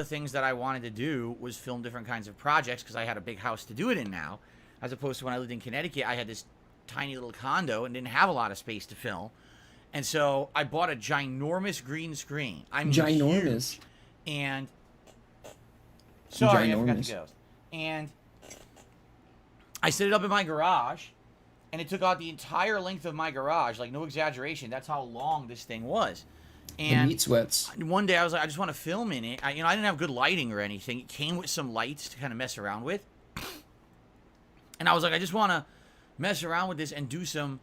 the things that I wanted to do was film different kinds of projects because I had a big house to do it in now, as opposed to when I lived in Connecticut. I had this tiny little condo and didn't have a lot of space to film, and so I bought a ginormous green screen. I'm ginormous, huge. And sorry, I forgot the ghost. And I set it up in my garage, and it took out the entire length of my garage, like no exaggeration. That's how long this thing was. And the meat sweats. One day I was like, I just want to film in it. I didn't have good lighting or anything. It came with some lights to kind of mess around with. And I was like, I just want to mess around with this and do some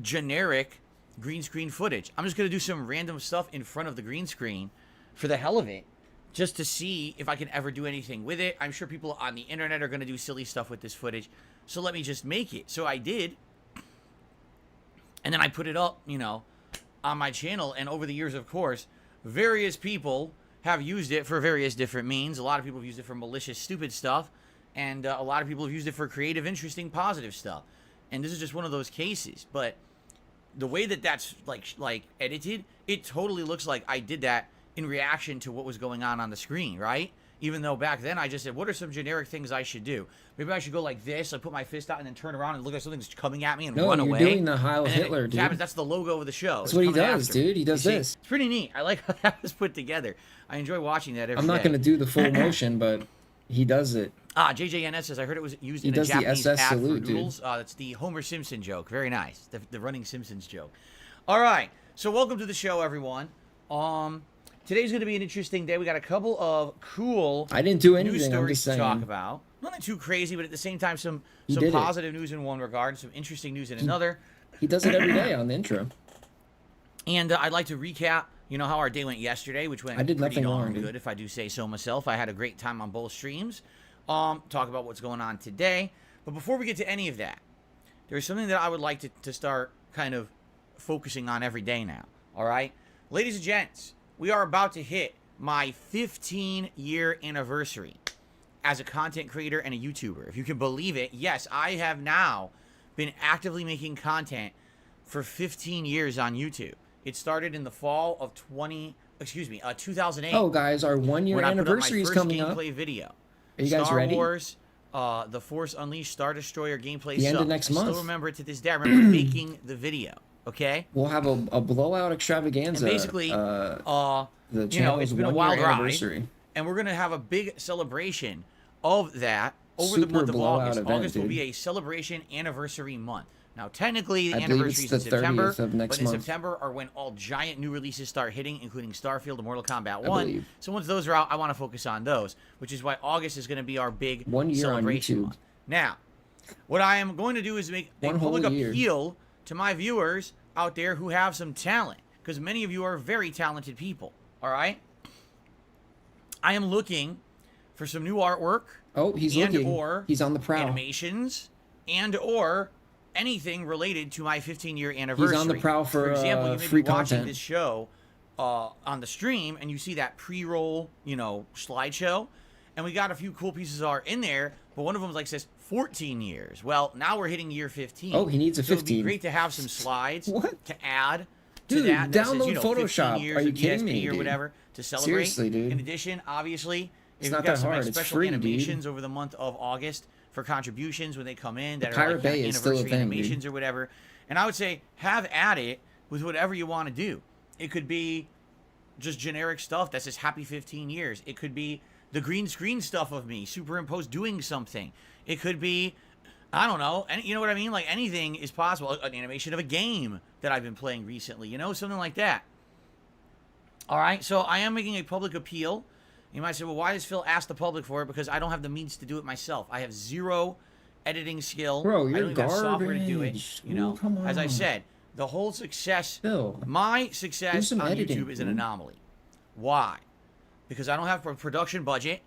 generic green screen footage. I'm just going to do some random stuff in front of the green screen for the hell of it, just to see if I can ever do anything with it. I'm sure people on the internet are going to do silly stuff with this footage, so let me just make it. So I did, and then I put it up, on my channel, and over the years, of course, various people have used it for various different means. A lot of people have used it for malicious, stupid stuff, and a lot of people have used it for creative, interesting, positive stuff. And this is just one of those cases. But the way that that's like edited, it totally looks like I did that in reaction to what was going on the screen, right? Even though back then I just said, what are some generic things I should do? Maybe I should go like this, like put my fist out and then turn around and look at something that's coming at me and run away. No, you're doing the Heil Hitler, dude. That's the logo of the show. That's what he does, dude. He does this. It's pretty neat. I like how that was put together. I enjoy watching that every day. I'm not going to do the full motion, but he does it. JJNS says, I heard it was used in a Japanese ad for noodles. Dude. That's the Homer Simpson joke. Very nice. The running Simpsons joke. All right. So welcome to the show, everyone. Today's going to be an interesting day. We got a couple of cool I didn't do anything, news stories I'm just to saying. talk about. Nothing too crazy, but at the same time, some positive news in one regard, some interesting news in another. He does it every day on the intro. And I'd like to recap, how our day went yesterday, which went pretty darn good, if I do say so myself. I had a great time on both streams. Talk about what's going on today. But before we get to any of that, there's something that I would like to start kind of focusing on every day now. All right? Ladies and gents, we are about to hit my 15-year anniversary as a content creator and a YouTuber. If you can believe it, yes, I have now been actively making content for 15 years on YouTube. It started in the fall of 2008. Oh, guys, our 1-year anniversary is coming up. Gameplay video. Are you guys ready? Star Wars, The Force Unleashed, Star Destroyer gameplay. The end of next month. I still remember it to this day. I remember making the video. Okay. We'll have a blowout extravaganza. And basically, the channel's it's been a wild anniversary. ride, and we're gonna have a big celebration of that over the month of August. August will be a celebration anniversary month. Now, technically, the anniversary is in September, but in September are when all giant new releases start hitting, including Starfield and Mortal Kombat 1. So once those are out, I want to focus on those, which is why August is going to be our big 1 year celebration on YouTube. month. Now, what I am going to do is make a public appeal to my viewers out there who have some talent, because many of you are very talented people, all right? I am looking for some new artwork. Oh, he's looking. Or he's on the prowl. Animations and or anything related to my 15-year anniversary. He's on the prowl for example, you may free be watching content. this show on the stream, and you see that pre-roll, slideshow, and we got a few cool pieces of art in there, but one of them says 14 years. Well, now we're hitting year 15. Oh, he needs a 15. So it'd be great to have some slides to add to dude, that. Download says, Photoshop. Years Are you of kidding ESP me, or dude? whatever to celebrate. Seriously, dude. In addition, obviously, it's if not you've got that some hard. It's special free, animations dude. over the month of August for contributions when they come in that Pirate are Bay is still a anniversary thing, animations dude. or whatever. And I would say have at it with whatever you want to do. It could be just generic stuff that says happy 15 years. It could be the green screen stuff of me superimposed doing something. It could be, I don't know, you know what I mean? Like anything is possible. An animation of a game that I've been playing recently, something like that. All right, so I am making a public appeal. You might say, well, why does Phil ask the public for it? Because I don't have the means to do it myself. I have zero editing skill. Bro, you're I don't even have software to do it. garbage. Ooh, come As I on. said, the whole success, Phil, my success some on editing, YouTube is an dude. anomaly. Why? Because I don't have a production budget.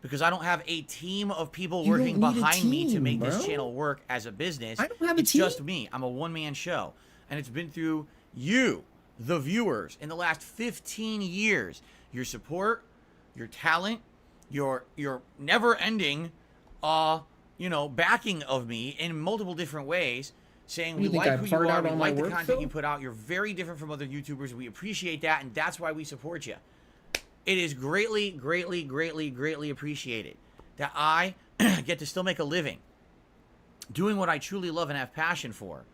Because I don't have a team of people You working don't need a behind me to team, make this bro. channel work as a business. I don't have a It's team. just me. I'm a one-man show. And it's been through you, the viewers, in the last 15 years. Your support, your talent, your never-ending, backing of me in multiple different ways, saying we like who you are, we like the content you put out. You're very different from other YouTubers. We appreciate that, and that's why we support you. it is greatly, greatly, greatly, greatly appreciated that I get to still make a living doing what I truly love and have passion for.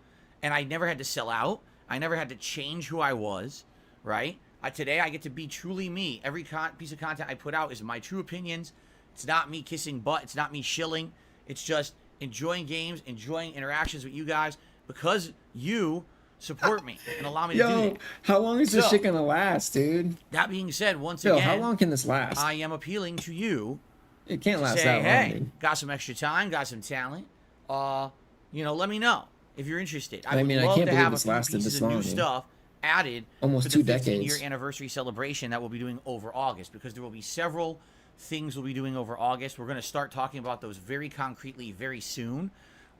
And I never had to sell out. I never had to change who I was, right? Today, I get to be truly me. Every piece of content I put out is my true opinions. It's not me kissing butt. It's not me shilling. It's just enjoying games, enjoying interactions with you guys because you support me and allow me to do that. How long is this shit gonna last, dude? That being said, once Phil, again, how long can this last? I am appealing to you. It can't last say, that long. Hey, dude. got some extra time, got some talent. Let me know if you're interested. I mean, I love can't to believe have this a few lasted pieces this of long, new dude. stuff added Almost for the 2 decades. 15-year anniversary celebration that we'll be doing over August, because there will be several things we'll be doing over August. We're going to start talking about those very concretely very soon.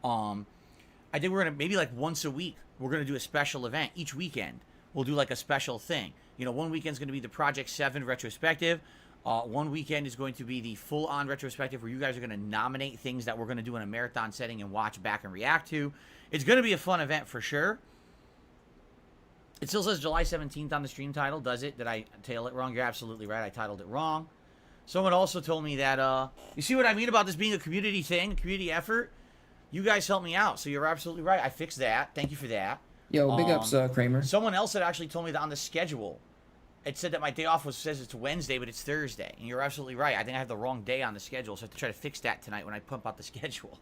I think we're going to maybe like once a week, we're going to do a special event each weekend. We'll do like a special thing. One weekend's going to be the Project 7 retrospective. One weekend is going to be the full-on retrospective where you guys are going to nominate things that we're going to do in a marathon setting and watch back and react to. It's going to be a fun event for sure. It still says July 17th on the stream title, does it? Did I title it wrong? You're absolutely right. I titled it wrong. Someone also told me that, you see what I mean about this being a community thing, a community effort? You guys helped me out, so you're absolutely right. I fixed that. Thank you for that. Yo, big ups, Kramer. Someone else had actually told me that on the schedule, it said that my day off says it's Wednesday, but it's Thursday. And you're absolutely right. I think I have the wrong day on the schedule, so I have to try to fix that tonight when I pump out the schedule.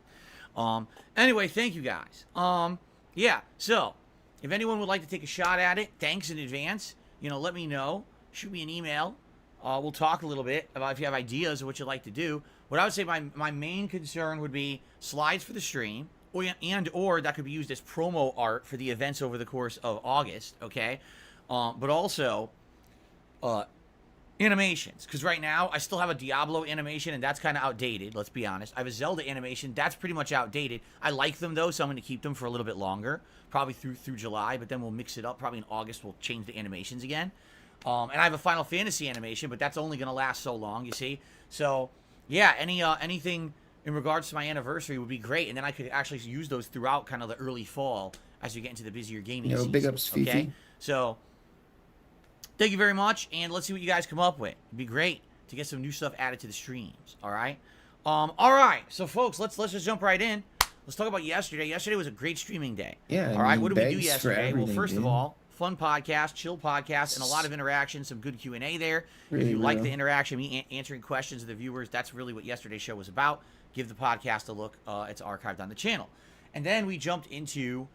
Anyway, thank you guys. Yeah, so if anyone would like to take a shot at it, thanks in advance. Let me know. Shoot me an email. We'll talk a little bit about if you have ideas of what you'd like to do. What I would say my main concern would be slides for the stream, or that could be used as promo art for the events over the course of August, okay? But also animations, because right now I still have a Diablo animation, and that's kind of outdated, let's be honest. I have a Zelda animation, that's pretty much outdated. I like them, though, so I'm going to keep them for a little bit longer, probably through July, but then we'll mix it up. Probably in August we'll change the animations again. And I have a Final Fantasy animation, but that's only going to last so long, you see? So, yeah, anything in regards to my anniversary would be great, and then I could actually use those throughout kind of the early fall as we get into the busier gaming season. Big ups, Fifi. Okay? So, thank you very much, and let's see what you guys come up with. It'd be great to get some new stuff added to the streams, all right? All right, so folks, let's just jump right in. Let's talk about yesterday. Yesterday was a great streaming day. Yeah. All right, what did we do yesterday? Well, first dude. of all, fun podcast, chill podcast, and a lot of interaction, some good Q&A there. Really if you like real. the interaction, me answering questions of the viewers, that's really what yesterday's show was about. Give the podcast a look. It's archived on the channel. And then we jumped into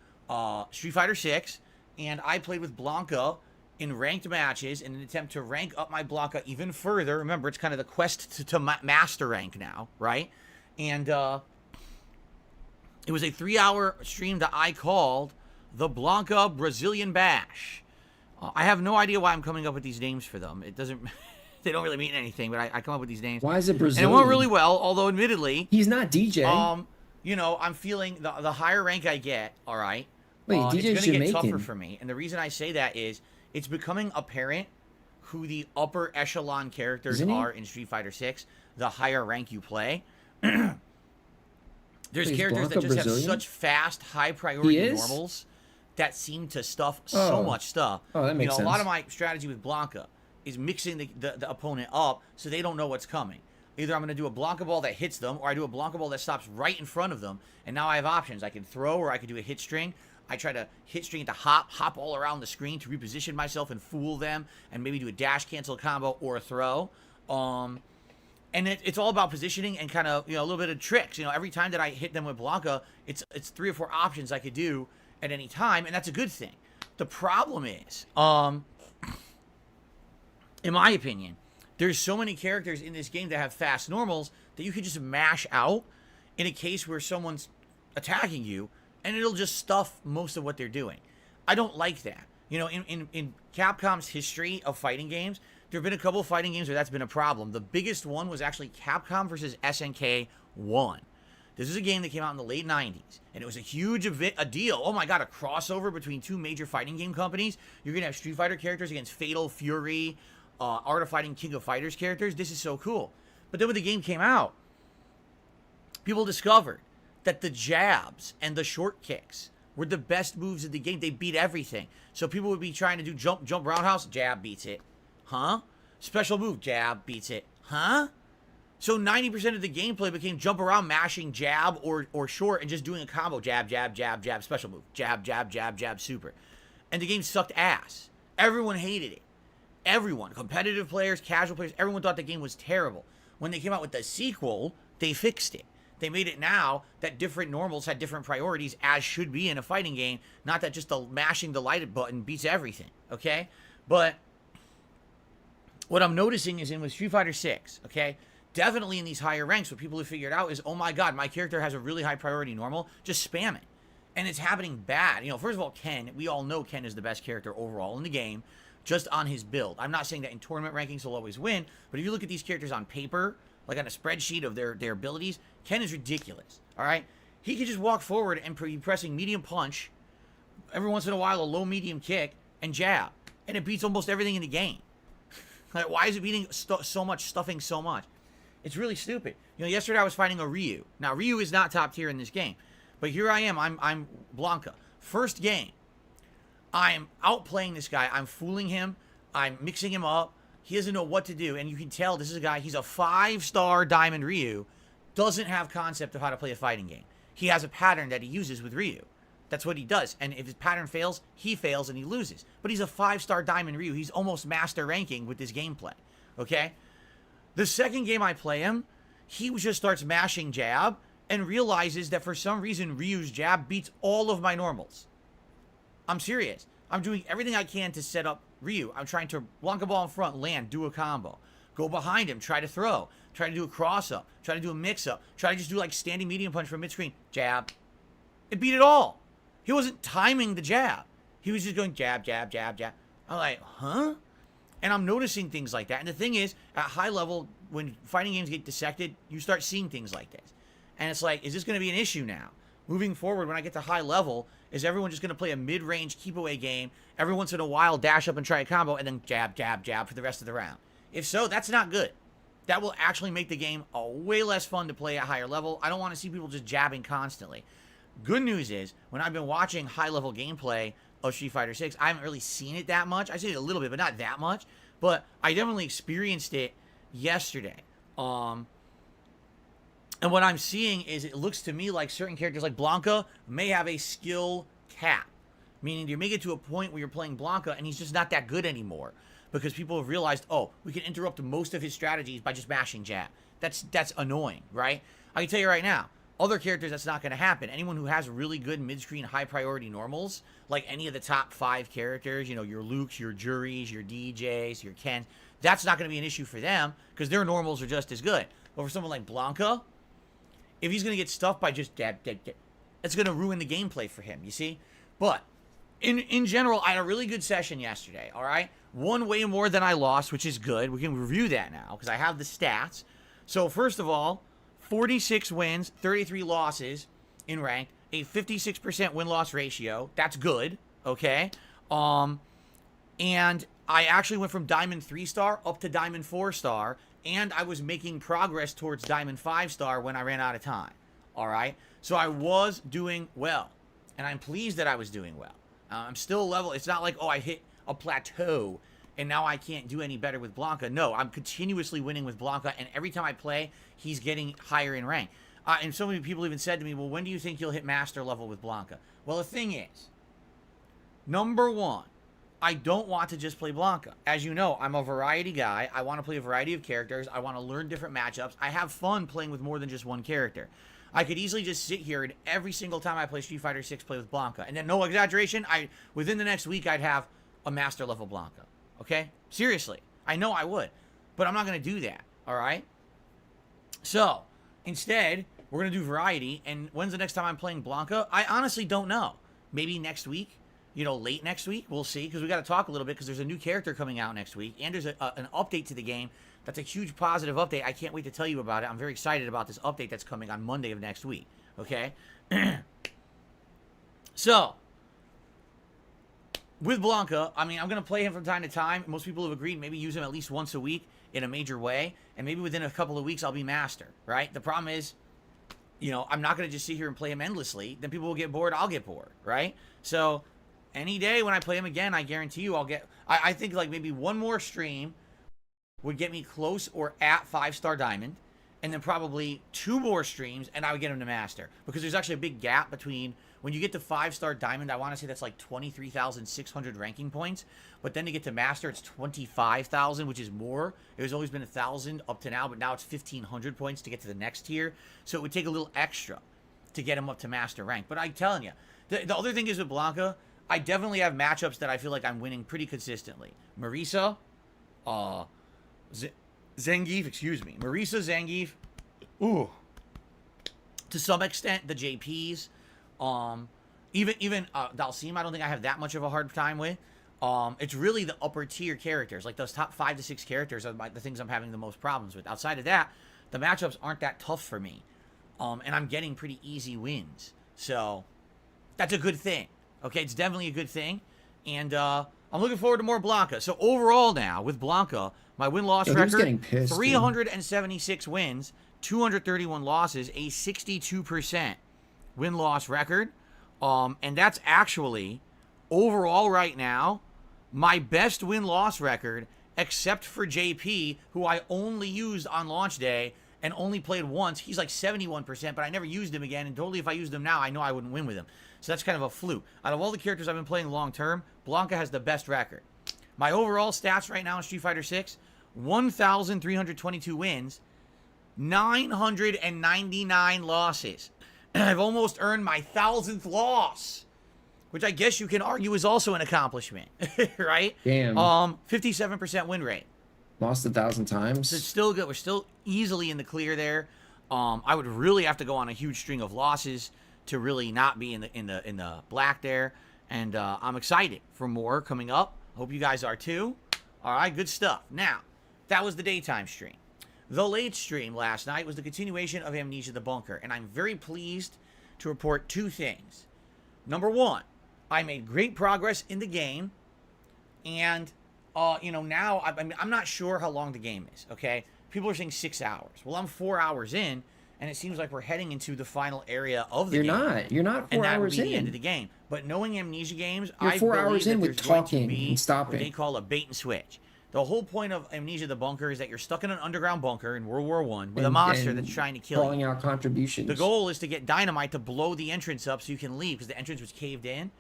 Street Fighter 6, and I played with Blanca in ranked matches in an attempt to rank up my Blanca even further. Remember, it's kind of the quest to master rank now, right? And it was a 3-hour stream that I called the Blanca Brazilian Bash. I have no idea why I'm coming up with these names for them. It doesn't, they don't really mean anything, but I come up with these names. Why is it Brazilian? And it went really well, although admittedly, he's not DJ. I'm feeling the higher rank I get, all right, Wait, it's DJ's going to get Jamaican. tougher for me. And the reason I say that is it's becoming apparent who the upper echelon characters Isn't he? are in Street Fighter 6, the higher rank you play. There's Wait, is characters that Blanca just Brazilian? have such fast, high priority He is? normals that seem to stuff so much stuff. Oh, that makes A lot sense. of my strategy with Blanca is mixing the opponent up so they don't know what's coming. Either I'm going to do a Blanca ball that hits them, or I do a Blanca ball that stops right in front of them, and now I have options. I can throw, or I can do a hit string. I try to hit string to hop all around the screen to reposition myself and fool them, and maybe do a dash cancel combo or a throw. And it's all about positioning and kind of, a little bit of tricks. Every time that I hit them with Blanca, it's 3 or 4 options I could do at any time, and that's a good thing. The problem is, in my opinion, there's so many characters in this game that have fast normals that you can just mash out in a case where someone's attacking you, and it'll just stuff most of what they're doing. I don't like that. In Capcom's history of fighting games, there have been a couple of fighting games where that's been a problem. The biggest one was actually Capcom versus SNK 1. This is a game that came out in the late 90s, and it was a huge a deal. Oh my god, a crossover between 2 major fighting game companies. You're going to have Street Fighter characters against Fatal Fury, Art of Fighting King of Fighters characters. This is so cool. But then when the game came out, people discovered that the jabs and the short kicks were the best moves of the game. They beat everything. So people would be trying to do jump roundhouse, jab beats it. Huh? Special move, jab, beats it. Huh? So 90% of the gameplay became jump around, mashing jab or short and just doing a combo. Jab, jab, jab, jab, special move. Jab, jab, jab, jab, super. And the game sucked ass. Everyone hated it. Everyone. Competitive players, casual players, everyone thought the game was terrible. When they came out with the sequel, they fixed it. They made it now that different normals had different priorities, as should be in a fighting game. Not that just the mashing the light button beats everything, okay? But what I'm noticing is with Street Fighter 6, okay? Definitely in these higher ranks, what people have figured out is, oh my god, my character has a really high priority normal, just spam it. And it's happening bad. You know, first of all, Ken, we all know Ken is the best character overall in the game, just on his build. I'm not saying that in tournament rankings he'll always win, but if you look at these characters on paper, like on a spreadsheet of their abilities, Ken is ridiculous, all right? He can just walk forward and be pressing medium punch, every once in a while a low medium kick, and jab. And it beats almost everything in the game. Like, why is it beating so much, stuffing so much? It's really stupid. You know, yesterday I was fighting a Ryu. Now, Ryu is not top tier in this game. But here I am. I'm Blanca. First game. I'm outplaying this guy. I'm fooling him. I'm mixing him up. He doesn't know what to do. And you can tell this is a guy, he's a 5-star Diamond Ryu. Doesn't have concept of how to play a fighting game. He has a pattern that he uses with Ryu. That's what he does. And if his pattern fails, he fails and he loses. But he's a 5-star Diamond Ryu. He's almost master ranking with this gameplay. Okay? The second game I play him, he just starts mashing jab and realizes that for some reason Ryu's jab beats all of my normals. I'm serious. I'm doing everything I can to set up Ryu. I'm trying to Blanca ball in front, land, do a combo. Go behind him, try to throw. Try to do a cross-up. Try to do a mix-up. Try to just do like standing medium punch from mid-screen. Jab. It beat it all. He wasn't timing the jab. He was just going jab, jab, jab, jab. I'm like, huh? And I'm noticing things like that. And the thing is, at high level, when fighting games get dissected, you start seeing things like this. And it's like, is this going to be an issue now? Moving forward, when I get to high level, is everyone just going to play a mid-range keep-away game, every once in a while dash up and try a combo, and then jab, jab, jab for the rest of the round? If so, that's not good. That will actually make the game a way less fun to play at higher level. I don't want to see people just jabbing constantly. Good news is, when I've been watching high-level gameplay of Street Fighter 6, I haven't really seen it that much. I've seen it a little bit, but not that much. But I definitely experienced it yesterday. And what I'm seeing is it looks to me like certain characters like Blanca may have a skill cap. Meaning you may get to a point where you're playing Blanca and he's just not that good anymore. Because people have realized, oh, we can interrupt most of his strategies by just mashing jab. That's annoying, right? I can tell you right now, other characters, that's not going to happen. Anyone who has really good mid-screen high-priority normals, like any of the top 5 characters, you know, your Lukes, your Juries, your DJs, your Kens, that's not going to be an issue for them because their normals are just as good. But for someone like Blanca, if he's going to get stuffed by just jab, it's going to ruin the gameplay for him, you see? But in general, I had a really good session yesterday, all right? Won way more than I lost, which is good. We can review that now because I have the stats. So first of all, 46 wins, 33 losses in ranked, a 56% win-loss ratio. That's good, okay? And I actually went from Diamond 3-star up to Diamond 4-star, and I was making progress towards Diamond 5-star when I ran out of time, all right? So I was doing well, and I'm pleased that I was doing well. I'm still level. It's not like, oh, I hit a plateau, and now I can't do any better with Blanca. No, I'm continuously winning with Blanca, and every time I play, he's getting higher in rank. And so many people even said to me, well, when do you think you'll hit master level with Blanca? Well, the thing is, number one, I don't want to just play Blanca. As you know, I'm a variety guy. I want to play a variety of characters. I want to learn different matchups. I have fun playing with more than just one character. I could easily just sit here and every single time I play Street Fighter 6 play with Blanca. And then, no exaggeration, within the next week, I'd have a master level Blanca. Okay? Seriously. I know I would. But I'm not going to do that. All right? So, instead, we're going to do variety. And when's the next time I'm playing Blanca? I honestly don't know. Maybe next week. You know, late next week. We'll see. Because we got to talk a little bit because there's a new character coming out next week. And there's an update to the game. That's a huge positive update. I can't wait to tell you about it. I'm very excited about this update that's coming on Monday of next week. Okay? So, with Blanca, I mean, I'm going to play him from time to time. Most people have agreed maybe use him at least once a week in a major way. And maybe within a couple of weeks, I'll be master, right? The problem is, you know, I'm not going to just sit here and play him endlessly. Then people will get bored. I'll get bored, right? So, any day when I play him again, I guarantee you I'll get... I think like maybe one more stream would get me close or at 5-star diamond, and then probably 2 more streams, and I would get him to master. Because there's actually a big gap between when you get to 5-star diamond. I want to say that's like 23,600 ranking points, but then to get to master, it's 25,000, which is more. It was always been 1,000 up to now, but now it's 1,500 points to get to the next tier. So it would take a little extra to get him up to master rank. But I'm telling you, the other thing is with Blanca, I definitely have matchups that I feel like I'm winning pretty consistently. Marisa, Zangief, excuse me. Marisa, Zangief, ooh. To some extent, the JPs, even Dalsim, I don't think I have that much of a hard time with. It's really the upper tier characters, like those top 5 to 6 characters are the things I'm having the most problems with. Outside of that, the matchups aren't that tough for me, and I'm getting pretty easy wins. So that's a good thing. Okay, it's definitely a good thing, and I'm looking forward to more Blanca. So overall now, with Blanca, my win-loss record, 376 wins, 231 losses, a 62% win-loss record. And that's actually, overall right now, my best win-loss record, except for JP, who I only used on launch day and only played once. He's like 71%, but I never used him again, and totally if I used him now, I know I wouldn't win with him. So that's kind of a fluke. Out of all the characters I've been playing long-term, Blanca has the best record. My overall stats right now in Street Fighter 6, 1,322 wins, 999 losses. I've almost earned my 1,000th loss, which I guess you can argue is also an accomplishment, right? Damn. 57% win rate. Lost 1,000 times. So it's still good. We're still easily in the clear there. I would really have to go on a huge string of losses to really not be in the black there. And I'm excited for more coming up. Hope you guys are too. All right, good stuff. Now, that was the daytime stream. The late stream last night was the continuation of Amnesia the Bunker, and I'm very pleased to report 2 things. Number 1, I made great progress in the game, and now I'm not sure how long the game is. Okay, people are saying 6 hours. Well, I'm 4 hours in, and it seems like we're heading into the final area of the game. You're not 4 and that would hours be in. the end of the game. But knowing Amnesia games, You're I 4 believe hours that in there's with going to talking be and stopping. what they call a bait and switch. The whole point of Amnesia the Bunker is that you're stuck in an underground bunker in World War I with a monster that's trying to kill you. Calling out contributions. The goal is to get dynamite to blow the entrance up so you can leave, because the entrance was caved in.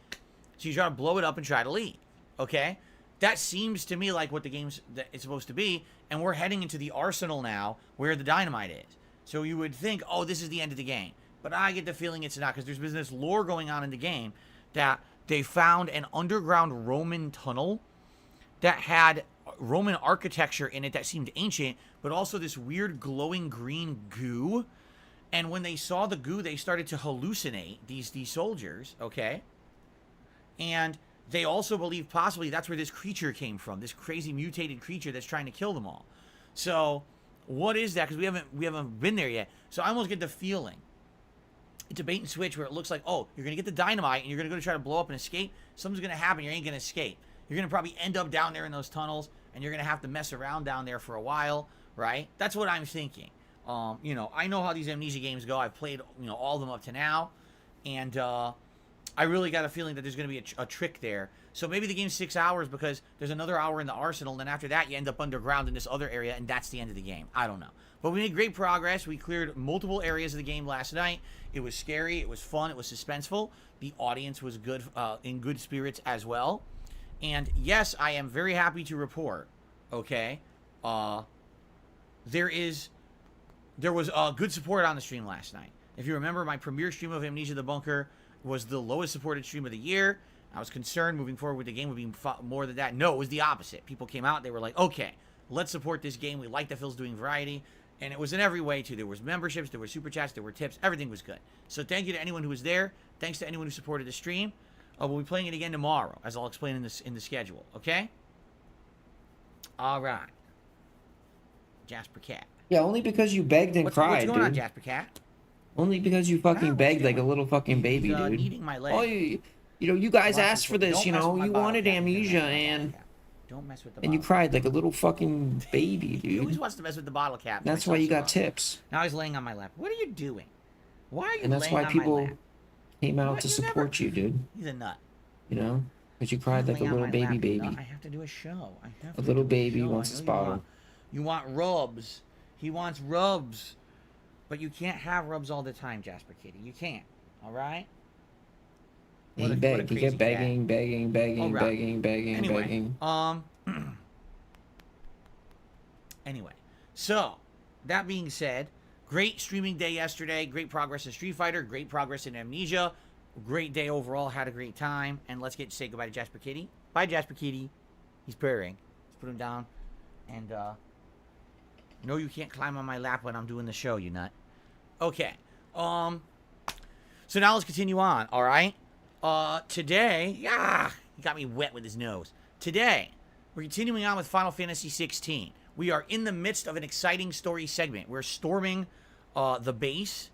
So you try to blow it up and try to leave. Okay? That seems to me like what the game's it's supposed to be, and we're heading into the arsenal now where the dynamite is. So you would think, oh, this is the end of the game. But I get the feeling it's not, because there's been this lore going on in the game that they found an underground Roman tunnel that had Roman architecture in it that seemed ancient, but also this weird glowing green goo. And when they saw the goo, they started to hallucinate, these soldiers, okay? And they also believe possibly that's where this creature came from, this crazy mutated creature that's trying to kill them all. So what is that? Because we haven't been there yet. So I almost get the feeling it's a bait and switch where it looks like, oh, you're going to get the dynamite and you're going to go to try to blow up and escape. Something's going to happen. You ain't going to escape. You're going to probably end up down there in those tunnels, and you're going to have to mess around down there for a while, right? That's what I'm thinking. I know how these Amnesia games go. I've played, all of them up to now, and I really got a feeling that there's going to be a trick there. So maybe the game's 6 hours because there's another hour in the arsenal, and then after that you end up underground in this other area, and that's the end of the game. I don't know. But we made great progress. We cleared multiple areas of the game last night. It was scary. It was fun. It was suspenseful. The audience was good, in good spirits as well. And yes, I am very happy to report, okay, there was good support on the stream last night. If you remember, my premiere stream of Amnesia the Bunker was the lowest supported stream of the year. I was concerned moving forward with the game would be more than that. No, it was the opposite. People came out, they were like, okay, let's support this game. We like that Phil's doing variety. And it was in every way, too. There was memberships, there were super chats, there were tips. Everything was good. So thank you to anyone who was there. Thanks to anyone who supported the stream. We'll be playing it again tomorrow, as I'll explain in the schedule, okay? All right. Jasper Cat. Yeah, only because you begged and cried, what's going dude. on, Jasper Cat? Only because you fucking begged like a little fucking baby, He's, dude. eating my leg. Oh, you guys asked for this, Don't mess with my you bottle wanted cap. Amnesia, and Don't mess with the and you bottle cried like a little fucking baby, He always dude. wants to mess with the bottle cap. That's why you got tips. Now he's laying on my lap. What are you doing? Why are you And that's laying why on my people lap? came out What? to You support you, dude. He's a nut. Because you cried like a Laying on little my baby lap, baby. nut. I have to do a show. A little baby wants his bottle. You want rubs. He wants rubs. But you can't have rubs all the time, Jasper Kitty. You can't. All right? He begged. He kept begging, Anyway, anyway, so that being said, great streaming day yesterday. Great progress in Street Fighter. Great progress in Amnesia. Great day overall. Had a great time. And let's say goodbye to Jasper Kitty. Bye, Jasper Kitty. He's purring. Let's put him down. And no, you can't climb on my lap when I'm doing the show, you nut. Okay. So now let's continue on. All right. Today, he got me wet with his nose. Today, we're continuing on with Final Fantasy XVI. We are in the midst of an exciting story segment. We're storming the base,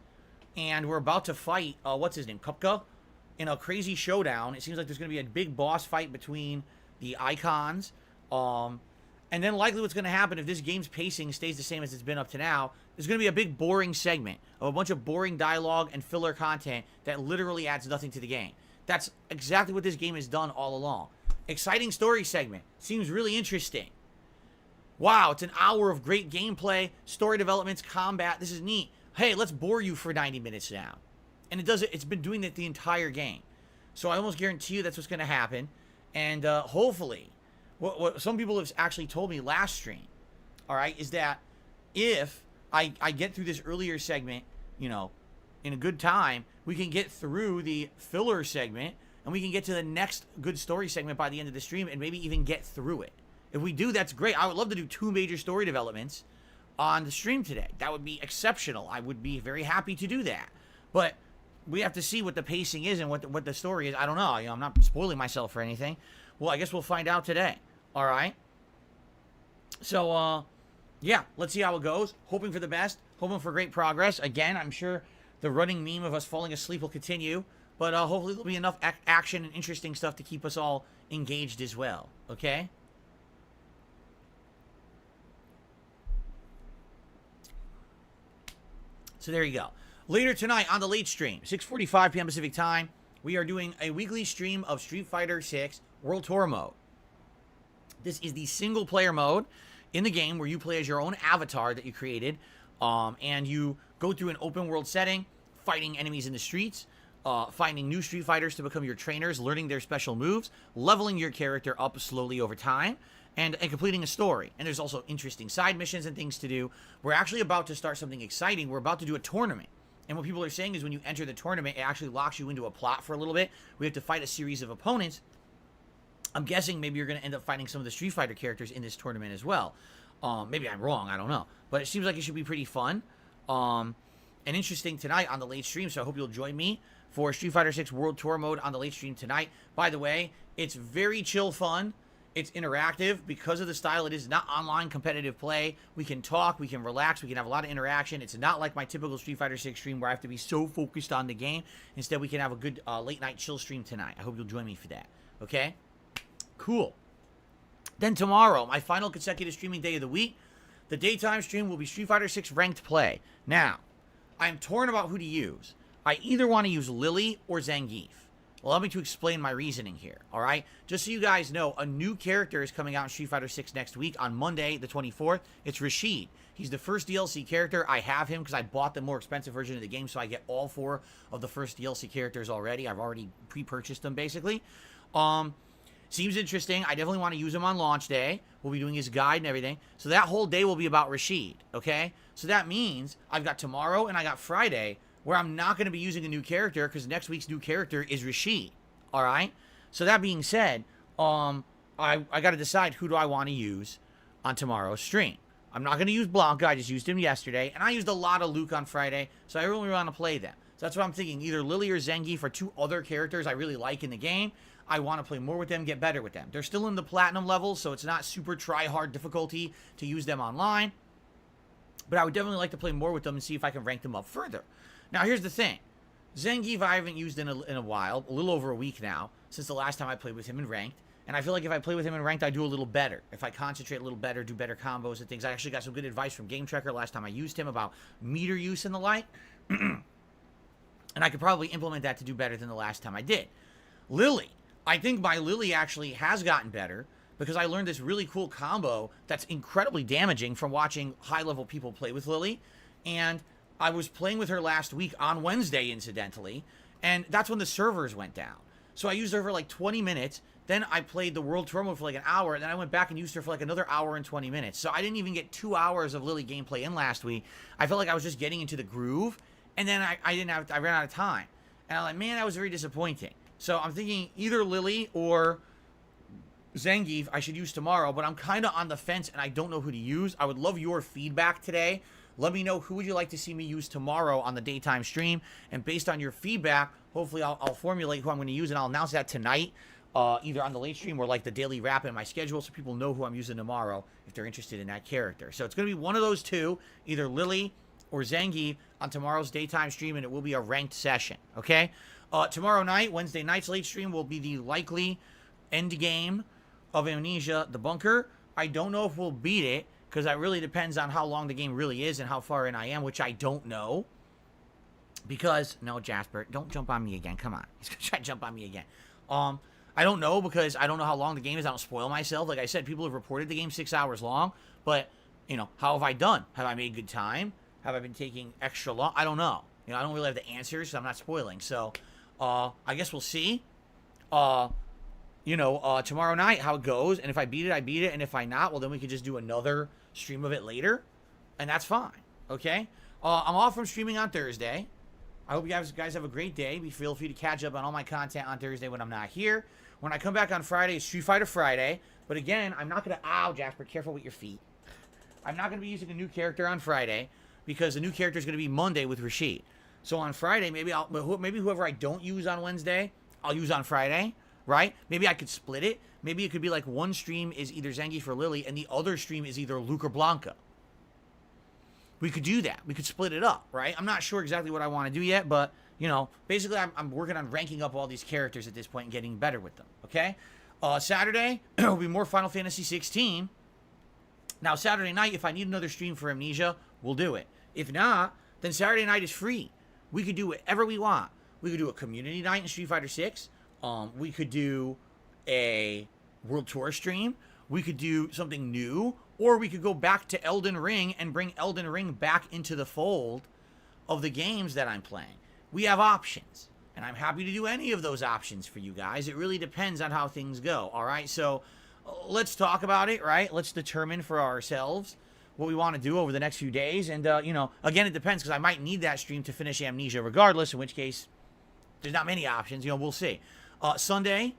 and we're about to fight, what's his name, Kupka, in a crazy showdown. It seems like there's going to be a big boss fight between the icons. And then likely what's going to happen if this game's pacing stays the same as it's been up to now, there's going to be a big boring segment of a bunch of boring dialogue and filler content that literally adds nothing to the game. That's exactly what this game has done all along. Exciting story segment. Seems really interesting. Wow, it's an hour of great gameplay, story developments, combat. This is neat. Hey, let's bore you for 90 minutes now. And it's been doing that the entire game. So I almost guarantee you that's what's going to happen. And hopefully, what some people have actually told me last stream, all right, is that if I get through this earlier segment, in a good time, we can get through the filler segment, and we can get to the next good story segment by the end of the stream, and maybe even get through it. If we do, that's great. I would love to do 2 major story developments on the stream today. That would be exceptional. I would be very happy to do that. But we have to see what the pacing is and what the story is. I don't know. I'm not spoiling myself for anything. Well, I guess we'll find out today. All right? So, yeah, let's see how it goes. Hoping for the best. Hoping for great progress. Again, I'm sure the running meme of us falling asleep will continue. But hopefully there'll be enough action and interesting stuff to keep us all engaged as well. Okay? So there you go. Later tonight on the late stream, 6:45 p.m. Pacific time, we are doing a weekly stream of Street Fighter VI World Tour mode. This is the single-player mode in the game where you play as your own avatar that you created, and you go through an open-world setting, fighting enemies in the streets, finding new Street Fighters to become your trainers, learning their special moves, leveling your character up slowly over time, and completing a story. And there's also interesting side missions and things to do. We're actually about to start something exciting. We're about to do a tournament. And what people are saying is when you enter the tournament, it actually locks you into a plot for a little bit. We have to fight a series of opponents. I'm guessing maybe you're going to end up fighting some of the Street Fighter characters in this tournament as well. Maybe I'm wrong. I don't know. But it seems like it should be pretty fun and interesting tonight on the late stream. So I hope you'll join me for Street Fighter VI World Tour mode on the late stream tonight. By the way, it's very chill fun. It's interactive because of the style. It is not online competitive play. We can talk, we can relax, we can have a lot of interaction. It's not like my typical Street Fighter 6 stream where I have to be so focused on the game. Instead, we can have a good late night chill stream tonight. I hope you'll join me for that. Okay? Cool. Then tomorrow, my final consecutive streaming day of the week, the daytime stream will be Street Fighter 6 ranked play. Now, I'm torn about who to use. I either want to use Lily or Zangief. Allow me to explain my reasoning here, all right? Just so you guys know, a new character is coming out in Street Fighter 6 next week on Monday, the 24th. It's Rashid. He's the first DLC character. I have him because I bought the more expensive version of the game, so I get all 4 of the first DLC characters already. I've already pre-purchased them, basically. Seems interesting. I definitely want to use him on launch day. We'll be doing his guide and everything. So that whole day will be about Rashid, okay? So that means I've got tomorrow and I got Friday where I'm not going to be using a new character because next week's new character is Rashid. All right? So that being said, I got to decide who do I want to use on tomorrow's stream. I'm not going to use Blanca. I just used him yesterday. And I used a lot of Luke on Friday, so I really want to play them. So that's what I'm thinking. Either Lily or Zangief are 2 other characters I really like in the game. I want to play more with them, get better with them. They're still in the platinum level, so it's not super try-hard difficulty to use them online. But I would definitely like to play more with them and see if I can rank them up further. Now, here's the thing. Zangief I haven't used in a while, a little over a week now, since the last time I played with him in ranked. And I feel like if I play with him in ranked, I do a little better. If I concentrate a little better, do better combos and things. I actually got some good advice from Game Tracker last time I used him about meter use and the like. And I could probably implement that to do better than the last time I did. Lily. I think my Lily actually has gotten better because I learned this really cool combo that's incredibly damaging from watching high-level people play with Lily. And I was playing with her last week on Wednesday, incidentally, and that's when the servers went down. So I used her for like 20 minutes. Then I played the World Tour mode for like an hour, and then I went back and used her for like another hour and 20 minutes. So I didn't even get 2 hours of Lily gameplay in last week. I felt like I was just getting into the groove, and then I ran out of time. And I'm like, man, that was very disappointing. So I'm thinking either Lily or Zangief I should use tomorrow, but I'm kind of on the fence, and I don't know who to use. I would love your feedback today. Let me know who would you like to see me use tomorrow on the daytime stream, and based on your feedback, hopefully I'll formulate who I'm going to use, and I'll announce that tonight, either on the late stream or like the daily wrap in my schedule, so people know who I'm using tomorrow if they're interested in that character. So it's going to be one of those two, either Lily or Zangief on tomorrow's daytime stream, and it will be a ranked session, okay? Tomorrow night, Wednesday night's late stream, will be the likely end game of Amnesia, the bunker. I don't know if we'll beat it, because that really depends on how long the game really is and how far in I am, which I don't know. Because, no, Jasper, don't jump on me again. Come on. He's going to try to jump on me again. I don't know, because I don't know how long the game is. I don't spoil myself. Like I said, people have reported the game 6 hours long. But, you know, how have I done? Have I made good time? Have I been taking extra long? I don't know. You know, I don't really have the answers, so I'm not spoiling. So, I guess we'll see. Tomorrow night, how it goes. And if I beat it, I beat it. And if I not, well, then we could just do another stream of it later. And that's fine. Okay? I'm off from streaming on Thursday. I hope you guys have a great day. Feel free to catch up on all my content on Thursday when I'm not here. When I come back on Friday, it's Street Fighter Friday. But again, I'm not going to... Ow, Jasper, careful with your feet. I'm not going to be using a new character on Friday, because the new character is going to be Monday with Rashid. So on Friday, maybe whoever I don't use on Wednesday, I'll use on Friday, right? Maybe I could split it. Maybe it could be like one stream is either Zangief or Lily, and the other stream is either Luke or Blanca. We could do that. We could split it up, right? I'm not sure exactly what I want to do yet, but, you know, basically I'm working on ranking up all these characters at this point and getting better with them, okay? Saturday, will be more Final Fantasy 16. Now, Saturday night, if I need another stream for Amnesia, we'll do it. If not, then Saturday night is free. We could do whatever we want. We could do a community night in Street Fighter 6. We could do a World Tour stream. We could do something new. Or we could go back to Elden Ring and bring Elden Ring back into the fold of the games that I'm playing. We have options. And I'm happy to do any of those options for you guys. It really depends on how things go. All right? So let's talk about it, right? Let's determine for ourselves what we want to do over the next few days. And, again, it depends, because I might need that stream to finish Amnesia regardless, in which case there's not many options. We'll see. Sunday,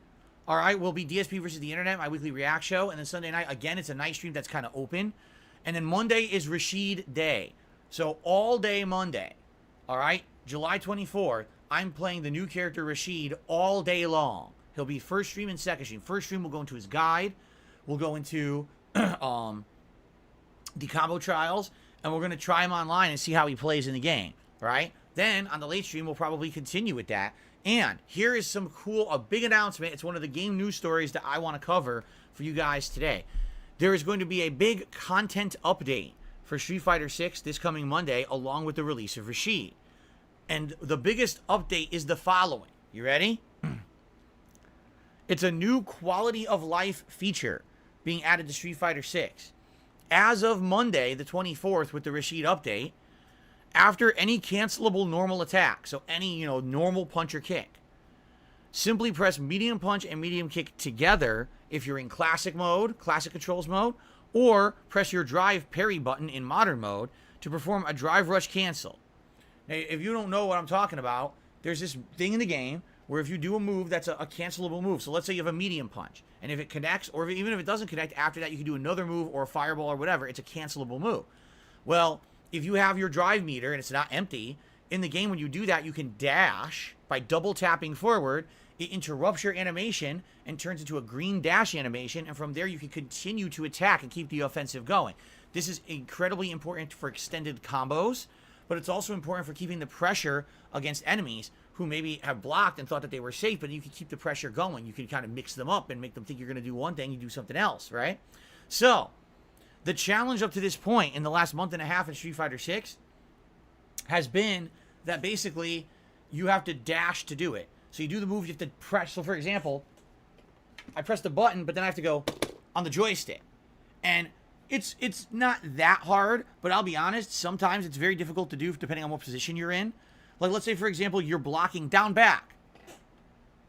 all right, will be DSP versus the Internet, my weekly react show. And then Sunday night, again, it's a night stream that's kind of open. And then Monday is Rashid Day. So all day Monday, all right, July 24th, I'm playing the new character Rashid all day long. He'll be first stream and second stream. First stream, we'll go into his guide. We'll go into the combo trials. And we're going to try him online and see how he plays in the game, right? Then, on the late stream, we'll probably continue with that. And here is a big announcement. It's one of the game news stories that I want to cover for you guys today. There is going to be a big content update for Street Fighter 6 this coming Monday, along with the release of Rashid. And the biggest update is the following. You ready? It's a new quality of life feature being added to Street Fighter 6. As of Monday, the 24th, with the Rashid update, after any cancelable normal attack, so any, normal punch or kick, simply press medium punch and medium kick together if you're in classic mode, classic controls mode, or press your drive parry button in modern mode to perform a drive rush cancel. Now, if you don't know what I'm talking about, there's this thing in the game where if you do a move that's a cancelable move, so let's say you have a medium punch, and if it connects, or even if it doesn't connect, after that you can do another move or a fireball or whatever, it's a cancelable move. Well, if you have your drive meter and it's not empty, in the game when you do that, you can dash by double tapping forward. It interrupts your animation and turns into a green dash animation, and from there you can continue to attack and keep the offensive going. This is incredibly important for extended combos, but it's also important for keeping the pressure against enemies who maybe have blocked and thought that they were safe, but you can keep the pressure going. You can kind of mix them up and make them think you're going to do one thing, you do something else, right? So, the challenge up to this point in the last month and a half in Street Fighter 6 has been that basically you have to dash to do it. So you do the move, you have to press. So for example, I press the button, but then I have to go on the joystick. And it's not that hard, but I'll be honest, sometimes it's very difficult to do depending on what position you're in. Like, let's say, for example, you're blocking down back,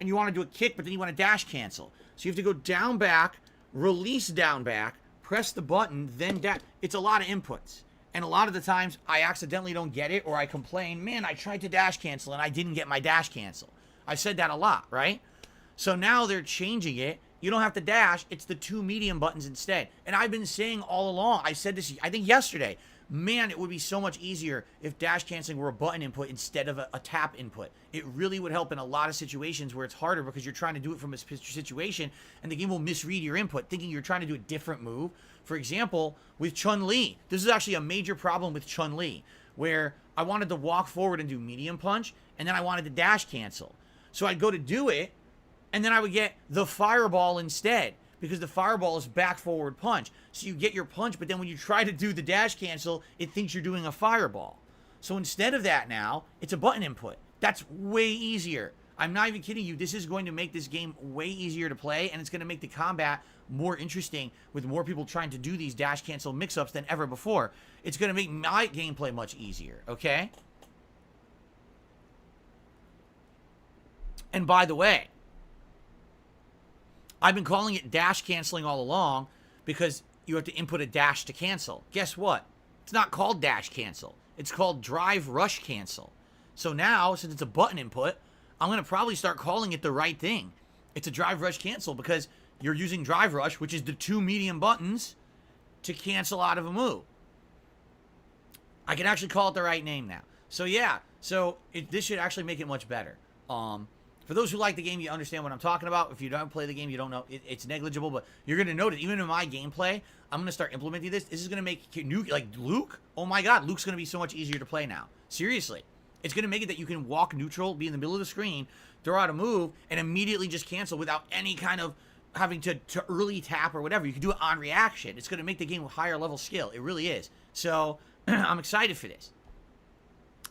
and you want to do a kick, but then you want to dash cancel. So you have to go down back, release down back, press the button, then dash. It's a lot of inputs. And a lot of the times, I accidentally don't get it, or I complain, man, I tried to dash cancel, and I didn't get my dash cancel. I've said that a lot, right? So now they're changing it. You don't have to dash. It's the 2 medium buttons instead. And I've been saying all along, I said this, I think yesterday, man, it would be so much easier if dash canceling were a button input instead of a tap input. It really would help in a lot of situations where it's harder because you're trying to do it from a situation and the game will misread your input, thinking you're trying to do a different move. For example, with Chun-Li, this is actually a major problem with Chun-Li, where I wanted to walk forward and do medium punch, and then I wanted to dash cancel. So I'd go to do it, and then I would get the fireball instead, because the fireball is back forward punch. So you get your punch, but then when you try to do the dash cancel, it thinks you're doing a fireball. So instead of that now, it's a button input. That's way easier. I'm not even kidding you. This is going to make this game way easier to play, and it's going to make the combat more interesting with more people trying to do these dash cancel mix-ups than ever before. It's going to make my gameplay much easier, okay? And by the way, I've been calling it dash canceling all along because you have to input a dash to cancel. Guess what? It's not called dash cancel. It's called drive rush cancel. So now, since it's a button input, I'm going to probably start calling it the right thing. It's a drive rush cancel because you're using drive rush, which is the 2 medium buttons, to cancel out of a move. I can actually call it the right name now. So yeah, this should actually make it much better. For those who like the game, you understand what I'm talking about. If you don't play the game, you don't know. It's negligible, but you're going to notice, even in my gameplay, I'm going to start implementing this. This is going to make like Luke. Oh my God, Luke's going to be so much easier to play now. Seriously. It's going to make it that you can walk neutral, be in the middle of the screen, throw out a move, and immediately just cancel without any kind of having to early tap or whatever. You can do it on reaction. It's going to make the game a higher level skill. It really is. So I'm excited for this.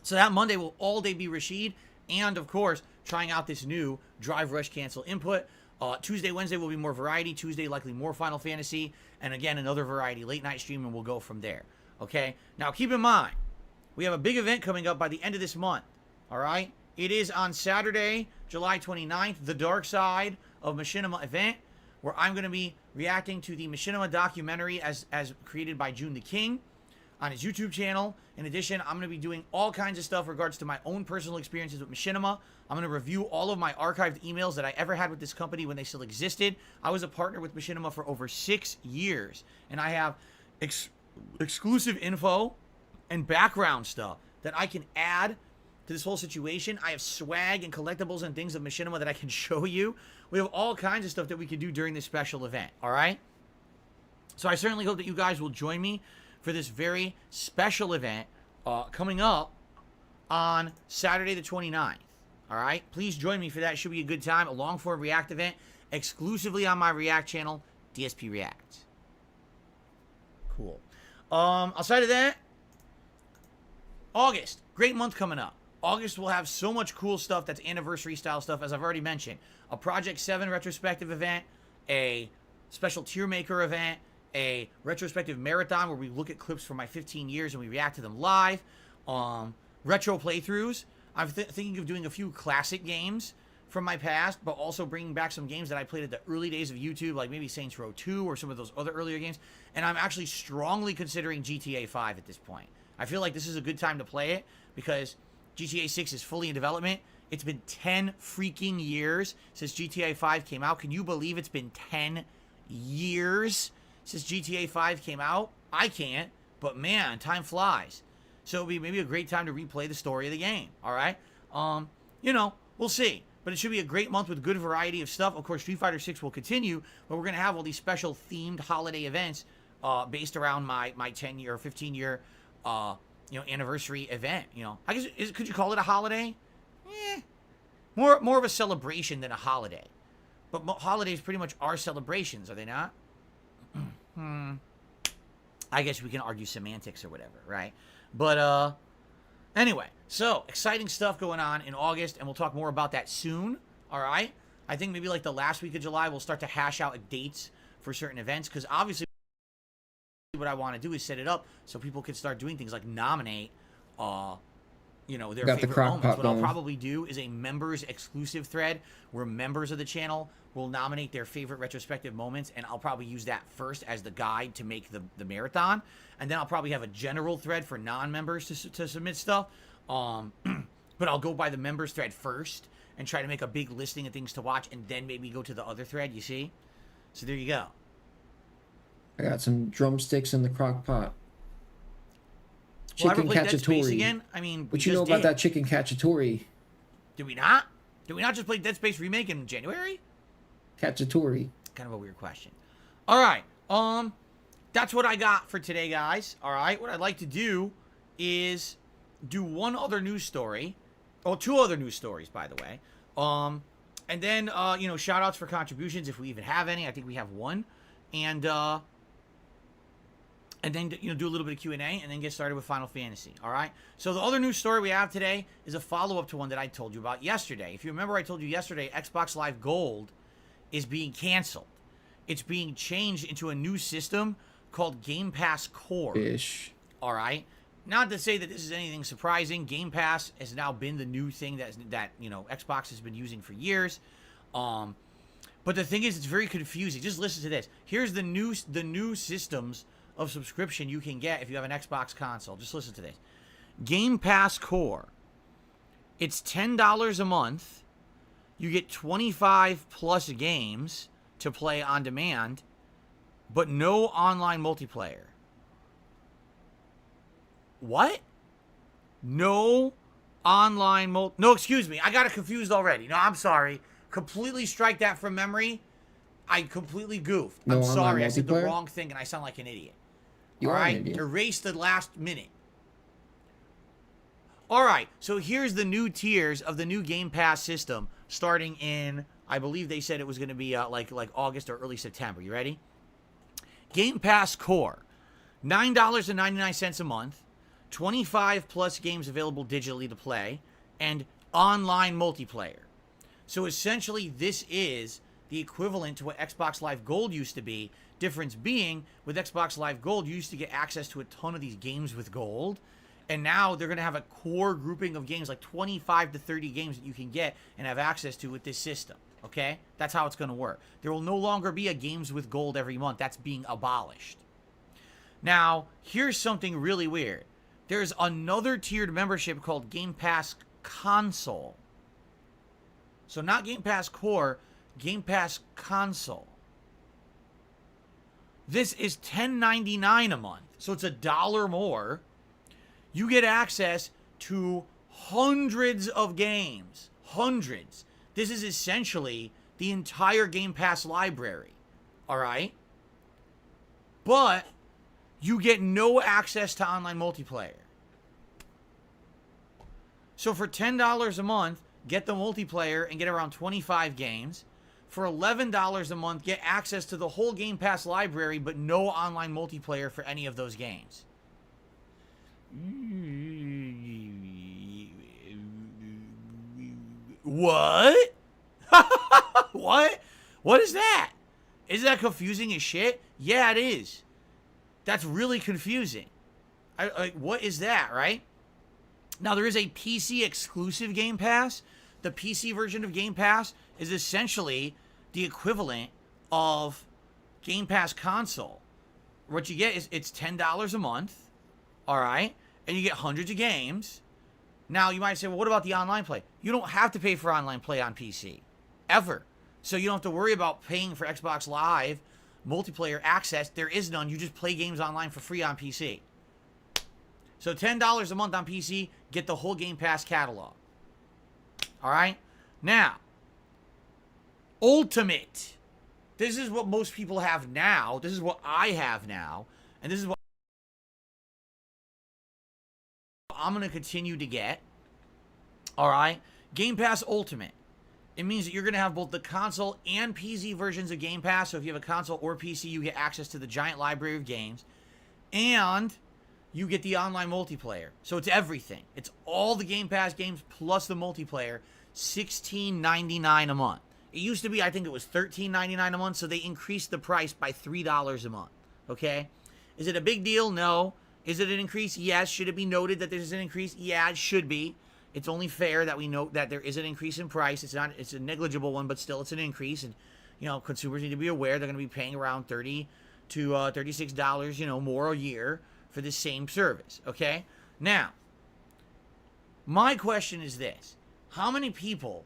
So that Monday will all day be Rashid, and of course, trying out this new drive rush cancel input. Tuesday, Wednesday will be more variety. Tuesday, likely more Final Fantasy. And again, another variety late night stream, and we'll go from there. Okay? Now, keep in mind, we have a big event coming up by the end of this month. All right? It is on Saturday, July 29th, the Dark Side of Machinima event, where I'm going to be reacting to the Machinima documentary as created by June the King on his YouTube channel. In addition, I'm going to be doing all kinds of stuff in regards to my own personal experiences with Machinima. I'm going to review all of my archived emails that I ever had with this company when they still existed. I was a partner with Machinima for over 6 years, and I have exclusive info and background stuff that I can add to this whole situation. I have swag and collectibles and things of Machinima that I can show you. We have all kinds of stuff that we can do during this special event, all right? So I certainly hope that you guys will join me for this very special event coming up on Saturday the 29th. All right? Please join me for that. It should be a good time. A long-form React event exclusively on my React channel, DSP React. Cool. Outside of that, August. Great month coming up. August will have so much cool stuff that's anniversary-style stuff, as I've already mentioned. A Project 7 retrospective event, a special tier maker event, a retrospective marathon where we look at clips from my 15 years and we react to them live. Retro playthroughs. I'm thinking of doing a few classic games from my past, but also bringing back some games that I played at the early days of YouTube, like maybe Saints Row 2 or some of those other earlier games. And I'm actually strongly considering GTA 5 at this point. I feel like this is a good time to play it because GTA 6 is fully in development. It's been 10 freaking years since GTA 5 came out. Can you believe it's been 10 years since GTA 5 came out? I can't, but man, time flies. So it'll be maybe a great time to replay the story of the game, all right? We'll see. But it should be a great month with good variety of stuff. Of course, Street Fighter 6 will continue, but we're going to have all these special themed holiday events based around my 10-year or 15-year anniversary event. I guess, could you call it a holiday? More of a celebration than a holiday. But holidays pretty much are celebrations, are they not? I guess we can argue semantics or whatever, right? But anyway, so exciting stuff going on in August, and we'll talk more about that soon. All right, I think maybe like the last week of July we'll start to hash out dates for certain events, because obviously what I want to do is set it up so people can start doing things like nominate, their favorite moments. What I'll probably do is a members exclusive thread where members of the channel will nominate their favorite retrospective moments, and I'll probably use that first as the guide to make the marathon, and then I'll probably have a general thread for non-members to submit stuff. But I'll go by the members thread first and try to make a big listing of things to watch, and then maybe go to the other thread. You see? So there you go. I got some drumsticks in the crock pot. Chicken cacciatore. Again? I mean, what you know about that chicken cacciatore? Did we not? Did we not just play Dead Space Remake in January? Cacciatore. Kind of a weird question. All right. That's what I got for today, guys. All right. What I'd like to do is do one other news story. Oh, two other news stories, by the way. And then, shout outs for contributions if we even have any. I think we have one. And then, do a little bit of Q&A and then get started with Final Fantasy. All right. So the other news story we have today is a follow-up to one that I told you about yesterday. If you remember, I told you yesterday, Xbox Live Gold is being canceled. It's being changed into a new system called Game Pass Core. Ish. All right. Not to say that this is anything surprising. Game Pass has now been the new thing that Xbox has been using for years. But the thing is, it's very confusing. Just listen to this. Here's the new systems of subscription you can get if you have an Xbox console. Just listen to this. Game Pass Core. It's $10 a month. You get 25 plus games to play on demand, but no online multiplayer. What? No online No, excuse me. I got it confused already. No, I'm sorry. Completely strike that from memory. I completely goofed. I'm sorry. I said the wrong thing and I sound like an idiot. You are an idiot. Erase the last minute. All right. So here's the new tiers of the new Game Pass system starting in, I believe they said it was going to be like August or early September. You ready? Game Pass Core. $9.99 a month. 25 plus games available digitally to play. And online multiplayer. So essentially, this is the equivalent to what Xbox Live Gold used to be. Difference being, with Xbox Live Gold, you used to get access to a ton of these games with gold. And now they're going to have a core grouping of games, like 25 to 30 games that you can get and have access to with this system. Okay? That's how it's going to work. There will no longer be a games with gold every month. That's being abolished. Now, here's something really weird. There's another tiered membership called Game Pass Console. So not Game Pass Core, Game Pass Console. This is $10.99 a month. So it's $1 more. You get access to hundreds of games. Hundreds. This is essentially the entire Game Pass library. All right? But you get no access to online multiplayer. So for $10 a month, get the multiplayer and get around 25 games. For $11 a month, get access to the whole Game Pass library, but no online multiplayer for any of those games. What? What? What is that? Is that confusing as shit? Yeah, it is. That's really confusing. What is that, right? Now, there is a PC exclusive Game Pass. The PC version of Game Pass is essentially the equivalent of Game Pass Console. What you get is it's $10 a month, all right? And you get hundreds of games. Now, you might say, well, what about the online play? You don't have to pay for online play on PC, ever. So you don't have to worry about paying for Xbox Live multiplayer access. There is none. You just play games online for free on PC. So $10 a month on PC, get the whole Game Pass catalog. All right? Now, Ultimate. This is what most people have now. This is what I have now. And this is what I'm going to continue to get. All right? Game Pass Ultimate. It means that you're going to have both the console and PC versions of Game Pass. So if you have a console or PC, you get access to the giant library of games. And you get the online multiplayer. So it's everything. It's all the Game Pass games plus the multiplayer. $16.99 a month. It used to be, I think it was $13.99 a month, so they increased the price by $3 a month. Okay? Is it a big deal? No. Is it an increase? Yes. Should it be noted that there's an increase? Yeah, it should be. It's only fair that we note that there is an increase in price. It's a negligible one, but still it's an increase. And, consumers need to be aware they're going to be paying around $30 to $36, more a year for this same service. Okay? Now, my question is this. How many people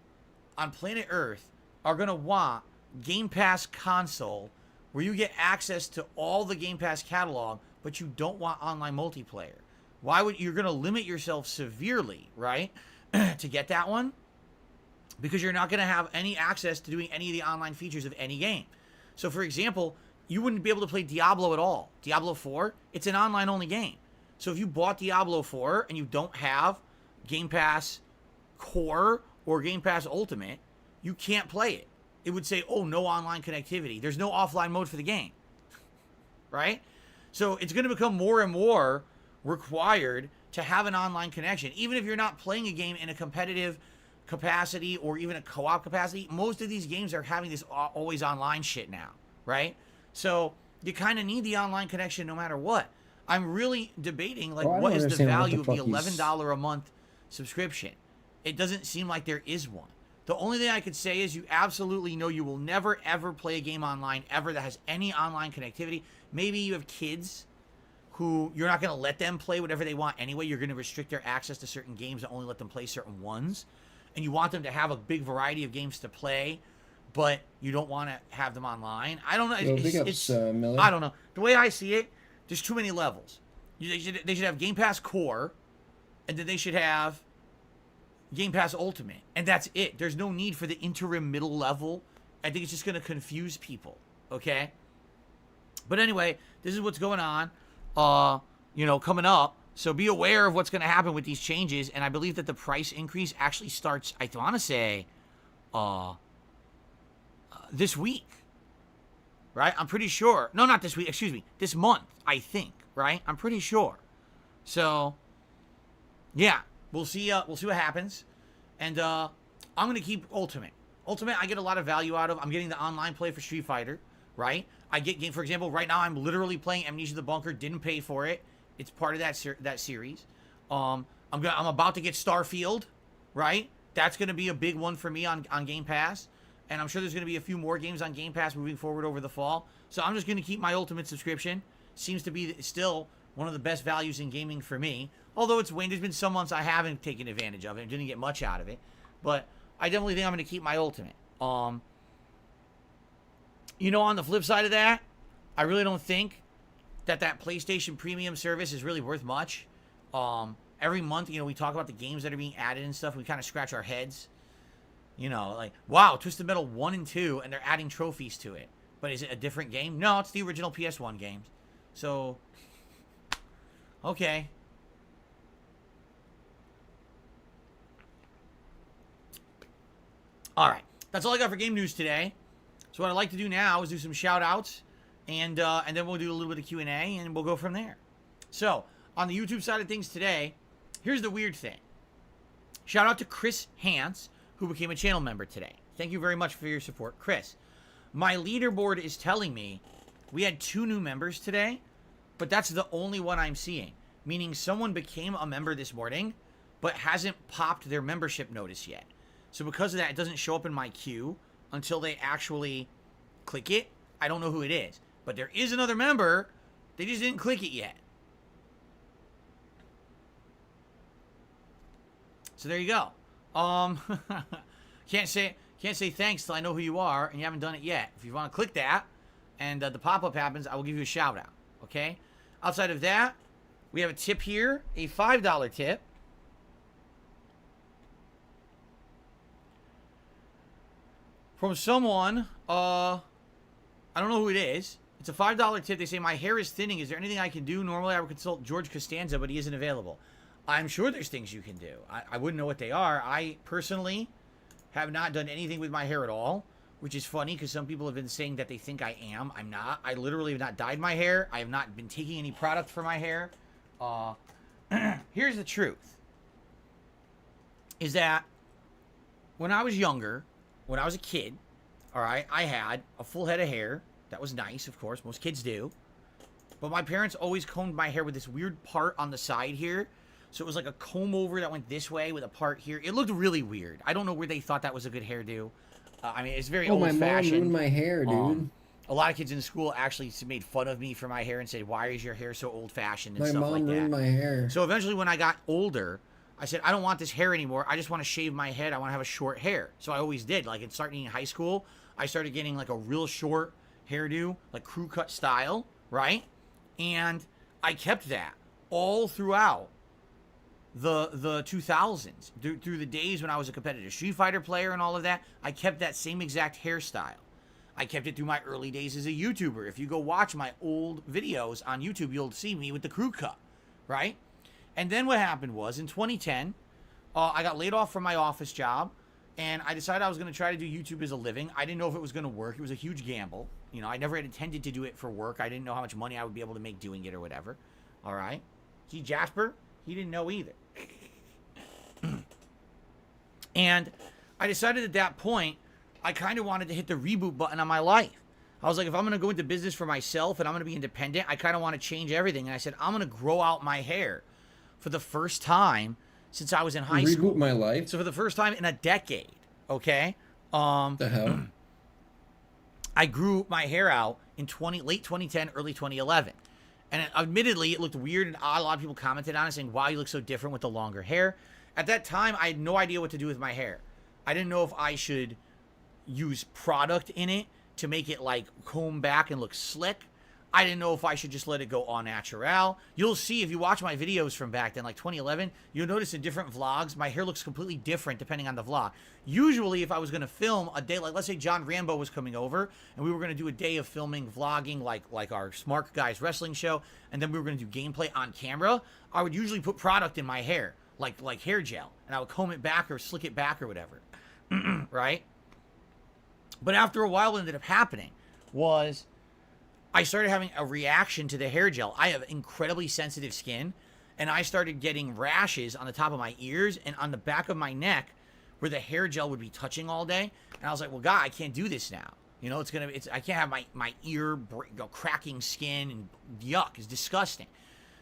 on planet Earth are going to want Game Pass console where you get access to all the Game Pass catalog, but you don't want online multiplayer? You're going to limit yourself severely, right, to get that one? Because you're not going to have any access to doing any of the online features of any game. So, for example, you wouldn't be able to play Diablo at all. Diablo 4, it's an online-only game. So if you bought Diablo 4 and you don't have Game Pass Core or Game Pass Ultimate, you can't play it. It would say, oh, no online connectivity. There's no offline mode for the game. Right? So it's going to become more and more required to have an online connection. Even if you're not playing a game in a competitive capacity or even a co-op capacity, most of these games are having this always online shit now. Right? So you kind of need the online connection no matter what. I'm really debating, what is the value of the $11 a month subscription? It doesn't seem like there is one. The only thing I could say is you absolutely know you will never, ever play a game online ever that has any online connectivity. Maybe you have kids who you're not going to let them play whatever they want anyway. You're going to restrict their access to certain games and only let them play certain ones. And you want them to have a big variety of games to play, but you don't want to have them online. I don't know. I don't know. The way I see it, there's too many levels. They should have Game Pass Core, and then they should have Game Pass Ultimate, and that's it. There's no need for the interim middle level. I think it's just going to confuse people, okay? But anyway, this is what's going on, coming up. So be aware of what's going to happen with these changes, and I believe that the price increase actually starts, I want to say, this week. Right? I'm pretty sure. No, not this week. Excuse me. This month, I think. Right? I'm pretty sure. So, yeah. We'll see what happens. And I'm going to keep Ultimate. Ultimate, I get a lot of value out of. I'm getting the online play for Street Fighter. Right? I get game, for example, right now I'm literally playing Amnesia the Bunker. Didn't pay for it. It's part of that series. I'm about to get Starfield. Right? That's going to be a big one for me on Game Pass. And I'm sure there's going to be a few more games on Game Pass moving forward over the fall. So I'm just going to keep my Ultimate subscription. Seems to be still one of the best values in gaming for me. Although it's waned. There's been some months I haven't taken advantage of it and didn't get much out of it. But I definitely think I'm going to keep my Ultimate. On the flip side of that, I really don't think that PlayStation Premium service is really worth much. Every month, we talk about the games that are being added and stuff. We kind of scratch our heads. Wow, Twisted Metal 1 and 2, and they're adding trophies to it. But is it a different game? No, it's the original PS1 games. So, okay. All right. That's all I got for game news today. So what I'd like to do now is do some shout-outs, and then we'll do a little bit of Q&A, and we'll go from there. So, on the YouTube side of things today, here's the weird thing. Shout out to Chris Hance, who became a channel member today. Thank you very much for your support, Chris. My leaderboard is telling me we had 2 new members today, but that's the only one I'm seeing. Meaning someone became a member this morning, but hasn't popped their membership notice yet. So because of that, it doesn't show up in my queue until they actually click it. I don't know who it is. But there is another member. They just didn't click it yet. So there you go. Can't say thanks till I know who you are, and you haven't done it yet. If you want to click that, and the pop-up happens, I will give you a shout-out, okay? Outside of that, we have a tip here, a $5 tip. From someone, I don't know who it is. It's a $5 tip. They say, my hair is thinning. Is there anything I can do? Normally, I would consult George Costanza, but he isn't available. I'm sure there's things you can do. I wouldn't know what they are. I personally have not done anything with my hair at all, which is funny because some people have been saying that they think I am. I'm not. I literally have not dyed my hair. I have not been taking any product for my hair. Here's the truth. Is that when I was younger, when I was a kid, All right, I had a full head of hair. That was nice, of course. Most kids do. But my parents always combed my hair with this weird part on the side here. So it was like a comb over that went this way with a part here. It looked really weird. I don't know where they thought that was a good hairdo. I mean, it's very old-fashioned. My mom ruined my hair, dude. A lot of kids in school actually made fun of me for my hair and said, why is your hair so old-fashioned and stuff like that. My mom ruined my hair. So eventually when I got older, I said, I don't want this hair anymore. I just want to shave my head. I want to have a short hair. So I always did. Like, starting in high school, I started getting, like, a real short hairdo, like crew cut style, right? And I kept that all throughout the 2000s. Through the days when I was a competitive Street Fighter player and all of that, I kept that same exact hairstyle. I kept it through my early days as a YouTuber. If you go watch my old videos on YouTube, you'll see me with the crew cut, right? And then what happened was, in 2010, I got laid off from my office job, and I decided I was going to try to do YouTube as a living. I didn't know if it was going to work. It was a huge gamble. You know, I never had intended to do it for work. I didn't know how much money I would be able to make doing it or whatever. All right? See, Jasper, he didn't know either. And I decided at that point, I kind of wanted to hit the reboot button on my life. I was like, if I'm going to go into business for myself and I'm going to be independent, I kind of want to change everything. And I said, I'm going to grow out my hair for the first time since I was in high school. Reboot my life? So for the first time in a decade, okay? The hell? I grew my hair out in late 2010, early 2011. And admittedly, it looked weird and odd. A lot of people commented on it saying, wow, you look so different with the longer hair. At that time, I had no idea what to do with my hair. I didn't know if I should use product in it to make it like comb back and look slick. I didn't know if I should just let it go au naturel. You'll see if you watch my videos from back then, like 2011, you'll notice in different vlogs, my hair looks completely different depending on the vlog. Usually, if I was going to film a day, like let's say John Rambo was coming over, and we were going to do a day of filming, vlogging, like our Smart Guys wrestling show, and then we were going to do gameplay on camera, I would usually put product in my hair, like hair gel, and I would comb it back or slick it back or whatever, right? But after a while, what ended up happening was I started having a reaction to the hair gel. I have incredibly sensitive skin, and I started getting rashes on the top of my ears and on the back of my neck where the hair gel would be touching all day. And I was like, well, God, I can't do this now. You know, I can't have my ear cracking skin and yuck. It's disgusting.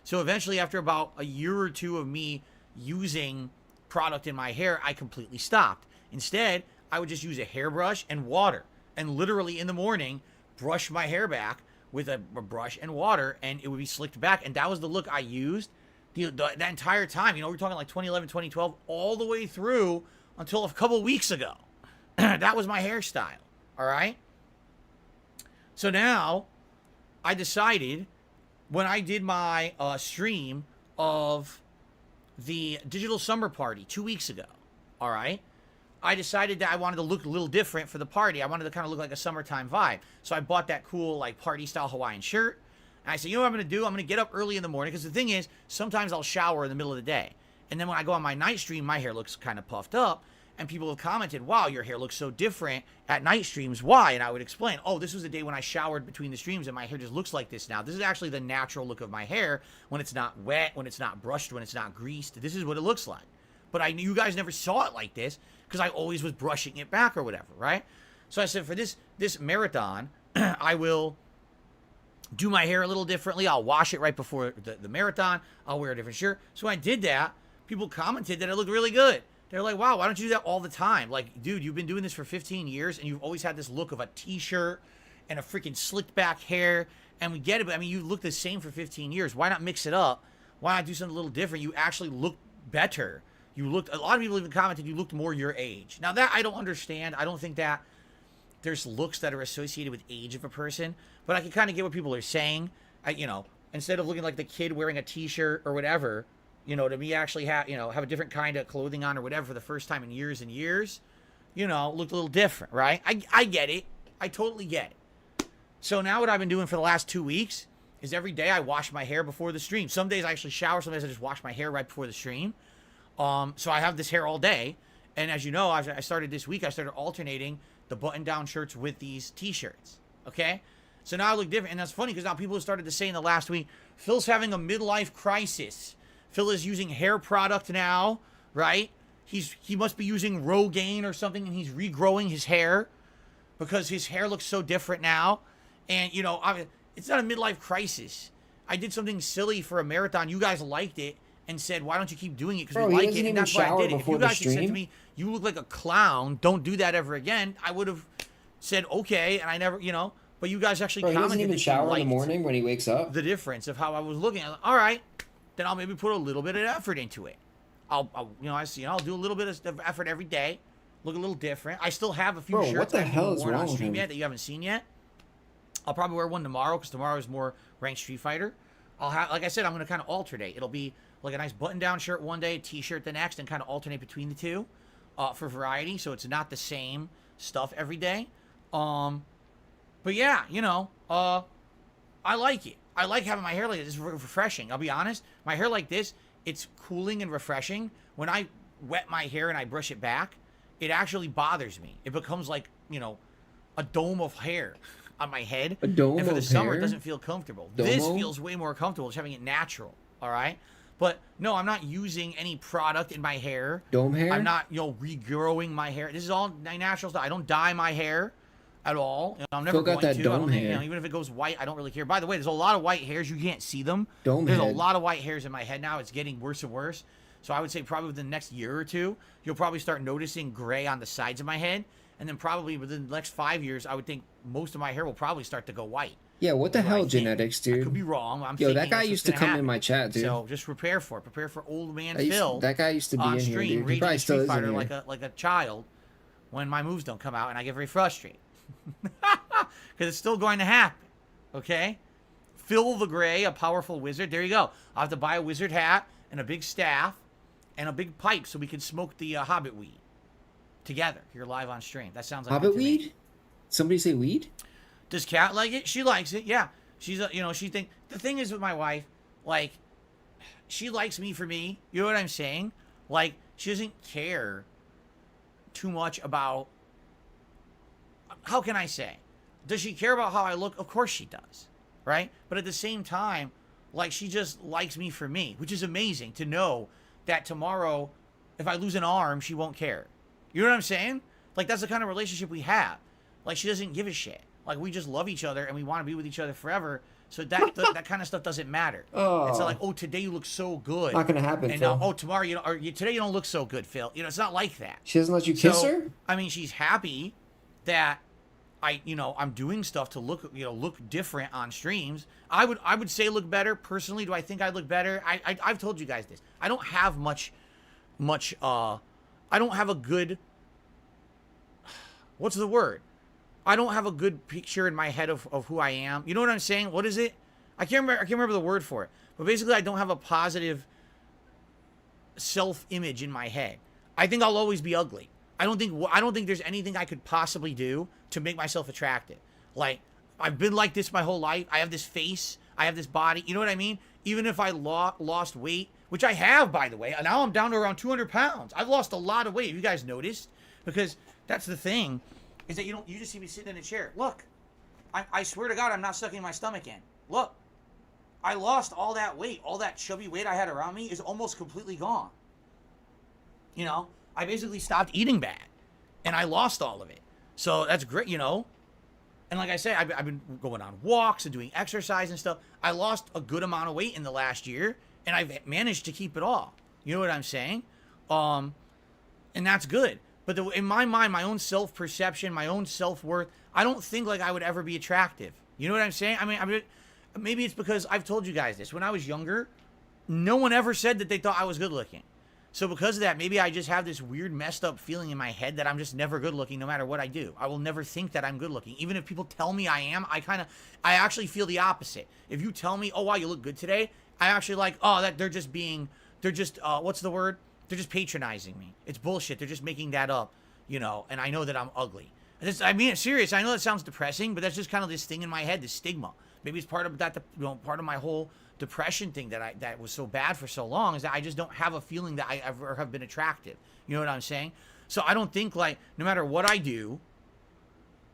So eventually, after about a year or two of me using product in my hair, I completely stopped. Instead, I would just use a hairbrush and water, and literally in the morning, brush my hair back with a brush and water, and it would be slicked back. And that was the look I used that entire time. You know, we're talking like 2011, 2012, all the way through until a couple weeks ago. That was my hairstyle, all right? So now, I decided, when I did my stream of the Digital Summer Party 2 weeks ago, all right? I decided that I wanted to look a little different for the party. I wanted to kind of look like a summertime vibe. So I bought that cool, like, party-style Hawaiian shirt. And I said, you know what I'm going to do? I'm going to get up early in the morning. Because the thing is, sometimes I'll shower in the middle of the day. And then when I go on my night stream, my hair looks kind of puffed up. And people have commented, wow, your hair looks so different at night streams. Why? And I would explain, oh, this was the day when I showered between the streams and my hair just looks like this now. This is actually the natural look of my hair when it's not wet, when it's not brushed, when it's not greased. This is what it looks like. But you guys never saw it like this because I always was brushing it back or whatever, right? So I said, for this marathon, I will do my hair a little differently. I'll wash it right before the marathon. I'll wear a different shirt. So when I did that, people commented that it looked really good. They're like, wow, why don't you do that all the time? Like, dude, you've been doing this for 15 years, and you've always had this look of a t-shirt and a freaking slicked back hair. And we get it, but I mean, you look the same for 15 years. Why not mix it up? Why not do something a little different? You actually look better. A lot of people even commented you looked more your age. Now that I don't understand. I don't think that there's looks that are associated with age of a person, but I can kind of get what people are saying. Instead of looking like the kid wearing a t-shirt or whatever, to me actually have a different kind of clothing on or whatever for the first time in years and years, looked a little different, right? I get it. I totally get it. So now what I've been doing for the last 2 weeks is every day I wash my hair before the stream. Some days I actually shower. Some days I just wash my hair right before the stream. So I have this hair all day. And as you know, I started this week, I started alternating the button-down shirts with these t-shirts. Okay? So now I look different. And that's funny because now people have started to say in the last week, Phil's having a midlife crisis. Phil is using hair product now, right? He must be using Rogaine or something, and he's regrowing his hair because his hair looks so different now. And, you know, it's not a midlife crisis. I did something silly for a marathon. You guys liked it and said, why don't you keep doing it? Because we like it. And that's why I did it. If you guys had said to me, you look like a clown, don't do that ever again, I would have said, okay. And I never, you know, but you guys actually commented. He doesn't even shower in the morning when he wakes up. The difference of how I was looking. I was like, all right, then I'll maybe put a little bit of effort into it. I'll do a little bit of effort every day. Look a little different. I still have a few shirts what the that I haven't worn on with stream him? yet that you haven't seen yet. I'll probably wear one tomorrow because tomorrow is more ranked Street Fighter. I'll have, like I said, I'm going to kind of alternate. It'll be like a nice button-down shirt one day, a t-shirt the next, and kind of alternate between the two for variety, so it's not the same stuff every day. But yeah, you know, I like it. I like having my hair like this. It's refreshing. I'll be honest. My hair like this, it's cooling and refreshing. When I wet my hair and I brush it back, it actually bothers me. It becomes like, you know, a dome of hair on my head. A dome of hair? And for the summer, it doesn't feel comfortable. This feels way more comfortable, just having it natural, all right? But no, I'm not using any product in my hair. Dome hair? I'm not, you know, regrowing my hair. This is all natural stuff. I don't dye my hair at all. You know, I'm never going to. Dome hair. You know, even if it goes white, I don't really care. By the way, there's a lot of white hairs. You can't see them. There's a lot of white hairs in my head now. It's getting worse and worse. So I would say probably within the next year or two, you'll probably start noticing gray on the sides of my head. And then probably within the next 5 years, I would think most of my hair will probably start to go white. Yeah, what the hell, genetics, dude? I could be wrong. That guy used to come in my chat, dude. So just prepare for it. Prepare for old man Phil. That guy used to be on in stream, here, dude. He probably still is in here. like a child when my moves don't come out, and I get very frustrated. Because it's still going to happen. Okay? Phil the Gray, a powerful wizard. There you go. I'll have to buy a wizard hat and a big staff and a big pipe so we can smoke the hobbit weed together here live on stream. That sounds like hobbit weed? Somebody say weed? Does Kat like it? She likes it. Yeah. She's she think the thing is with my wife, like, she likes me for me. You know what I'm saying? Like, she doesn't care too much about, how can I say? Does she care about how I look? Of course she does. Right? But at the same time, like, she just likes me for me, which is amazing to know that tomorrow, if I lose an arm, she won't care. You know what I'm saying? Like, that's the kind of relationship we have. Like, she doesn't give a shit. Like, we just love each other and we want to be with each other forever. So that kind of stuff doesn't matter. Oh. It's not like, oh, today you look so good. Not gonna happen, and Phil. now, tomorrow today you don't look so good, Phil. You know, it's not like that. She doesn't let you kiss her? I mean, she's happy that I'm doing stuff to look different on streams. I would say look better. Personally, do I think I look better? I've told you guys this. I don't have much I don't have a good, what's the word? I don't have a good picture in my head of who I am. You know what I'm saying? What is it? I can't remember the word for it. But basically, I don't have a positive self-image in my head. I think I'll always be ugly. I don't think there's anything I could possibly do to make myself attractive. Like, I've been like this my whole life. I have this face. I have this body. You know what I mean? Even if I lost weight, which I have, by the way. Now I'm down to around 200 pounds. I've lost a lot of weight. Have you guys noticed? Because that's the thing, is that you just see me sitting in a chair. Look, I swear to God, I'm not sucking my stomach in. Look, I lost all that weight. All that chubby weight I had around me is almost completely gone. You know, I basically stopped eating bad, and I lost all of it. So that's great, you know. And like I say, I've been going on walks and doing exercise and stuff. I lost a good amount of weight in the last year, and I've managed to keep it all. You know what I'm saying? And that's good. But in my mind, my own self-perception, my own self-worth, I don't think like I would ever be attractive. You know what I'm saying? I mean, maybe it's because I've told you guys this. When I was younger, no one ever said that they thought I was good-looking. So because of that, maybe I just have this weird messed up feeling in my head that I'm just never good looking no matter what I do. I will never think that I'm good looking. Even if people tell me I am, I actually feel the opposite. If you tell me, oh, wow, you look good today, I actually like, oh, that they're just what's the word? They're just patronizing me. It's bullshit. They're just making that up, you know, and I know that I'm ugly. I mean, it's serious. I know that sounds depressing, but that's just kind of this thing in my head, this stigma. Maybe it's part of that, part of my whole depression thing that was so bad for so long, is that I just don't have a feeling that I ever have been attractive. You know what I'm saying? So I don't think, like, no matter what I do,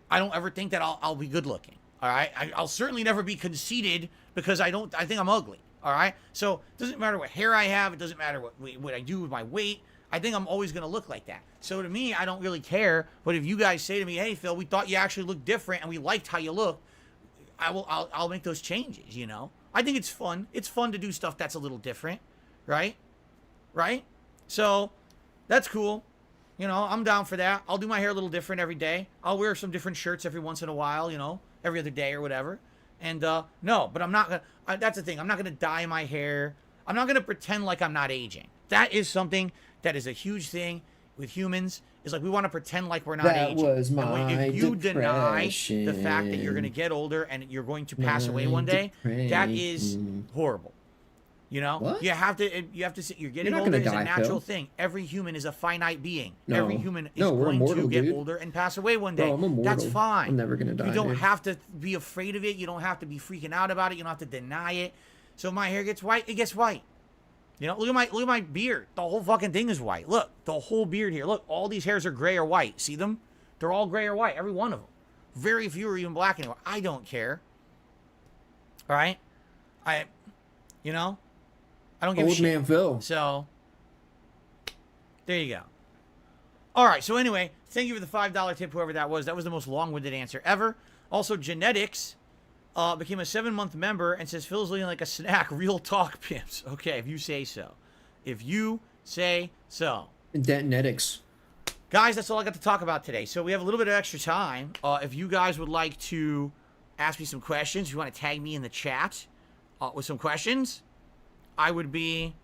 I don't ever think that I'll be good looking. All right. I'll certainly never be conceited because I think I'm ugly. All right. So it doesn't matter what hair I have. It doesn't matter what I do with my weight. I think I'm always going to look like that. So to me, I don't really care. But if you guys say to me, hey, Phil, we thought you actually looked different and we liked how you look, I'll make those changes, you know? I think it's fun. It's fun to do stuff that's a little different, right? Right? So that's cool. You know, I'm down for that. I'll do my hair a little different every day. I'll wear some different shirts every once in a while, you know, every other day or whatever. And no, but I'm not going to, that's the thing. I'm not going to dye my hair. I'm not going to pretend like I'm not aging. That is something that is a huge thing with humans. Is like we want to pretend like we're not That aging. was my If you deny depression. the fact that you're going to get older and you're going to pass away one day, that is horrible. You know, What? you have to say you're getting not older gonna is a die, natural Phil. thing. Every human is a finite being. No. Every human is No, we're going immortal, to get dude. older and pass away one day. Bro, I'm immortal. That's fine. I'm never gonna die, You don't dude. have to be afraid of it. You don't have to be freaking out about it. You don't have to deny it. So if my hair gets white, it gets white. You know, look at my beard. The whole fucking thing is white. Look, the whole beard here. Look, all these hairs are gray or white. See them? They're all gray or white. Every one of them. Very few are even black anymore. I don't care. All right? You know, I don't give a Old shit. man Phil. So, there you go. All right. So anyway, thank you for the $5 tip, whoever that was. That was the most long-winded answer ever. Also, Genetics became a 7-month member and says, Phil's looking like a snack. Real talk, pimps. Okay, if you say so. If you say so. Detonetics. Guys, that's all I got to talk about today. So we have a little bit of extra time. If you guys would like to ask me some questions, if you want to tag me in the chat with some questions, I would be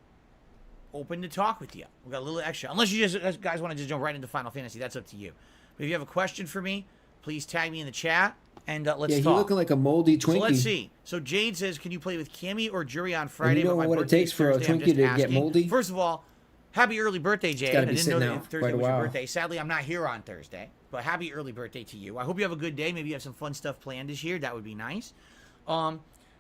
open to talk with you. We got a little extra. Unless you guys want to just jump right into Final Fantasy, that's up to you. But if you have a question for me, please tag me in the chat and let's talk. Yeah, you looking like a moldy Twinkie. So let's see. So Jade says, can you play with Cammy or Jury on Friday? And you know But my what it birthday takes is for a Thursday. I'm Twinkie just to get asking. moldy? First of all, happy early birthday, Jade. gotta I be didn't know sitting that out Thursday quite a was your while. birthday. Sadly, I'm not here on Thursday. But happy early birthday to you. I hope you have a good day. Maybe you have some fun stuff planned this year. That would be nice.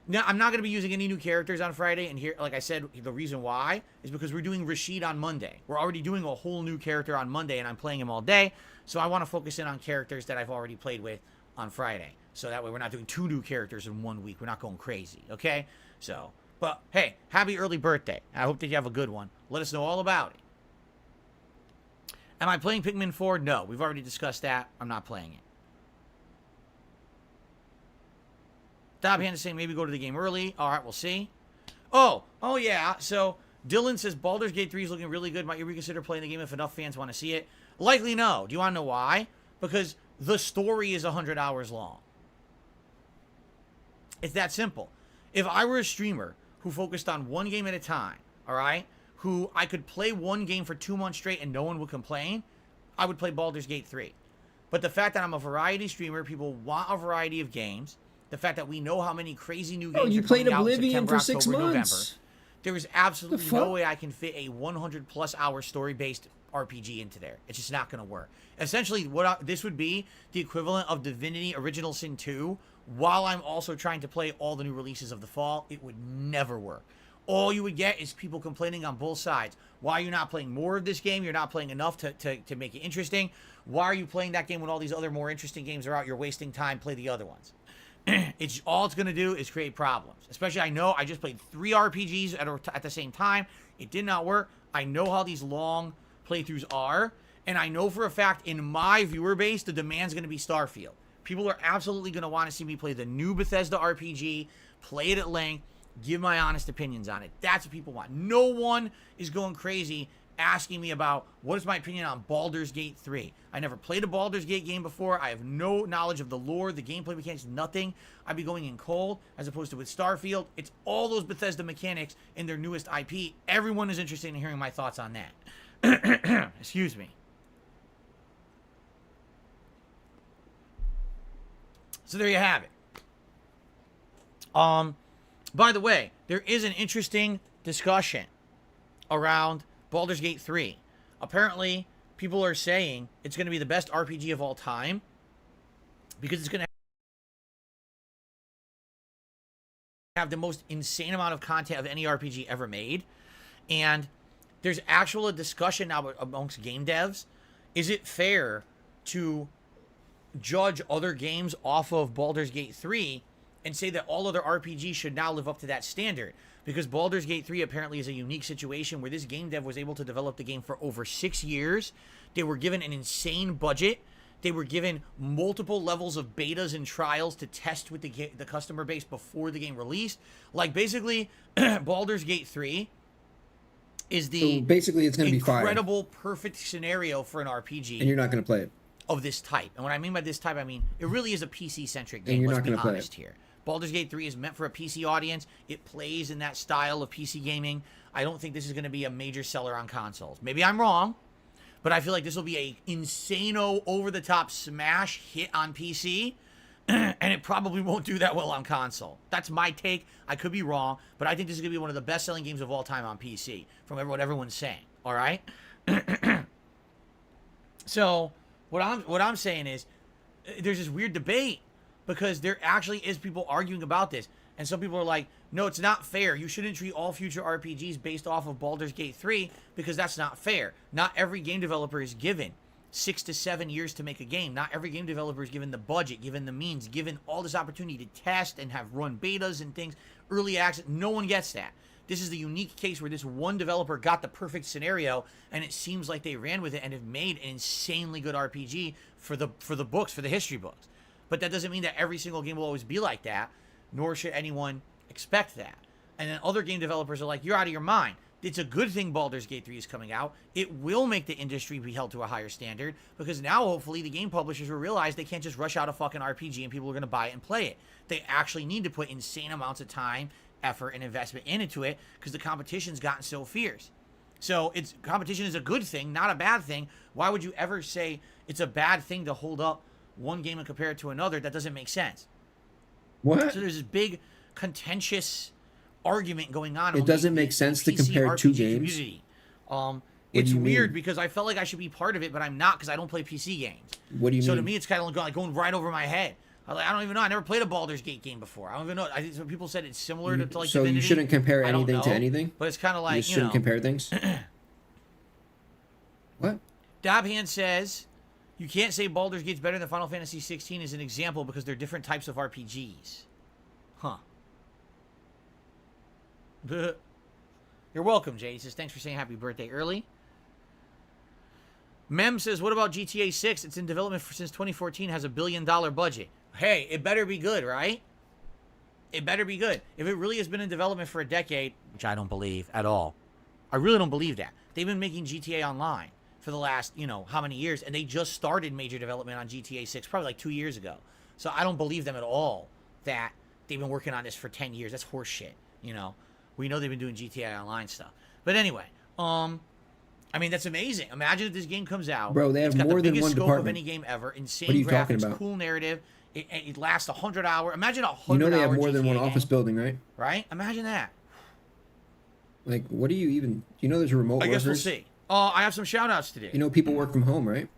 Now, I'm not going to be using any new characters on Friday. And here, like I said, the reason why is because we're doing Rashid on Monday. We're already doing a whole new character on Monday, and I'm playing him all day. So I want to focus in on characters that I've already played with on Friday. So that way we're not doing 2 new characters in 1 week. We're not going crazy, okay? So, but hey, happy early birthday. I hope that you have a good one. Let us know all about it. Am I playing Pikmin 4? No, we've already discussed that. I'm not playing it. Stop Hand is saying maybe go to the game early. All right, we'll see. Oh yeah. So Dylan says Baldur's Gate 3 is looking really good. Might you reconsider playing the game if enough fans want to see it? Likely no. Do you want to know why? Because the story is 100 hours long. It's that simple. If I were a streamer who focused on one game at a time, all right, who I could play one game for 2 months straight and no one would complain, I would play Baldur's Gate 3. But the fact that I'm a variety streamer, people want a variety of games, the fact that we know how many crazy new games you are coming played out in Oblivion September, for 6 October, months. November, there is absolutely The fuck? no way I can fit a 100+ hour story-based RPG into there. It's just not going to work. Essentially, this would be the equivalent of Divinity Original Sin 2, while I'm also trying to play all the new releases of the fall. It would never work. All you would get is people complaining on both sides. Why are you not playing more of this game? You're not playing enough to make it interesting. Why are you playing that game when all these other more interesting games are out? You're wasting time. Play the other ones. It's all it's going to do is create problems. Especially, I know I just played 3 RPGs at the same time. It did not work. I know how these long playthroughs are. And I know for a fact, in my viewer base, the demand's going to be Starfield. People are absolutely going to want to see me play the new Bethesda RPG, play it at length, give my honest opinions on it. That's what people want. No one is going crazy asking me about what is my opinion on Baldur's Gate 3. I never played a Baldur's Gate game before. I have no knowledge of the lore, the gameplay mechanics, nothing. I'd be going in cold, as opposed to with Starfield. It's all those Bethesda mechanics in their newest IP. Everyone is interested in hearing my thoughts on that. Excuse me. So there you have it. By the way, there is an interesting discussion around Baldur's Gate 3. Apparently, people are saying it's going to be the best RPG of all time because it's going to have the most insane amount of content of any RPG ever made. And there's actual discussion now amongst game devs. Is it fair to judge other games off of Baldur's Gate 3 and say that all other RPGs should now live up to that standard? because Baldur's Gate 3 apparently is a unique situation where this game dev was able to develop the game for over 6 years. They were given an insane budget. They were given multiple levels of betas and trials to test with the customer base before the game released. Like, basically, Baldur's Gate 3 is the So basically, it's going to be fire. incredible, perfect scenario for an RPG. And you're not going to play it. Of this type. And what I mean by this type, I mean, it really is a PC-centric And game. you're Let's not be gonna play honest it. here. Baldur's Gate 3 is meant for a PC audience. It plays in that style of PC gaming. I don't think this is going to be a major seller on consoles. Maybe I'm wrong, but I feel like this will be a insano, over-the-top smash hit on PC, and it probably won't do that well on console. That's my take. I could be wrong, but I think this is going to be one of the best-selling games of all time on PC, from what everyone's saying. All right? So, what I'm saying is, there's this weird debate, because there actually is people arguing about this. And some people are like, no, it's not fair. You shouldn't treat all future RPGs based off of Baldur's Gate 3 because that's not fair. Not every game developer is given 6 to 7 years to make a game. Not every game developer is given the budget, given the means, given all this opportunity to test and have run betas and things, early access. No one gets that. This is the unique case where this one developer got the perfect scenario, and it seems like they ran with it and have made an insanely good RPG for the books, for the history books. But that doesn't mean that every single game will always be like that, nor should anyone expect that. And then other game developers are like, you're out of your mind. It's a good thing Baldur's Gate 3 is coming out. It will make the industry be held to a higher standard, because now hopefully the game publishers will realize they can't just rush out a fucking RPG and people are going to buy it and play it. They actually need to put insane amounts of time, effort, and investment into it, because the competition's gotten so fierce. So competition is a good thing, not a bad thing. Why would you ever say it's a bad thing to hold up one game and compare it to another? That doesn't make sense. What? So there's this big contentious argument going on. It doesn't make sense to compare two games. Community. It's do you weird mean? because I felt like I should be part of it, but I'm not, because I don't play PC games. What do you So mean? to me, it's kind of like going right over my head. I don't even know. I never played a Baldur's Gate game before. I don't even know. I think some people said it's similar to like So Divinity. you shouldn't compare I don't anything to know, anything? But it's kind of You like, just shouldn't compare things? What? Dabhand says, you can't say Baldur's Gate's better than Final Fantasy 16 as an example because they're different types of RPGs. Huh. You're welcome, Jay. He says, thanks for saying happy birthday early. Mem says, what about GTA 6? It's in development since 2014, has $1 billion budget. Hey, it better be good, right? It better be good. If it really has been in development for a decade, which I don't believe at all. I really don't believe that. They've been making GTA Online for the last, how many years, and they just started major development on GTA 6 probably like 2 years ago. So I don't believe them at all that they've been working on this for 10 years. That's horse shit, We know they've been doing GTA Online stuff. But anyway, that's amazing. Imagine if this game comes out. Bro, they have it's got more the than biggest one scope department. of any game ever. Insane What are you talking graphics, about? cool narrative. It lasts 100 hours. Imagine a 100-hour You know they have more than GTA one office game, building, right? right? Imagine that. Like, what do you even... You know there's remote I workers? guess we'll see. I have some shout-outs today. You know people work from home, right?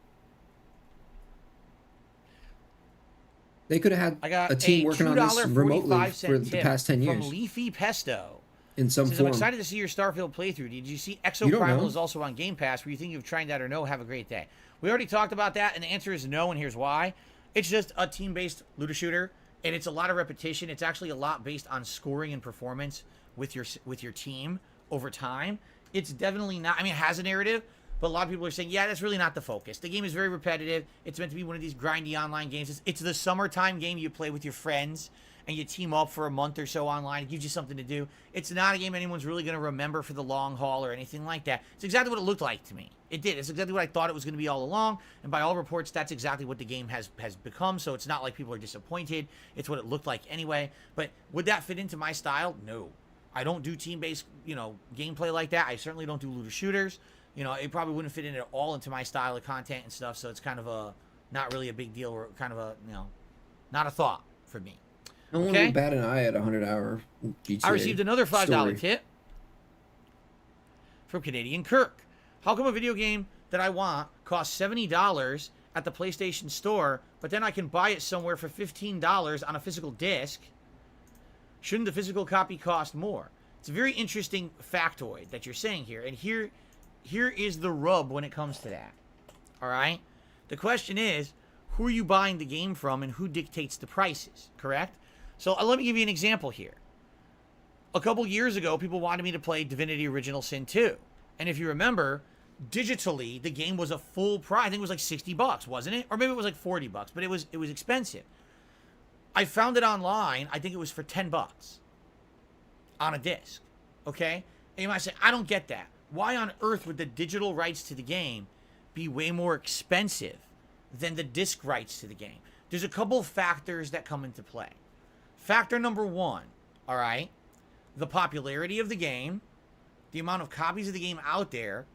They could have I got had a team working on this remotely for the tip past 10 years. from Leafy Pesto. In some Says, I'm form. excited to see your Starfield playthrough. Did you see You don't Exoprimal know. is also on Game Pass? Were you thinking of trying that or no? Have a great day. We already talked about that, and the answer is no, and here's why. It's just a team-based looter shooter, and it's a lot of repetition. It's actually a lot based on scoring and performance with your team over time. It's definitely not... it has a narrative, but a lot of people are saying, yeah, that's really not the focus. The game is very repetitive. It's meant to be one of these grindy online games. It's the summertime game you play with your friends, and you team up for a month or so online. It gives you something to do. It's not a game anyone's really going to remember for the long haul or anything like that. It's exactly what it looked like to me. It did. It's exactly what I thought it was going to be all along, and by all reports, that's exactly what the game has become, so it's not like people are disappointed. It's what it looked like anyway. But would that fit into my style? No. I don't do team-based, gameplay like that. I certainly don't do looter shooters. It probably wouldn't fit in at all into my style of content and stuff, so it's kind of not really a big deal, or kind of not a thought for me. No one would bat an eye at 100-hour GTA. I received another $5 story. tip from Canadian Kirk. How come a video game that I want costs $70 at the PlayStation Store, but then I can buy it somewhere for $15 on a physical disc? Shouldn't the physical copy cost more? It's a very interesting factoid that you're saying here, and here is the rub when it comes to that. All right? The question is, who are you buying the game from and who dictates the prices, correct? So let me give you an example here. A couple years ago, people wanted me to play Divinity Original Sin 2. And if you remember, digitally, the game was a full price. I think it was like $60, wasn't it? Or maybe it was like $40, but it was expensive. I found it online. I think it was for $10 on a disc. Okay? And you might say, I don't get that. Why on earth would the digital rights to the game be way more expensive than the disc rights to the game? There's a couple factors that come into play. Factor number one, all right, the popularity of the game, the amount of copies of the game out there,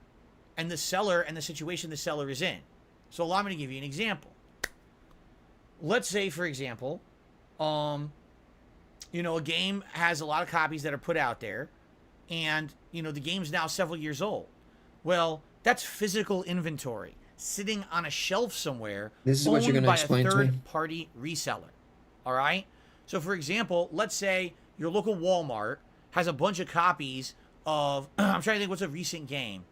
and the seller and the situation the seller is in. So allow me to give you an example. Let's say, for example, a game has a lot of copies that are put out there, and, the game's now several years old. Well, that's physical inventory sitting on a shelf somewhere. This is what you're going to explain to me. By a third-party reseller. All right? So, for example, let's say your local Walmart has a bunch of copies of, I'm trying to think, what's a recent game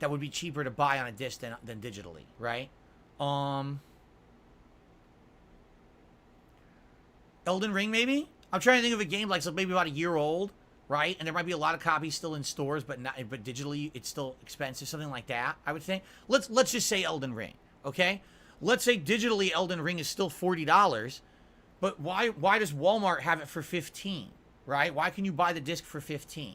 that would be cheaper to buy on a disc than digitally, right? Elden Ring, maybe? I'm trying to think of a game like maybe about a year old, right? And there might be a lot of copies still in stores, but digitally it's still expensive, something like that, I would think. Let's just say Elden Ring, okay? Let's say digitally Elden Ring is still $40, but why does Walmart have it for $15, right? Why can you buy the disc for $15?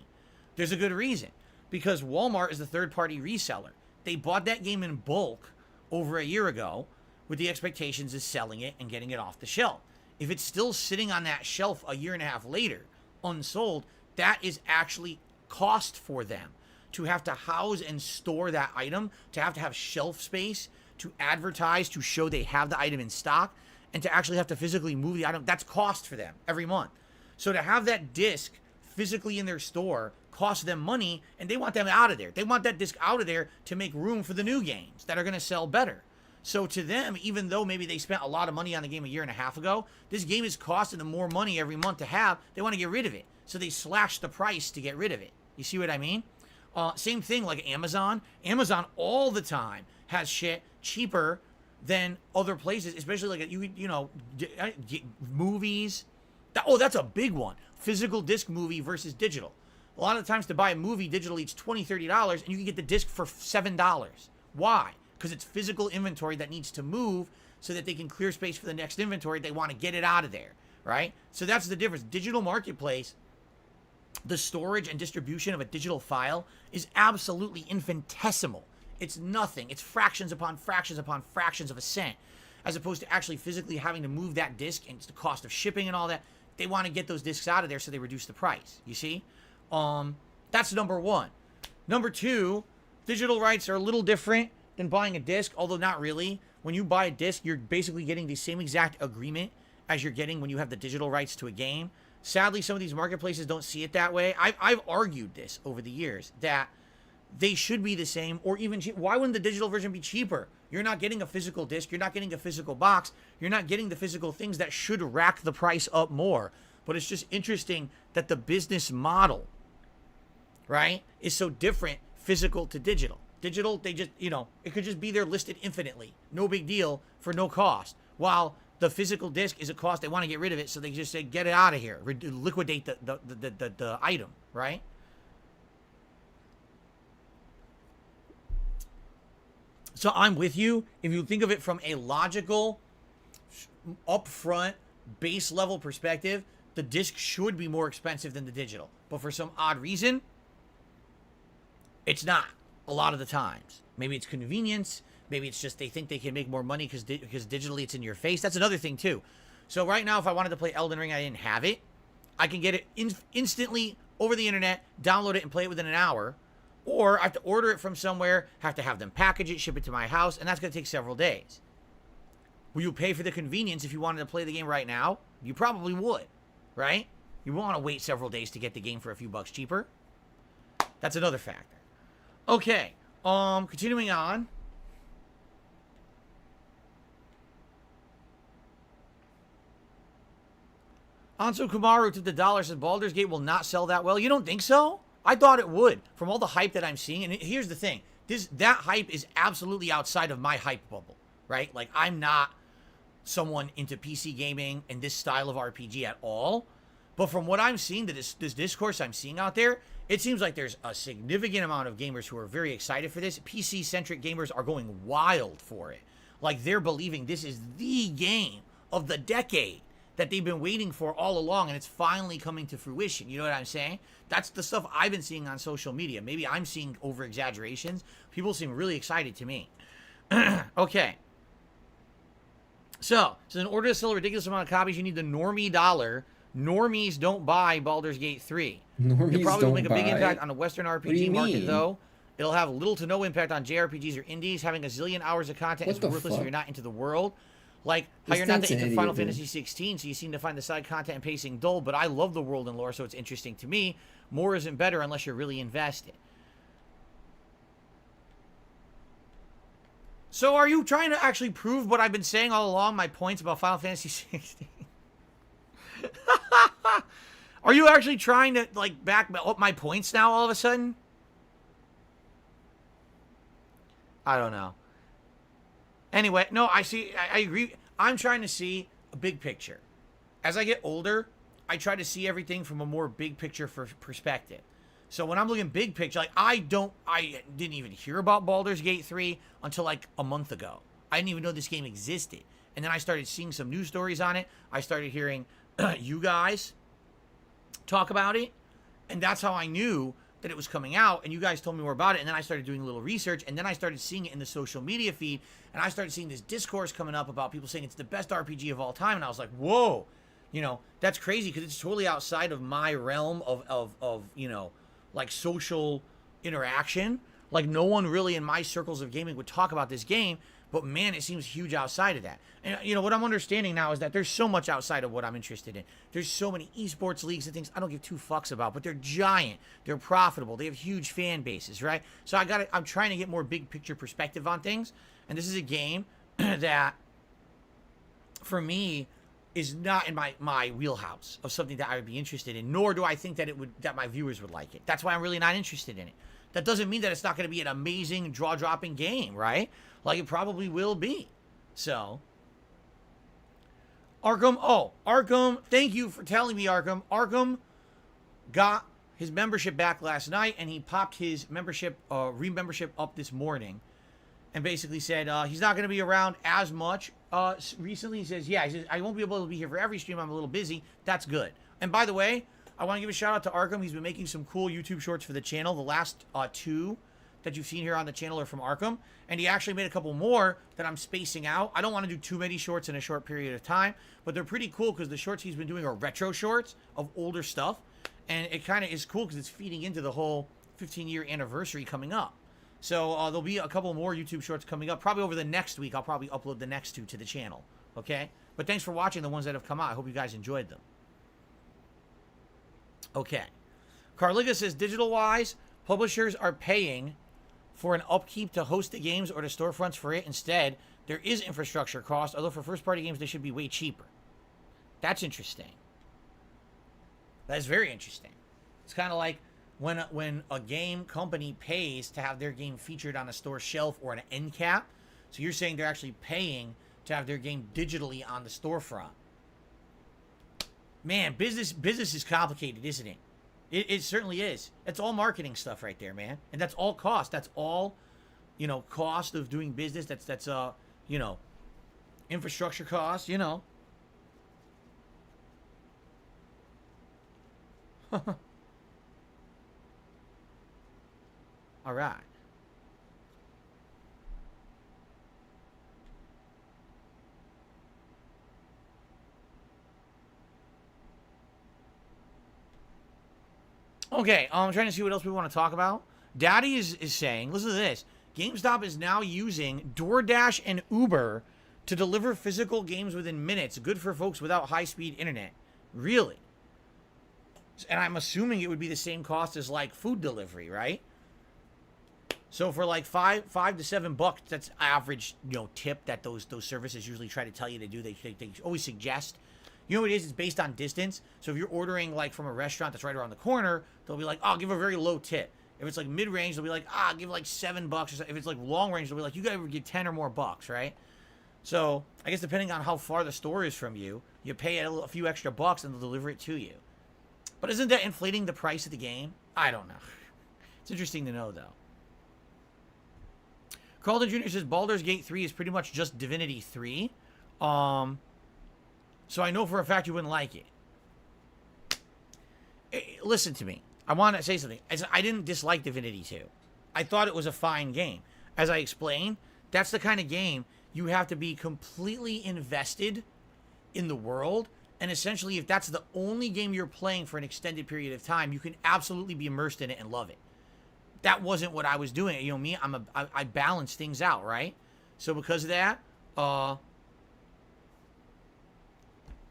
There's a good reason. Because Walmart is the third-party reseller. They bought that game in bulk over a year ago with the expectations of selling it and getting it off the shelf. If it's still sitting on that shelf a year and a half later, unsold, that is actually cost for them to have to house and store that item, to have shelf space, to advertise, to show they have the item in stock, and to actually have to physically move the item. That's cost for them every month. So to have that disc physically in their store costs them money, and they want them out of there. They want that disc out of there to make room for the new games that are going to sell better. So to them, even though maybe they spent a lot of money on the game a year and a half ago, this game is costing them more money every month to have. They want to get rid of it. So they slash the price to get rid of it. You see what I mean? Same thing like Amazon. Amazon all the time has shit cheaper than other places, especially like movies. That's a big one. Physical disc movie versus digital. A lot of times to buy a movie digitally, it's $20, $30, and you can get the disc for $7. Why? Because it's physical inventory that needs to move so that they can clear space for the next inventory. They want to get it out of there, right? So that's the difference. Digital marketplace, the storage and distribution of a digital file is absolutely infinitesimal. It's nothing. It's fractions upon fractions upon fractions of a cent, as opposed to actually physically having to move that disc, and it's the cost of shipping and all that. They want to get those discs out of there so they reduce the price. You see? That's number one. Number two, digital rights are a little different than buying a disc, although not really. When you buy a disc, you're basically getting the same exact agreement as you're getting when you have the digital rights to a game. Sadly, some of these marketplaces don't see it that way. I've argued this over the years, that they should be the same, or even why wouldn't the digital version be cheaper? You're not getting a physical disc, you're not getting a physical box, you're not getting the physical things that should rack the price up more. But it's just interesting that the business model, right, is so different, physical to digital. Digital, they just, it could just be there listed infinitely. No big deal for no cost. While the physical disc is a cost, they want to get rid of it, so they just say, get it out of here. Liquidate the item, right? So I'm with you. If you think of it from a logical, upfront, base level perspective, the disc should be more expensive than the digital. But for some odd reason, it's not a lot of the times. Maybe it's convenience. Maybe it's just they think they can make more money because digitally it's in your face. That's another thing too. So right now, if I wanted to play Elden Ring, I didn't have it. I can get it instantly over the internet, download it, and play it within an hour. Or I have to order it from somewhere, have to have them package it, ship it to my house, and that's going to take several days. Will you pay for the convenience if you wanted to play the game right now? You probably would, right? You won't want to wait several days to get the game for a few bucks cheaper. That's another factor. Okay, continuing on. Anso Kumaru to the dollar says Baldur's Gate will not sell that well. You don't think so? I thought it would, from all the hype that I'm seeing. And here's the thing. That hype is absolutely outside of my hype bubble, right? Like, I'm not someone into PC gaming and this style of RPG at all. But from what I'm seeing, this discourse I'm seeing out there, it seems like there's a significant amount of gamers who are very excited for this. PC-centric gamers are going wild for it. Like, they're believing this is the game of the decade that they've been waiting for all along, and it's finally coming to fruition. You know what I'm saying? That's the stuff I've been seeing on social media. Maybe I'm seeing over-exaggerations. People seem really excited to me. Okay. So in order to sell a ridiculous amount of copies, you need the normie dollar. Normies don't buy Baldur's Gate 3. Normies It probably will make a big don't buy impact it. on the Western What do RPG you market, mean? though. It'll have little to no impact on JRPGs or indies. Having a zillion hours of content What is the worthless if fuck? you're not into the world. Like, how This you're not dude's that an into idiot, Final dude. Fantasy 16, so you seem to find the side content and pacing dull, but I love the world and lore, so it's interesting to me. More isn't better unless you're really invested. So are you trying to actually prove what I've been saying all along, my points about Final Fantasy 16? Are you actually trying to, like, back up my points now all of a sudden? I don't know. Anyway, no, I agree. I'm trying to see a big picture. As I get older, I try to see everything from a more big picture perspective. So when I'm looking big picture, like, I didn't even hear about Baldur's Gate 3 until like a month ago. I didn't even know this game existed. And then I started seeing some news stories on it. I started hearing you guys talk about it. And that's how I knew that it was coming out. And you guys told me more about it. And then I started doing a little research. And then I started seeing it in the social media feed. And I started seeing this discourse coming up about people saying it's the best RPG of all time. And I was like, whoa, you know, that's crazy because it's totally outside of my realm of you know, like social interaction. Like, no one really in my circles of gaming would talk about this game, but man, it seems huge outside of that. And you know what I'm understanding now is that there's so much outside of what I'm interested in. There's so many esports leagues and things I don't give two fucks about, but they're giant, they're profitable, they have huge fan bases, right? So I'm trying to get more big picture perspective on things, and this is a game that for me is not in my wheelhouse of something that I would be interested in, nor do I think that my viewers would like it. That's why I'm really not interested in it. That doesn't mean that it's not going to be an amazing jaw-dropping game, right? Like, it probably will be. So, Arkham, thank you for telling me, Arkham. Arkham got his membership back last night, and he popped his re-membership up this morning, and basically said he's not going to be around as much. Recently, he says, I won't be able to be here for every stream. I'm a little busy. That's good. And by the way, I want to give a shout out to Arkham. He's been making some cool YouTube shorts for the channel. The last two that you've seen here on the channel are from Arkham. And he actually made a couple more that I'm spacing out. I don't want to do too many shorts in a short period of time, but they're pretty cool because the shorts he's been doing are retro shorts of older stuff. And it kind of is cool because it's feeding into the whole 15-year anniversary coming up. So there'll be a couple more YouTube shorts coming up. Probably over the next week, I'll probably upload the next two to the channel. Okay? But thanks for watching the ones that have come out. I hope you guys enjoyed them. Okay. Carliga says, digital-wise, publishers are paying for an upkeep to host the games or the storefronts for it. Instead, there is infrastructure cost, although for first-party games, they should be way cheaper. That's interesting. That's very interesting. It's kind of like when a game company pays to have their game featured on a store shelf or an end cap. So you're saying they're actually paying to have their game digitally on the storefront. Man, business is complicated, isn't it? It certainly is. It's all marketing stuff right there, man. And that's all cost. That's all, you know, cost of doing business. That's you know, infrastructure costs, you know. All right. Okay, I'm trying to see what else we want to talk about. Daddy is saying, listen to this. GameStop is now using DoorDash and Uber to deliver physical games within minutes. Good for folks without high-speed internet. Really? And I'm assuming it would be the same cost as, like, food delivery, right? So for, like, $5 to $7, that's average, you know, tip that those services usually try to tell you to do. They always suggest. You know what it is? It's based on distance. So if you're ordering, like, from a restaurant that's right around the corner, they'll be like, oh, give a very low tip. If it's, like, mid-range, they'll be like, give, like, $7 or something. If it's, like, long-range, they'll be like, you gotta give 10 or more bucks, right? So I guess depending on how far the store is from you, you pay a few extra bucks and they'll deliver it to you. But isn't that inflating the price of the game? I don't know. It's interesting to know, though. Carlton Jr. says Baldur's Gate 3 is pretty much just Divinity 3. So I know for a fact you wouldn't like it. Listen to me. I want to say something. I didn't dislike Divinity 2. I thought it was a fine game. As I explained, that's the kind of game you have to be completely invested in the world. And essentially, if that's the only game you're playing for an extended period of time, you can absolutely be immersed in it and love it. That wasn't what I was doing. You know me, I balance things out, right? So because of that, I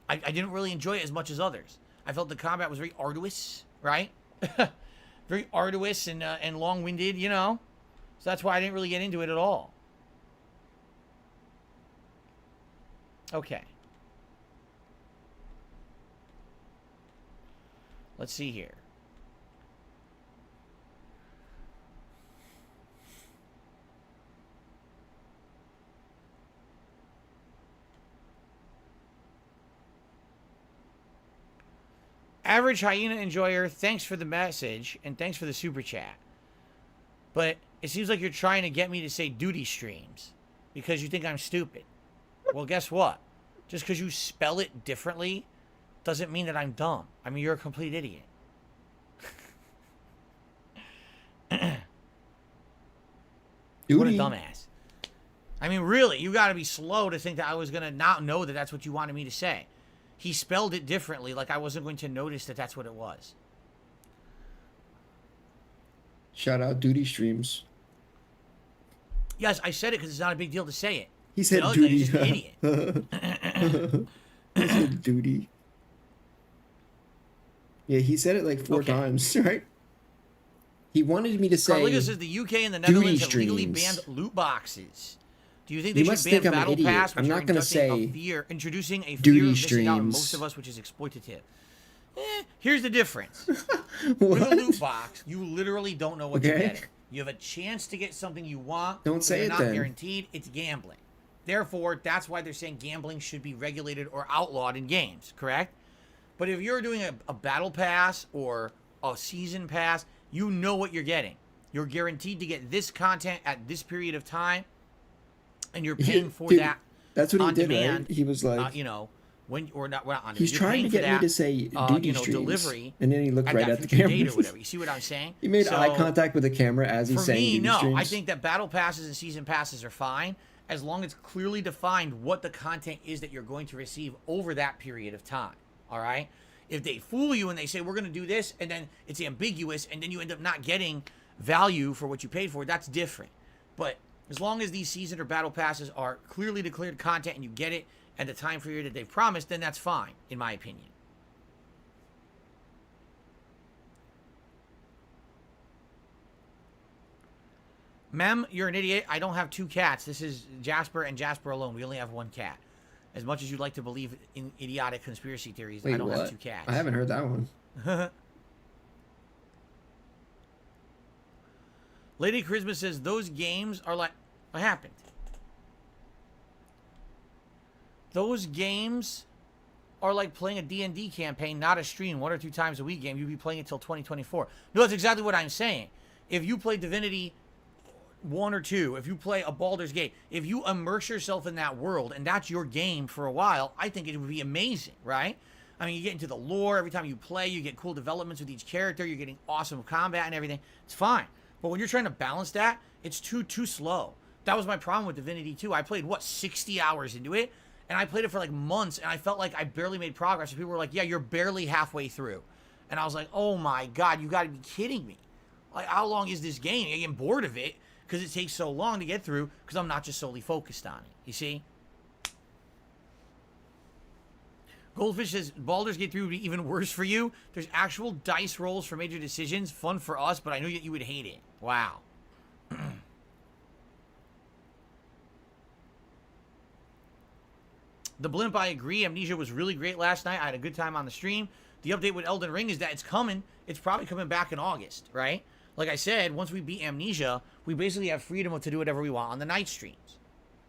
didn't really enjoy it as much as others. I felt the combat was very arduous, right? Very arduous and long-winded, you know? So that's why I didn't really get into it at all. Okay. Let's see here. Average Hyena Enjoyer, thanks for the message, and thanks for the super chat. But it seems like you're trying to get me to say duty streams because you think I'm stupid. Well, guess what? Just because you spell it differently doesn't mean that I'm dumb. I mean, you're a complete idiot. What a dumbass. I mean, really, you got to be slow to think that I was going to not know that that's what you wanted me to say. He spelled it differently, like I wasn't going to notice that that's what it was. Shout out duty streams. Yes, I said it because it's not a big deal to say it. He said no, duty. He's just an idiot. He said duty. Yeah, he said it like 4 times, right? He wanted me to say. Carliga says the UK and the Netherlands have legally banned loot boxes. Do you think they should ban Battle Pass, which are introducing a fear of missing out on most of us, which is exploitative? Here's the difference. With a loot box, you literally don't know what you're getting. You have a chance to get something you want. Don't say it then. Not guaranteed. It's gambling. Therefore, that's why they're saying gambling should be regulated or outlawed in games, correct? But if you're doing a Battle Pass or a Season Pass, you know what you're getting. You're guaranteed to get this content at this period of time. And you're paying for that. That's what he did, demand, right? He was like, you know, when or not, we're not on. He's trying to get me to say duty streams, delivery, and then he looked right at the camera. Or whatever. You see what I'm saying? He made eye contact with the camera as he's saying duty streams. I think that battle passes and season passes are fine as long as it's clearly defined what the content is that you're going to receive over that period of time. All right. If they fool you and they say we're going to do this, and then it's ambiguous, and then you end up not getting value for what you paid for, that's different. But as long as these season or battle passes are clearly declared content and you get it at the time period that they've promised, then that's fine, in my opinion. Mem, you're an idiot. I don't have 2 cats. This is Jasper and Jasper alone. We only have 1 cat. As much as you'd like to believe in idiotic conspiracy theories, I don't have 2 cats. I haven't heard that one. Lady Charisma says those games are like... What happened? Those games are like playing a D&D campaign, not a stream, 1 or 2 times a week game. You'll be playing it till 2024. No, that's exactly what I'm saying. If you play Divinity 1 or 2, if you play a Baldur's Gate, if you immerse yourself in that world and that's your game for a while, I think it would be amazing, right? I mean, you get into the lore. Every time you play, you get cool developments with each character. You're getting awesome combat and everything. It's fine. But when you're trying to balance that, it's too slow. That was my problem with Divinity 2. I played, 60 hours into it? And I played it for like months, and I felt like I barely made progress. And people were like, yeah, you're barely halfway through. And I was like, oh my God, you got to be kidding me. Like, how long is this game? I get bored of it because it takes so long to get through because I'm not just solely focused on it. You see? Goldfish says, Baldur's Gate 3 would be even worse for you. There's actual dice rolls for major decisions. Fun for us, but I knew that you would hate it. Wow. The Blimp, I agree. Amnesia was really great last night. I had a good time on the stream. The update with Elden Ring is that it's coming. It's probably coming back in August, right? Like I said, once we beat Amnesia, we basically have freedom to do whatever we want on the night streams.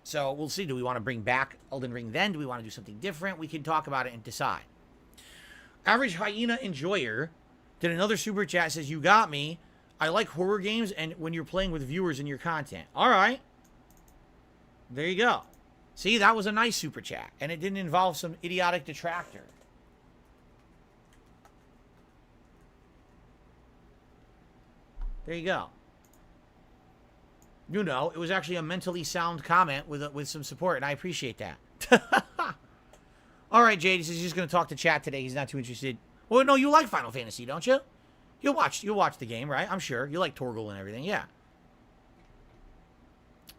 So we'll see. Do we want to bring back Elden Ring then? Do we want to do something different? We can talk about it and decide. Average Hyena Enjoyer did another super chat. Says, you got me. I like horror games and when you're playing with viewers in your content. All right. There you go. See, that was a nice super chat. And it didn't involve some idiotic detractor. There you go. You know, it was actually a mentally sound comment with some support, and I appreciate that. All right, Jade, he's just going to talk to chat today. He's not too interested. Well, no, you like Final Fantasy, don't you? You'll watch the game, right? I'm sure. You like Torgal and everything, yeah.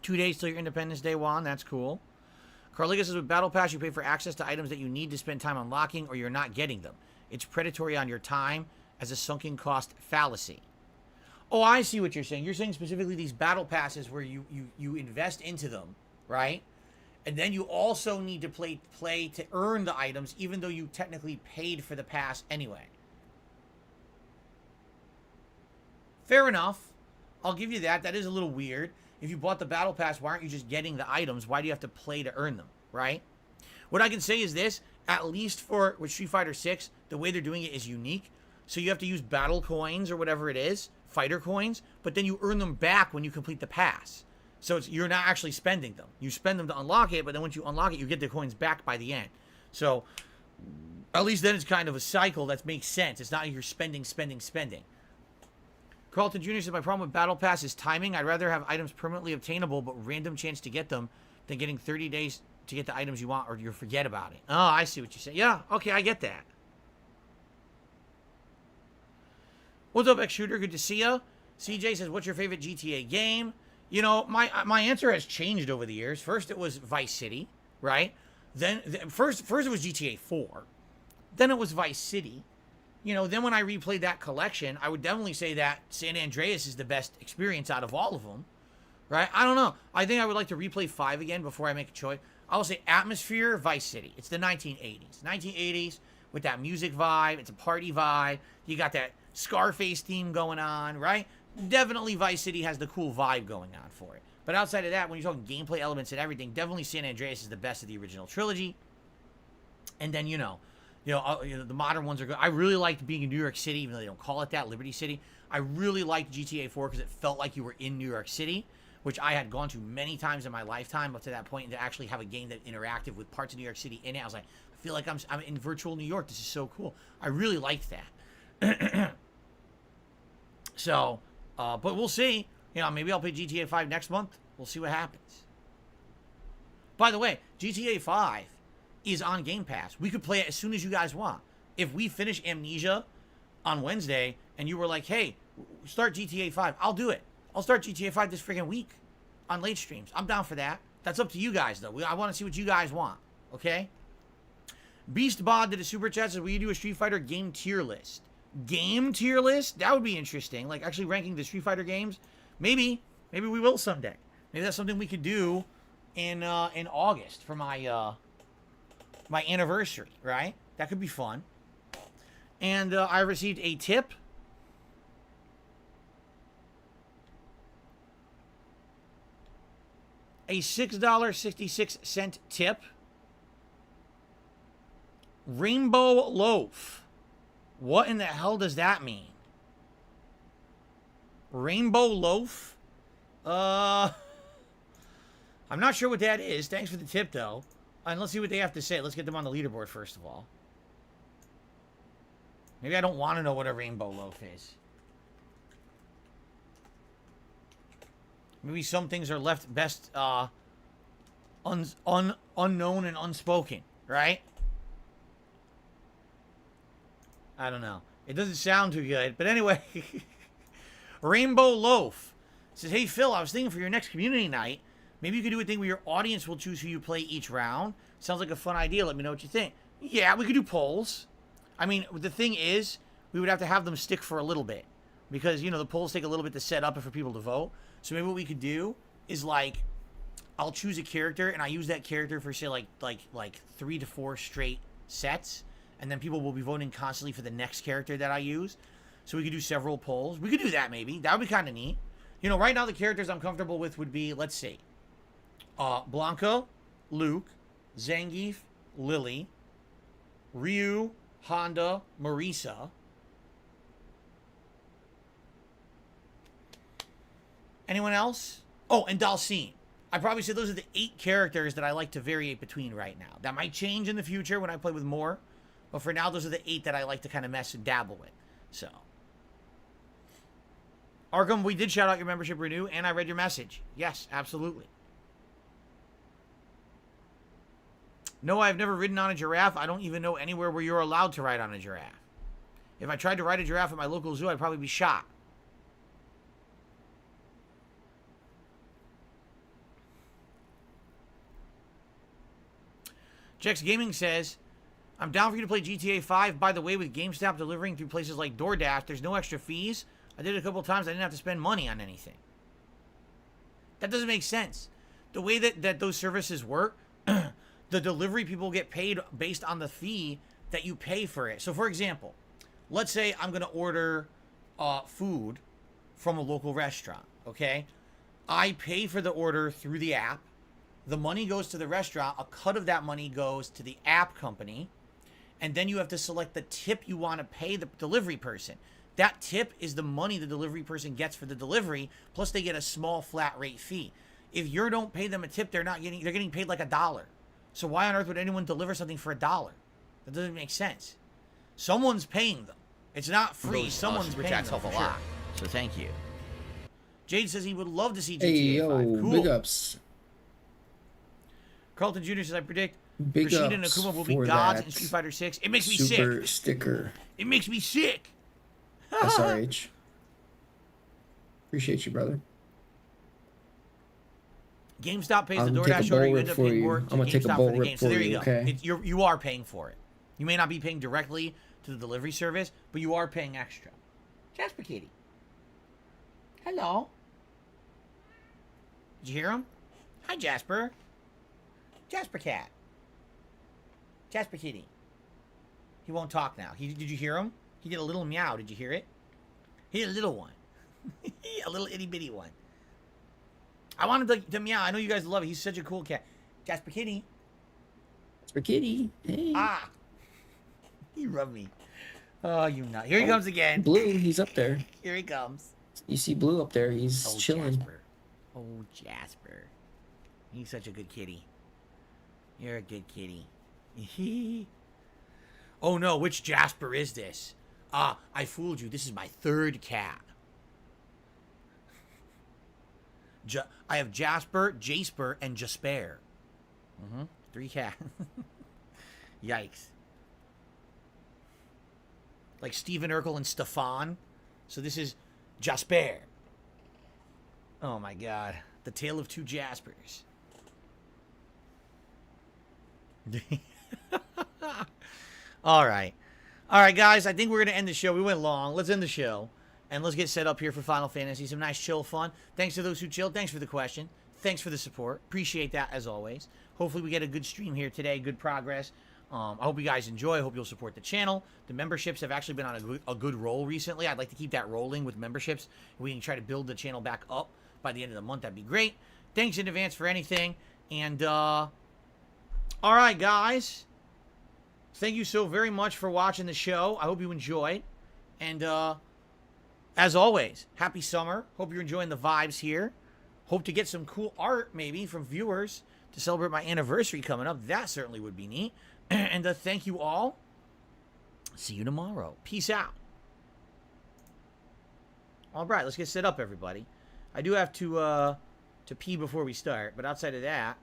2 days till your Independence Day, Juan. That's cool. Carliga says, with Battle Pass, you pay for access to items that you need to spend time unlocking or you're not getting them. It's predatory on your time as a sunken cost fallacy. Oh, I see what you're saying. You're saying specifically these Battle Passes where you invest into them, right? And then you also need to play to earn the items even though you technically paid for the pass anyway. Fair enough. I'll give you that. That is a little weird. If you bought the Battle Pass, why aren't you just getting the items? Why do you have to play to earn them, right? What I can say is this, at least with Street Fighter 6, the way they're doing it is unique. So you have to use battle coins or whatever it is, fighter coins, but then you earn them back when you complete the pass. So you're not actually spending them. You spend them to unlock it, but then once you unlock it, you get the coins back by the end. So at least then it's kind of a cycle that makes sense. It's not like you're spending. Carlton Jr. said, my problem with Battle Pass is timing. I'd rather have items permanently obtainable, but random chance to get them than getting 30 days to get the items you want or you forget about it. Oh, I see what you're saying. Yeah, okay, I get that. What's up, X-Shooter? Good to see ya. CJ says, what's your favorite GTA game? You know, my answer has changed over the years. First, it was Vice City, right? Then, first it was GTA 4. Then it was Vice City. You know, then when I replayed that collection, I would definitely say that San Andreas is the best experience out of all of them, right? I don't know. I think I would like to replay 5 again before I make a choice. I will say Atmosphere, Vice City. It's the 1980s. 1980s with that music vibe. It's a party vibe. You got that Scarface theme going on, right? Definitely Vice City has the cool vibe going on for it. But outside of that, when you're talking gameplay elements and everything, definitely San Andreas is the best of the original trilogy. And then, you know, the modern ones are good. I really liked being in New York City, even though they don't call it that, Liberty City. I really liked GTA 4 because it felt like you were in New York City, which I had gone to many times in my lifetime up to that point, and to actually have a game that interactive with parts of New York City in it. I was like, I feel like I'm in virtual New York. This is so cool. I really liked that. So, but we'll see. You know, maybe I'll play GTA 5 next month. We'll see what happens. By the way, GTA 5 is on Game Pass. We could play it as soon as you guys want. If we finish Amnesia on Wednesday and you were like, hey, start GTA 5, I'll do it. I'll start GTA 5 this freaking week on late streams. I'm down for that. That's up to you guys, though. I want to see what you guys want. Okay? Beast Bod did a super chat. Says, will you do a Street Fighter game tier list? Game tier list? That would be interesting. Like, actually ranking the Street Fighter games? Maybe. Maybe we will someday. Maybe that's something we could do in August for my my anniversary, right? That could be fun. And I received a tip. A $6.66 tip. Rainbow loaf. What in the hell does that mean? Rainbow loaf? I'm not sure what that is. Thanks for the tip, though. And let's see what they have to say. Let's get them on the leaderboard, first of all. Maybe I don't want to know what a rainbow loaf is. Maybe some things are left best unknown and unspoken, right? I don't know. It doesn't sound too good. But anyway, Rainbow Loaf says, hey, Phil, I was thinking for your next community night, maybe you could do a thing where your audience will choose who you play each round. Sounds like a fun idea. Let me know what you think. Yeah, we could do polls. I mean, the thing is, we would have to have them stick for a little bit. Because, you know, the polls take a little bit to set up and for people to vote. So maybe what we could do is, like, I'll choose a character, and I use that character for, say, like 3 to 4 straight sets. And then people will be voting constantly for the next character that I use. So we could do several polls. We could do that, maybe. That would be kind of neat. You know, right now the characters I'm comfortable with would be, let's see. Blanca, Luke, Zangief, Lily, Ryu, Honda, Marisa. Anyone else? Oh, and Dalcine. I probably said those are the 8 characters that I like to variate between right now. That might change in the future when I play with more. But for now, those are the 8 that I like to kind of mess and dabble with. So. Arkham, we did shout out your membership renew, and I read your message. Yes, absolutely. No, I've never ridden on a giraffe. I don't even know anywhere where you're allowed to ride on a giraffe. If I tried to ride a giraffe at my local zoo, I'd probably be shot. Jex Gaming says, I'm down for you to play GTA 5. By the way, with GameStop delivering through places like DoorDash, there's no extra fees. I did it a couple of times. I didn't have to spend money on anything. That doesn't make sense. The way that those services work, the delivery people get paid based on the fee that you pay for it. So, for example, let's say I'm going to order food from a local restaurant, okay? I pay for the order through the app. The money goes to the restaurant. A cut of that money goes to the app company. And then you have to select the tip you want to pay the delivery person. That tip is the money the delivery person gets for the delivery, plus they get a small flat rate fee. If you don't pay them a tip, they're getting paid like $1. So why on earth would anyone deliver something for $1? That doesn't make sense. Someone's paying them. It's not free. Someone's paying them a lot. So thank you. Jade says he would love to see GTA 5. Cool. Big ups. Carlton Jr. says, I predict Big Rashida and ups Akuma will be for gods that in Street Fighter 6. It makes me super sick. sticker. It makes me sick. SRH. Appreciate you, brother. GameStop pays the DoorDash order. You end up paying more to GameStop for the game. So there you go. Okay. You are paying for it. You may not be paying directly to the delivery service, but you are paying extra. Jasper Kitty. Hello. Did you hear him? Hi, Jasper. Jasper Cat. Jasper Kitty. He won't talk now. Did you hear him? He did a little meow. Did you hear it? He did a little one. A little itty bitty one. I wanted to meow. I know you guys love it. He's such a cool cat. Jasper Kitty. Jasper Kitty. Hey. Ah. He rubbed me. Oh, you nut. Here he comes again. Blue, he's up there. Here he comes. You see Blue up there. He's chilling. Jasper. Oh, Jasper. He's such a good kitty. You're a good kitty. Oh, no. Which Jasper is this? Ah, I fooled you. This is my 3rd cat. I have Jasper, Jasper, and Jasper. 3 cats. Yikes. Like Stephen Urkel and Stefan. So this is Jasper. Oh my god. The tale of 2 Jaspers. Alright. Alright, guys. I think we're going to end the show. We went long. Let's end the show. And let's get set up here for Final Fantasy. Some nice chill fun. Thanks to those who chilled. Thanks for the question. Thanks for the support. Appreciate that as always. Hopefully we get a good stream here today. Good progress. I hope you guys enjoy. I hope you'll support the channel. The memberships have actually been on a good roll recently. I'd like to keep that rolling with memberships. We can try to build the channel back up by the end of the month. That'd be great. Thanks in advance for anything. And, all right, guys. Thank you so very much for watching the show. I hope you enjoyed. And, as always, happy summer. Hope you're enjoying the vibes here. Hope to get some cool art, maybe, from viewers to celebrate my anniversary coming up. That certainly would be neat. And thank you all. See you tomorrow. Peace out. All right, let's get set up, everybody. I do have to pee before we start, but outside of that,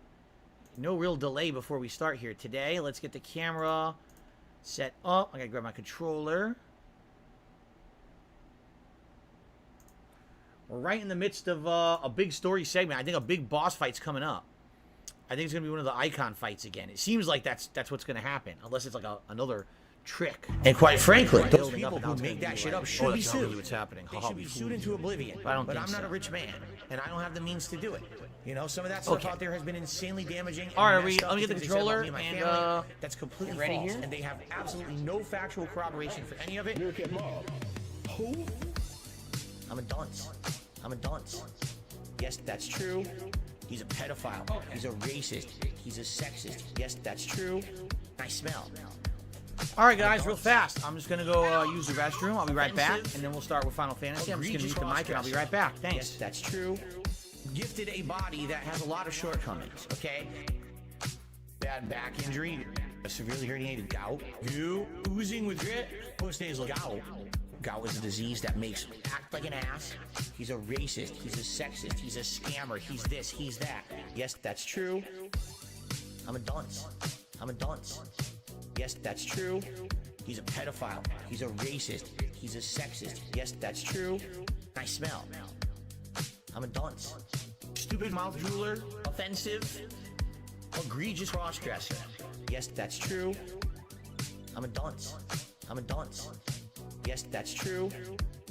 no real delay before we start here today. Let's get the camera set up. I gotta grab my controller. We're right in the midst of a big story segment. I think a big boss fight's coming up. I think it's going to be one of the icon fights again. It seems like that's what's going to happen, unless it's like another trick. And quite frankly, those people who make that shit up should be sued. What's happening? They should be sued into oblivion. But I'm not a rich man, and I don't have the means to do it. You know, some of that stuff out there has been insanely damaging. All right, let me get the controller and that's completely ready false, here. And they have absolutely no factual corroboration for any of it. Who? I'm a dunce. I'm a dunce. Yes, that's true. He's a pedophile. He's a racist. He's a sexist. Yes, that's true. I smell. All right, guys, real fast. I'm just gonna go use the restroom. I'll be right back, and then we'll start with Final Fantasy. I'm just gonna mute the mic, and I'll be right back. Thanks. Yes, that's true. Gifted a body that has a lot of shortcomings. Okay. Bad back injury, a severely herniated gout. You oozing with grit. Post-nasal gout. Gout is a disease that makes him act like an ass. He's a racist. He's a sexist. He's a scammer. He's this. He's that. Yes, that's true. I'm a dunce. I'm a dunce. Yes, that's true. He's a pedophile. He's a racist. He's a sexist. Yes, that's true. I smell. I'm a dunce. Stupid mouth drooler. Offensive. Egregious cross-dresser. Yes, that's true. I'm a dunce. I'm a dunce. Yes, that's true.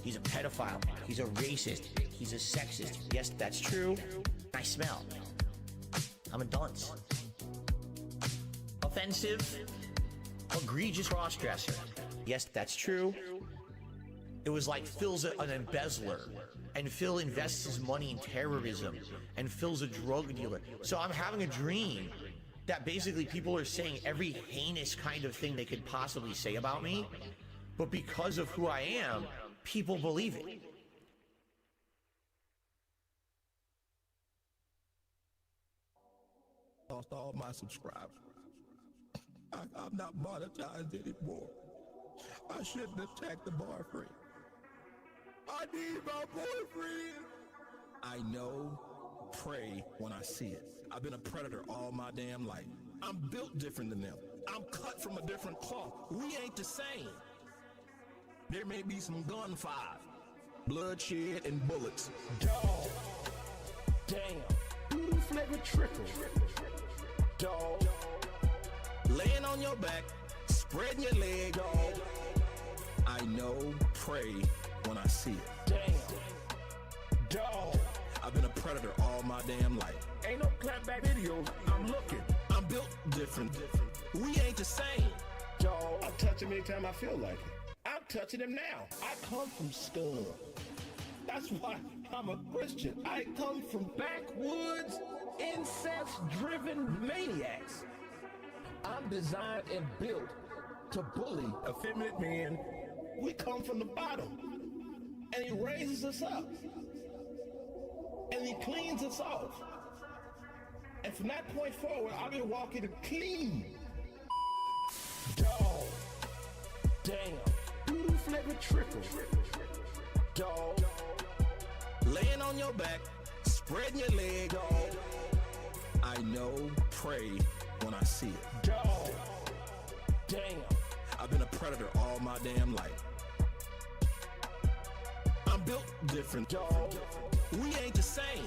He's a pedophile. He's a racist. He's a sexist. Yes, that's true. I smell. I'm a dunce. Offensive. Egregious cross-dresser. Yes, that's true. It was like Phil's an embezzler, and Phil invests his money in terrorism, and Phil's a drug dealer. So I'm having a dream that basically people are saying every heinous kind of thing they could possibly say about me, but because of who I am, people believe it. Lost all my subscribers. I'm not monetized anymore. I shouldn't attack the boyfriend. I need my boyfriend. I know, pray when I see it. I've been a predator all my damn life. I'm built different than them. I'm cut from a different cloth. We ain't the same. There may be some gunfire, bloodshed, and bullets. Dog. Damn. Ooh, flavor trickle. Dog. Laying on your back, spreading your leg, dog. I know, pray when I see it. Damn. Dog. I've been a predator all my damn life. Ain't no clapback videos. I'm looking. I'm built different. We ain't the same. Dog. I touch him anytime I feel like it. I'm touching him now. I come from scum. That's why I'm a Christian. I come from backwoods, incest-driven maniacs. I'm designed and built to bully effeminate men. We come from the bottom, and he raises us up, and he cleans us off. And from that point forward, I've been walking clean. Dog. Damn. Ooh, flavor trickle. Dog. Laying on your back, spreading your leg, dog. I know, pray when I see it. Dog. Damn. I've been a predator all my damn life. I'm built different, dog. We ain't the same.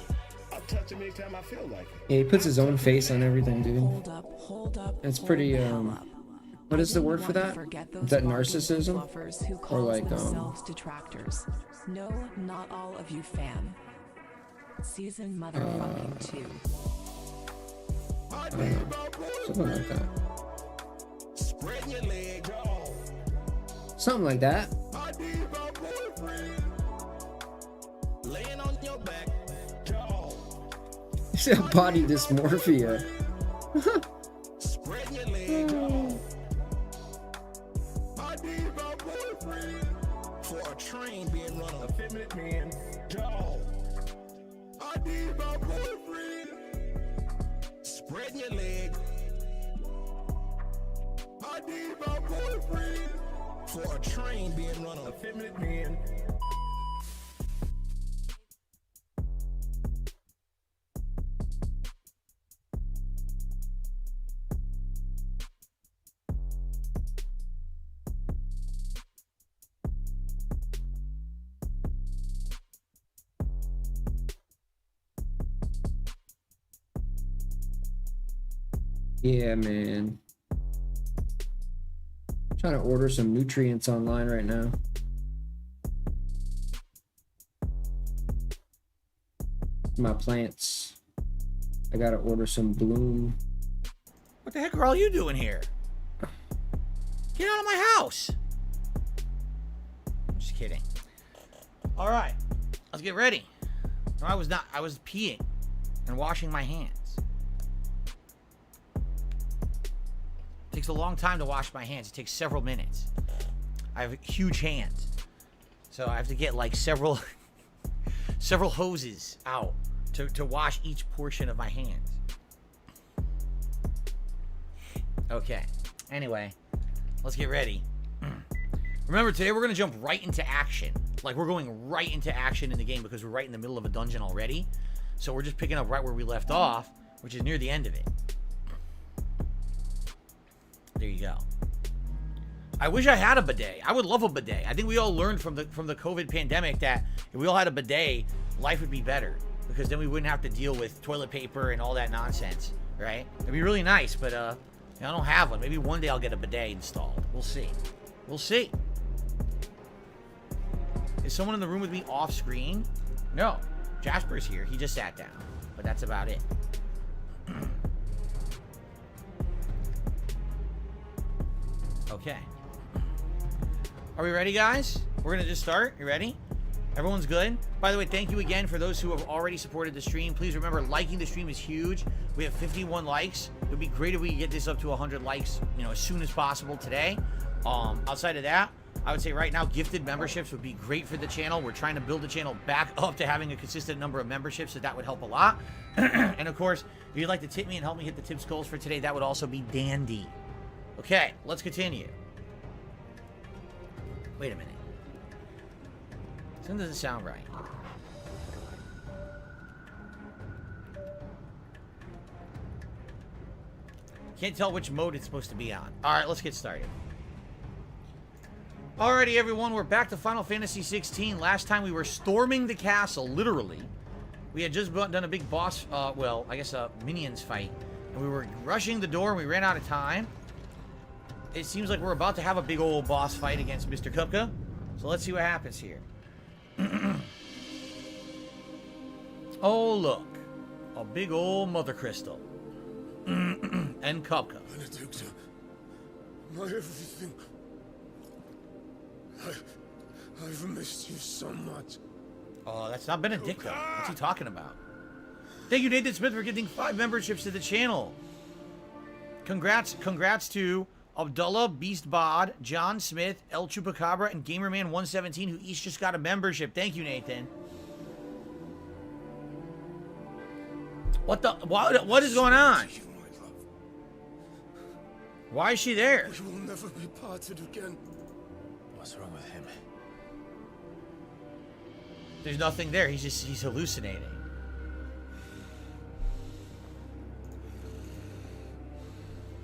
I'll touch him anytime I feel like it. Yeah, he puts his own face on everything, dude. Hold up. It's pretty, what is the word for that? Is that narcissism? Or like, detractors. No, not all of you, fam. Season motherfucking 2. I don't know. Something like that. Spreading your leg, dog. Something like that. I need my boyfriend. Laying on your back, dog. He's got body dysmorphia. Spreading your leg, dog. I need my boyfriend. For a train being run on effeminate men, dog. I need my boyfriend. Spreading your leg. I need my boyfriend. For a train being run on effeminate men. Yeah, man. I'm trying to order some nutrients online right now. My plants. I gotta order some bloom. What the heck are all you doing here? Get out of my house! I'm just kidding. All right, let's get ready. No, I was not. I was peeing and washing my hands. takes a long time to wash my hands. It takes several minutes. I have huge hands. So I have to get like several several hoses out to wash each portion of my hands. Okay. Anyway, let's get ready. Remember, today we're going to jump right into action. Like, we're going right into action in the game because we're right in the middle of a dungeon already. So we're just picking up right where we left off, which is near the end of it. There you go. I wish I had a bidet. I would love a bidet. I think we all learned from the COVID pandemic that if we all had a bidet, life would be better. Because then we wouldn't have to deal with toilet paper and all that nonsense, right? It'd be really nice, but I don't have one. Maybe one day I'll get a bidet installed. We'll see. We'll see. Is someone in the room with me off screen? No. Jasper's here. He just sat down. But that's about it. Okay. Are we ready, guys? We're going to just start. You ready? Everyone's good? By the way, thank you again for those who have already supported the stream. Please remember, liking the stream is huge. We have 51 likes. It would be great if we could get this up to 100 likes, as soon as possible today. Outside of that, I would say right now, gifted memberships would be great for the channel. We're trying to build the channel back up to having a consistent number of memberships, so that would help a lot. And of course, if you'd like to tip me and help me hit the tips goals for today, that would also be dandy. Okay, let's continue. Wait a minute. Something doesn't sound right. Can't tell which mode it's supposed to be on. Alright, let's get started. Alrighty, everyone, we're back to Final Fantasy XVI. Last time we were storming the castle, literally. We had just done a big boss, well, I guess a minions fight. And we were rushing the door and we ran out of time. It seems like we're about to have a big old boss fight against Mr. Kupka. So let's see what happens here. Oh, look. A big old Mother Crystal. And Kupka. Benedicta, my everything. I've missed you so much. Oh, that's not Benedicta. What's he talking about? Thank you, Nathan Smith, for getting 5 memberships to the channel. Congrats to Abdullah, Beastbod, John Smith, El Chupacabra, and Gamerman117, who each just got a membership. Thank you, Nathan. What the? What is going on? Why is she there? We will never be parted again. What's wrong with him? There's nothing there. He's hallucinating.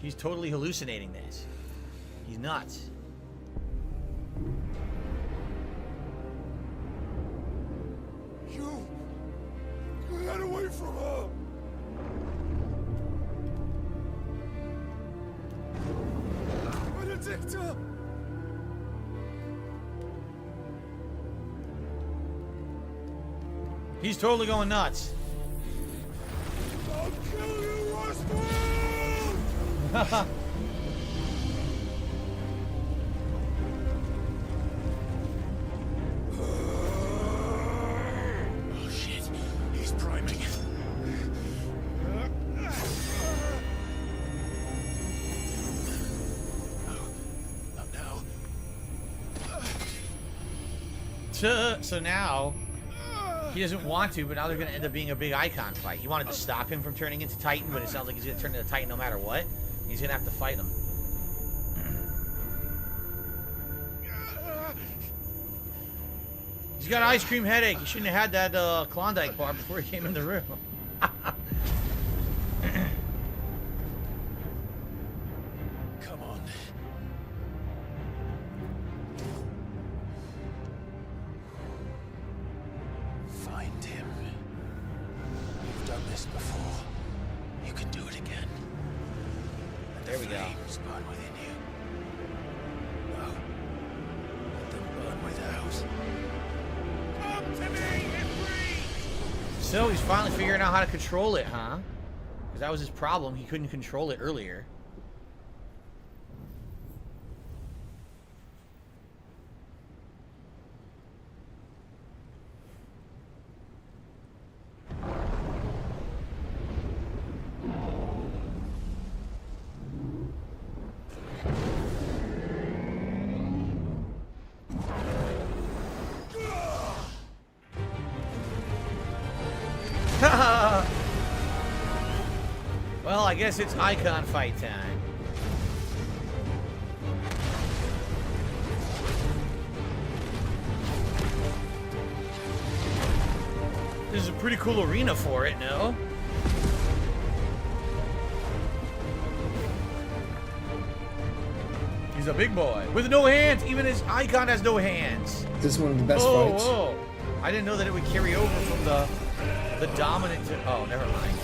He's totally hallucinating this. He's nuts. You got away from her. Benedicta! He's totally going nuts. I'll kill you, Westworld! Oh shit, he's priming. Not now. So now, he doesn't want to, but now they're going to end up being a big icon fight. He wanted to stop him from turning into Titan, but it sounds like he's going to turn into Titan no matter what. He's going to have to fight him. He's got an ice cream headache. He shouldn't have had that Klondike bar before he came in the room. Come on. Find him. You've done this before. You can do it again. There we go. Flames burn within you. No. Let them burn without. Come to me, Ifrit! So he's finally figuring out how to control it, huh? Because that was his problem. He couldn't control it earlier. I guess it's icon fight time. This is a pretty cool arena for it, no? He's a big boy with no hands. Even his icon has no hands. This is one of the best fights. Whoa. I didn't know that it would carry over from the dominant to... Oh, never mind.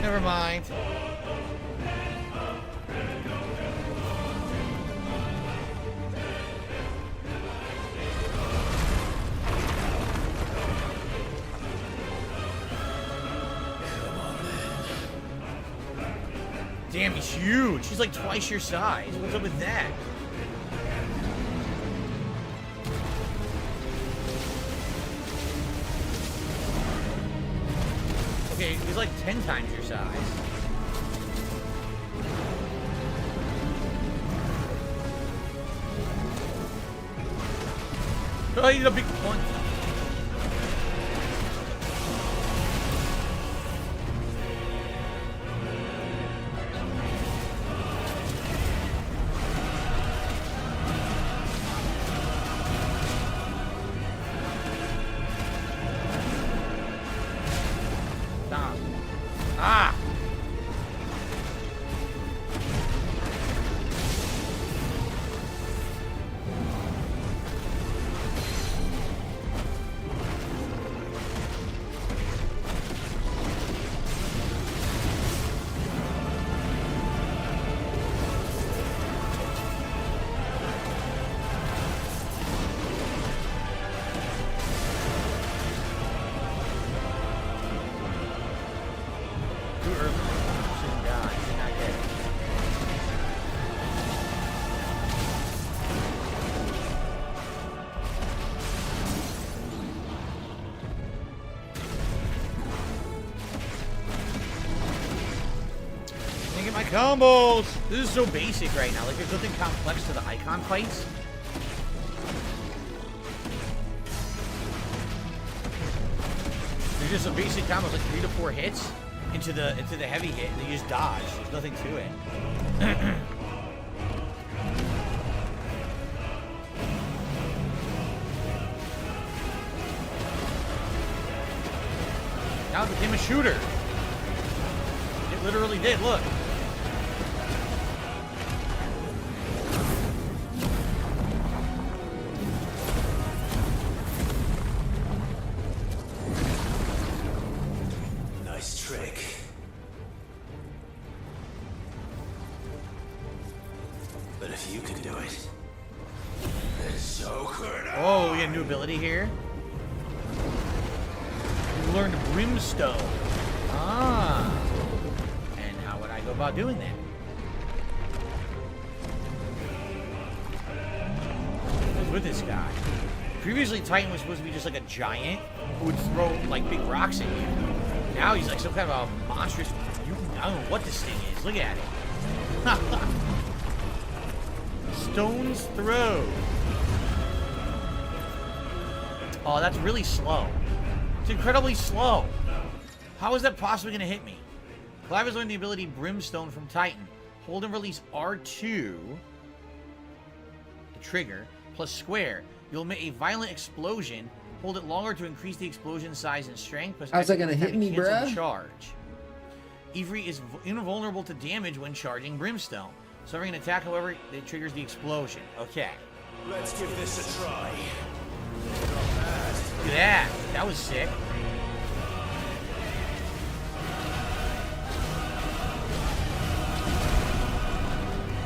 Never mind. Damn, he's huge. He's like twice your size. What's up with that? Okay, he's like 10 times your size. Oh, he's a big one. Combos! This is so basic right now. Like, there's nothing complex to the icon fights. There's just some basic combos, like 3 to 4 hits into the heavy hit, and you just dodge. There's nothing to it. Now it became a shooter. It literally did. Look. Here. You learned Brimstone. Ah. And how would I go about doing that? What's with this guy? Previously, Titan was supposed to be just like a giant who would throw like big rocks at you. Now he's like some kind of a monstrous... I don't know what this thing is. Look at it. Stone's Throw. Oh, that's really slow. It's incredibly slow. How is that possibly going to hit me? Clive has learned the ability Brimstone from Titan. Hold and release R2, the trigger, plus square. You'll make a violent explosion. Hold it longer to increase the explosion size and strength. Plus how's that going to hit me, bruh? Charge. Ivry is invulnerable to damage when charging Brimstone. Suffering an attack, however, it triggers the explosion. Okay. Let's give this a try. Look at that. That was sick.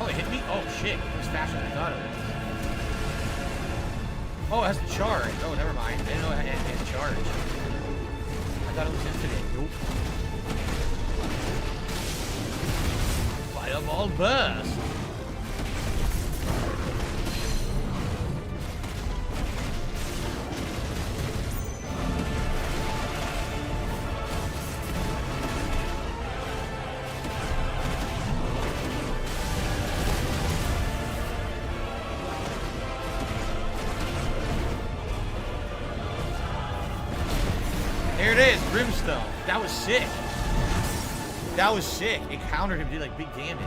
Oh, it hit me? Oh, shit. It was faster than I thought it was. Oh, it has to charge. Oh, never mind. I didn't know it had to charge. I thought it was infinite. Nope. Fireball burst. There it is, Brimstone. That was sick. That was sick. It countered him, did like big damage.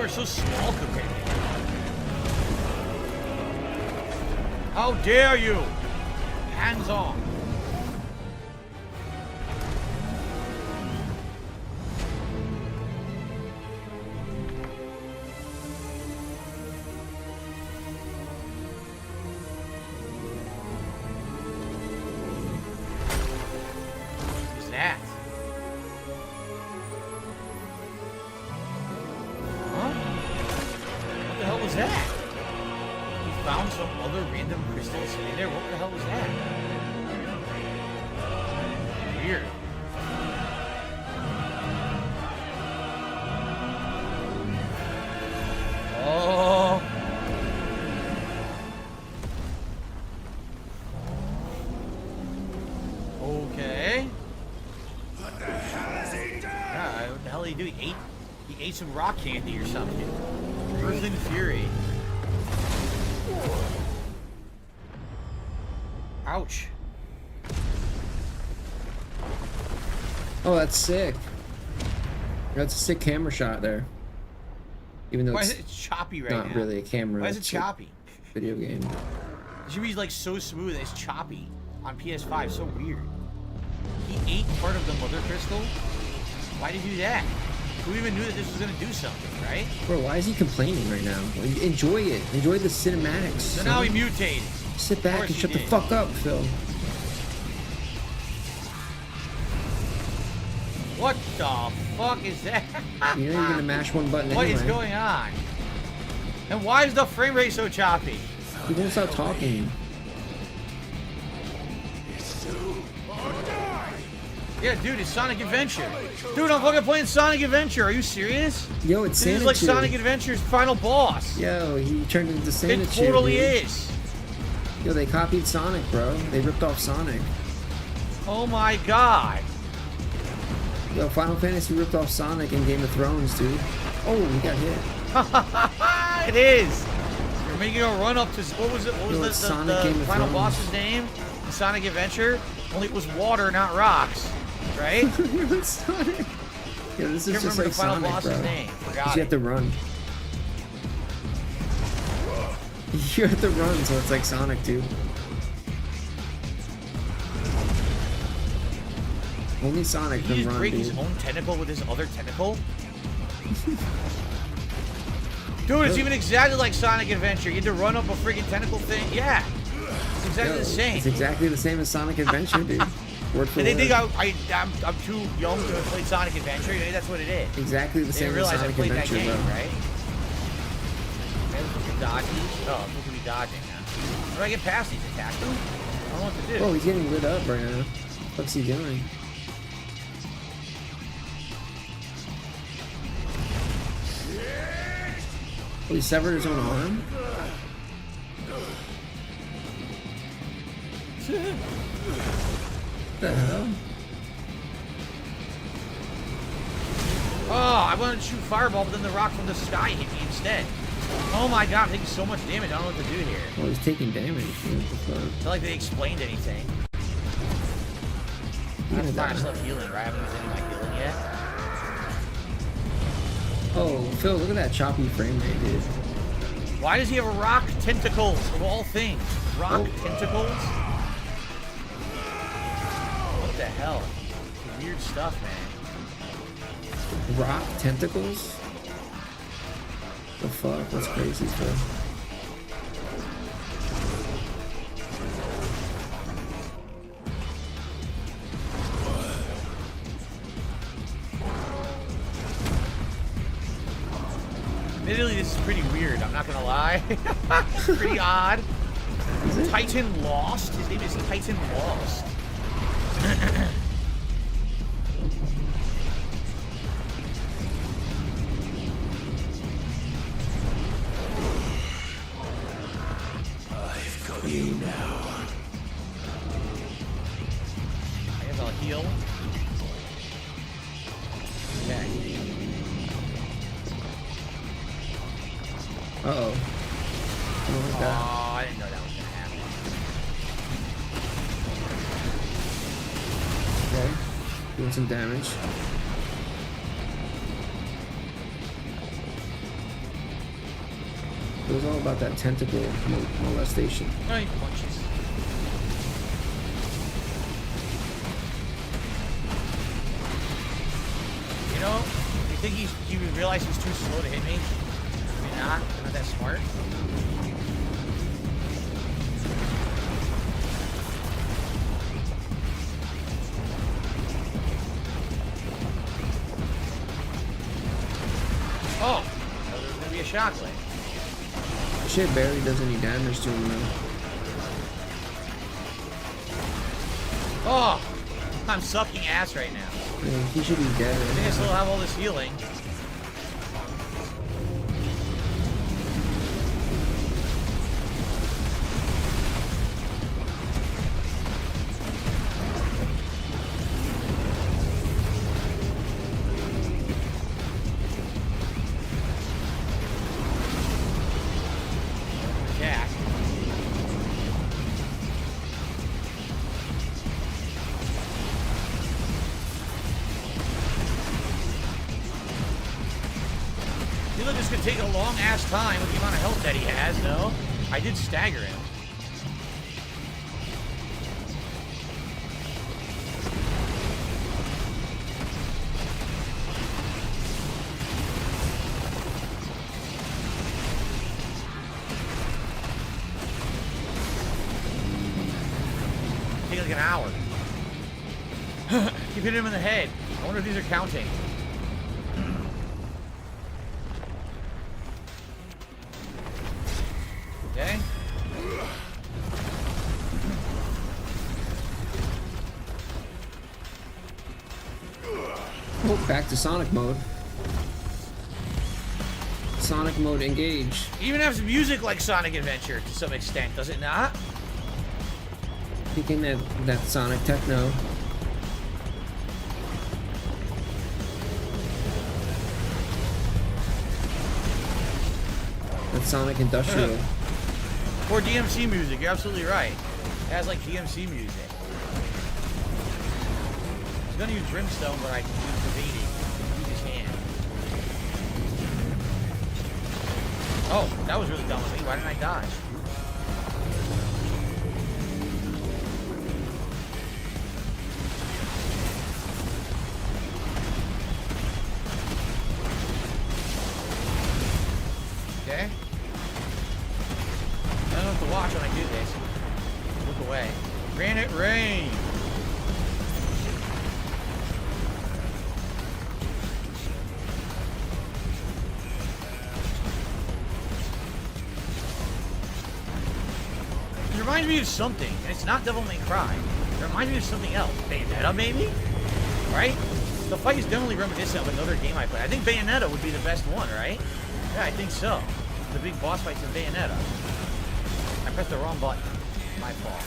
So small compared to him. How dare you? Hands off. What is that? What was that? He found some other random crystal sitting there. What the hell was that? Weird. Oh. Okay. What the hell is he doing? Yeah, what the hell did he do? He ate some rock candy or something. Earthling Fury. Ouch. Oh, that's sick. That's a sick camera shot there. Even though Why it's is it choppy right not now? really a camera. Why is it it's choppy? a video game. It should be like so smooth. It's choppy on PS5. So weird. He ate part of the mother crystal. Why did he do that? Who even knew that this was gonna do something, right? Bro, why is he complaining right now? Enjoy it. Enjoy the cinematics. So now he mutated. Sit back and shut the did. fuck up, Phil. What the fuck is that? You know you're gonna mash one button What anyway. is going on? And why is the frame rate so choppy? He won't stop talking. Yeah, dude, it's Sonic Adventure. Dude, I'm fucking playing Sonic Adventure. Are you serious? Yo, it's This is Xanadu. like Sonic Adventure's final boss. Yo, he turned into Xanadu. It totally dude. is. Yo, they copied Sonic, bro. They ripped off Sonic. Oh my god. Yo, Final Fantasy ripped off Sonic in Game of Thrones, dude. Oh, he got hit. It is. You're making a run up to what was it? What was No, it's the Sonic Game of final Thrones. boss's name? In Sonic Adventure? Only it was water, not rocks, right? It's Sonic. Yeah, this is Can't just remember like the final Sonic, boss's bro. name. Forgot You have it. to run. You have to run, so it's like Sonic, dude. Only Sonic Did he can just run, break dude. his own tentacle with his other tentacle? Dude, it's even exactly like Sonic Adventure. You had to run up a freaking tentacle thing. Yeah. It's exactly Yo, the same. It's exactly the same as Sonic Adventure, dude. Word for And they word. think I'm too young to have played Sonic Adventure. Maybe that's what it is. Exactly the They same didn't as realize I Sonic played Adventure, that game, bro. right? Maybe I'm supposed to dodge these. Oh, I'm supposed to be dodging now. How do I get past these? Attack them? I don't know what to do. Oh, he's getting lit up right now. What's he doing? Oh, he severed his own arm? What the hell? Oh, I wanted to shoot fireball, but then the rock from the sky hit me instead. Oh my god, I'm taking so much damage. I don't know what to do here. Oh, he's taking damage. What the fuck? It's not like they explained anything. That's fine, I'm still healing, right? I haven't used any of my healing yet. Oh, Phil, look at that choppy frame rate, dude. Why does he have a rock tentacles of all things? Rock tentacles? What the hell? Weird stuff, man. Rock tentacles? The fuck? That's crazy, Phil. Admittedly, this is pretty weird, I'm not gonna lie. Pretty odd. Titan Lost? His name is Titan Lost. heal. Okay. Uh-oh. Oh my god. Oh, I didn't know that was gonna happen. Okay. Doing some damage. It was all about that tentacle molestation. Oh, he punches. You know, you think he would realize he's too slow to hit me? Maybe not. I'm not that smart. Oh, there's gonna be a shockwave. Shit barely does any damage to him though. Oh, I'm sucking ass right now. Yeah, he should be dead I right think I still now. have all this healing. Jack. You look, this could take a long ass time with the amount of health that he has, no? I did stagger him. Take like an hour. Keep hitting him in the head. I wonder if these are counting. Okay. Oh, back to Sonic mode. Sonic mode engage. Even has music like Sonic Adventure to some extent, does it not? Thinking that Sonic techno. That Sonic industrial. Or DMC music, you're absolutely right. It has like DMC music. I was gonna use Brimstone, but I can use Evading. Use his hand. Oh, that was really dumb of me. Why didn't I dodge? Okay. I don't know what to watch when I do this. Look away. Granite Rain! It reminds me of something, and it's not Devil May Cry. It reminds me of something else. Bayonetta, maybe? Right? The fight is definitely reminiscent of another game I played. I think Bayonetta would be the best one, right? Yeah, I think so. The big boss fights in Bayonetta. I pressed the wrong button. My fault.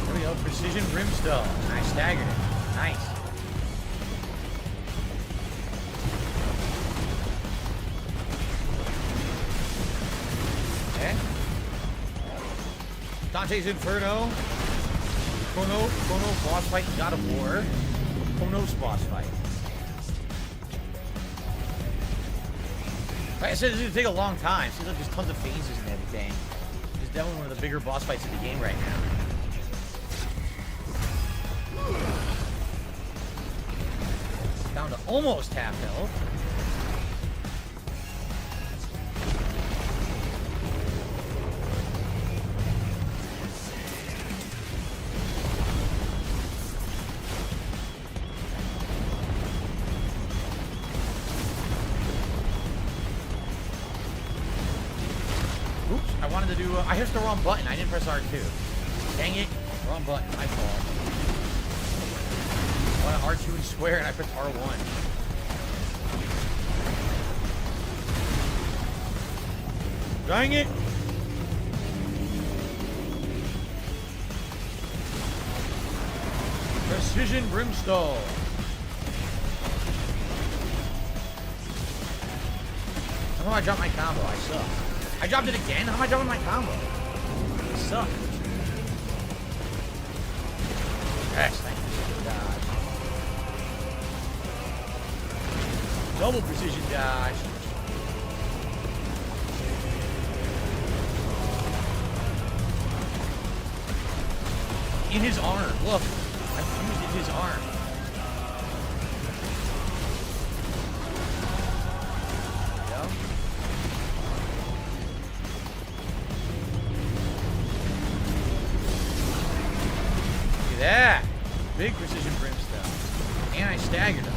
There we go. Precision Brimstone. I staggered it. Nice. Okay. Dante's Inferno. Chrono boss fight in God of War. Chronos boss fight. Like I said, this is gonna take a long time. Seems like there's tons of phases and everything. It's definitely one of the bigger boss fights in the game right now. Down to almost half health. wanted to do... I hit the wrong button. I didn't press R2. Dang it. Wrong button. My fault. I wanted R2 and square, and I pressed R1. Dang it. Precision Brimstone. How do I drop my combo? I suck. I dropped it again? How am I dropping my combo? I suck. Yes, thank you. Dodge. Double precision dodge. In his arm. Look. I fused in his arm. That big precision brimstone, and I staggered him.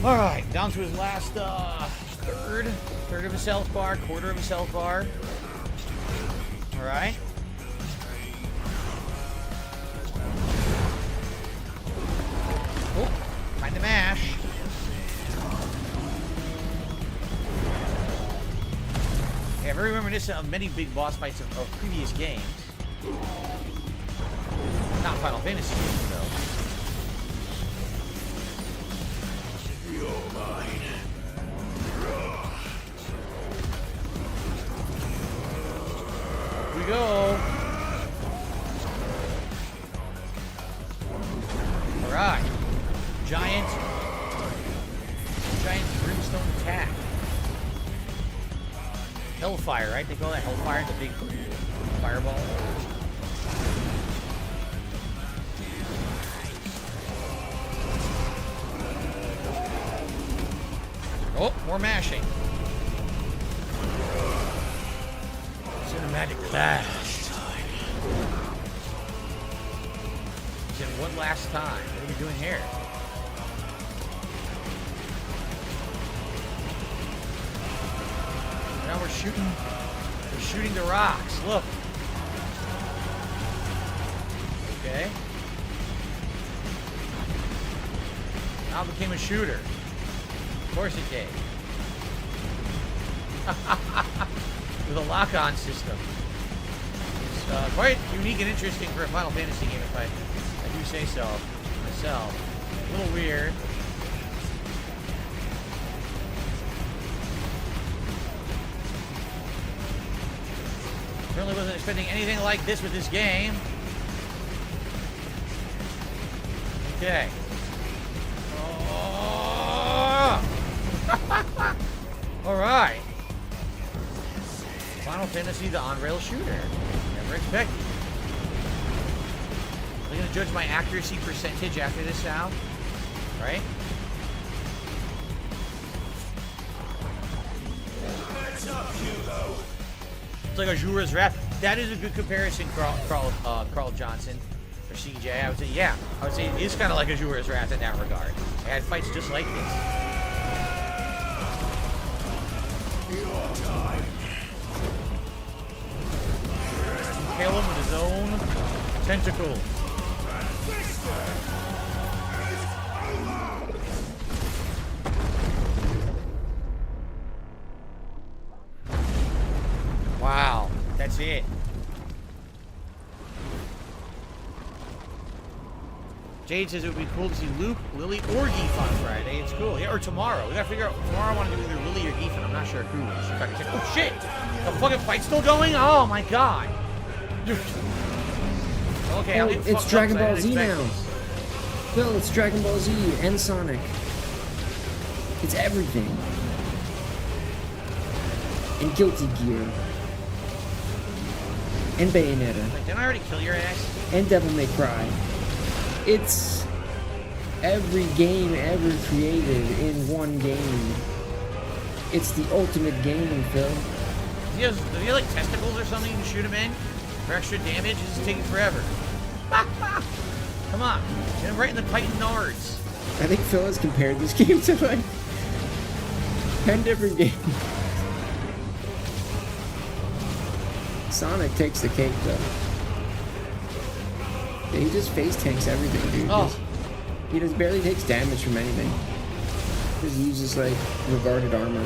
All right, down to his last third of his health bar, quarter of his health bar. All right. Find the mash. Yeah, very reminiscent of many big boss fights of previous games. Not Final Fantasy games, though. You're mine. Here we go. All right. Giant brimstone attack. Hellfire, right? They call that Hellfire, the big fireball. Oh, more mashing. Cinematic clash time. He said, one last time. What are we doing here? Now we're shooting the rocks. Look. Okay. Now it became a shooter. Of course it did. With a lock-on system. It's quite unique and interesting for a Final Fantasy game, if I do say so myself. A little weird. Certainly wasn't expecting anything like this with this game. Okay. Oh. All right. Final Fantasy, the on-rail shooter. Never expected. Are they going to judge my accuracy percentage after this sound? Right? What's up, Hugo? It's like Azura's Wrath. That is a good comparison, Carl Johnson, or CJ. I would say, yeah. I would say it is kind of like Azura's Wrath in that regard. It had fights just like this. Your time. Kill him with his own tentacle. Wow, that's it. Jade says it would be cool to see Luke, Lily, or Geef on Friday. It's cool. Yeah, or tomorrow. We gotta figure out. Tomorrow I want to do either Lily or Geef, and I'm not sure who. Oh shit! The fucking fight's still going? Oh my god! Okay, Oh, it's Dragon Ball Z now. Phil, it's Dragon Ball Z and Sonic. It's everything. And Guilty Gear. And Bayonetta. Like, didn't I already kill your ass? And Devil May Cry. It's every game ever created in one game. It's the ultimate game, Phil. Does he have like testicles or something you can shoot him in? For extra damage, this is taking forever. Come on. Get him right in the Titan nards. I think Phil has compared this game to like 10 different games. Sonic takes the cake though. Yeah, he just face tanks everything, dude. Oh. He just barely takes damage from anything. He just uses like regarded armor.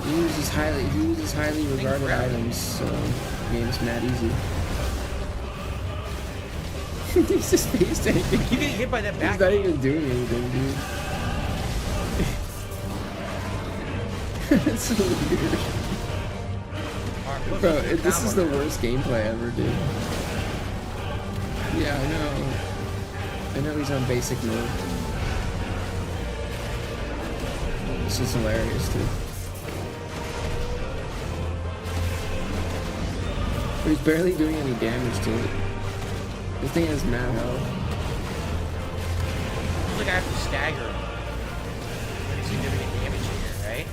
He uses highly regarded items, so the game's mad easy. He's just face tanking. Keep getting hit by that back. He's not even doing anything, dude. That's so weird. Alright, Bro, this is the worst gameplay ever, dude. Yeah, I know. I know he's on basic mode. This is hilarious, too. But he's barely doing any damage to it. This thing has mad health. Looks like I have to stagger him. Pretty significant damage here, right?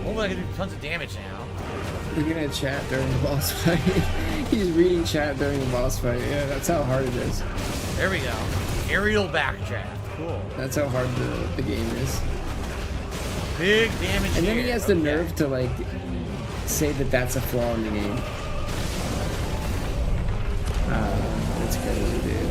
Hopefully I can do tons of damage now. Looking at chat during the boss fight. He's reading chat during the boss fight. Yeah, that's how hard it is. There we go. Aerial backdraft. Cool. That's how hard the game is. Big damage. And then he here. has the Okay. nerve to like say that that's a flaw in the game. That's crazy, dude.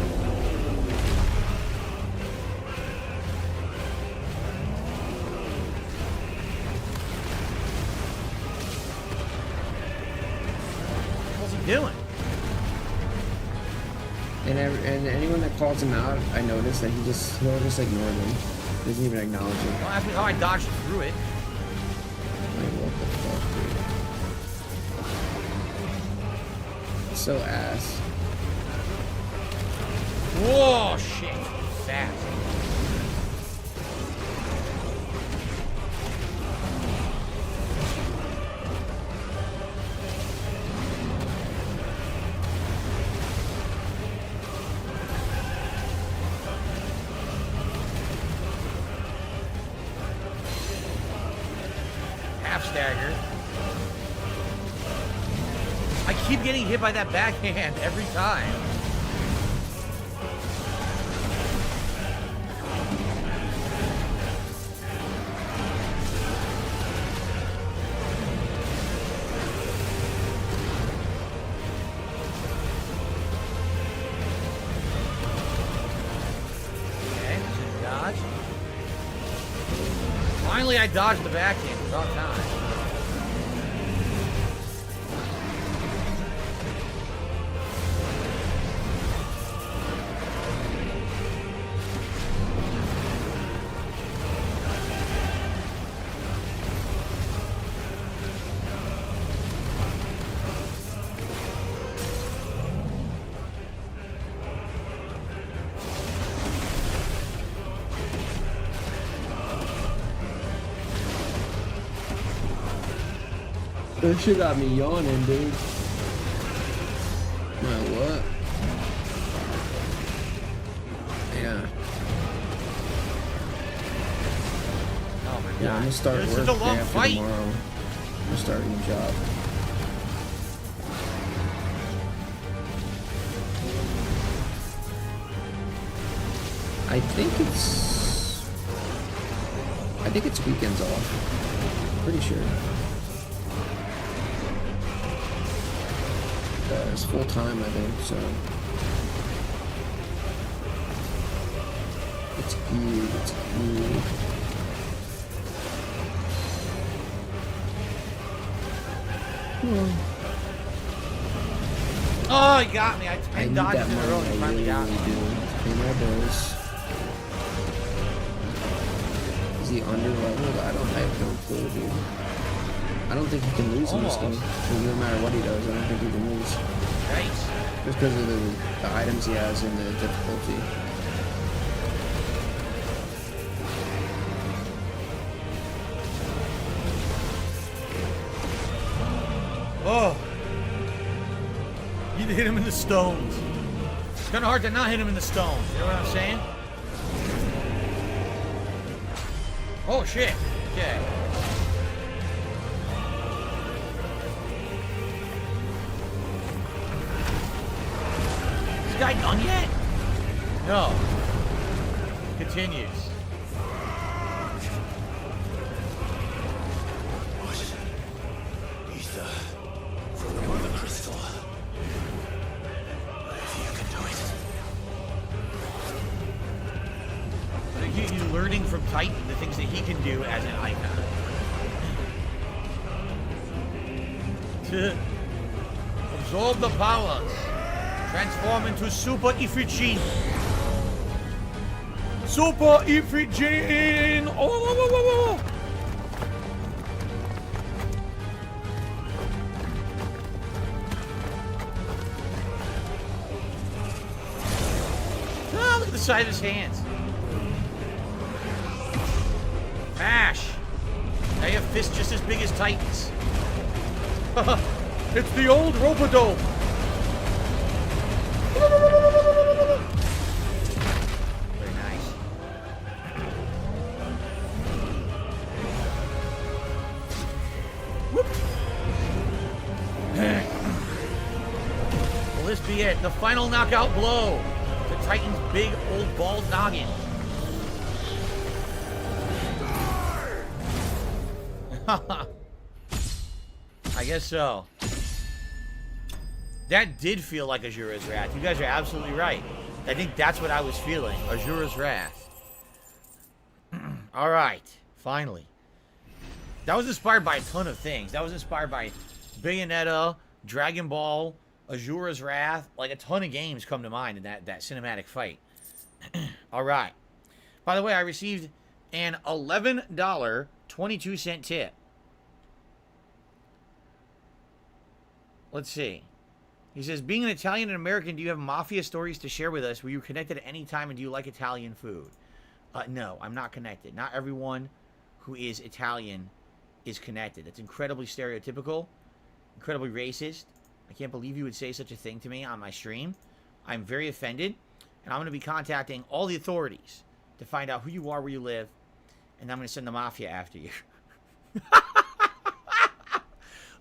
What's he doing? And anyone that calls him out, I notice that he'll just ignore them. Doesn't even acknowledge it. Don't ask me how I dodged through it. Like, what the fuck, dude? So ass. Whoa, shit. Fast. Half stagger. I keep getting hit by that backhand every time. Okay, just dodge. Finally, I dodged the backhand. About time. That shit got me yawning, dude. My what? Yeah. Oh my god. Yeah, I'm gonna start This work is a day long after fight. tomorrow. I'm gonna start a new job. I think it's weekends off. Pretty sure. It's full time, I think, so. It's good, it's good. Oh, he got me. I I need dodged that in a row and he money, I finally really, got really me. do. Pay my bills. Is he under leveled? I have no clue, dude. I don't think he can lose in this game. Almost. 'Cause no matter what he does, I don't think he can lose. Nice. Just because of the items he has and the difficulty. Oh. You hit him in the stones. It's kind of hard to not hit him in the stones. You know what I'm saying? Oh shit. Okay. Is this guy done yet? No. Continues. Ether from the mother crystal. If you can do it. I think he's learning from Titan the things that he can do as an icon. To absorb the powers. Transform into Super Ifritjin. Super Ifritjin! Oh! Ah, look at the side of his hands. Mash! Now you have fists just as big as Titans. It's the old Robodope! Very nice. Whoop. Will this be it? The final knockout blow to Titan's big old bald noggin. I guess so. That did feel like Azura's Wrath. You guys are absolutely right. I think that's what I was feeling. Azura's Wrath. Alright. Finally. That was inspired by a ton of things. That was inspired by Bayonetta, Dragon Ball, Azura's Wrath. Like a ton of games come to mind in that cinematic fight. Alright. By the way, I received an $11.22 tip. Let's see. He says, being an Italian and American, do you have mafia stories to share with us? Were you connected at any time, and do you like Italian food? No, I'm not connected. Not everyone who is Italian is connected. That's incredibly stereotypical, incredibly racist. I can't believe you would say such a thing to me on my stream. I'm very offended, and I'm going to be contacting all the authorities to find out who you are, where you live, and I'm going to send the mafia after you.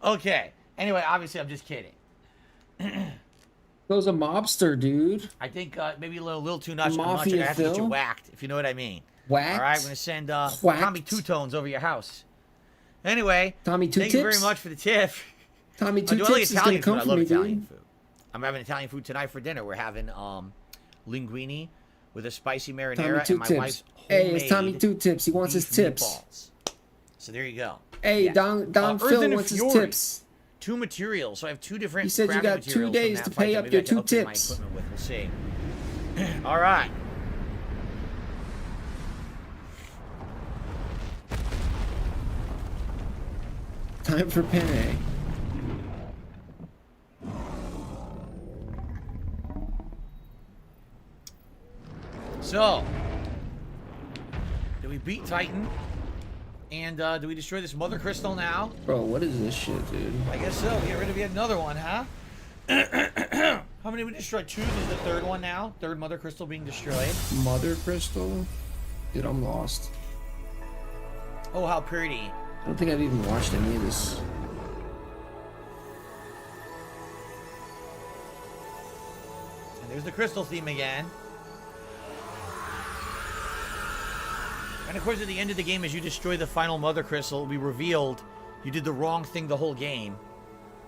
Okay. Anyway, obviously, I'm just kidding. Those a mobster, dude. I think maybe a little too much. Mafia I have to get you film? whacked, if you know what I mean. Whacked? All right, I'm going to send Whacked? Tommy Two Tones over your house. Anyway, Tommy Two thank you Tips? very much for the tip. Tommy Two I do like Tips is Italian gonna food. come I for love me, Italian dude. food. I'm having Italian food tonight for dinner. We're having linguine with a spicy Tommy marinara Two and my Tips. wife's Hey, homemade it's Tommy Two Tips. He wants his beef tips. meatballs. So there you go. Hey, Yeah. Don Earth Phil and wants his Fury. tips. 2 materials. So I have 2 different. He said you crafting got 2 materials from days that to fight pay that up maybe your I can 2 upgrade my tips. equipment with. We'll see. All right. Time for penne. So, do we beat Titan? And do we destroy this Mother Crystal now? Bro, what is this shit, dude? I guess so. Get rid of yet another one, huh? How many we destroyed? 2. This is the 3rd one now. 3rd Mother Crystal being destroyed. Mother Crystal? Dude, I'm lost. Oh, how pretty. I don't think I've even watched any of this. And there's the crystal theme again. And of course, at the end of the game, as you destroy the final Mother Crystal, we revealed you did the wrong thing the whole game.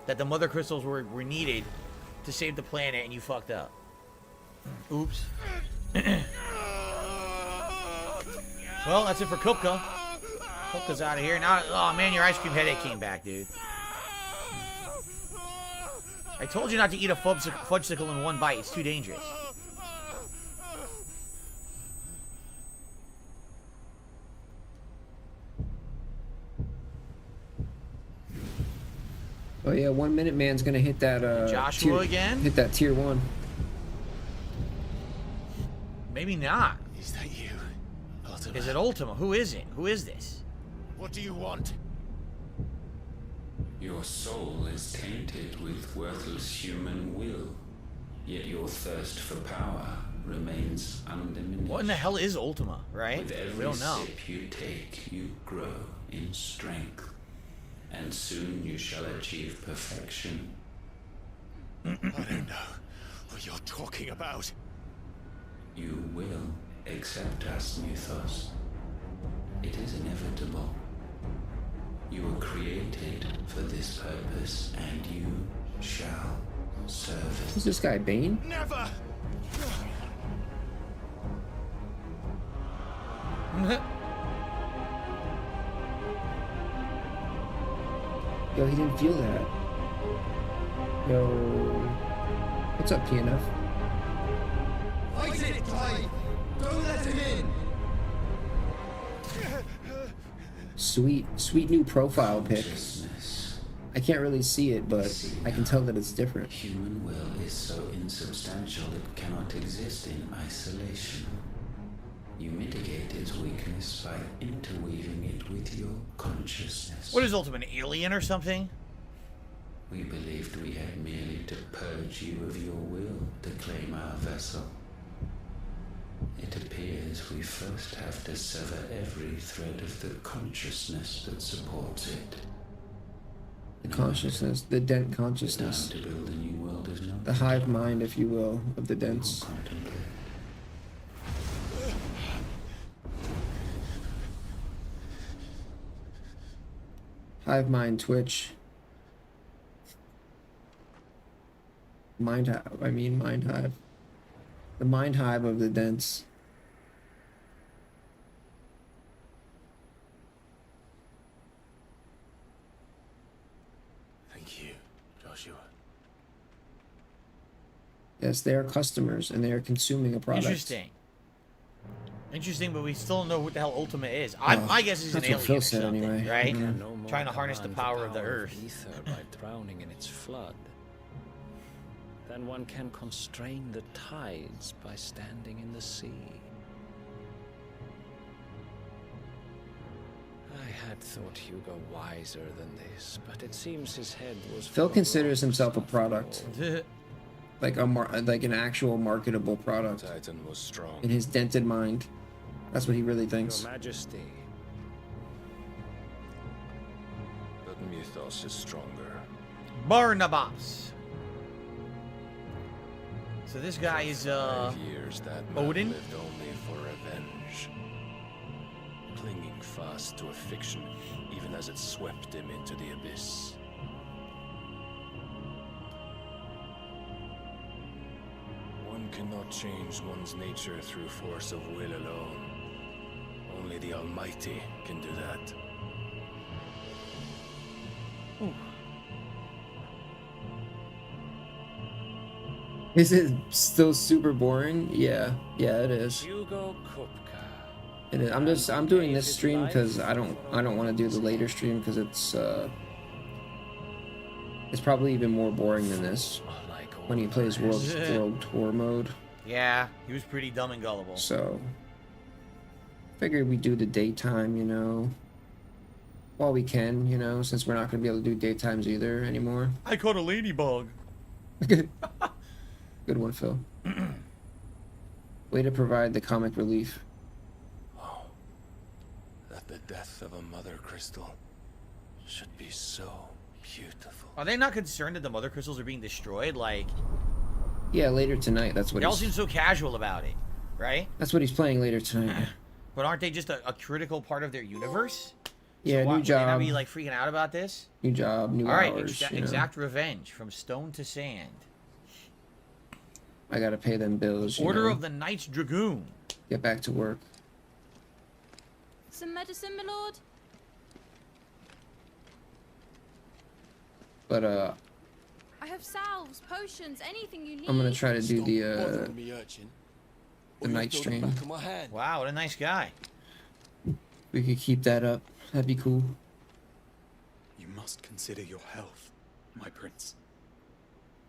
That the Mother Crystals were needed to save the planet, and you fucked up. Oops. Well, that's it for Kupka. Kupka's out of here. Now, oh man, your ice cream headache came back, dude. I told you not to eat a fudgesicle in one bite. It's too dangerous. Oh yeah, 1 Minute Man's gonna hit that Joshua again? Hit that tier 1. Maybe not. Is that you, Ultima? Is it Ultima? Who is it? Who is this? What do you want? Your soul is tainted with worthless human will, yet your thirst for power remains undiminished. What in the hell is Ultima, right? With every We don't know. sip you take, you grow in strength, and soon you shall achieve perfection. I don't know what you're talking about. You will accept us, Mythos. It is inevitable. You were created for this purpose, and you shall serve Who's it. this guy, Bane? Never! Yo, he didn't feel that. Yo. What's up, PNF? Fight it, Clive! Don't let him in! Sweet new profile pic. Consciousness. I can't really see it, but I can tell that it's different. Human will is so insubstantial it cannot exist in isolation. You mitigate its weakness by interweaving it with your consciousness. What is Ultima, an alien or something? We believed we had merely to purge you of your will to claim our vessel. It appears we first have to sever every thread of the consciousness that supports it. The consciousness, the dent The consciousness. time to build a new world is not The hive mind, if you will, of the dents. contemplate. Hive mind Twitch. Mind hive, mind hive. The mind hive of the dents. Thank you, Joshua. Yes, they are customers and they are consuming a product. Interesting, but we still don't know what the hell Ultima is. My guess is an That's what alien Phil or said something, anyway. right? Yeah. No more Trying to harness the command power of the earth. Ether by drowning in its flood. Then one can constrain the tides by standing in the sea. I had thought Hugo wiser than this, but it seems his head was. Phil full of considers rocks himself a after product. all. Like like an actual marketable product Titan was strong. in his dented mind. That's what he really thinks. Your Majesty, But Mythos is stronger. Barnabas. So this guy is 5 years that man Odin? lived only for revenge. Clinging fast to a fiction, even as it swept him into the abyss. One cannot change one's nature through force of will alone. Only the Almighty can do that. Is it still super boring? Yeah, it is. Hugo Kupka. It is. I'm doing this stream because I don't want to do the later stream because it's probably even more boring than this Like when he plays World Tour mode. yeah, he was pretty dumb and gullible. So figured we do the daytime, you know, while we can, you know, since we're not gonna be able to do daytimes either anymore. I caught a ladybug. Good one, Phil. Way to provide the comic relief. Oh, that the death of a mother crystal should be so beautiful. Are they not concerned that the mother crystals are being destroyed? Like, Yeah, later tonight. That's what they all he's. seem so casual about it, right? That's what he's playing later tonight. But aren't they just a critical part of their universe? Yeah, so why, new would they not job, be like freaking out about this? new job, new All right, hours. you know. exact revenge from stone to sand. I gotta pay them bills. You Order know, of the Knights Dragoon. get back to work. Some medicine, my lord? But I have salves, potions, anything you need. I'm gonna try to do Stop the bothering me, urchin, or you'll night feel the stream. back of my hand. Wow, what a nice guy. We could keep that up. That'd be cool. You must consider your health, my prince.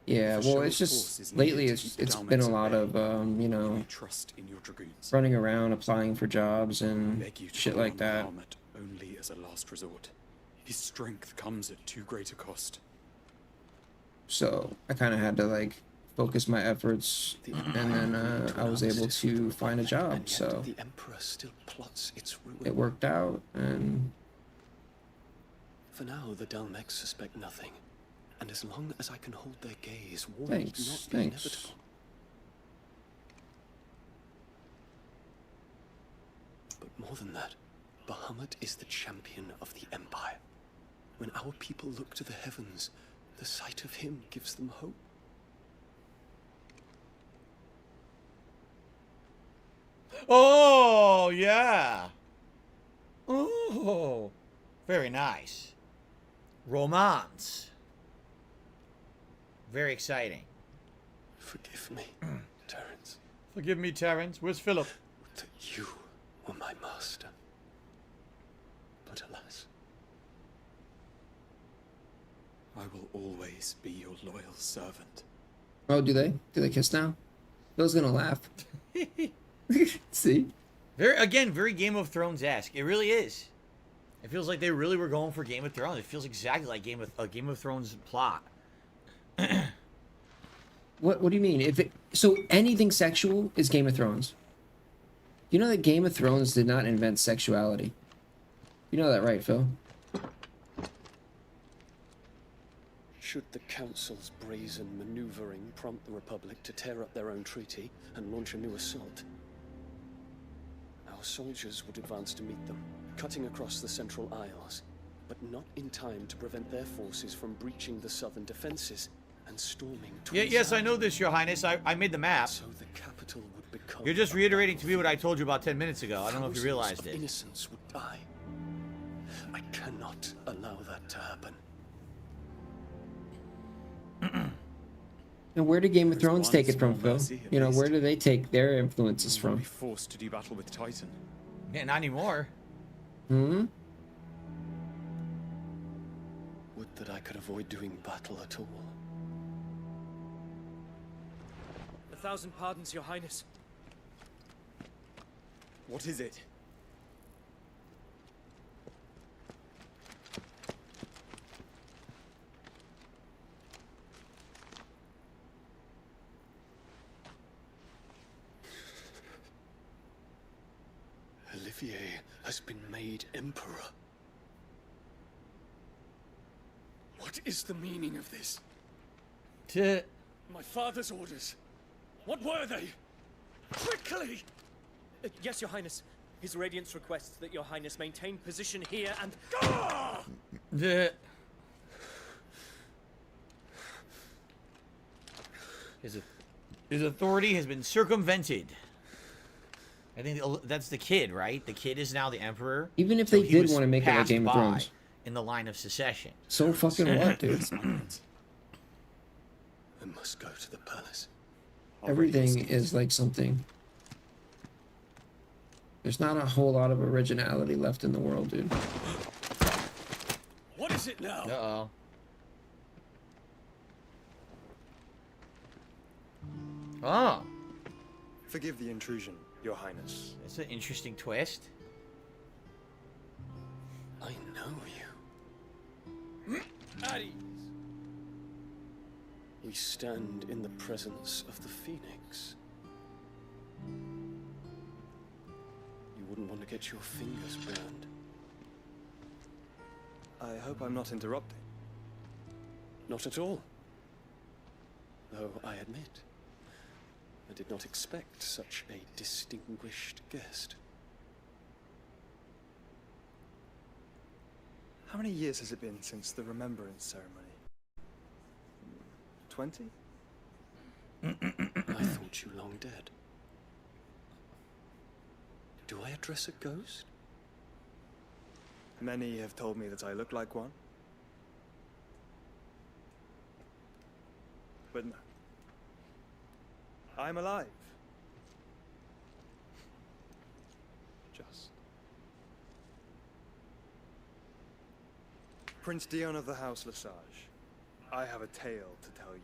Yeah, If a well, show it's of force just is lately needed to it's keep the it's been a Dalmats lot at of bay, you know, you trust in your dragoons. running around applying for jobs I and beg you to shit put like on that. Muhammad only as a last resort. His strength comes at too great a cost. So I kind of had to like focus my efforts, and then I was able to find a job. So the Emperor still plots its ruin. it worked out, and For now, the Dalmex suspect nothing, and as long as I can hold their gaze, war will not be inevitable. But more than that, Bahamut is the champion of the Empire. When our people look to the heavens, the sight of him gives them hope. Oh, yeah. Oh, very nice. Romance. Very exciting. Forgive me, Terence. Forgive me, Terence. Where's Philip? That you were my master. But alas. I will always be your loyal servant. oh, do they kiss now? Phil's gonna laugh. See? Very Game of Thrones-esque. It really is. It feels like they really were going for Game of Thrones. It feels exactly like Game of Thrones plot. What do you mean? So anything sexual is Game of Thrones. You know that Game of Thrones did not invent sexuality. You know that, right, Phil? Should the Council's brazen maneuvering prompt the Republic to tear up their own treaty and launch a new assault, our soldiers would advance to meet them, cutting across the Central Isles, but not in time to prevent their forces from breaching the southern defenses and storming towards Yes, I know this, Your Highness. I made the map. So the capital would become... You're just reiterating to me what I told you about 10 minutes ago. I don't know if you realized it. Innocents would die. I cannot allow that to happen. And where did Game of Thrones take it from, Phil? You know, where do they take their influences from? Be forced to do battle with Titan. Yeah, not anymore. Hmm? Would that I could avoid doing battle at all. 1,000 pardons, Your Highness. What is it? Olivier has been made Emperor. What is the meaning of this? My father's orders. What were they? Quickly! Yes, Your Highness. His Radiance requests that Your Highness maintain position here and... His authority has been circumvented. I think that's the kid, right? The kid is now the emperor. Even if so they did want to make it like Game of Thrones. In the line of succession. So fucking what, dude? I must go to the palace. Everything is like something. There's not a whole lot of originality left in the world, dude. What is it now? Uh-oh. Oh. Forgive the intrusion, Your Highness. That's an interesting twist. I know you. At ease. We stand in the presence of the Phoenix. You wouldn't want to get your fingers burned. I hope I'm not interrupting. Not at all. Though I admit, I did not expect such a distinguished guest. How many years has it been since the Remembrance ceremony? 20? I thought you long dead. Do I address a ghost? Many have told me that I look like one. But no. I'm alive. Just. Prince Dion of the House Lesage, I have a tale to tell you.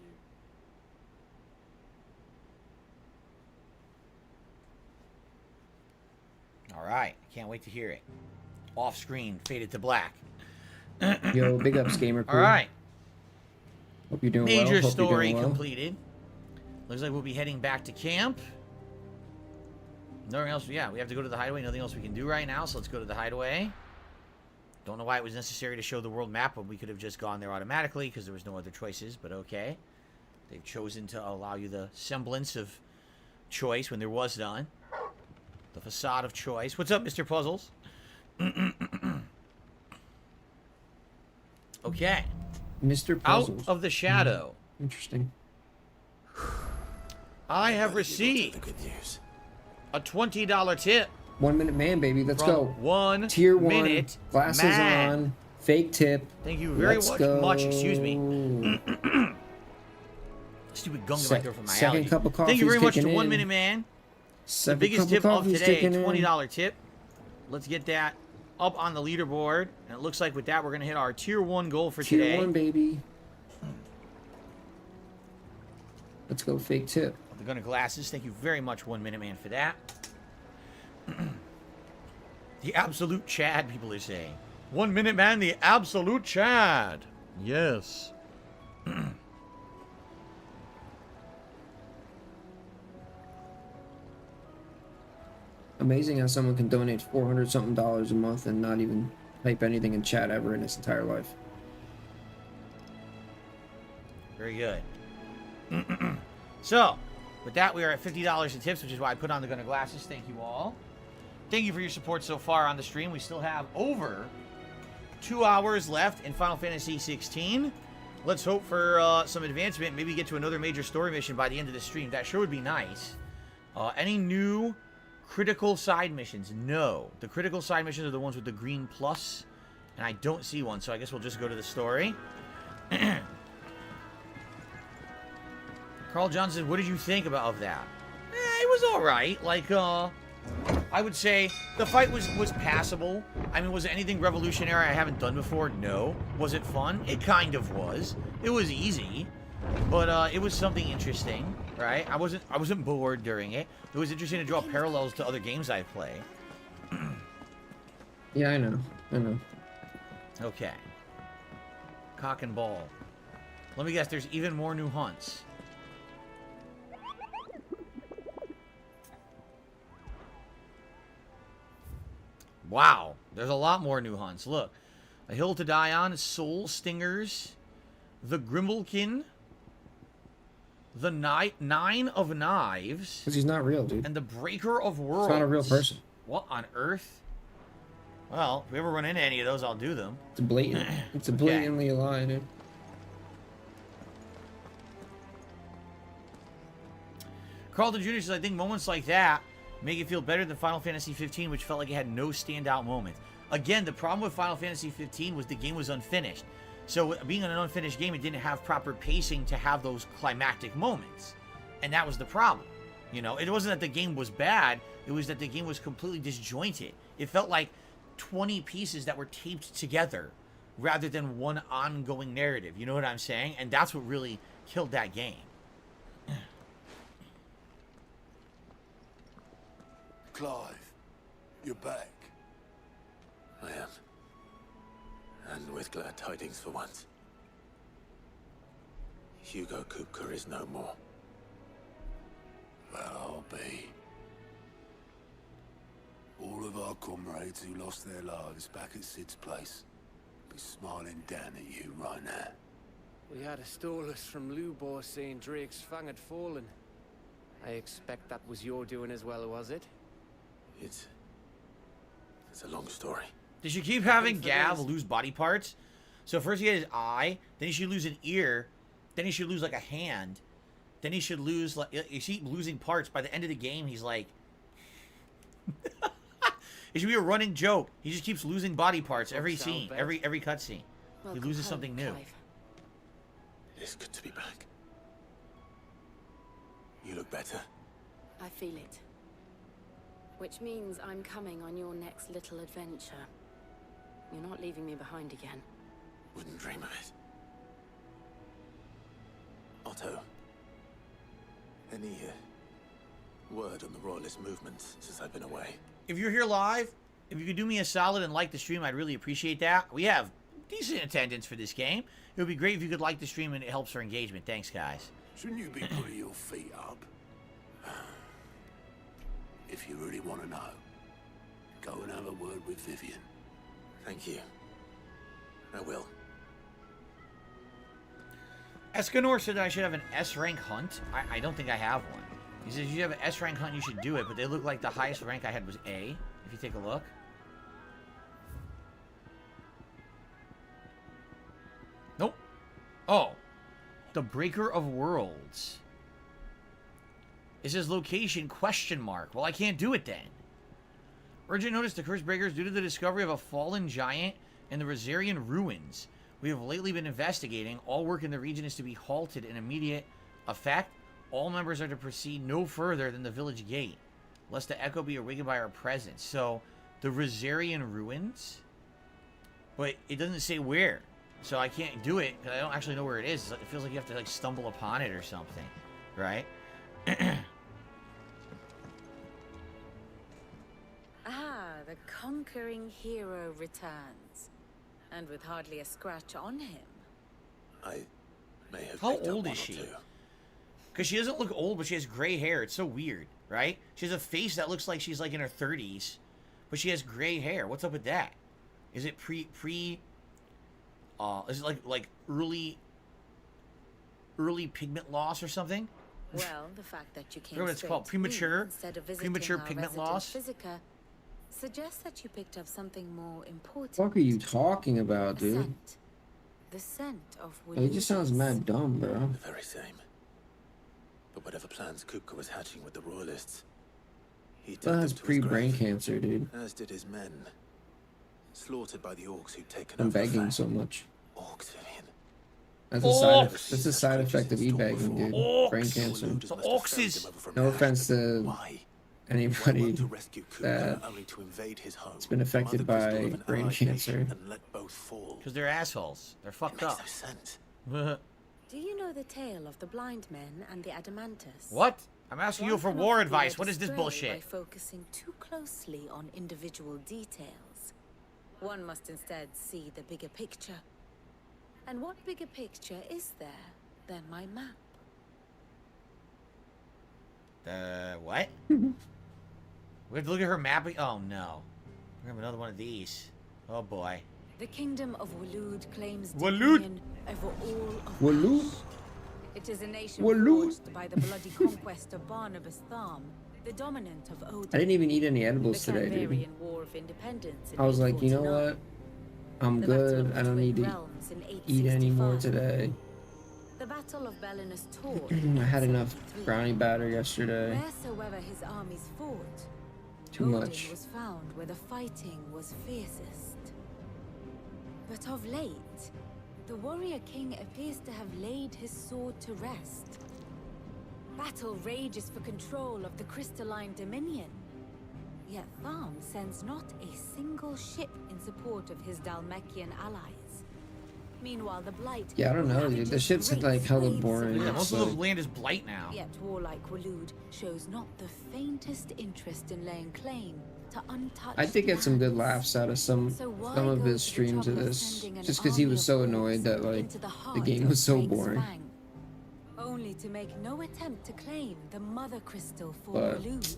All right. Can't wait to hear it. Off screen, faded to black. Yo, big ups, gamer crew. All right. Hope you're doing well. Major Hope story you're doing well. completed. Looks like we'll be heading back to camp. Nothing else. Yeah, we have to go to the hideaway. Nothing else we can do right now, so let's go to the hideaway. Don't know why it was necessary to show the world map when we could have just gone there automatically because there was no other choices, but okay. They've chosen to allow you the semblance of choice when there was none. The facade of choice. What's up, Mr. Puzzles? Okay. Mr. Puzzles. Out of the shadow. Interesting. I have received a $20 tip. 1 minute man, baby. Let's from go. One Tier 1. minute Glasses man. on. Fake tip. Thank you very Let's go. much. Excuse me. Stupid gum right there from my second allergy. cup of coffee. Thank you very much to in. 1 minute man. Second The biggest cup tip of of coffee's today, kicking in. $20 tip. Let's get that up on the leaderboard. And it looks like with that, we're going to hit our Tier 1 goal for today. Tier 1, baby. Let's go fake tip. The Gunner Glasses. Thank you very much, 1 minute man, for that. The absolute Chad, people are saying. 1 minute man, the absolute Chad. Yes. Amazing how someone can donate $400-something a month and not even type anything in chat ever in his entire life. Very good. So, with that, we are at $50 in tips, which is why I put on the Gunner Glasses. Thank you all. Thank you for your support so far on the stream. We still have over 2 hours left in Final Fantasy XVI. Let's hope for some advancement. Maybe get to another major story mission by the end of the stream. That sure would be nice. Any new critical side missions? No. The critical side missions are the ones with the green plus, and I don't see one, so I guess we'll just go to the story. Carl Johnson, what did you think of that? It was alright. Like, I would say the fight was passable. I mean, was it anything revolutionary I haven't done before? No. Was it fun? It kind of was. It was easy, but it was something interesting, right? I wasn't bored during it. It was interesting to draw parallels to other games I play. Yeah, I know. Okay. Cock and ball. Let me guess, there's even more new hunts. Wow, there's a lot more new hunts. Look, A Hill to Die On, Soul Stingers, the Grimblekin, the Nine of Knives. Because he's not real, dude. And the Breaker of Worlds. He's not a real person. What on earth? Well, if we ever run into any of those, I'll do them. It's blatant. It's a blatantly a lie, dude. Carlton Jr. says, I think moments like that make it feel better than Final Fantasy 15, which felt like it had no standout moments. Again, the problem with Final Fantasy 15 was the game was unfinished. So being an unfinished game, it didn't have proper pacing to have those climactic moments. And that was the problem. You know, it wasn't that the game was bad. It was that the game was completely disjointed. It felt like 20 pieces that were taped together rather than one ongoing narrative. You know what I'm saying? And that's what really killed that game. Clive, you're back. I am. And with glad tidings for once. Hugo Kupka is no more. Well, I'll be. All of our comrades who lost their lives back at Sid's place be smiling down at you right now. We had a stolus from Lubor saying Drake's fang had fallen. I expect that was your doing as well, was it? It's a long story. Did you keep having Gav lose body parts? So first he had his eye, then he should lose an ear, then he should lose like a hand, then he should lose like you see losing parts. By the end of the game, he's like, it should be a running joke. He just keeps losing body parts every scene, every cutscene. He loses something new. It is good to be back. You look better. I feel it. Which means I'm coming on your next little adventure. You're not leaving me behind again. Wouldn't dream of it. Otto, any word on the Royalist movement since I've been away? If you're here live, if you could do me a solid and like the stream, I'd really appreciate that. We have decent attendance for this game. It would be great if you could like the stream and it helps our engagement. Thanks, guys. Shouldn't you be putting your feet up? If you really want to know, go and have a word with Vivian. Thank you. I will. Escanor said I should have an S-rank hunt. I don't think I have one. He says you have an S-rank hunt, you should do it, but they look like the highest rank I had was A, if you take a look. Nope. Oh. The Breaker of Worlds. It says location question mark. Well, I can't do it then. Urgent notice to Curse Breakers due to the discovery of a fallen giant in the Rosarian ruins. We have lately been investigating. All work in the region is to be halted in immediate effect. All members are to proceed no further than the village gate, lest the echo be awakened by our presence. So, the Rosarian ruins? But it doesn't say where. So I can't do it, because I don't actually know where it is. It feels like you have to, like, stumble upon it or something. Right? The conquering hero returns. And with hardly a scratch on him. I may have. How old is she? Because she doesn't look old, but she has gray hair. It's so weird, right? She has a face that looks like she's like in her 30s, but she has gray hair. What's up with that? Is it is it like early pigment loss or something? Well, the fact that you came what it's called, premature pigment loss. Physica, suggests that you picked up something more important. What are you talking about, dude? The scent of He just sounds mad dumb, bro. The very same. But whatever plans Kupka was hatching with the royalists, he took That has them to his pre-brain grave, cancer, dude. as did his men, slaughtered by the orcs who'd taken I'm over. begging so much. Orcs, Vivian. That's a side effect of e-begging, dude. Orcs. Brain cancer. The orcs is... No offense to anybody that has been affected by brain cancer. Because they're assholes. They're fucked up. Do you know the tale of the blind men and the Adamantus? What? I'm asking you for One war cannot advice. be What is this led bullshit? By focusing too closely on individual details. One must instead see the bigger picture. And what bigger picture is there than my map? What? We have to look at her map. Oh no. We have another one of these. Oh boy. The kingdom of Waloed claims Waloed? dominion over all of Waloed? us. It is a nation Waloed? forged by the bloody conquest of Barnabas Tharm, the dominant of Odin. I didn't even eat any edibles The today, dude. Canvarian War of Independence in I was like, you know 849. what? I'm good. I don't need to Realms in eat anymore 865. today. The Battle of Belinus Tor. I had enough brownie batter yesterday. Wheresoever his armies fought, Too Odin much. was found where the fighting was fiercest. But of late, the warrior king appears to have laid his sword to rest. Battle rages for control of the crystalline dominion. Yet Tharm sends not a single ship in support of his Dalmekian allies. Meanwhile, the Blight... Yeah, I don't know, dude. This shit's like hella boring. Yeah, most It's of the like- land is blight now. Yet warlike Waloed shows not the faintest interest in laying claim to untouched I did get some good laughs out of some So why of go his to the streams of trouble of this, sending an just because he army was of so orcs annoyed that like into the the heart game of was so Drake's boring. Fang, only to make no attempt to claim the mother crystal for But Waloed.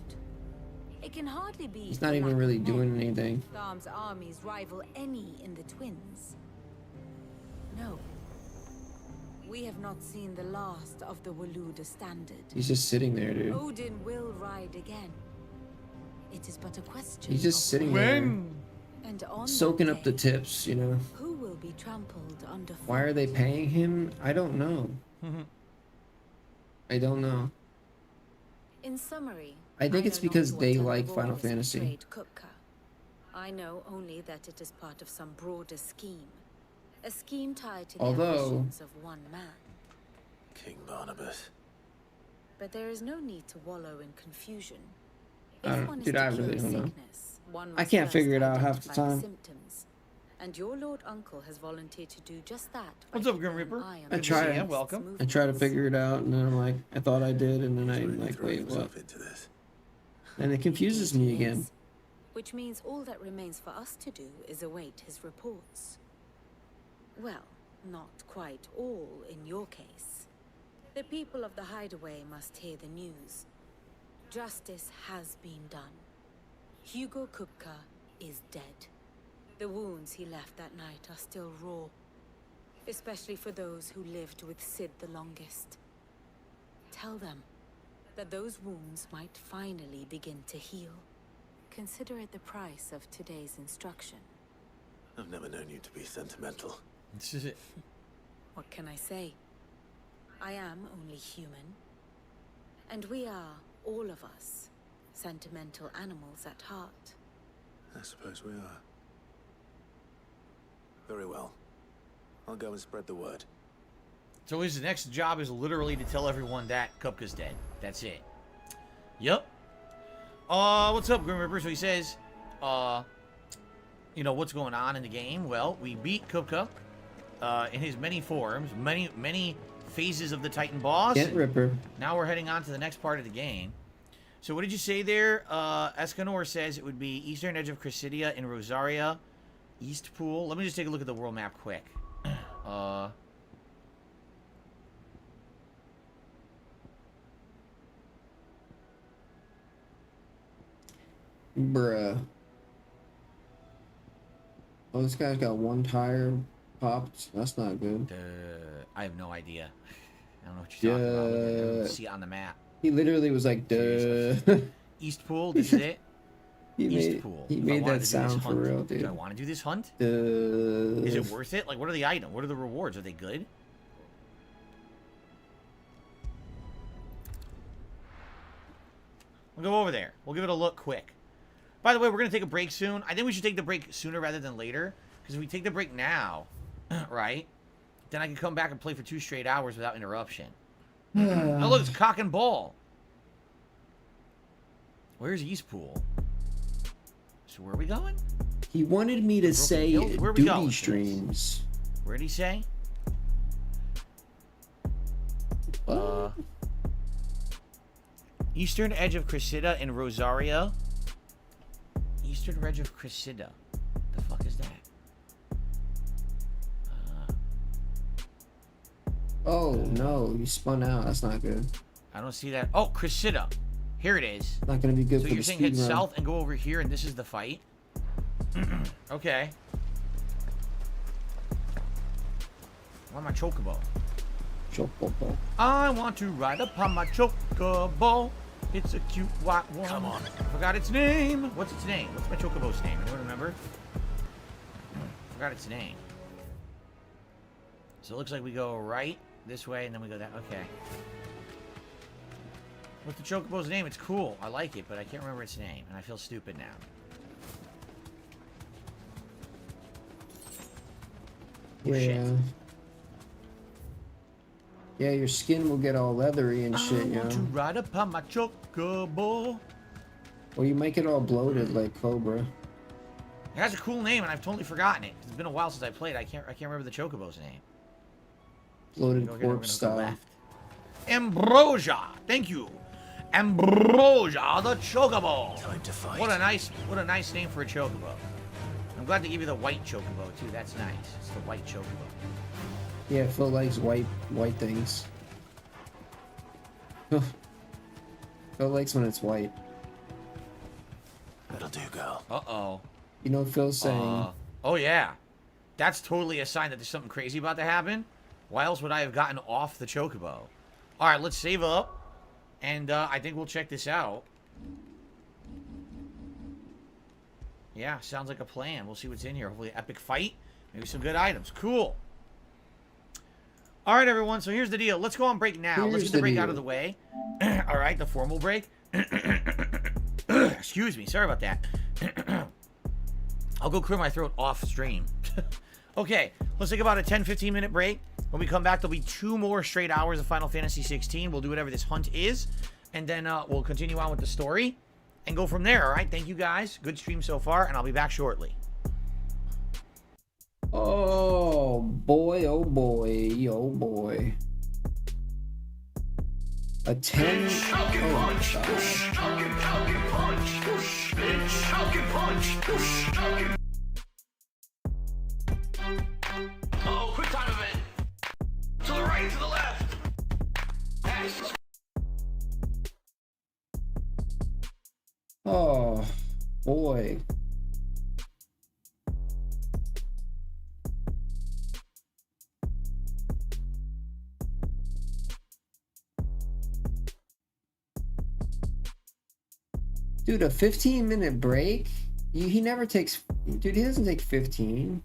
It can hardly be he's not for even lack really of doing men. anything. Tharm's armies rival any in the Twins. No. We have not seen the last of the Waloed standard. He's just sitting there, dude. Odin will ride again. It is but a question. He's just of sitting when. there, And on soaking that up the day, tips, you know. who will be trampled underfoot? Why are they paying him? I don't know. I don't know. In summary, I think it's know not because what they tug like of war Final has Fantasy. betrayed Kupka. I know only that it is part of some broader scheme. A scheme tied to the Although- ambitions of one man. King Barnabas. But there is no need to wallow in confusion. I If don't- one is dude, to I cure really a don't know. sickness, one I must can't first figure it out half the identify time. symptoms. And your Lord Uncle has volunteered to do just that. by What's up, keeping Grim an Reaper? eye on I the try beast's to, welcome. I try to figure it out, and then I'm like, I thought I did, and then I'm like, wait, what? And it confuses me again. Which means all that remains for us to do is await his reports. Well, not quite all in your case. The people of the Hideaway must hear the news. Justice has been done. Hugo Kupka is dead. The wounds he left that night are still raw, especially for those who lived with Sid the longest. Tell them that those wounds might finally begin to heal. Consider it the price of today's instruction. I've never known you to be sentimental. This is it. What can I say? I am only human. And we are, all of us, sentimental animals at heart. I suppose we are. Very well. I'll go and spread the word. So his next job is literally to tell everyone that Kupka's dead. That's it. Yep. What's up, Grim Reaper? So he says, you know, what's going on in the game? Well, we beat Kupka in his many forms, many phases of the Titan boss. Get Ripper. Now we're heading on to the next part of the game. So what did you say there? Escanor says it would be eastern edge of Chrysidia in Rosaria, East Pool. Let me just take a look at the world map quick. Bruh. Oh, this guy's got one tire popped. That's not good. I have no idea. I don't know what you're talking about. I don't see it on the map. He literally was like, duh. East Pool, this is it? He East Pool. He If I made wanted that to do this sound for hunt, real, dude. Do I want to do this hunt? Duh. Is it worth it? Like, what are the items? What are the rewards? Are they good? We'll go over there. We'll give it a look quick. By the way, we're going to take a break soon. I think we should take the break sooner rather than later. Because if we take the break now, right, then I can come back and play for 2 straight hours without interruption. Oh, look, it's cock and ball. Where's East Pool? So where are we going? He wanted me to say Where are we duty going? streams. Where did he say? Eastern edge of Cressida in Rosaria. Eastern edge of Cressida. The fuck is that? Oh, no. You spun out. That's not good. I don't see that. Oh, Cressida. Here it is. Not going to be good so for you're the saying head speed run. south and go over here and this is the fight? Okay. I want my chocobo. Chocobo. I want to ride upon my chocobo. It's a cute white one. Come on. I forgot its name. What's its name? What's my chocobo's name? Anyone remember? Forgot its name. So it looks like we go right this way and then we go that. Okay. What's the chocobo's name? It's cool. I like it, but I can't remember its name, and I feel stupid now. Yeah. Shit. Yeah, your skin will get all leathery and shit, you I want to know. ride upon my chocobo. Or you might get all bloated like Cobra. It has a cool name, and I've totally forgotten it. It's been a while since I played. I can't remember the chocobo's name. Bloated Go here, we're corpse gonna go style. left. Ambrosia. Thank you. Ambrosia the chocobo. Time to fight. What a nice name for a chocobo. I'm glad they give you the white chocobo too. That's nice. It's the white chocobo. Yeah, Phil likes white things. Phil likes when it's white. That'll do, girl. Uh-oh. You know what Phil's saying? Oh yeah. That's totally a sign that there's something crazy about to happen. Why else would I have gotten off the chocobo? Alright, let's save up. And I think we'll check this out. Yeah, sounds like a plan. We'll see what's in here. Hopefully an epic fight. Maybe some good items. Cool. Alright, everyone. So here's the deal. Let's go on break now. Let's get the break out of the way. Alright, the formal break. Excuse me. Sorry about that. I'll go clear my throat off stream. Okay, let's take about a 10-15 minute break. When we come back, there'll be 2 more straight hours of Final Fantasy 16. We'll do whatever this hunt is, and then we'll continue on with the story and go from there. All right, thank you guys. Good stream so far, and I'll be back shortly. Oh boy, oh boy, oh boy. A 10. Oh, quick time event. To the right, to the left. boy. Dude, a 15-minute break? He never takes... Dude, he doesn't take 15.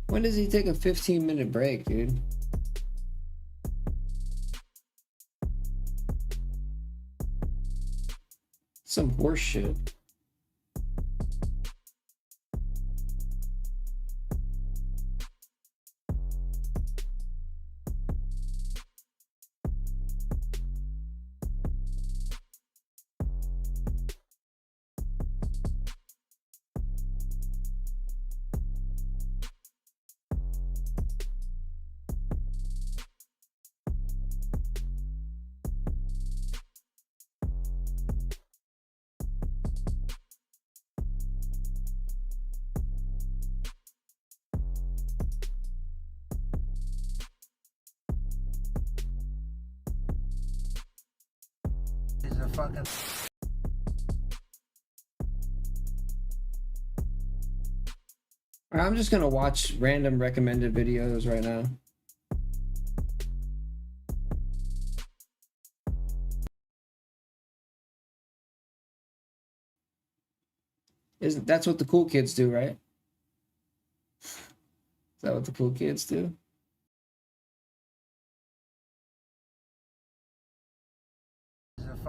When does he take a 15-minute break, dude? Some horse shit. Fucking I'm just gonna watch random recommended videos right now. That's what the cool kids do, right? Is that what the cool kids do?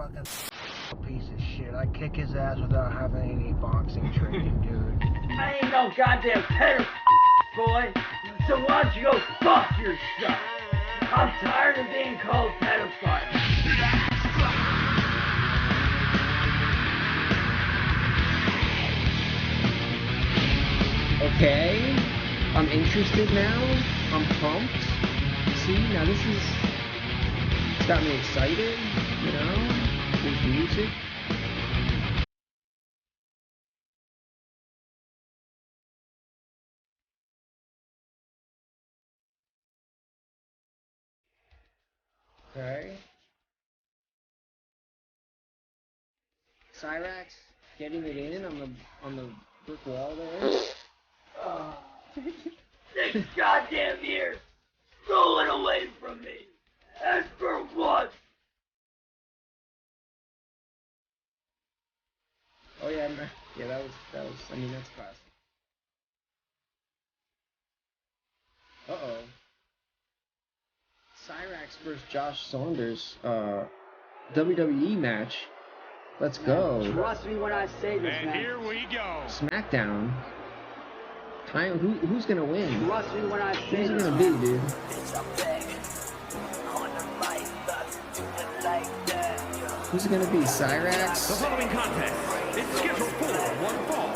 fucking piece of shit. I kick his ass without having any boxing training, dude. I ain't no goddamn pedophile, boy. So why don't you go fuck yourself? I'm tired of being called pedophile. Okay, I'm interested now. I'm pumped. See, now this is... It's got me excited, you know? There's music. Okay. Cyrax getting it in on the brick wall there. 6 goddamn years rolling away from me. And for what? Oh yeah, that was. I mean, that's classic. Uh-oh. Cyrax versus Josh Saunders, WWE match. Let's go. Trust me when I say this, man. And here we go. SmackDown. Time. Who's gonna win? Trust me when I say Who's it gonna be, dude? Who's it gonna be? Cyrax? The following contest is scheduled for one fall.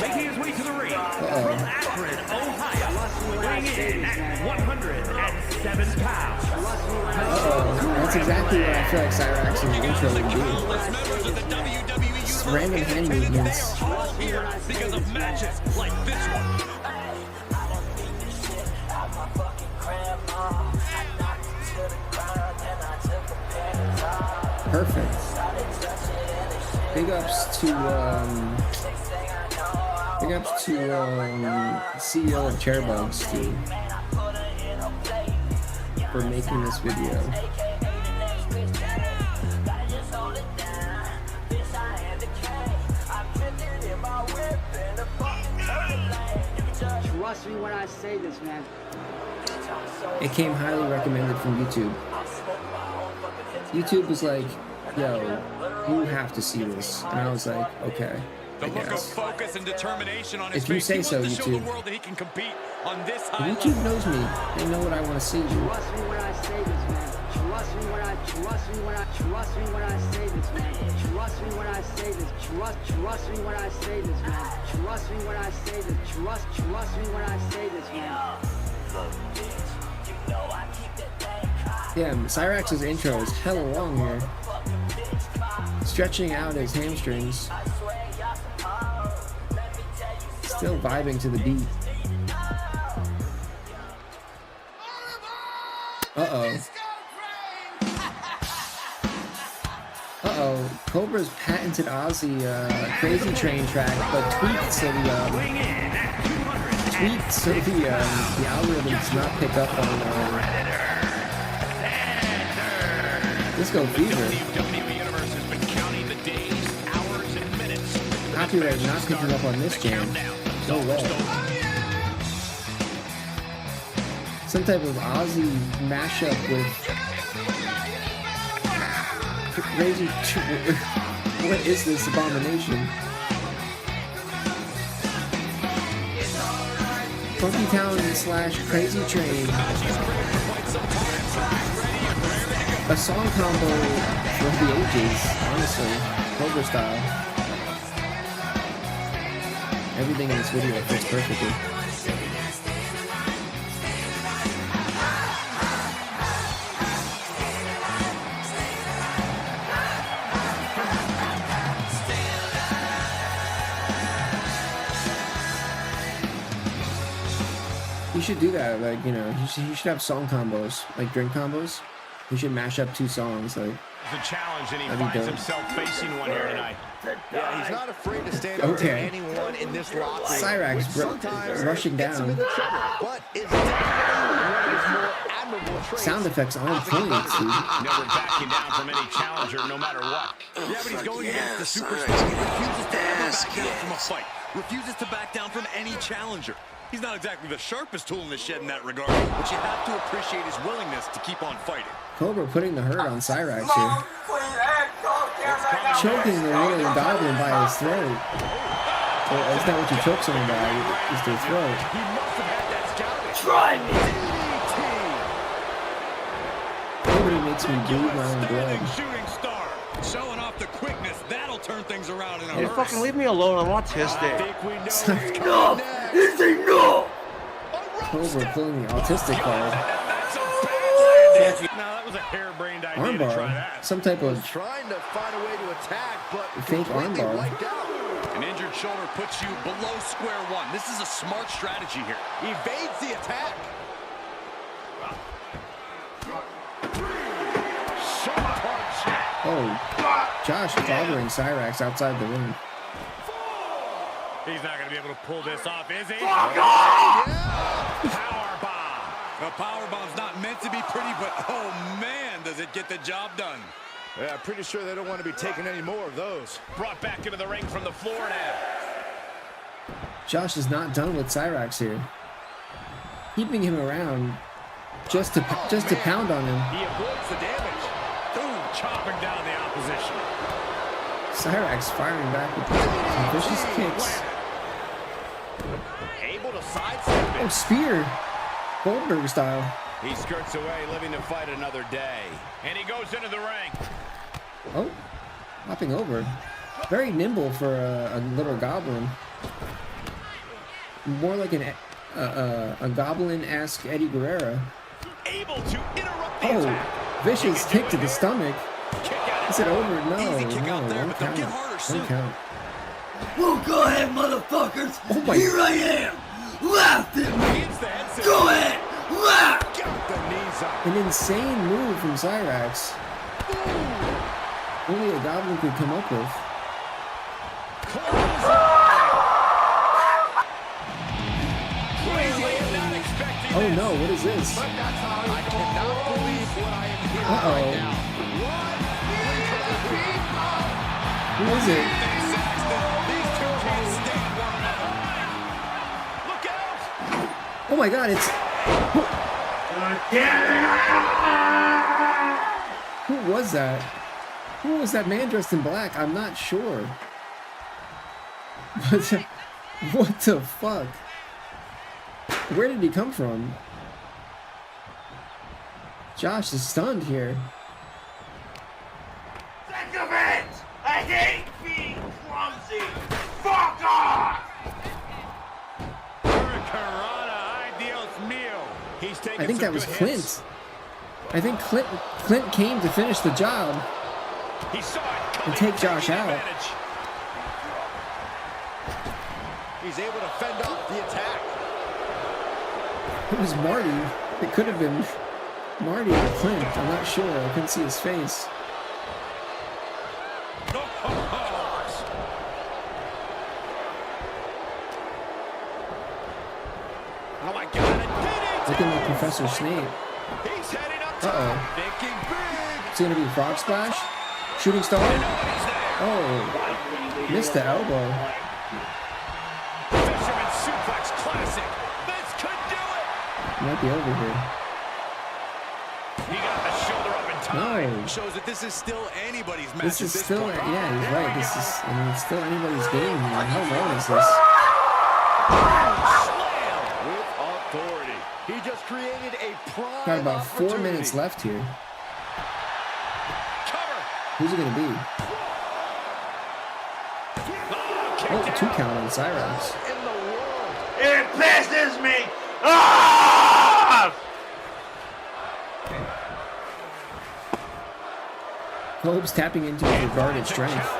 Making his way to the ring from Akron, Ohio, weighing in at 107 pounds. That's exactly what I feel like Cyrax's intro would be. Just random hand movements. Because of matches like this one. Perfect. Big ups to CEO of Chairbugs too for making this video. Trust me when I say this, man. It came highly recommended from YouTube. YouTube was like, yo, you have to see this. And I was like, okay, I The look of guess. focus and determination on his If you face. say He so, wants to show the YouTube. world that he can compete on this high YouTube level. knows me. They know what I want to see, dude. Trust me when I say this, man. Trust me when I say this, man. Trust me when I say this. Trust me when I say this, man. Trust me when I say this. Trust me when I say this, man. Damn, Cyrax's intro is hella long here. Stretching out his hamstrings. Still vibing to the beat. Cobra's patented Ozzy Crazy Train track, but tweaked so the algorithm does not pick up on Disco Fever. Copyright not picking up on this jam. No way. Some type of Ozzy mashup with Crazy. What is this abomination? Funky Town / Crazy Train. A song combo for the ages, honestly. Cobra style. Everything in this video fits perfectly. You should do that, like, you know, you should have song combos, like drink combos. You should mash up 2 songs, like. It's a challenge, and he finds himself facing one here tonight. Yeah, he's not afraid to stand up to anyone in this locker room. Cyrax rushing down. But is sound effects on point, dude. Never backing down from any challenger, no matter what. Yeah, but he's going against the superstar. He refuses to ever back down from a fight. Refuses to back down from any challenger. He's not exactly the sharpest tool in the shed in that regard, but you have to appreciate his willingness to keep on fighting. Cobra putting the hurt on Cyrax here. Choking the little goblin by his throat. Well, that's not what you choke someone by, is their throat. He must have had that scouted. Try me! Nobody makes me bleed my own blood. Shooting star. Showing off the quickness. That'll turn things around in a hurry. Fucking leave me alone. I'm autistic. Enough! It's enough! Cobra pulling the autistic card. Now that was a harebrained idea to try Armbar. that. Some type of Trying to find a way to attack, but fake completely armbar. wiped out. An injured shoulder puts you below square one. This is a smart strategy here. Evades the attack. Oh, Josh clobbering Cyrax outside the ring. He's not going to be able to pull this off, is he? Fuck off! The power bomb's not meant to be pretty, but oh man, does it get the job done. Yeah, pretty sure they don't want to be taking any more of those. Brought back into the ring from the floor now. Josh is not done with Cyrax here. Keeping him around just to pound on him. He avoids the damage. Boom, chopping down the opposition. Cyrax firing back with some vicious kicks. Able to sidestep it. Oh, spear! Goldberg style. He skirts away, living to fight another day. And he goes into the ring. Oh, hopping over. Very nimble for a little goblin. More like a goblin-esque Eddie Guerrero. Able to interrupt the Oh, attack. vicious kick to the stomach. Is it over? No, Easy kick out there, one but they'll count. get harder soon. One count. Well, go ahead, motherfuckers. Oh my. Here I am. Laugh at me. Go ahead. Laugh. Got the knees up. An insane move from Cyrax. Only a goblin could come up with. Oh no, what is this? I cannot believe what I am hearing Uh-oh. right now. Who is it? Oh my god, it's... Who was that? Who was that man dressed in black? I'm not sure. But what the fuck? Where did he come from? Josh is stunned here. Think of it. I hate being clumsy. Fuck off. I think that was Clint. I think Clint came to finish the job and take Josh out. He's able to fend off the attack. It was Marty. It could have been Marty or Clint, I'm not sure. I couldn't see his face. Oh my God! Looking like Professor Snape. He's heading up Uh-oh. thinking big. It's gonna be a frog splash? Shooting star? Oh, missed the elbow. Fisherman suplex classic. This could do it. Might be over here. He got the shoulder up in time. No. Shows that this is still anybody's match. This is at this still, point. yeah, he's right. This is, I mean, it's still anybody's game here. How long is this? With authority. He just created a prime Got about 4 minutes left here. Who's it gonna be? Oh, 2 count on Cyrax. It pisses me off! Hope's tapping into his regarded strength.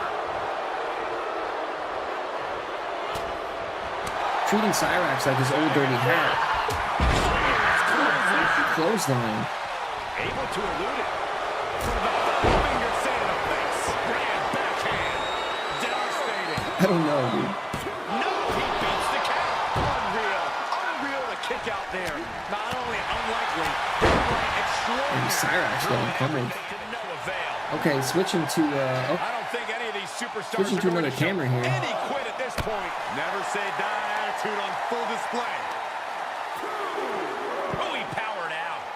Treating Cyrax like his old dirty hat. Clothesline. Able to elude it. From the finger sand in the face. Grand backhand. Devastating. I don't know, dude. No, he beats the count. Unreal. Unreal to kick out there. Not only unlikely, but extraordinary. And Cyrax getting pummeled. Okay, switching to I don't think any of these superstars switching to another camera here. any quit at this point. Never say die attitude on full display. Oh, he powered out.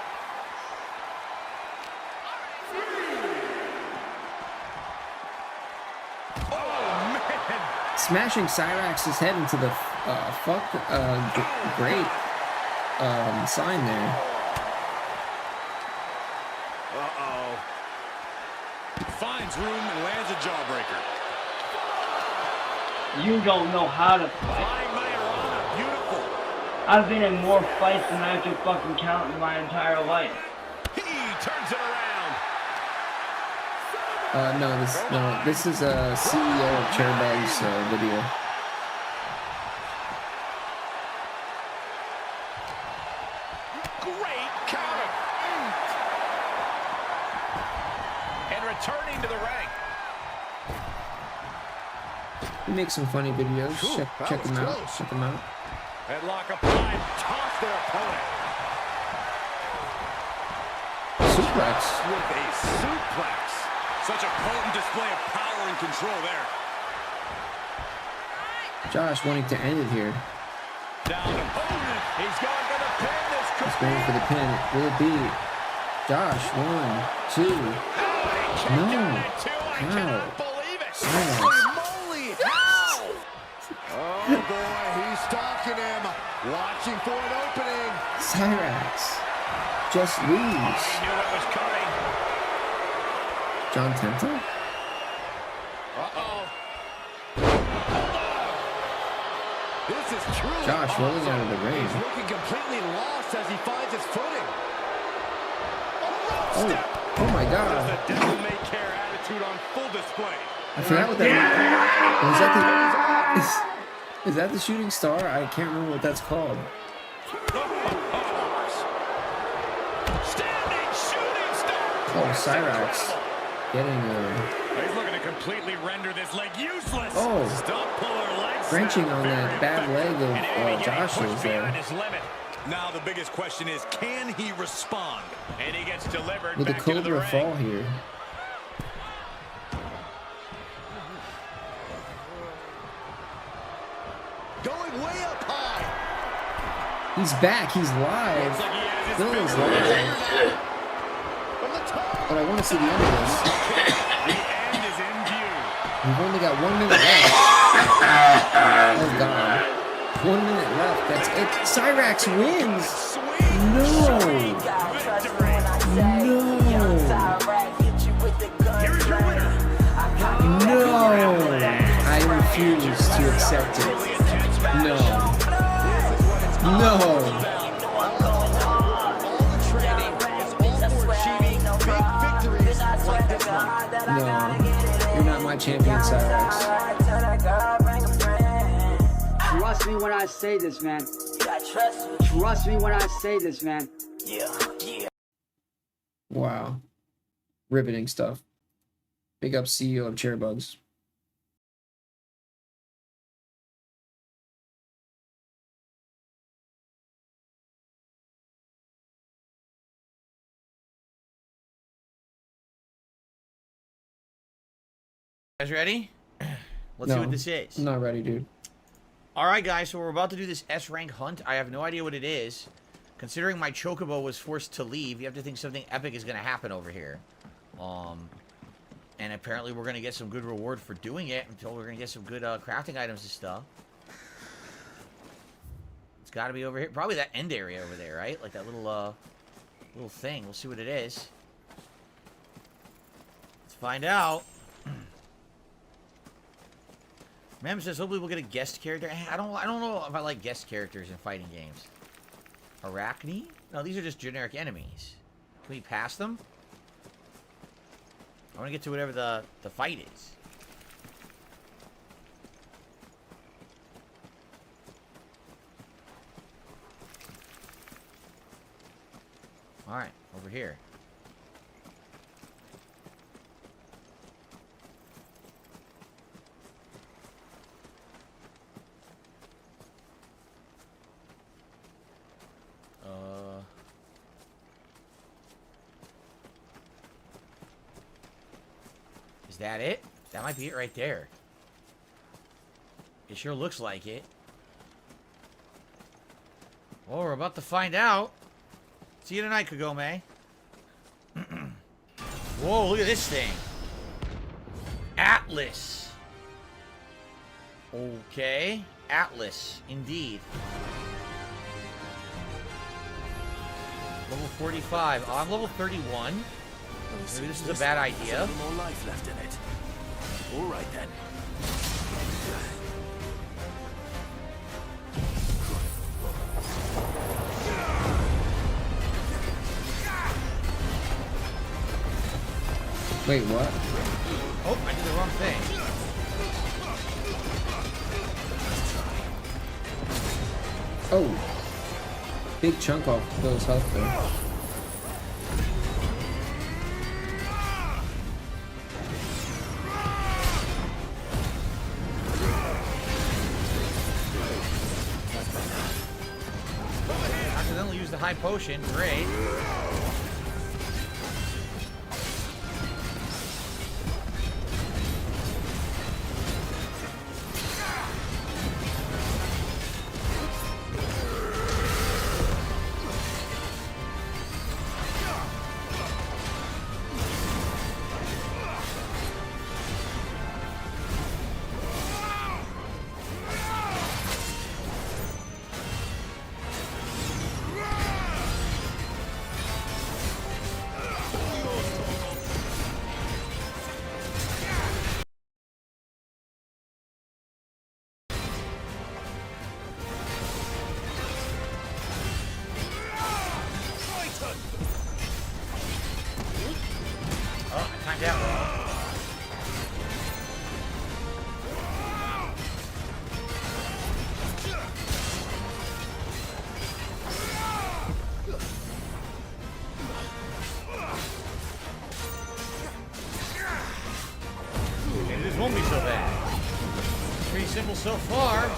Oh, man. Smashing Cyrax's head into the great sign there. Uh-oh. Finds room and lands a jawbreaker. You don't know how to fight. Beautiful. I've been in more fights than I could fucking count in my entire life. He turns it around. No, this is a CEO of Chairbug's video. Great counter. And returning to the ring. He makes some funny videos. Check them out. Check them out. Headlock applied. Toss their opponent. Suplex. With a suplex. Such a potent display of power and control there. Josh wanting to end it here. Down opponent. He's going for the pin. This He's going for the pin. Will it be Josh? 1, 2. No. How? Cyrax. Oh boy, he's stalking him. Watching for an opening. Cyrax. Just lose. He knew it was coming. John Tenta? Uh-oh. This is truly Josh rolling out of the ring. He's looking completely lost as he finds his footing. Oh my God. The devil may care attitude on full display. I forgot what that was. Is that the shooting star? I can't remember what that's called. Standing shooting star. Oh, Cyrax. Getting He's looking to completely render this leg useless. Oh. Stump puller leg. wrenching on that bad leg of Josh's there. Now the biggest question is, can he respond? And he gets delivered with the back into the Cobra ring. fall here. Going way up high. He's back. He's live. Bill is live. But I want to see the end of this. The end is in view. We've only got 1 minute left. Oh God. 1 minute left. That's it. Cyrax wins. No. No. I refuse to accept it. No. No. No. You're not my champion, Cyrax. Trust me when I say this, man. Trust me when I say this, man. Yeah. Wow. Riveting stuff. Big up CEO of Chairbugs. Guys ready? Let's see what this is. I'm not ready, dude. Alright guys, so we're about to do this S-rank hunt. I have no idea what it is. Considering my chocobo was forced to leave, you have to think something epic is going to happen over here. And apparently we're going to get some good reward for doing it. Until we're going to get some good crafting items and stuff. It's got to be over here. Probably that end area over there, right? Like that little thing. We'll see what it is. Let's find out. Mem says hopefully we'll get a guest character. I don't know if I like guest characters in fighting games. Arachne? No, these are just generic enemies. Can we pass them? I want to get to whatever the fight is. Alright, over here. Is that it? That might be it right there. It sure looks like it. Well, we're about to find out. See you tonight, Kagome. Whoa, look at this thing. Atlas. Okay. Atlas, indeed. Level 45. Oh, I'm level 31. Maybe this is a bad idea. More life left in it. All right then. Wait, what? Oh, I did the wrong thing. Oh. Big chunk off those health there. Accidentally used the high potion. Great. Won't be so bad. Pretty simple so far.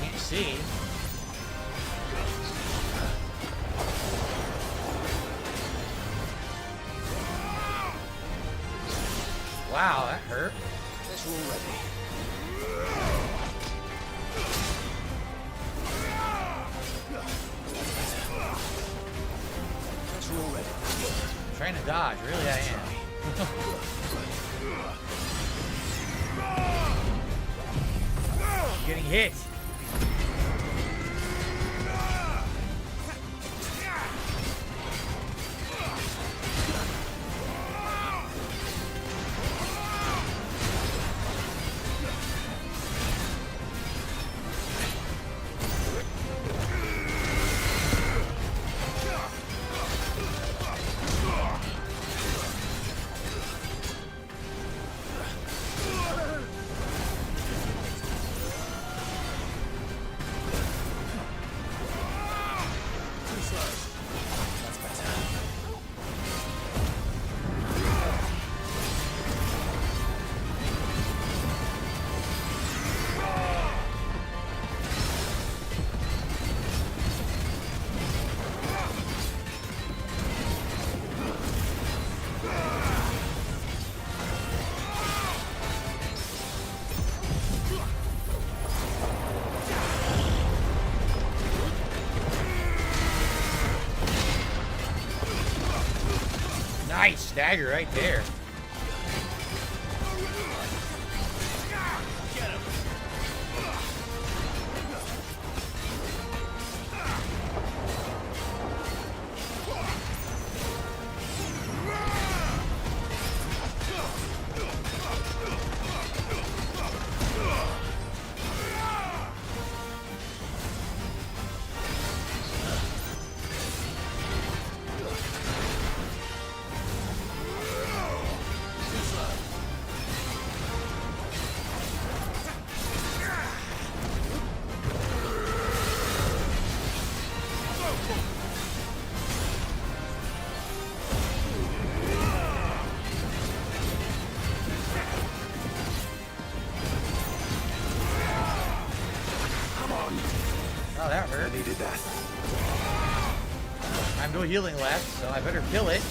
Can't see. Wow, that hurt. That's all ready. That's all ready. I'm trying to dodge, really I am. I'm getting hit. Nice stagger right there. Oh, that hurt. I needed that. I have no healing left, so I better kill it.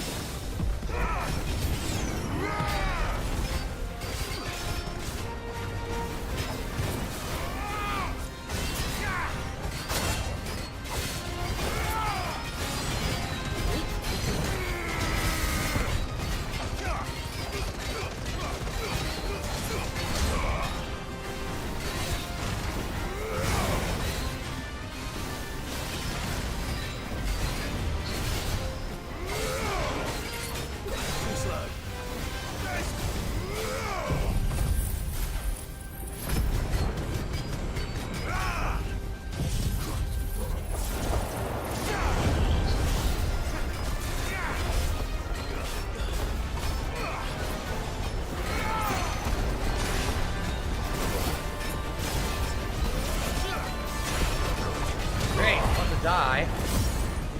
Die,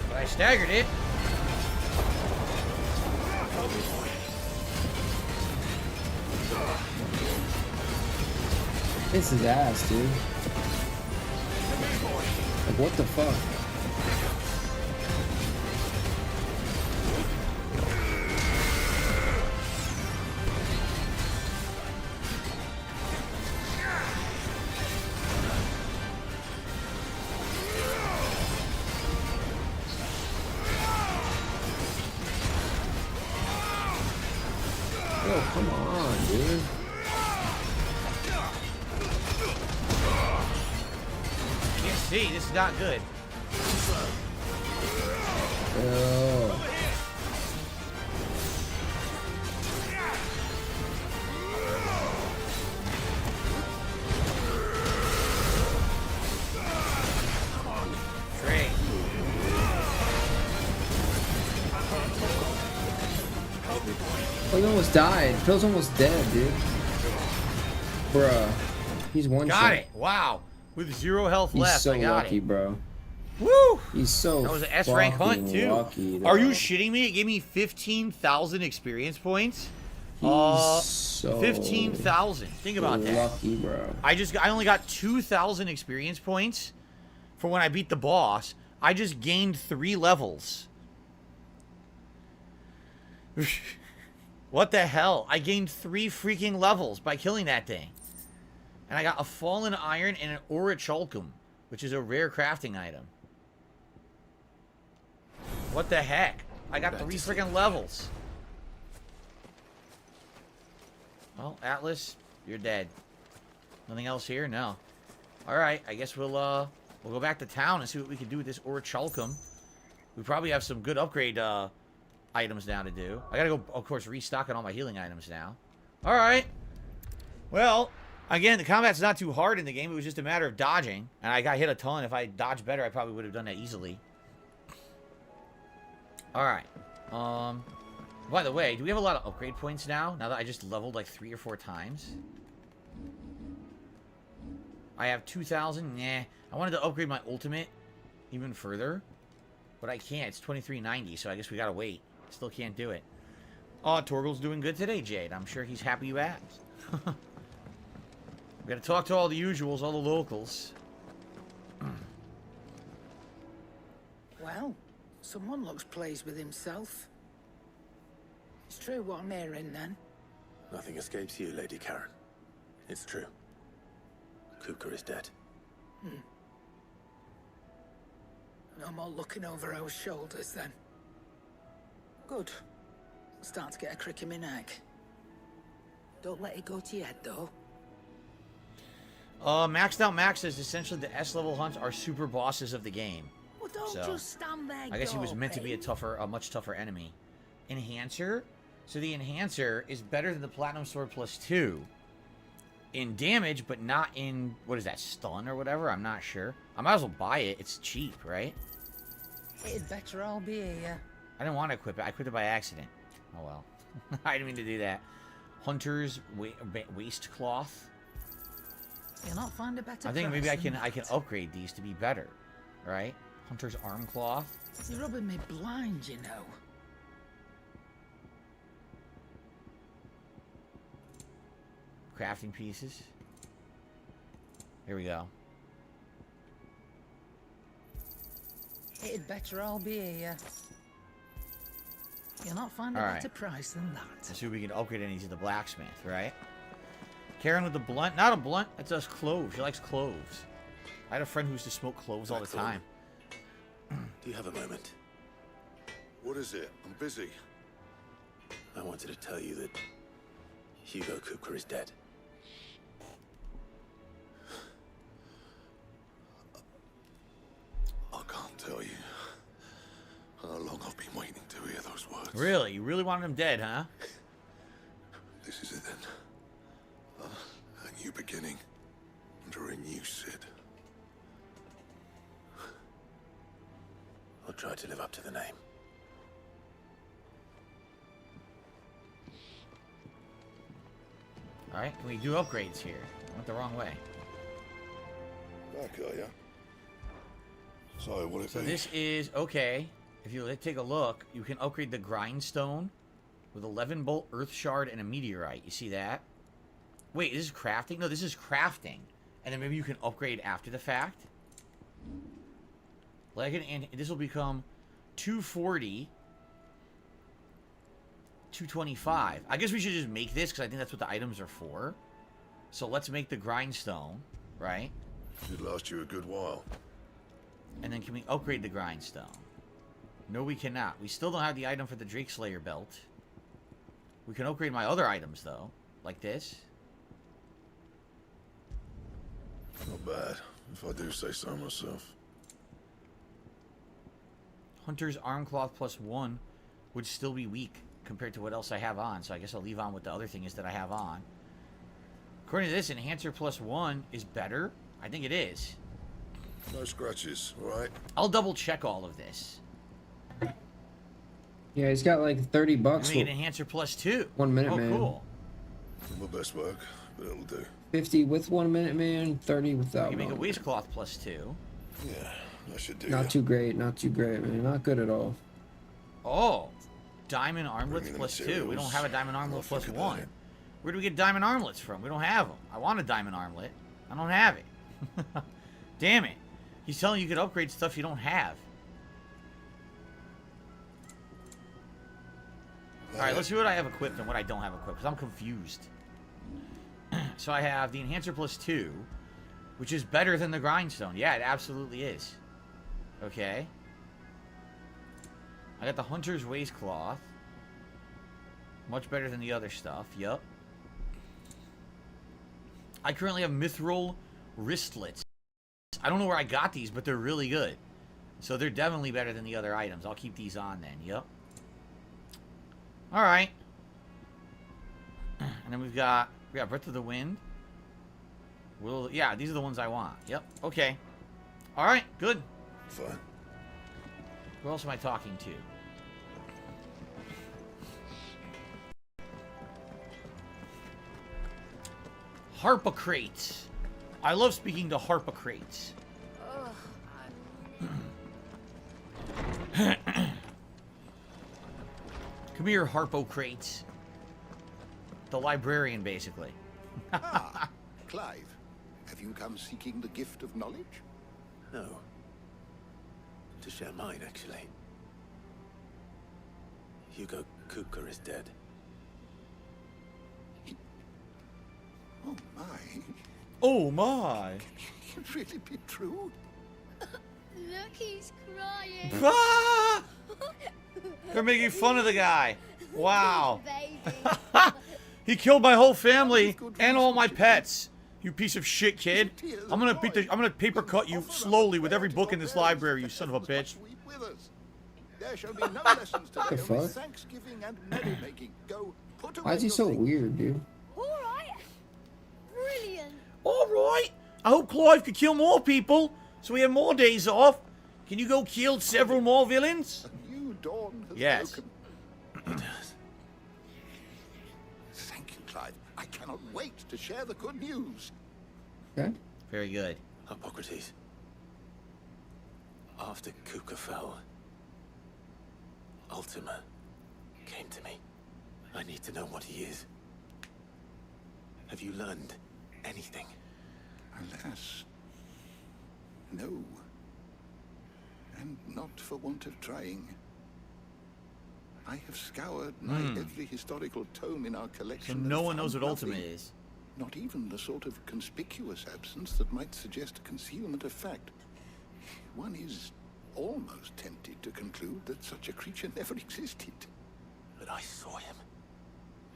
but I staggered it. This is ass, dude. Like, what the fuck? Oh, come on, dude. Can't see, this is not good. Oh. Great. Oh, he almost died. Phil's almost dead, dude. Bruh. He's one shot. Got it. Wow. With 0 health left, He's so I got lucky, it. bro. Woo! He's so That was an S rank hunt too. Lucky, Are you shitting me? It gave me 15,000 experience points. So 15,000. Think about that. Lucky, bro. I only got 2,000 experience points for when I beat the boss. I just gained 3 levels. What the hell? I gained 3 freaking levels by killing that thing. And I got a fallen iron and an orichalcum, which is a rare crafting item. What the heck? I got 3 freaking levels. Well, Atlas, you're dead. Nothing else here? No. Alright, I guess we'll go back to town and see what we can do with this orichalcum. We probably have some good upgrade items now to do. I gotta go, of course, restocking all my healing items now. Alright. Well, again, the combat's not too hard in the game. It was just a matter of dodging. And I got hit a ton. If I dodged better, I probably would have done that easily. Alright. By the way, do we have a lot of upgrade points now? Now that I just leveled like 3 or 4 times? I have 2,000. Nah. I wanted to upgrade my ultimate even further. But I can't. It's 2390, so I guess we gotta wait. Still can't do it. Oh, Torgal's doing good today, Jade. I'm sure he's happy you asked. We gotta talk to all the usuals, all the locals. Well, someone looks pleased with himself. It's true what I'm hearing, then. Nothing escapes you, Lady Karen. It's true. Kuka is dead. No more looking over our shoulders, then. Good. Starting to get a crick in my neck. Don't let it go to your head, though. Maxed Out Max says essentially the S-level hunts are super bosses of the game. Well, don't So, just stand there, I guess he was meant to be gawping. a much tougher enemy. Enhancer? So the Enhancer is better than the Platinum Sword plus 2 in damage, but not in, what is that, stun or whatever? I'm not sure. I might as well buy it. It's cheap, right? It'd better all be here. I didn't want to equip it. I equipped it by accident. Oh well. I didn't mean to do that. Hunter's Waistcloth. You'll not find a better I think maybe price I than can that. upgrade these to be better, right? Hunter's Arm Cloth. You're rubbing me blind, you know. Crafting pieces. Here we go. It'd better all be here. You'll not find a All right. better price than that. Let's see if we can upgrade any to the blacksmith, right? Karen with the blunt. Not a blunt. That's us cloves. She likes cloves. I had a friend who used to smoke cloves all the time. Do you have a moment? What is it? I'm busy. I wanted to tell you that Hugo Kupka is dead. I can't tell you how long I've been waiting to hear those words. Really? You really wanted him dead, huh? This is it then. A new beginning under a new Sid. I'll try to live up to the name. Alright, can we do upgrades here? I went the wrong way. Back, are ya? So, what it So be? this is, okay, if you take a look, you can upgrade the Grindstone with 11 bolt, Earth Shard, and a Meteorite. You see that? Wait, this is crafting? No, this is crafting. And then maybe you can upgrade after the fact. Like, and this will become 240, 225. I guess we should just make this, because I think that's what the items are for. So let's make the Grindstone, right? Should last you a good while. And then can we upgrade the Grindstone? No, we cannot. We still don't have the item for the Drake Slayer belt. We can upgrade my other items, though. Like this. Not bad, if I do say so myself. Hunter's Arm Cloth plus 1 would still be weak compared to what else I have on. So I guess I'll leave on what the other thing is that I have on. According to this, Enhancer plus 1 is better. I think it is. No scratches, alright? I'll double check all of this. Yeah, he's got like 30 bucks. Make an Enhancer plus 2. 1 minute, oh, man. Cool. My best work, but it'll do. 50 with 1 minute, man. 30 without. You can make a 1 minute. Waistcloth plus 2. Yeah, that should do. Not too great. Not too great, man. Not good at all. Oh, Diamond Armlets Bring in the plus 2. We materials. don't have a Diamond Armlet I'll plus think about 1. it. Where do we get Diamond Armlets from? We don't have them. I want a Diamond Armlet. I don't have it. Damn it. He's telling you could upgrade stuff you don't have. Alright, let's see what I have equipped and what I don't have equipped, because I'm confused. So I have the Enhancer plus 2, which is better than the Grindstone. Yeah, it absolutely is. Okay. I got the Hunter's Waistcloth. Much better than the other stuff. Yup. I currently have Mithril Wristlets. I don't know where I got these, but they're really good. So they're definitely better than the other items. I'll keep these on then. Yup. Alright. And then we got Breath of the Wind. Yeah, these are the ones I want. Yep. Okay. Alright, good. Fine. Who else am I talking to? Harpocrates. I love speaking to Harpocrates. Come here, Harpocrates. The librarian, basically. Clive, have you come seeking the gift of knowledge? No. To share mine, actually. Hugo Kupka is dead. Oh my. Oh my. Can it really be true? Look, he's crying. Ah! They're making fun of the guy. Wow. He killed my whole family and all my pets. You piece of shit, kid. I'm gonna paper cut you slowly with every book in this library, you son of a bitch. There shall be no lessons today, The only fuck? Thanksgiving and merrymaking. Go, put away Why is he your so things. weird, dude? Alright. Brilliant. Alright. I hope Clive could kill more people, so we have more days off. Can you go kill several more villains? A new dawn has Yes. broken. Thank you, Clive. I cannot wait to share the good news. Okay. Very good. Hippocrates. After Kuka fell, Ultima came to me. I need to know what he is. Have you learned anything? Alas, no. And not for want of trying. I have scoured every historical tome in our collection. So and no one knows found what Ultima nothing. is. Not even the sort of conspicuous absence that might suggest a concealment of fact. One is almost tempted to conclude that such a creature never existed. But I saw him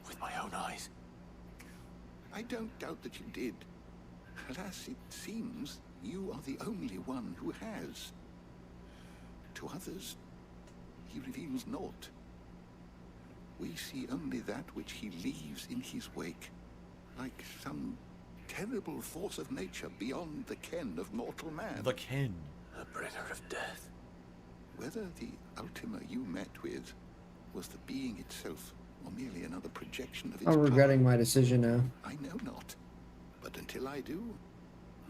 with my own eyes. I don't doubt that you did. Alas, it seems you are the only one who has. To others, he reveals naught. We see only that which he leaves in his wake, like some terrible force of nature beyond the ken of mortal man. The ken. A bringer of death. Whether the Ultima you met with was the being itself, or merely another projection of its I'm regretting power, my decision now. I know not. But until I do,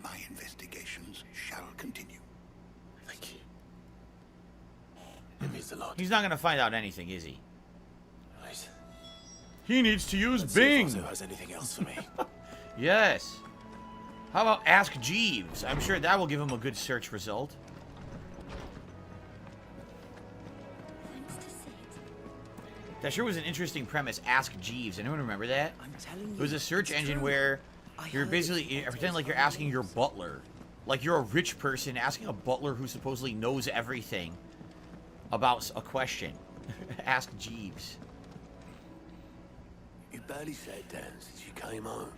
my investigations shall continue. Thank you. It means a lot. He's not gonna find out anything, is he? Right. He needs to use Let's see if Bing. Ozzo has anything else for me. Yes. How about Ask Jeeves? I'm sure that will give him a good search result. That sure was an interesting premise. Ask Jeeves. Anyone remember that? It was a search engine where you're basically pretend like you're asking your butler, like you're a rich person asking a butler who supposedly knows everything about a question. Ask Jeeves. You barely sat down since you came home.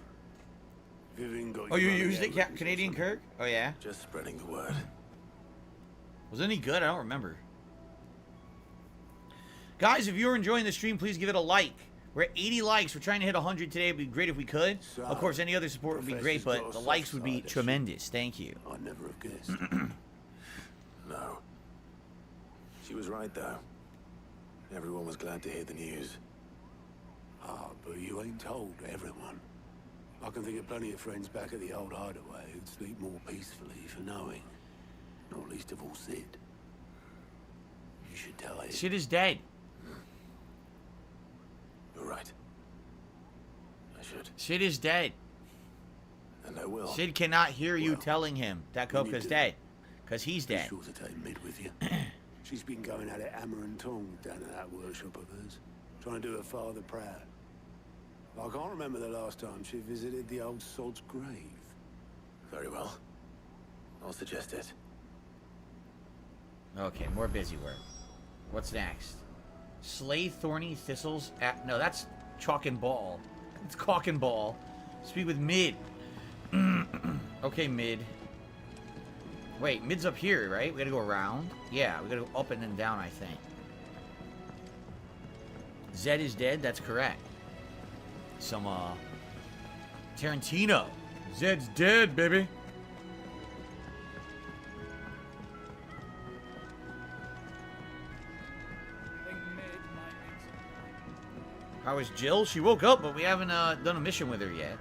Vivian got Oh, you running used out it, with Canadian Kirk? Oh yeah. Just spreading the word. Was it any good? I don't remember. Guys, if you're enjoying the stream, please give it a like. We're at 80 likes. We're trying to hit 100 today. It'd be great if we could. Of course, any other support would be great, but the likes would be tremendous. Thank you. I never have guessed. No. She was right, though. Everyone was glad to hear the news. Ah, but you ain't told everyone. I can think of plenty of friends back at the old hideaway who'd sleep more peacefully for knowing. Not least of all Sid. You should tell him. Sid is dead. You're right. I should. Sid is dead. And I will. Sid cannot hear you telling him that Coca's dead. Because he's Be dead. sure to take Mid with you. She's been going at it hammer and tongue down at that workshop of hers. Trying to do her father proud. I can't remember the last time she visited the old sod's grave. Very well. I'll suggest it. Okay, more busy work. What's next? Slay thorny thistles at... No, that's chalk and ball. It's caulk and ball. Speak with Mid. Okay, Mid. Wait, Mid's up here, right? We gotta go around? Yeah, we gotta go up and then down, I think. Zed is dead? That's correct. Some, Tarantino. Zed's dead, baby. How is Jill? She woke up, but we haven't done a mission with her yet.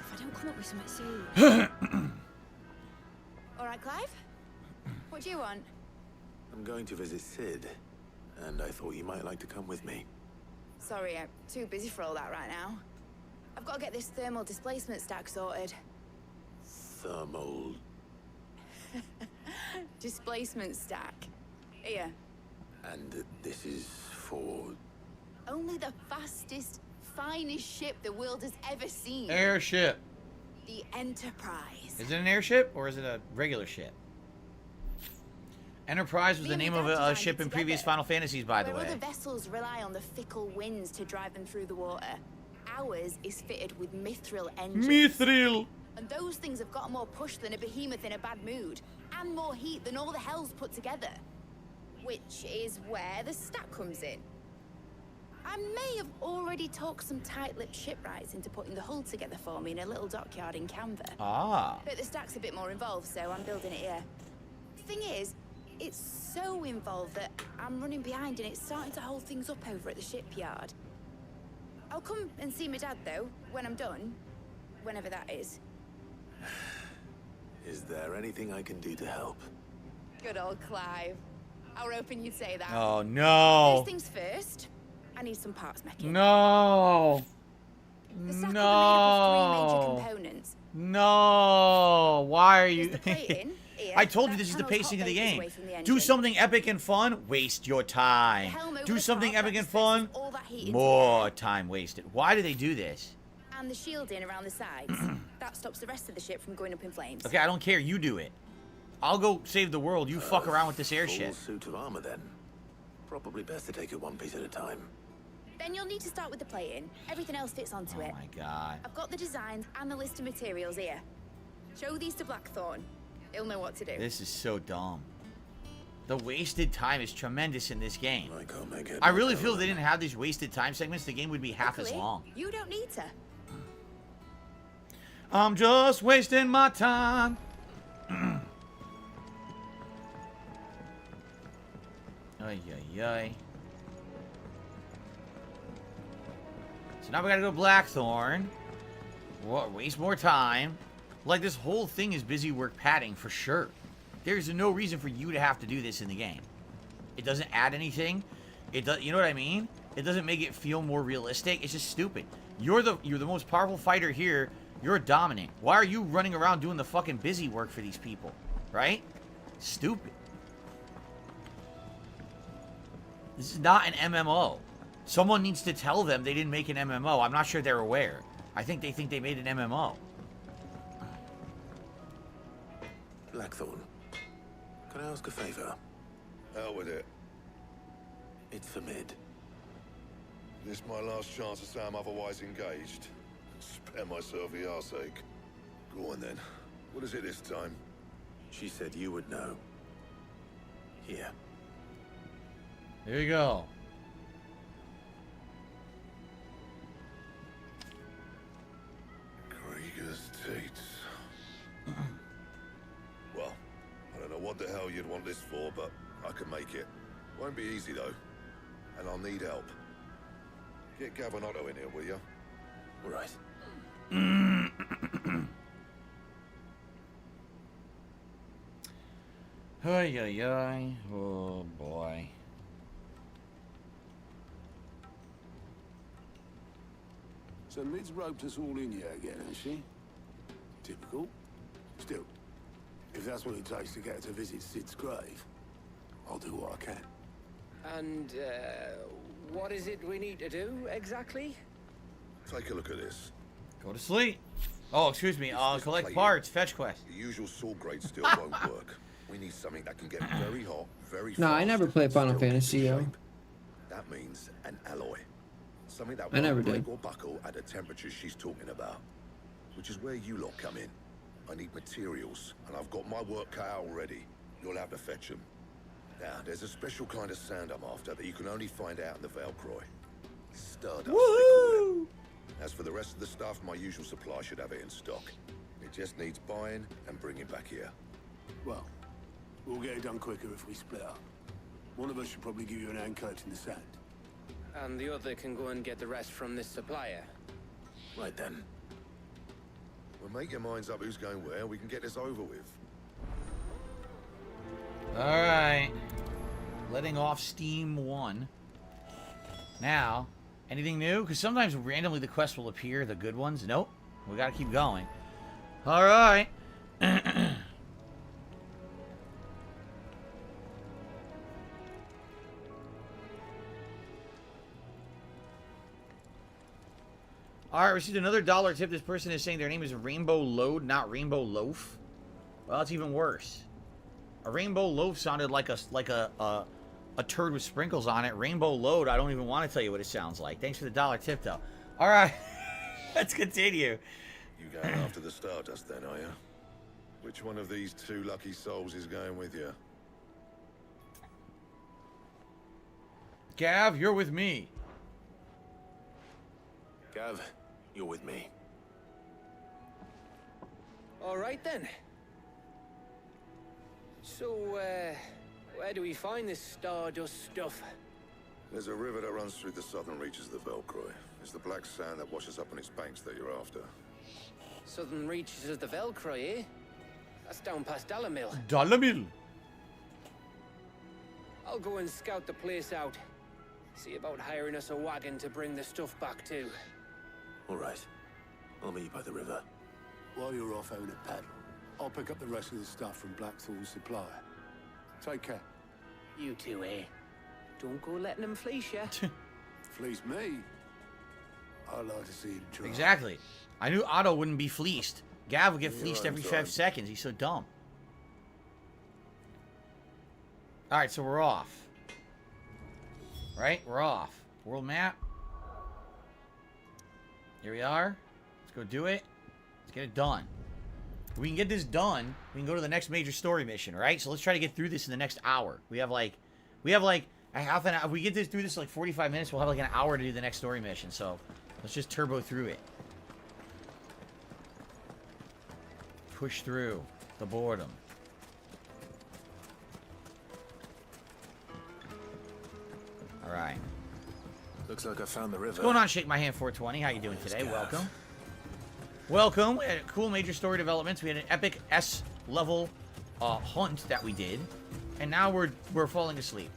If I don't come up with something soon. All right, Clive? What do you want? I'm going to visit Sid, and I thought you might like to come with me. Sorry, I'm too busy for all that right now. I've got to get this thermal displacement stack sorted. Thermal... Displacement stack. Here. And this is for... Only the fastest, finest ship the world has ever seen. Airship. The Enterprise. Is it an airship or is it a regular ship? Enterprise was the name of a ship in previous Final Fantasies, by the Where way. other vessels rely on the fickle winds to drive them through the water, ours is fitted with mithril engines. Mithril! And those things have got more push than a behemoth in a bad mood, and more heat than all the hells put together. Which is where the stack comes in. I may have already talked some tight-lipped shipwrights into putting the hull together for me in a little dockyard in Canva. Ah. But the stack's a bit more involved, so I'm building it here. Thing is, it's so involved that I'm running behind and it's starting to hold things up over at the shipyard. I'll come and see my dad, though, when I'm done. Whenever that is. Is there anything I can do to help? Good old Clive. I were hoping you'd say that. Oh, no. First things first, I need some parts making. No. The sack No. will be made of 3 major components. No. Why are you... Plating, I told you this is the pacing of the game. Do something epic and fun, waste your time. Do something epic and fun, more time wasted. Why do they do this? And the shielding around the sides. That stops the rest of the ship from going up in flames. Okay, I don't care. You do it. I'll go save the world. You fuck around with this airship. Full suit of armor, then. Probably best to take it one piece at a time. Then you'll need to start with the plating. Everything else fits onto it. Oh my god. I've got the designs and the list of materials here. Show these to Blackthorn. He'll know what to do. This is so dumb. The wasted time is tremendous in this game. I can't make it. I really feel if they didn't have these wasted time segments, the game would be half as long. You don't need to. I'm just wasting my time. Ay, ay, ay. So now we gotta go Blackthorn. What? Waste more time. Like, this whole thing is busy work padding for sure. There's no reason for you to have to do this in the game. It doesn't add anything. It does. You know what I mean? It doesn't make it feel more realistic. It's just stupid. You're the most powerful fighter here. You're dominant. Why are you running around doing the fucking busy work for these people? Right? Stupid. This is not an MMO. Someone needs to tell them they didn't make an MMO. I'm not sure they're aware. I think they made an MMO. Blackthorn, can I ask a favor? Hell with it. It's for Mid. This my last chance to say I'm otherwise engaged. Spare myself the arseache. Go on then. What is it this time? She said you would know. Here. There you go. Krieger's Tates. Well, I don't know what the hell you'd want this for, but I can make it. Won't be easy though. And I'll need help. Get Gavin-Otto in here, will you? All right. Ay, ay, ay. Oh, boy. So Mid's roped us all in here again, has she? Typical. Still, if that's what it takes to get her to visit Sid's grave, I'll do what I can. And, what is it we need to do, exactly? Take a look at this. Go to sleep. Oh, excuse me. Collect parts. Fetch quest. The usual sword grade steel won't work. We need something that can get very hot, very fast. No, I never played Final Fantasy, yo. That means an alloy. Something that I never won't break did. or buckle at the temperatures she's talking about. Which is where you lot come in. I need materials, and I've got my work cut out already. You'll have to fetch them. Now, there's a special kind of sand I'm after that you can only find out in the Valcroy. Stardust, they call it. As for the rest of the stuff, my usual supply should have it in stock. It just needs buying and bringing back here. Well, we'll get it done quicker if we split up. One of us should probably give you an hand coat in the sand. And the other can go and get the rest from this supplier. Right then. Well, make your minds up who's going where. We can get this over with. Alright. Letting off Steam 1. Now, anything new? Because sometimes randomly the quests will appear, the good ones. Nope. We gotta keep going. Alright. Alright, received another $1 tip. This person is saying their name is Rainbow Load, not Rainbow Loaf. Well, that's even worse. A rainbow loaf sounded like a turd with sprinkles on it. Rainbow load, I don't even want to tell you what it sounds like. Thanks for the $1 tip, though. All right, let's continue. You going after the Stardust then, are you? Which one of these two lucky souls is going with you? Gav, you're with me. Gav, you're with me. All right, then. So, where do we find this Stardust stuff? There's a river that runs through the southern reaches of the Velcroy. It's the black sand that washes up on its banks that you're after. Southern reaches of the Velcroy, eh? That's down past Dalamil. Dalamil. I'll go and scout the place out. See about hiring us a wagon to bring the stuff back to. All right. I'll meet you by the river. While you're off having a paddle, I'll pick up the rest of the stuff from Blackthorn's supplier. Take care. You two, eh? Don't go letting them fleece ya. Fleece me? I'd like to see him try. Exactly. I knew Otto wouldn't be fleeced. Gav would get You're fleeced right, every son. 5 seconds. He's so dumb. All right, so we're off. Right? We're off. World map. Here we are. Let's go do it. Let's get it done. If we can get this done, we can go to the next major story mission, right? So let's try to get through this in the next hour. We have like a half an hour. If we get this through this in like 45 minutes, we'll have like an hour to do the next story mission. So let's just turbo through it. Push through the boredom. All right. Looks like I found the river. What's going on, Shake My Hand 420? How you doing today? Welcome. Welcome. We had cool major story developments. We had an epic S level hunt that we did, and now we're falling asleep.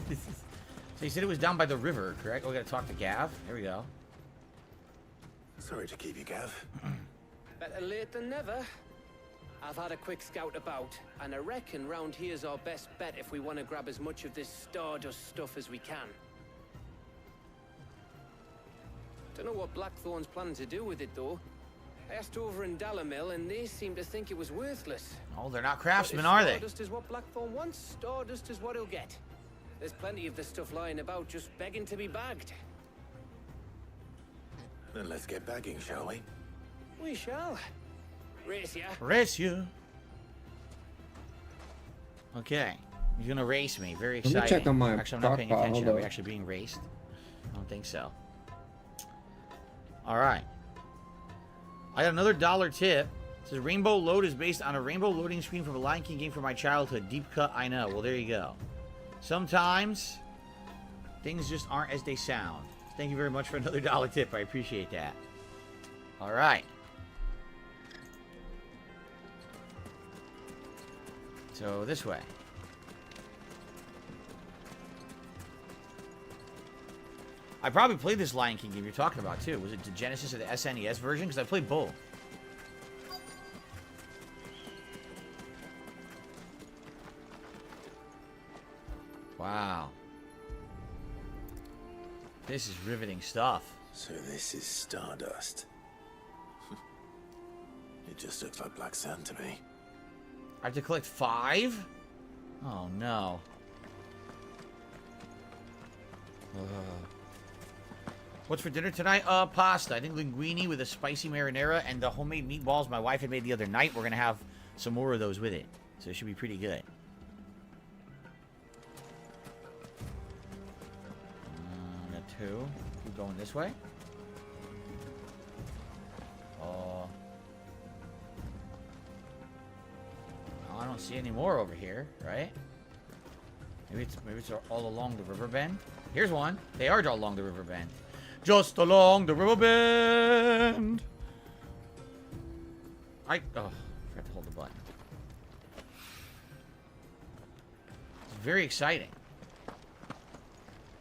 So you said it was down by the river, correct? Oh, we gotta talk to Gav. There we go. Sorry to keep you, Gav. Better late than never. I've had a quick scout about, and I reckon round here's our best bet if we want to grab as much of this Stardust stuff as we can. Don't know what Blackthorn's planning to do with it, though. I asked over in Dalamil, and they seem to think it was worthless. Oh, they're not craftsmen, are they? Stardust is what Blackthorn wants, Stardust is what he'll get. There's plenty of this stuff lying about, just begging to be bagged. Then let's get bagging, shall we? We shall. Race ya. Race you. Okay. He's gonna race me. Very Let me exciting. check on my actually, I'm not paying stockpile. attention. Hold Are we up. actually being raced? I don't think so. All right. I got another $1 tip. It says Rainbow Load is based on a rainbow loading screen from a Lion King game from my childhood. Deep cut, I know. Well, there you go. Sometimes things just aren't as they sound. Thank you very much for another $1 tip. I appreciate that. All right. So this way. I probably played this Lion King game you're talking about too. Was it the Genesis or the SNES version? Because I played both. Wow. This is riveting stuff. So this is Stardust. It just looks like black sand to me. I have to collect 5? Oh no. What's for dinner tonight? Pasta. I think linguine with a spicy marinara and the homemade meatballs my wife had made the other night. We're gonna have some more of those with it. So it should be pretty good. Got 2. Keep going this way. Oh. I don't see any more over here, right? Maybe it's all along the river bend. Here's one. They are all along the river bend. Just along the river bend. I forgot to hold the button. It's very exciting.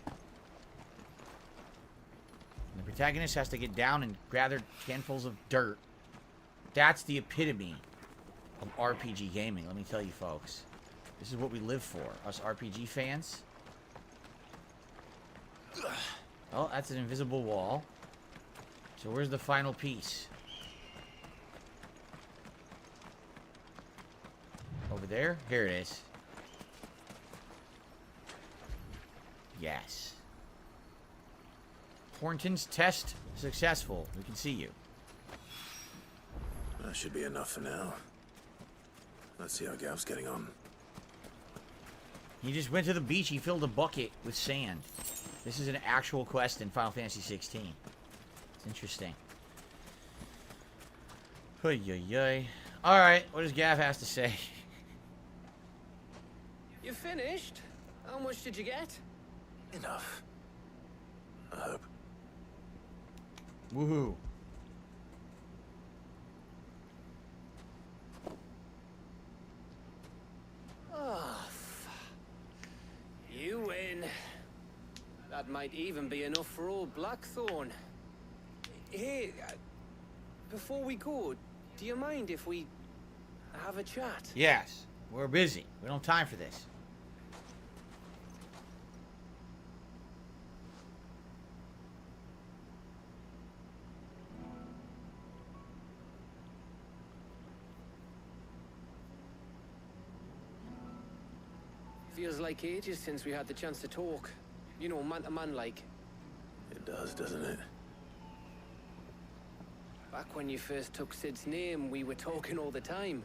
And the protagonist has to get down and gather handfuls of dirt. That's the epitome of RPG gaming, let me tell you folks. This is what we live for, us RPG fans. Oh, that's an invisible wall. So where's the final piece? Over there? Here it is. Yes. Thornton's test successful. We can see you. That should be enough for now. Let's see how Gav's getting on. He just went to the beach. He filled a bucket with sand. This is an actual quest in Final Fantasy XVI. It's interesting. Alright, what does Gav has to say? You finished? How much did you get? Enough. I hope. Woohoo. Oh, you win. That might even be enough for old Blackthorn. Hey, before we go, do you mind if we have a chat? Yes. We're busy. We don't have time for this. Feels like ages since we had the chance to talk. You know, man to man like. It does, doesn't it? Back when you first took Sid's name, we were talking all the time.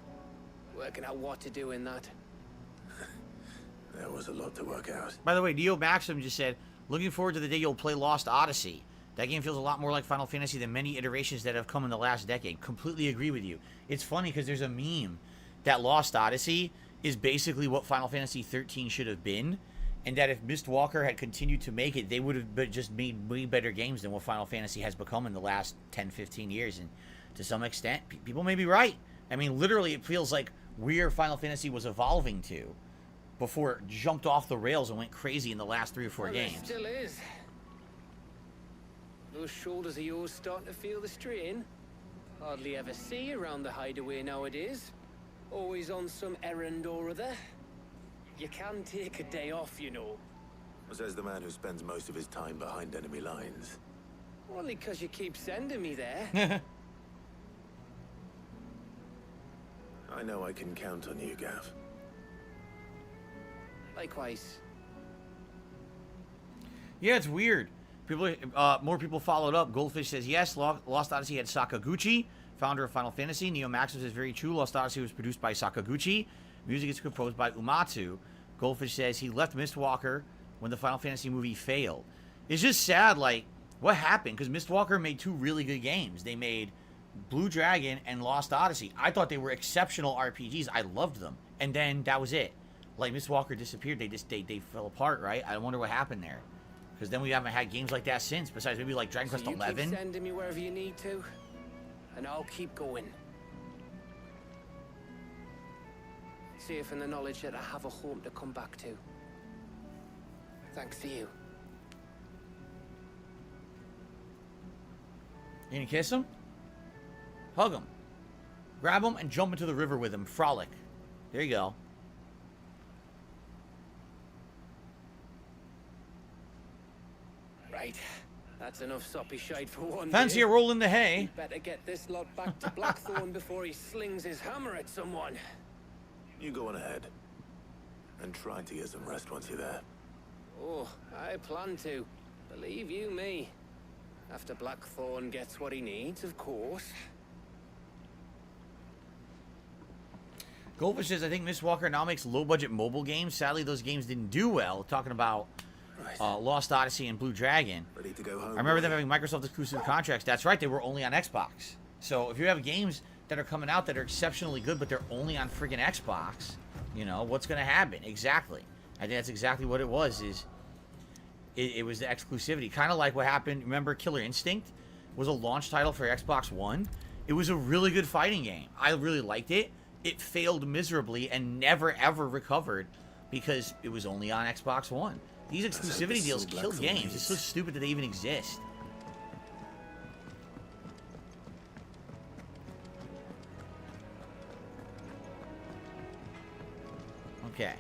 Working out what to do in that. There was a lot to work out. By the way, Neo Maxim just said, looking forward to the day you'll play Lost Odyssey. That game feels a lot more like Final Fantasy than many iterations that have come in the last decade. Completely agree with you. It's funny because there's a meme that Lost Odyssey is basically what Final Fantasy 13 should have been, and that if Mistwalker had continued to make it, they would have just made way better games than what Final Fantasy has become in the last 10, 15 years. And to some extent, people may be right. I mean, literally, it feels like where Final Fantasy was evolving to before it jumped off the rails and went crazy in the last 3 or 4 games. It still is. Those shoulders of yours starting to feel the strain. Hardly ever see you around the hideaway nowadays. Always on some errand or other. You can take a day off, you know. Says the man who spends most of his time behind enemy lines. Only 'cause you keep sending me there. I know I can count on you, Gav. Likewise. Yeah, it's weird. People, more people followed up. Goldfish says, yes, Lost Odyssey had Sakaguchi, founder of Final Fantasy. Neo Maxim says, very true. Lost Odyssey was produced by Sakaguchi. Music is composed by Umatsu. Goldfish says, he left Mistwalker when the Final Fantasy movie failed. It's just sad, like, what happened? Because Mistwalker made 2 really good games. They made Blue Dragon and Lost Odyssey. I thought they were exceptional RPGs. I loved them. And then that was it. Like, Mistwalker disappeared. They fell apart, right? I wonder what happened there. Because then we haven't had games like that since, besides maybe like Dragon Quest XI. Keep sending me wherever you need to, and I'll keep going. Safe in the knowledge that I have a home to come back to. Thanks to you. You gonna kiss him? Hug him. Grab him and jump into the river with him. Frolic. There you go. Right. That's enough soppy shite for one Fancy day. a roll in the hay. We'd better get this lot back to Blackthorn before he slings his hammer at someone. You go on ahead. And try to get some rest once you're there. Oh, I plan to. Believe you me. After Blackthorn gets what he needs, of course. Goldfish says, I think Mistwalker now makes low-budget mobile games. Sadly, those games didn't do well. Talking about Lost Odyssey and Blue Dragon. Ready to go home. I remember them having Microsoft exclusive contracts. That's right, they were only on Xbox. So if you have games that are coming out that are exceptionally good, but they're only on friggin' Xbox, you know, what's going to happen? Exactly. I think that's exactly what it was, it was the exclusivity. Kind of like what happened, remember Killer Instinct was a launch title for Xbox One? It was a really good fighting game. I really liked it. It failed miserably and never ever recovered because it was only on Xbox One. These exclusivity deals kill games. It's so stupid that they even exist. Okay.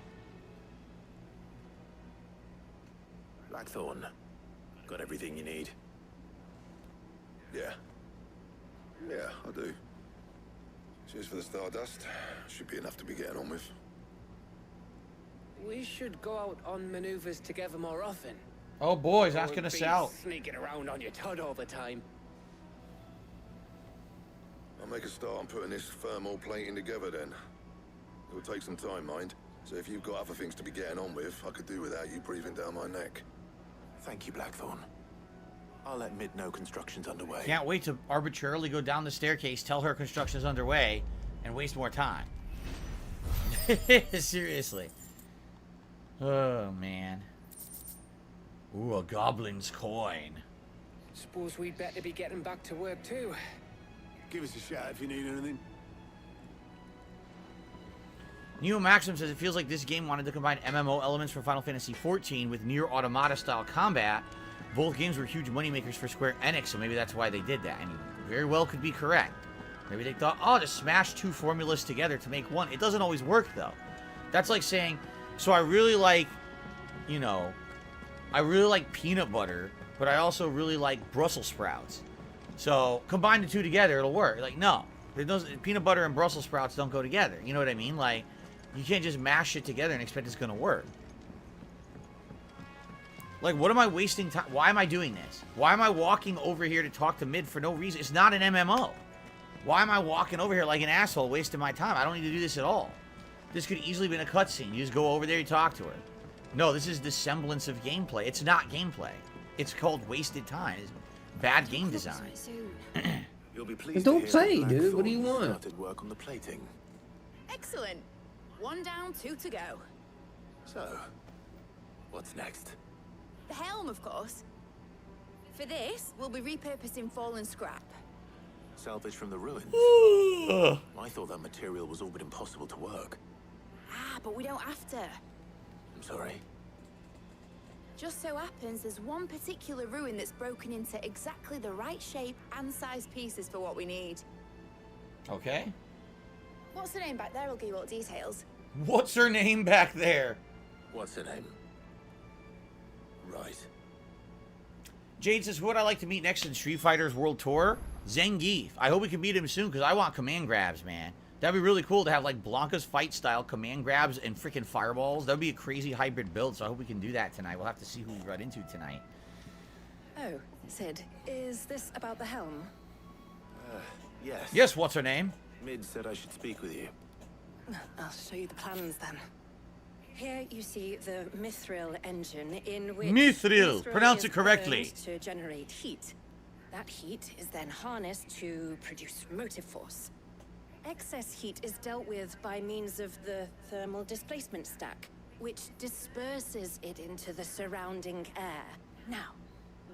Blackthorn. Got everything you need? Yeah. Yeah, I do. Cheers for the Stardust. Should be enough to be getting on with. We should go out on maneuvers together more often. Oh boy, he's Or asking us be out. Sneaking around on your tud all the time. I'll make a start on putting this thermal plating together then. It'll take some time, mind. So if you've got other things to be getting on with, I could do without you breathing down my neck. Thank you, Blackthorn. I'll let Mid know construction's underway. Can't wait to arbitrarily go down the staircase, tell her construction's underway, and waste more time. Seriously. Oh, man. Ooh, a goblin's coin. Suppose we'd better be getting back to work too. Give us a shout if you need anything. Neo Maxim says it feels like this game wanted to combine MMO elements from Final Fantasy XIV with Nier Automata style combat. Both games were huge moneymakers for Square Enix, so maybe that's why they did that. And very well could be correct. Maybe they thought, oh, just smash two formulas together to make one. It doesn't always work, though. That's like saying, so I really like, you know, I really like peanut butter, but I also really like Brussels sprouts. So combine the two together, it'll work. Like, no. Peanut butter and Brussels sprouts don't go together. You know what I mean? Like, you can't just mash it together and expect it's going to work. Like, what am I wasting time? Why am I doing this? Why am I walking over here to talk to Mid for no reason? It's not an MMO. Why am I walking over here like an asshole, wasting my time? I don't need to do this at all. This could easily be in a cutscene. You just go over there, you talk to her. No, this is the semblance of gameplay. It's not gameplay. It's called wasted time. It's bad game design. You'll be pleased Don't to hear play, that dude. What do Blackthorn you want? started work on the plating. Excellent. 1 down, 2 to go. So, what's next? The helm, of course. For this, we'll be repurposing fallen scrap. Salvage from the ruins? I thought that material was all but impossible to work. Ah, but we don't have to. I'm sorry. Just so happens there's one particular ruin that's broken into exactly the right shape and size pieces for what we need. Okay. What's the name back there? I'll give you all the details. What's her name back there? What's her name? Right. Jade says, who would I like to meet next in Street Fighter's World Tour? Zangief. I hope we can meet him soon, because I want command grabs, man. That'd be really cool to have, like, Blanca's fight style command grabs and freaking fireballs. That'd be a crazy hybrid build, so I hope we can do that tonight. We'll have to see who we run into tonight. Oh, Sid, is this about the helm? Yes. Yes, what's her name? Mid said I should speak with you. I'll show you the plans then. Here you see the Mithril engine in which Mithril. Pronounce is it correctly. burned to generate heat. That heat is then harnessed to produce motive force. Excess heat is dealt with by means of the thermal displacement stack, which disperses it into the surrounding air. Now,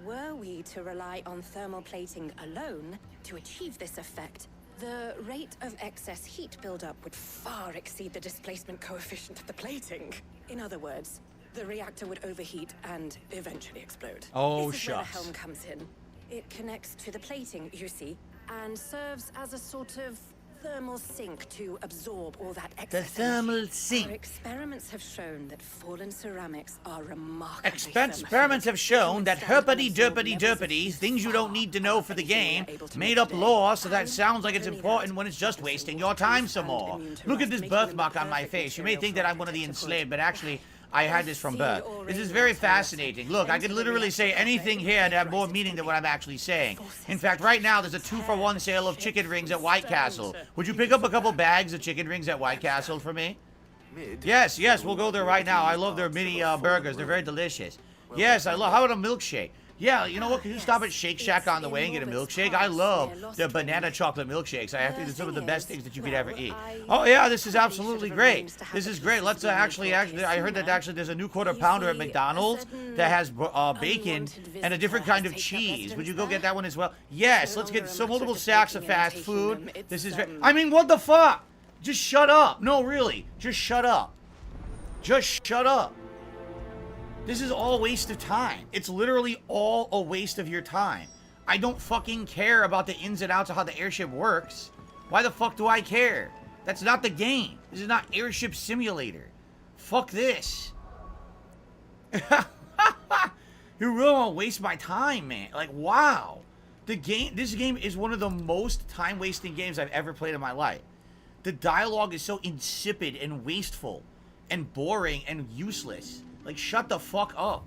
were we to rely on thermal plating alone to achieve this effect, the rate of excess heat buildup would far exceed the displacement coefficient of the plating. In other words, the reactor would overheat and eventually explode. Oh, this is where the shucks. helm comes in. It connects to the plating, you see, and serves as a sort of thermal sink to absorb all that excess The thermal energy. sink. Our experiments have shown that fallen ceramics are remarkably Experiments have shown that herpity-derpity-derpity, things you don't need to know for the game, made up law so that it sounds like it's important when it's just wasting your time some more. Look at this birthmark on my face. You may think that I'm one of the enslaved, but actually, I had this from birth. This is very fascinating. Look, I could literally say anything here and have more meaning than what I'm actually saying. In fact, right now, there's a 2-for-1 sale of chicken rings at White Castle. Would you pick up a couple bags of chicken rings at White Castle for me? Yes, we'll go there right now. I love their mini burgers. They're very delicious. Yes, I love. How about a milkshake? Yeah, you know what? Can you stop at Shake Shack on the way and get a milkshake? I love their banana chocolate milkshakes. I think they're some of the best things that you could ever eat. Oh yeah, this is absolutely great. This is great. Let's actually, I heard that actually there's a new quarter pounder at McDonald's that has bacon and a different kind of cheese. Would you go get that one as well? Yes, let's get some multiple sacks of fast food. This is I mean, what the fuck? Just shut up. No, really. Just shut up. Just shut up. This is all a waste of time. It's literally all a waste of your time. I don't fucking care about the ins and outs of how the airship works. Why the fuck do I care? That's not the game. This is not Airship Simulator. Fuck this. You really want to waste my time, man. Like, wow. This game is one of the most time-wasting games I've ever played in my life. The dialogue is so insipid and wasteful and boring and useless. Like, shut the fuck up.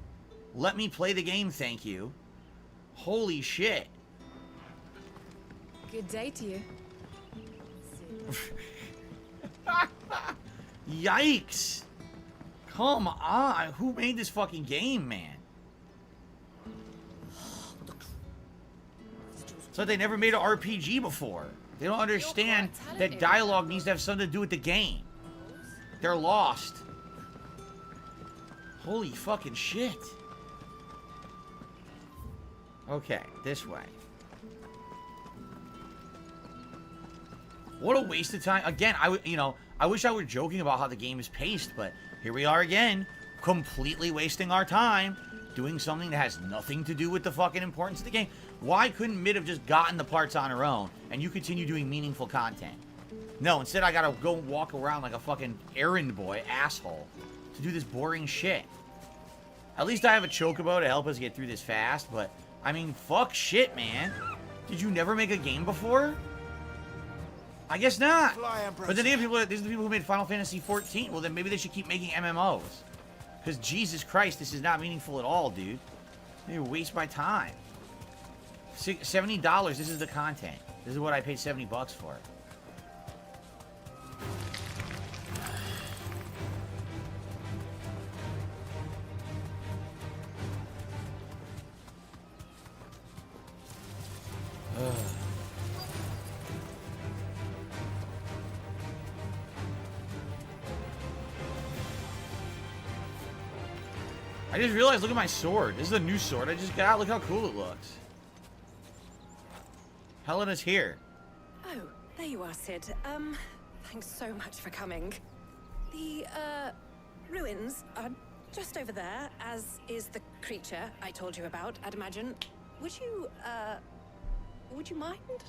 Let me play the game, thank you. Holy shit. Good day to you. Yikes. Come on. Who made this fucking game, man? So they never made an RPG before. They don't understand that dialogue needs to have something to do with the game. They're lost. Holy fucking shit. Okay, this way. What a waste of time. Again, I wish I were joking about how the game is paced, but here we are again, completely wasting our time doing something that has nothing to do with the fucking importance of the game. Why couldn't Mid have just gotten the parts on her own and you continue doing meaningful content? No, instead I gotta go walk around like a fucking errand boy asshole to do this boring shit. At least I have a chocobo to help us get through this fast, but I mean, fuck shit, man. Did you never make a game before? I guess not. But then these are the people who made Final Fantasy XIV. Well, then maybe they should keep making MMOs. Because Jesus Christ, this is not meaningful at all, dude. You waste my time. $70, this is the content. This is what I paid $70 for. I just realized, look at my sword. This is a new sword I just got. Look how cool it looks. Helena's here. Oh, there you are, Sid. Thanks so much for coming. The, ruins are just over there, as is the creature I told you about, I'd imagine. Would you mind?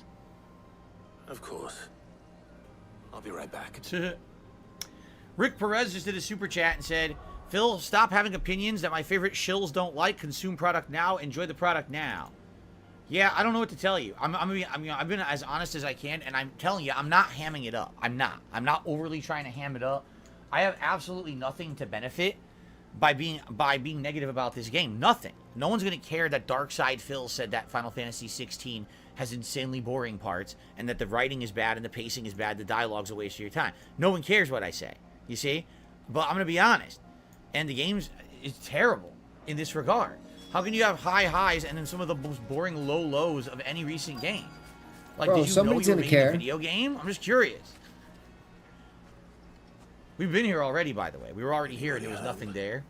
Of course. I'll be right back. Rick Perez just did a super chat and said, Phil, stop having opinions that my favorite shills don't like. Consume product now. Enjoy the product now. Yeah, I don't know what to tell you. I've been as honest as I can, and I'm telling you, I'm not hamming it up. I'm not overly trying to ham it up. I have absolutely nothing to benefit by being negative about this game. Nothing. No one's gonna care that Darkside Phil said that Final Fantasy XVI has insanely boring parts, and that the writing is bad and the pacing is bad. The dialogue's a waste of your time. No one cares what I say. You see? But I'm gonna be honest. And the game is terrible in this regard. How can you have high highs and then some of the most boring low lows of any recent game? Like, bro, did you know you were making a video game? I'm just curious. We've been here already, by the way. We were already here and there was nothing there.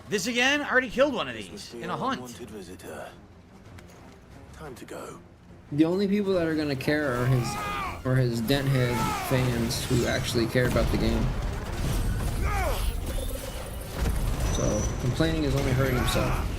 This again? I already killed one of these in a hunt. Time to go. The only people that are gonna care are his denthead fans who actually care about the game. So complaining is only hurting himself.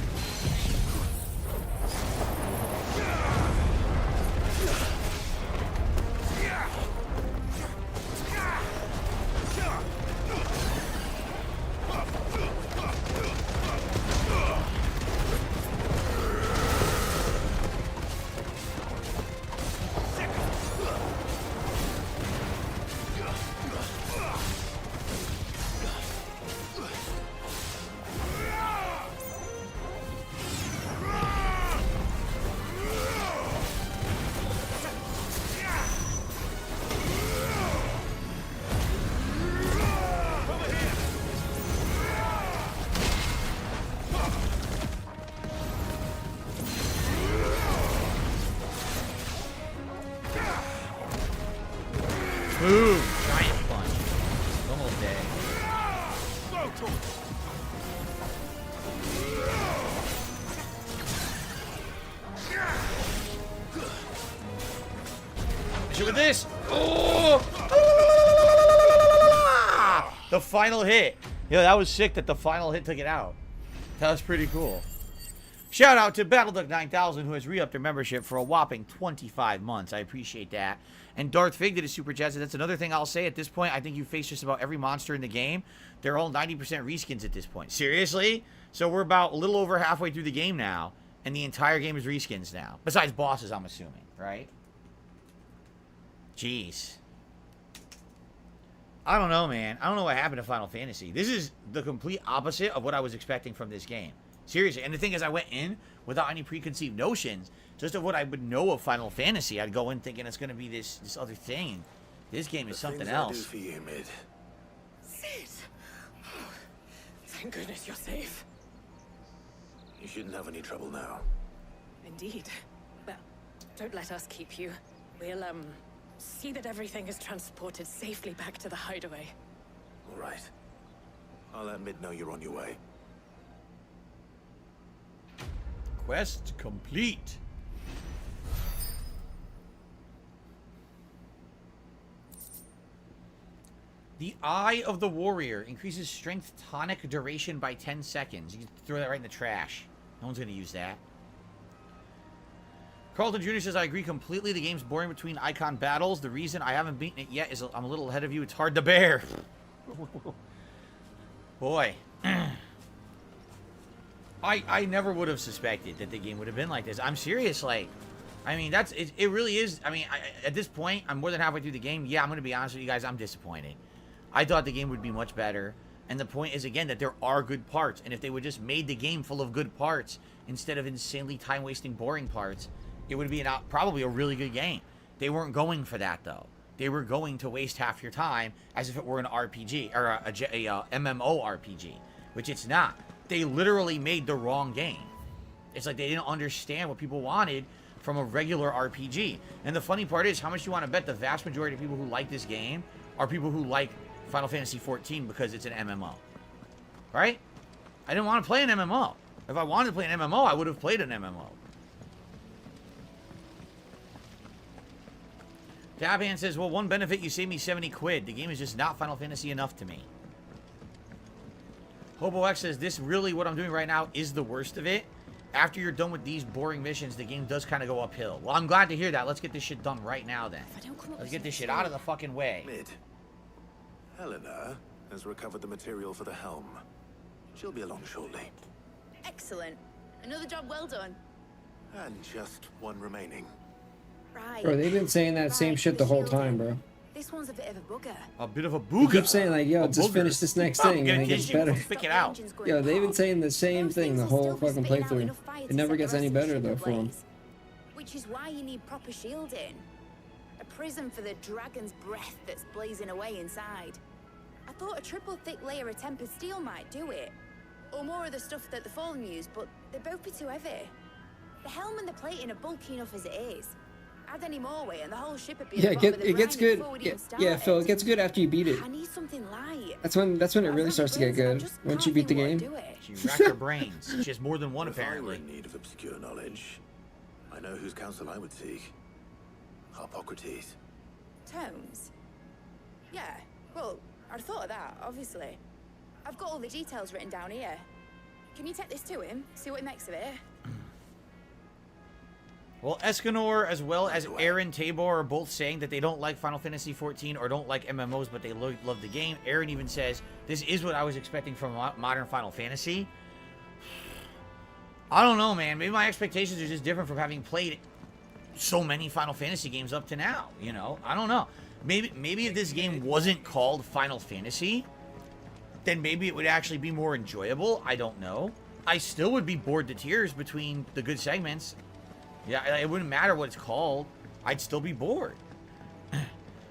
Boom! Giant punch. Almost dead. Shit with this. Oh! The final hit. Yeah, that was sick that the final hit took it out. That was pretty cool. Shout out to BattleDuck9000 who has re-upped their membership for a whopping 25 months. I appreciate that. And Darth Fig did a super chat. So that's another thing I'll say at this point. I think you face just about every monster in the game. They're all 90% reskins at this point. Seriously? So we're about a little over halfway through the game now. and the entire game is reskins now. Besides bosses, I'm assuming, right? Jeez. I don't know, man. I don't know what happened to Final Fantasy. This is the complete opposite of what I was expecting from this game. Seriously. And the thing is, I went in without any preconceived notions, just of what I would know of Final Fantasy. I'd go in thinking it's going to be this other thing. This game is something else. For you, Mid. Sid! Oh, thank goodness you're safe. You shouldn't have any trouble now. Indeed. Well, don't let us keep you. We'll, see that everything is transported safely back to the hideaway. All right. I'll let Mid know you're on your way. Quest complete. The Eye of the Warrior increases strength tonic duration by 10 seconds. You can throw that right in the trash. No one's going to use that. Carlton Jr. says, I agree completely. The game's boring between icon battles. The reason I haven't beaten it yet is I'm a little ahead of you. It's hard to bear. Boy. I never would have suspected that the game would have been like this. I'm serious. Like, I mean, it really is. I mean, at this point, I'm more than halfway through the game. Yeah, I'm going to be honest with you guys. I'm disappointed. I thought the game would be much better. And the point is, again, that there are good parts. And if they would just made the game full of good parts instead of insanely time-wasting, boring parts, it would be probably a really good game. They weren't going for that, though. They were going to waste half your time as if it were an RPG, or a MMO RPG, which it's not. They literally made the wrong game. It's like they didn't understand what people wanted from a regular RPG. And the funny part is, how much you want to bet the vast majority of people who like this game are people who like Final Fantasy XIV because it's an MMO. Right? I didn't want to play an MMO. If I wanted to play an MMO, I would have played an MMO. Dabhan says, well, one benefit, you saved me 70 quid. The game is just not Final Fantasy enough to me. HoboX says, this really, what I'm doing right now, is the worst of it. After you're done with these boring missions, the game does kind of go uphill. Well, I'm glad to hear that. Let's get this shit done right now, then. Let's get this shit out of the fucking way. Mid. Helena has recovered the material for the helm. She'll be along shortly. Excellent. Another job well done. And just one remaining. Right. Bro, they've been saying that same shit the whole time, bro. This one's a bit of a booger. A bit of a You booger. keep saying like, yo, just finish this next thing and it gets better. Pick it out. Yo, they've been saying the same thing the whole fucking playthrough. It never gets any better though for them. Which is why you need proper shielding. A prism for the dragon's breath that's blazing away inside. I thought a triple thick layer of tempered steel might do it. Or more of the stuff that the Fallen use, but they'd both be too heavy. The helm and the plating are bulky enough as it is. Add any more weight and the whole ship would be Yeah, it gets good. Yeah, Phil, it gets good after you beat it. I need something light. That's when it really starts to get good. Once you beat the game. She racked her brains. She has more than one, If I were apparently. in need of obscure knowledge, I know whose counsel I would seek. Harpocrates. Tomes? Yeah, well, I'd thought of that, obviously. I've got all the details written down here. Can you take this to him? See what he makes of it? Well, Escanor as well as Aaron Tabor are both saying that they don't like Final Fantasy XIV or don't like MMOs, but they love the game. Aaron even says, this is what I was expecting from modern Final Fantasy. I don't know, man. Maybe my expectations are just different from having played so many Final Fantasy games up to now, you know? I don't know. Maybe if this game wasn't called Final Fantasy, then maybe it would actually be more enjoyable. I don't know. I still would be bored to tears between the good segments. Yeah, it wouldn't matter what it's called. I'd still be bored.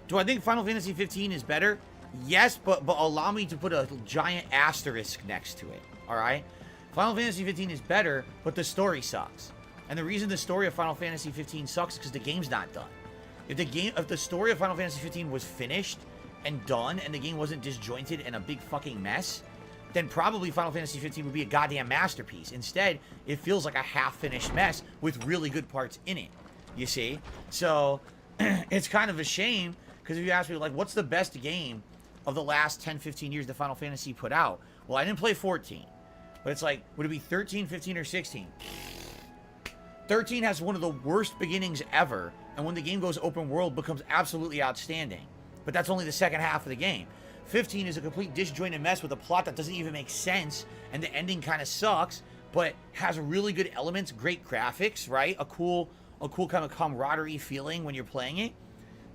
Do I think Final Fantasy 15 is better? Yes, but allow me to put a giant asterisk next to it. All right? Final Fantasy 15 is better, but the story sucks. And the reason the story of Final Fantasy 15 sucks is because the game's not done. If the story of Final Fantasy 15 was finished and done, and the game wasn't disjointed and a big fucking mess, then probably Final Fantasy 15 would be a goddamn masterpiece. Instead, it feels like a half-finished mess with really good parts in it. You see? So, it's kind of a shame, because if you ask me, like, what's the best game of the last 10, 15 years that Final Fantasy put out? Well, I didn't play 14. But it's like, would it be 13, 15, or 16? 13 has one of the worst beginnings ever, and when the game goes open world, becomes absolutely outstanding. But that's only the second half of the game. 15 is a complete disjointed mess with a plot that doesn't even make sense, and the ending kind of sucks, but has really good elements, great graphics, right? A cool kind of camaraderie feeling when you're playing it.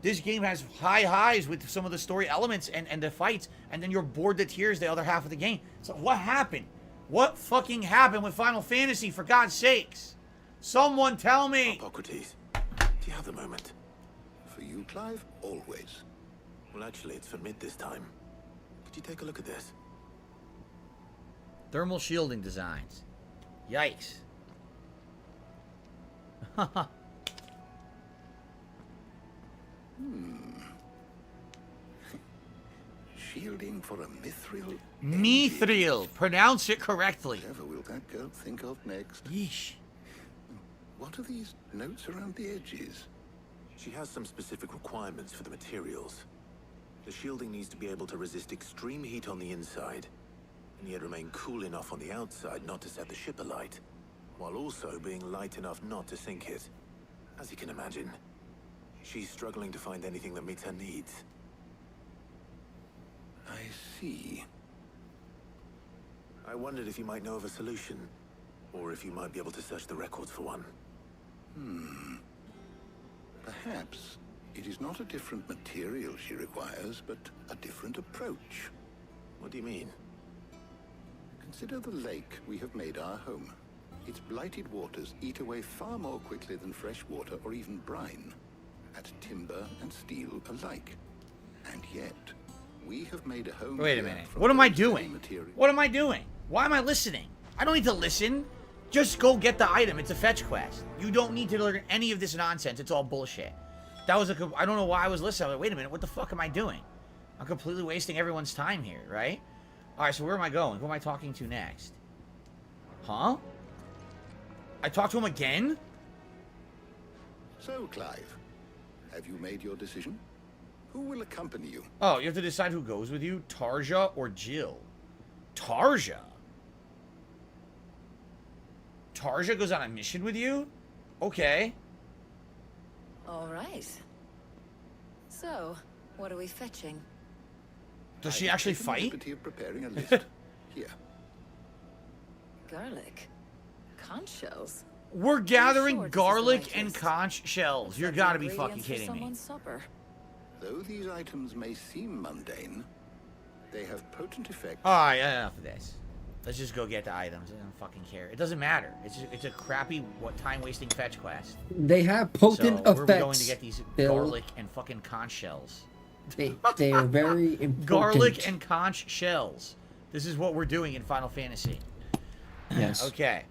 This game has high highs with some of the story elements and the fights, and then you're bored to tears the other half of the game. So what happened? What fucking happened with Final Fantasy, for God's sakes? Someone tell me! Hippocrates, do you have the moment? For you, Clive, always. Well, actually, it's for mid this time. Could you take a look at this? Thermal shielding designs. Yikes. Shielding for a mithril? Mithril. Pronounce it correctly. Whatever will that girl think of next? Yeesh. What are these notes around the edges? She has some specific requirements for the materials. The shielding needs to be able to resist extreme heat on the inside, and yet remain cool enough on the outside not to set the ship alight, while also being light enough not to sink it. As you can imagine, she's struggling to find anything that meets her needs. I see. I wondered if you might know of a solution, or if you might be able to search the records for one. Perhaps it is not a different material she requires, but a different approach. What do you mean? Consider the lake we have made our home. Its blighted waters eat away far more quickly than fresh water or even brine, at timber and steel alike. And yet, we have made a home. Wait a minute. What am I doing? What am I doing? Why am I listening? I don't need to listen. Just go get the item. It's a fetch quest. You don't need to learn any of this nonsense. It's all bullshit. That was I don't know why I was listening. I was like, wait a minute. What the fuck am I doing? I'm completely wasting everyone's time here, right? All right, so where am I going? Who am I talking to next? Huh? I talked to him again? So, Clive, have you made your decision? Who will accompany you? Oh, you have to decide who goes with you, Tarja or Jill. Tarja? Tarja goes on a mission with you? Okay. All right. So, what are we fetching? Does she actually The fight? liberty of preparing a list. Here. Garlic. Conch shells. We're gathering sure this is the garlic right and list? conch shells. You're gotta be fucking kidding me. Someone's supper. Though these items may seem mundane, they have potent effects. Alright, enough of this. Let's just go get the items. I don't fucking care. It doesn't matter. It's a crappy, time-wasting fetch quest. They have potent so, effects. where are we going to get these Bill. garlic and fucking conch shells? They are very important. Garlic and conch shells. This is what we're doing in Final Fantasy. Yes. Okay.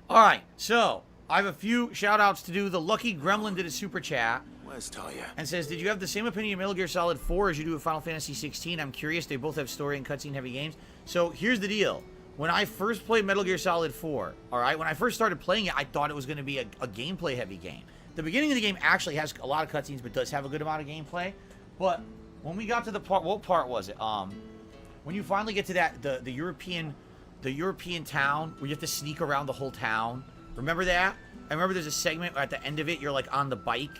Alright, so I have a few shout-outs to do. The Lucky Gremlin did a super chat. Where's Talia? And says, did you have the same opinion of Metal Gear Solid 4 as you do with Final Fantasy 16? I'm curious. They both have story and cutscene heavy games. So here's the deal. When I first played Metal Gear Solid 4, alright, when I first started playing it, I thought it was going to be a gameplay heavy game. The beginning of the game actually has a lot of cutscenes, but does have a good amount of gameplay. But when we got to the part, what part was it? When you finally get to that, the European town where you have to sneak around the whole town. Remember that? I remember there's a segment at the end of it, you're like on the bike.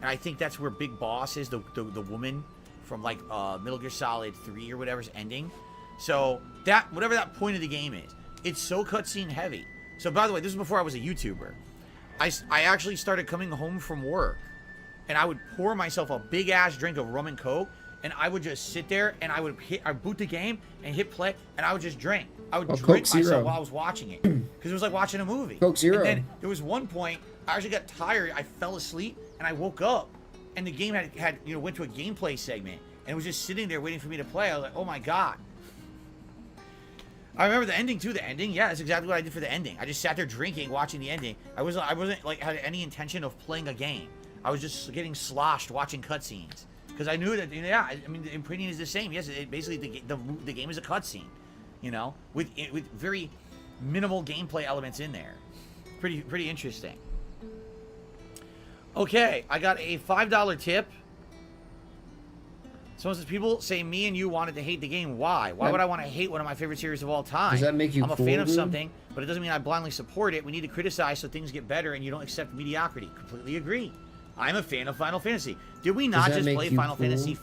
And I think that's where Big Boss is, the woman from like Metal Gear Solid 3 or whatever's ending. So that, whatever that point of the game is, it's so cutscene heavy. So by the way, this is before I was a YouTuber. I actually started coming home from work, and I would pour myself a big ass drink of rum and coke, and I would just sit there and I would boot the game and hit play, and I would just drink. I would drink Coke myself Zero. while I was watching it, because it was like watching a movie. Coke Zero. And then there was one point I actually got tired. I fell asleep and I woke up, and the game had went to a gameplay segment, and it was just sitting there waiting for me to play. I was like, oh my god. I remember the ending too. The ending, yeah, that's exactly what I did for the ending. I just sat there drinking, watching the ending. I wasn't like had any intention of playing a game. I was just getting sloshed watching cutscenes because I knew that. Yeah, I mean the opinion is the same. Yes, basically the game is a cutscene, with very minimal gameplay elements in there. Pretty interesting. Okay, I got a $5 tip. Someone says, people say me and you wanted to hate the game. Why? Why would I want to hate one of my favorite series of all time? Does that make you I'm a fan of cool, dude? something, but it doesn't mean I blindly support it. We need to criticize so things get better and you don't accept mediocrity. Completely agree. I'm a fan of Final Fantasy. Did we not that just make play you Final cool? Fantasy V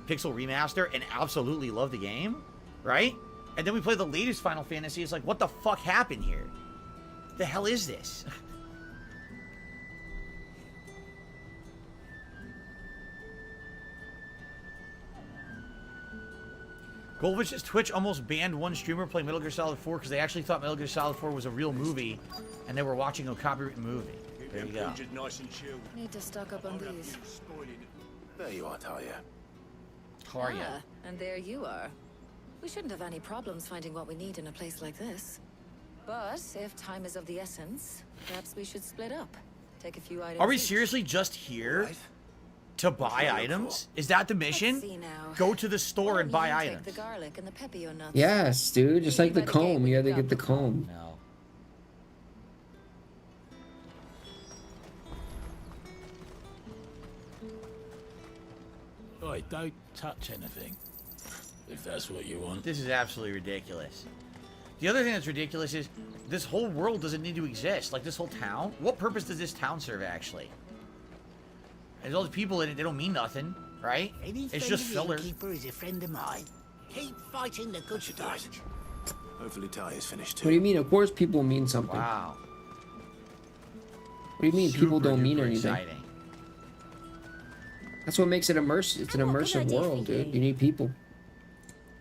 Pixel Remaster and absolutely love the game? Right? And then we play the latest Final Fantasy. It's like, what the fuck happened here? The hell is this? Goldwich's Twitch almost banned one streamer playing Metal Gear Solid 4 because they actually thought Metal Gear Solid 4 was a real movie, and they were watching a copywritten movie. There you go. Need to stock up on these. There you are, Talia. How are you? And there you are. We shouldn't have any problems finding what we need in a place like this. But if time is of the essence, perhaps we should split up. Take a few items. Are we each. seriously just here to buy items? Is that the mission? Go to the store and buy items. The garlic and the pepio nuts. Yes, dude. Just like the comb. You gotta get the comb. No. Oi, don't touch anything. If that's what you want. This is absolutely ridiculous. The other thing that's ridiculous is this whole world doesn't need to exist. Like this whole town. What purpose does this town serve actually? There's all these people in it. They don't mean nothing, right? It's just filler. Keeper is a friend of mine. Keep fighting the good fight. Hopefully Talia's finished too. What do you mean? Of course people mean something. Wow. What do you mean people don't mean anything? Exciting. That's what makes it immersive. It's an immersive world, dude. You need people.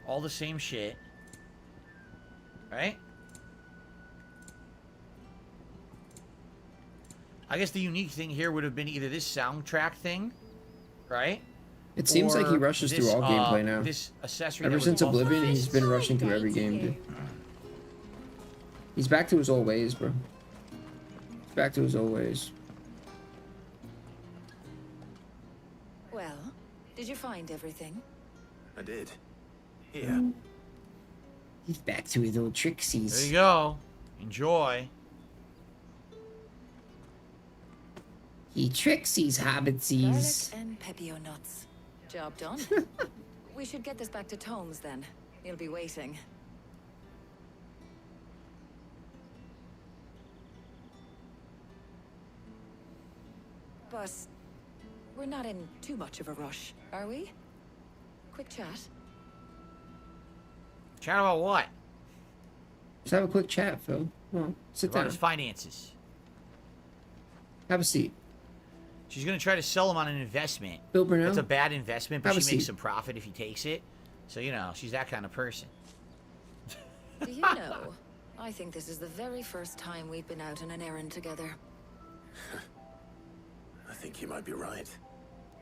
All the same shit. Right? I guess the unique thing here would have been either this soundtrack thing, right? It seems like he rushes through all gameplay now. This accessory. Ever since Oblivion, he's been rushing through every game, dude. He's back to his old ways, bro. He's back to his old ways. Well, did you find everything? I did. Here. He's back to his old tricksies. There you go. Enjoy. He tricksies, hobbitsies. Garlic and pepio nuts. Job done. We should get this back to Tomes then. He'll be waiting. But we're not in too much of a rush, are we? Quick chat. Chat about what? Let's have a quick chat, Phil. Come on, sit About down. his finances. Have a seat. She's gonna try to sell him on an investment. Bill Burnell? It's a bad investment, but Have a she makes seat. some profit if he takes it. So you know, she's that kind of person. Do you know, I think this is the very first time we've been out on an errand together. I think you might be right.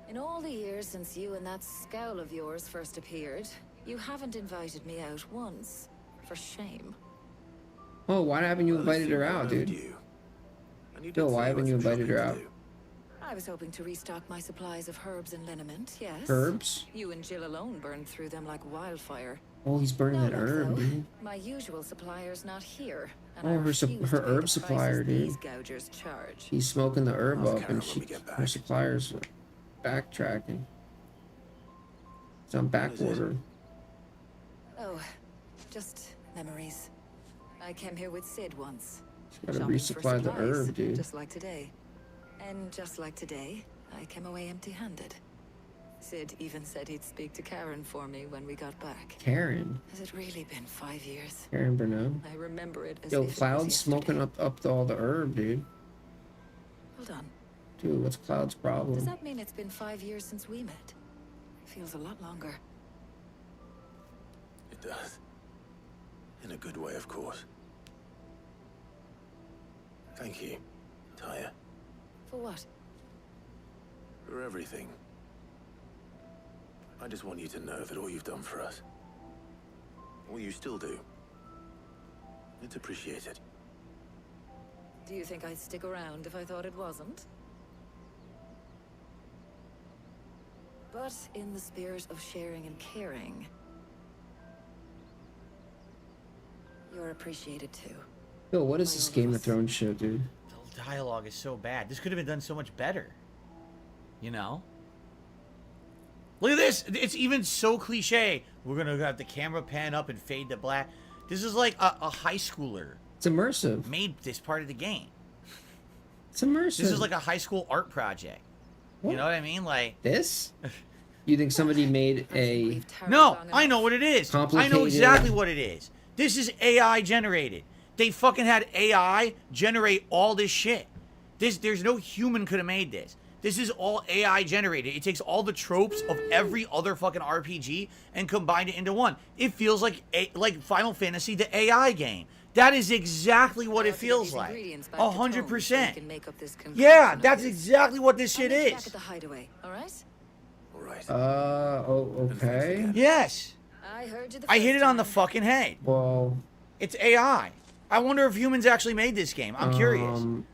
In all the years since you and that scowl of yours first appeared, you haven't invited me out once. For shame. Oh, why haven't you invited her out, dude? Bill, why haven't you invited her out? I was hoping to restock my supplies of herbs and liniment, yes. Herbs? You and Jill alone burned through them like wildfire. Oh, he's burning that Now, herb, though, dude. my usual supplier's not here. And Oh, I her refuse to her pay herb the supplier, prices dude. these gougers charge. He's smoking the herb I'll up, carry and on when we get back. her supplier's backtracking. It's on back What is it? order. Oh, just memories. I came here with Sid once. Gotta shopping for resupply the supplies, herb, dude. Just like today. And just like today, I came away empty-handed. Sid even said he'd speak to Karen for me when we got back. Karen? Has it really been 5 years? Karen Burnell? I remember it as Yo, if it was Cloud's yesterday. smoking up all the herb, dude. Hold on. Dude, what's Cloud's Does problem? that mean it's been 5 years since we met? Feels a lot longer. It does. In a good way, of course. Thank you, Taya, For what? for everything. I just want you to know that all you've done for us, all you still do, it's appreciated. Do you think I'd stick around if I thought it wasn't? But in the spirit of sharing and caring, you're appreciated too. Yo, what is this Game of Thrones show, dude? The dialogue is so bad. This could have been done so much better. You know? Look at this! It's even so cliche. We're gonna have the camera pan up and fade to black. This is like a high schooler It's immersive. made this part of the game. It's immersive. This is like a high school art project. What? You know what I mean? Like This? You think somebody made a... No, I know what it is. I know Complicated. exactly what it is. This is AI generated. They fucking had AI generate all this shit. There's no human could have made this. This is all AI generated. It takes all the tropes of every other fucking RPG and combined it into one. It feels like Final Fantasy, the AI game. That is exactly what it feels like. 100%. Yeah, that's exactly what this shit is. Back at the hideaway, all right? All right. Okay. Yes. I heard you the I hit first it on the time. fucking head. Well... It's AI. I wonder if humans actually made this game. I'm curious. I'm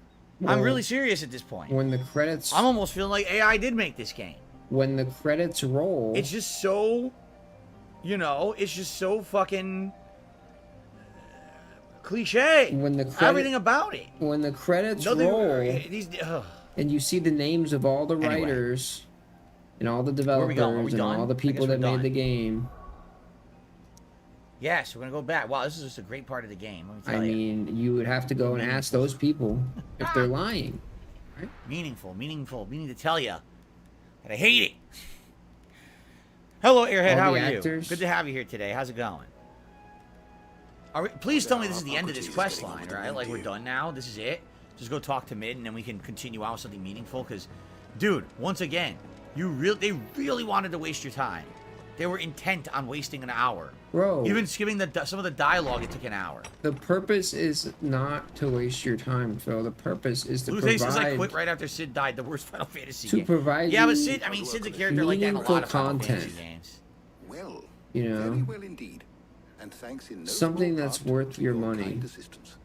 well, really serious at this point. When the credits... I'm almost feeling like AI did make this game. When the credits roll... It's just so... You know, it's just so fucking... cliche. When the everything about it. When the credits Nothing, roll... ugh. And you see the names of all the writers... And all the developers and all the people that made the game... Yes, we're going to go back. Wow, this is just a great part of the game. Let me tell I you. mean, you would have to go and ask those people if they're lying. Right? Meaningful. Meaning to tell you that I hate it. Hello, Airhead. How are you? Good to have you here today. How's it going? Please tell me this is the end of this quest line, right? Like, we're done now? This is it? Just go talk to Mid, and then we can continue out with something meaningful? Because, dude, once again, they really wanted to waste your time. They were intent on wasting an hour. Bro. Even skipping some of the dialogue, it took an hour. The purpose is not to waste your time, Phil. The purpose is to Blue provide... says I quit right after Sid died, the worst Final Fantasy to game. provide Yeah, but you Sid, Sid's a character like that in a lot of Final Fantasy games. Well, you know, very well indeed. And thanks in no something small that's part worth to your your money. kind assistance.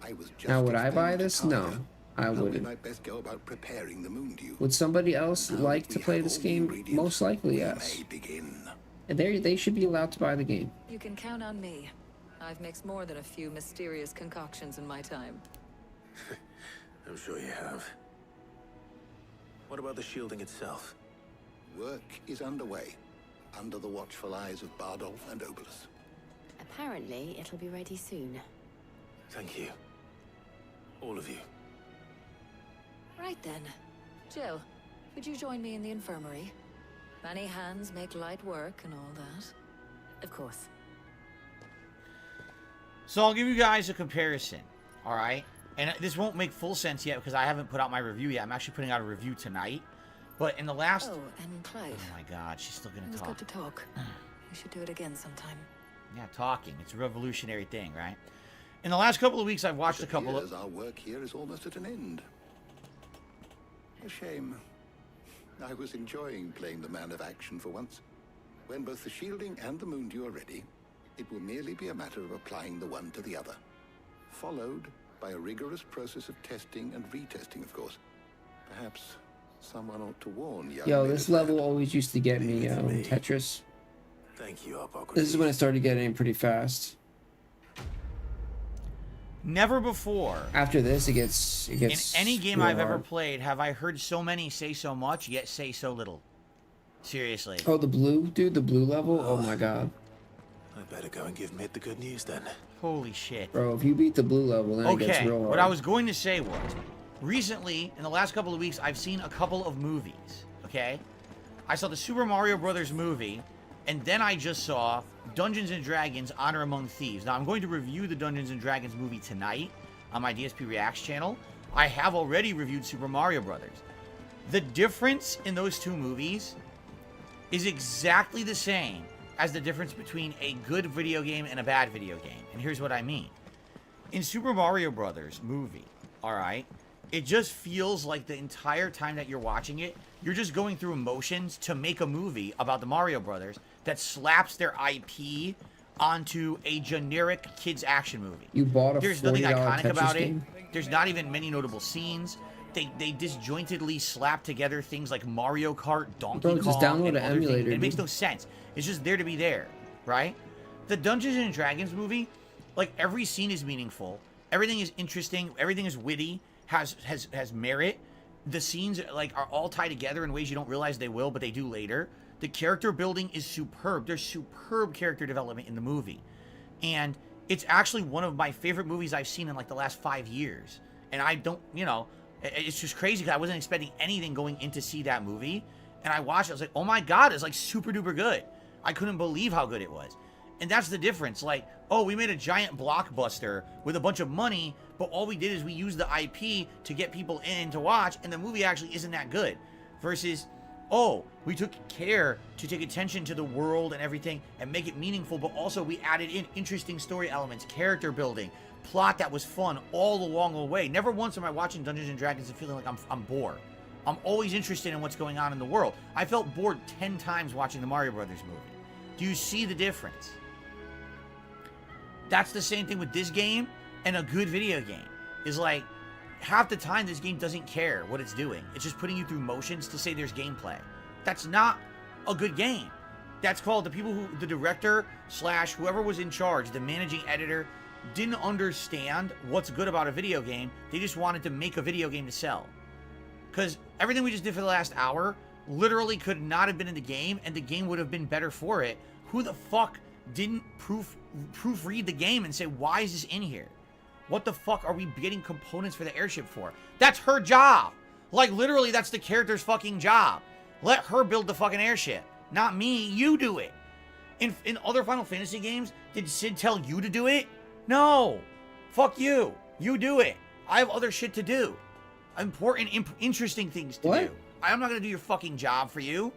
I was just Now, would I buy explaining to this? Talia No, I how we wouldn't. might best go about preparing the moon dew. Would somebody else like to play this game? Most likely, yes. And they should be allowed to buy the game. You can count on me. I've mixed more than a few mysterious concoctions in my time. I'm sure you have. What about the shielding itself? Work is underway, under the watchful eyes of Bardolph and Obolus. Apparently, it'll be ready soon. Thank you. All of you. Right then. Jill, would you join me in the infirmary? Many hands make light work and all that. Of course. So I'll give you guys a comparison, all right? And this won't make full sense yet because I haven't put out my review yet. I'm actually putting out a review tonight. But in the last... Oh, and Clive. Oh my god, she's still going It to was talk. good to talk. We should do it again sometime. Yeah, talking. It's a revolutionary thing, right? In the last couple of weeks, I've watched a couple of... Our work here is almost at an end. A shame. I was enjoying playing the man of action for once. When both the shielding and the moon dew are ready, it will merely be a matter of applying the one to the other. Followed by a rigorous process of testing and retesting, of course. Perhaps someone ought to warn young Yo, men this of level always used to get me, Tetris. Thank you, Hippocrates. This is when it started getting pretty fast. Never before. After this, it gets In any game real I've ever hard. played, have I heard so many say so much, yet say so little. Seriously. Oh, the blue, dude, the blue level. Oh my god, I better go and give Mid the good news then. Holy shit. bro! If you beat the blue level, then it gets Okay, real hard. what I was going to say was, recently, in the last couple of weeks, I've seen a couple of movies, okay? I saw the Super Mario Brothers movie, and then I just saw Dungeons & Dragons Honor Among Thieves. Now, I'm going to review the Dungeons & Dragons movie tonight on my DSP Reacts channel. I have already reviewed Super Mario Brothers. The difference in those two movies is exactly the same as the difference between a good video game and a bad video game. And here's what I mean. In Super Mario Brothers movie, all right, it just feels like the entire time that you're watching it, you're just going through emotions to make a movie about the Mario Brothers that slaps their IP onto a generic kids action movie. You bought a There's nothing $40 iconic Tetris about game? it. There's not even many notable scenes. They disjointedly slap together things like Mario Kart, Donkey Bro, Kong, just download and an other things. emulator, It makes dude. no sense. It's just there to be there, right? The Dungeons and Dragons movie, like every scene is meaningful. Everything is interesting. Everything is witty. Has merit. The scenes like are all tied together in ways you don't realize they will, but they do later. The character building is superb. There's superb character development in the movie, and it's actually one of my favorite movies I've seen in like the last 5 years. And I don't, you know, it's just crazy because I wasn't expecting anything going in to see that movie, And I watched it, I was like, oh my god, it's like super duper good. I couldn't believe how good it was. And that's the difference. Like, oh, we made a giant blockbuster with a bunch of money, but all we did is we used the IP to get people in to watch, and the movie actually isn't that good. Versus, oh, we took care to take attention to the world and everything and make it meaningful, but also we added in interesting story elements, character building, plot that was fun all along the way. Never once am I watching Dungeons & Dragons and feeling like I'm bored. I'm always interested in what's going on in the world. I felt bored 10 times watching the Mario Brothers movie. Do you see the difference? That's the same thing with this game and a good video game. Is like, half the time this game doesn't care what it's doing. It's just putting you through motions to say there's gameplay. That's not a good game. That's called the director / whoever was in charge, the managing editor, didn't understand what's good about a video game. They just wanted to make a video game to sell. Because everything we just did for the last hour literally could not have been in the game, and the game would have been better for it. Who the fuck didn't proofread the game and say, why is this in here? What the fuck are we getting components for the airship for? That's her job. Like, literally, that's the character's fucking job. Let her build the fucking airship. Not me. You do it. In other Final Fantasy games, did Sid tell you to do it? No. Fuck you. You do it. I have other shit to do. Important, interesting things to do. I'm not gonna do your fucking job for you.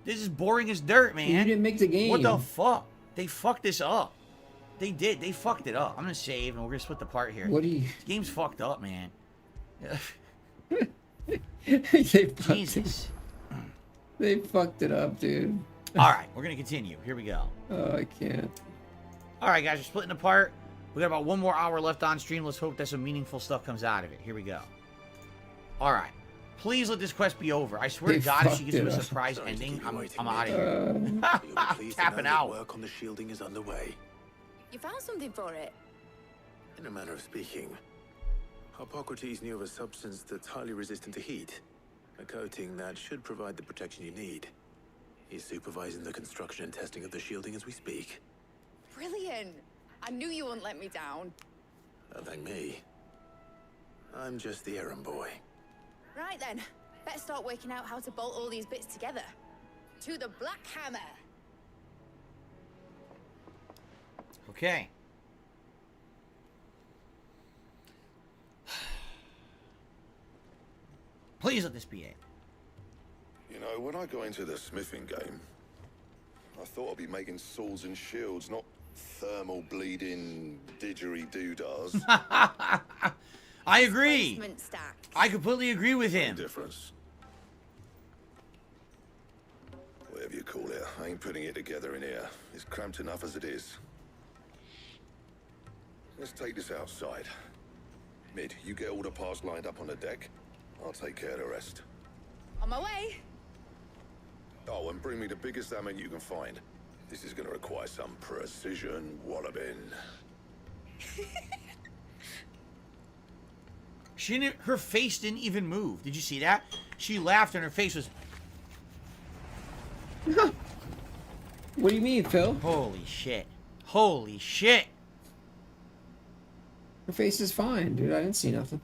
This is boring as dirt, man. You didn't make the game. What the fuck? They fucked this up. They did. They fucked it up. I'm gonna save and we're gonna split the part here. What do you... This game's fucked up, man. Jesus. They fucked it up, dude. Alright, we're gonna continue. Here we go. Oh, I can't. Alright, guys, we're splitting apart. We got about 1 more hour left on stream. Let's hope that some meaningful stuff comes out of it. Here we go. Alright. Please let this quest be over. I swear to God, if she gives you a surprise ending, I'm out of here. Tapping out. Work on the shielding is underway. You found something for it? In a manner of speaking, Hippocrates knew of a substance that's highly resistant to heat. A coating that should provide the protection you need. He's supervising the construction and testing of the shielding as we speak. Brilliant. I knew you wouldn't let me down. Don't thank me. I'm just the errand boy. Right then, better start working out how to bolt all these bits together. To the Black Hammer. Okay. Please let this be it. You know, when I got into the smithing game, I thought I'd be making swords and shields, not thermal bleeding didgeridoo-dahs. I agree. I completely agree with him. Difference. Whatever you call it, I ain't putting it together in here. It's cramped enough as it is. Let's take this outside. Mid, you get all the parts lined up on the deck. I'll take care of the rest. On my way. Oh, and bring me the biggest hammer you can find. This is gonna require some precision walloping. Her face didn't even move. Did you see that? She laughed and her face was... What do you mean, Phil? Holy shit. Holy shit. Her face is fine, dude. I didn't see nothing.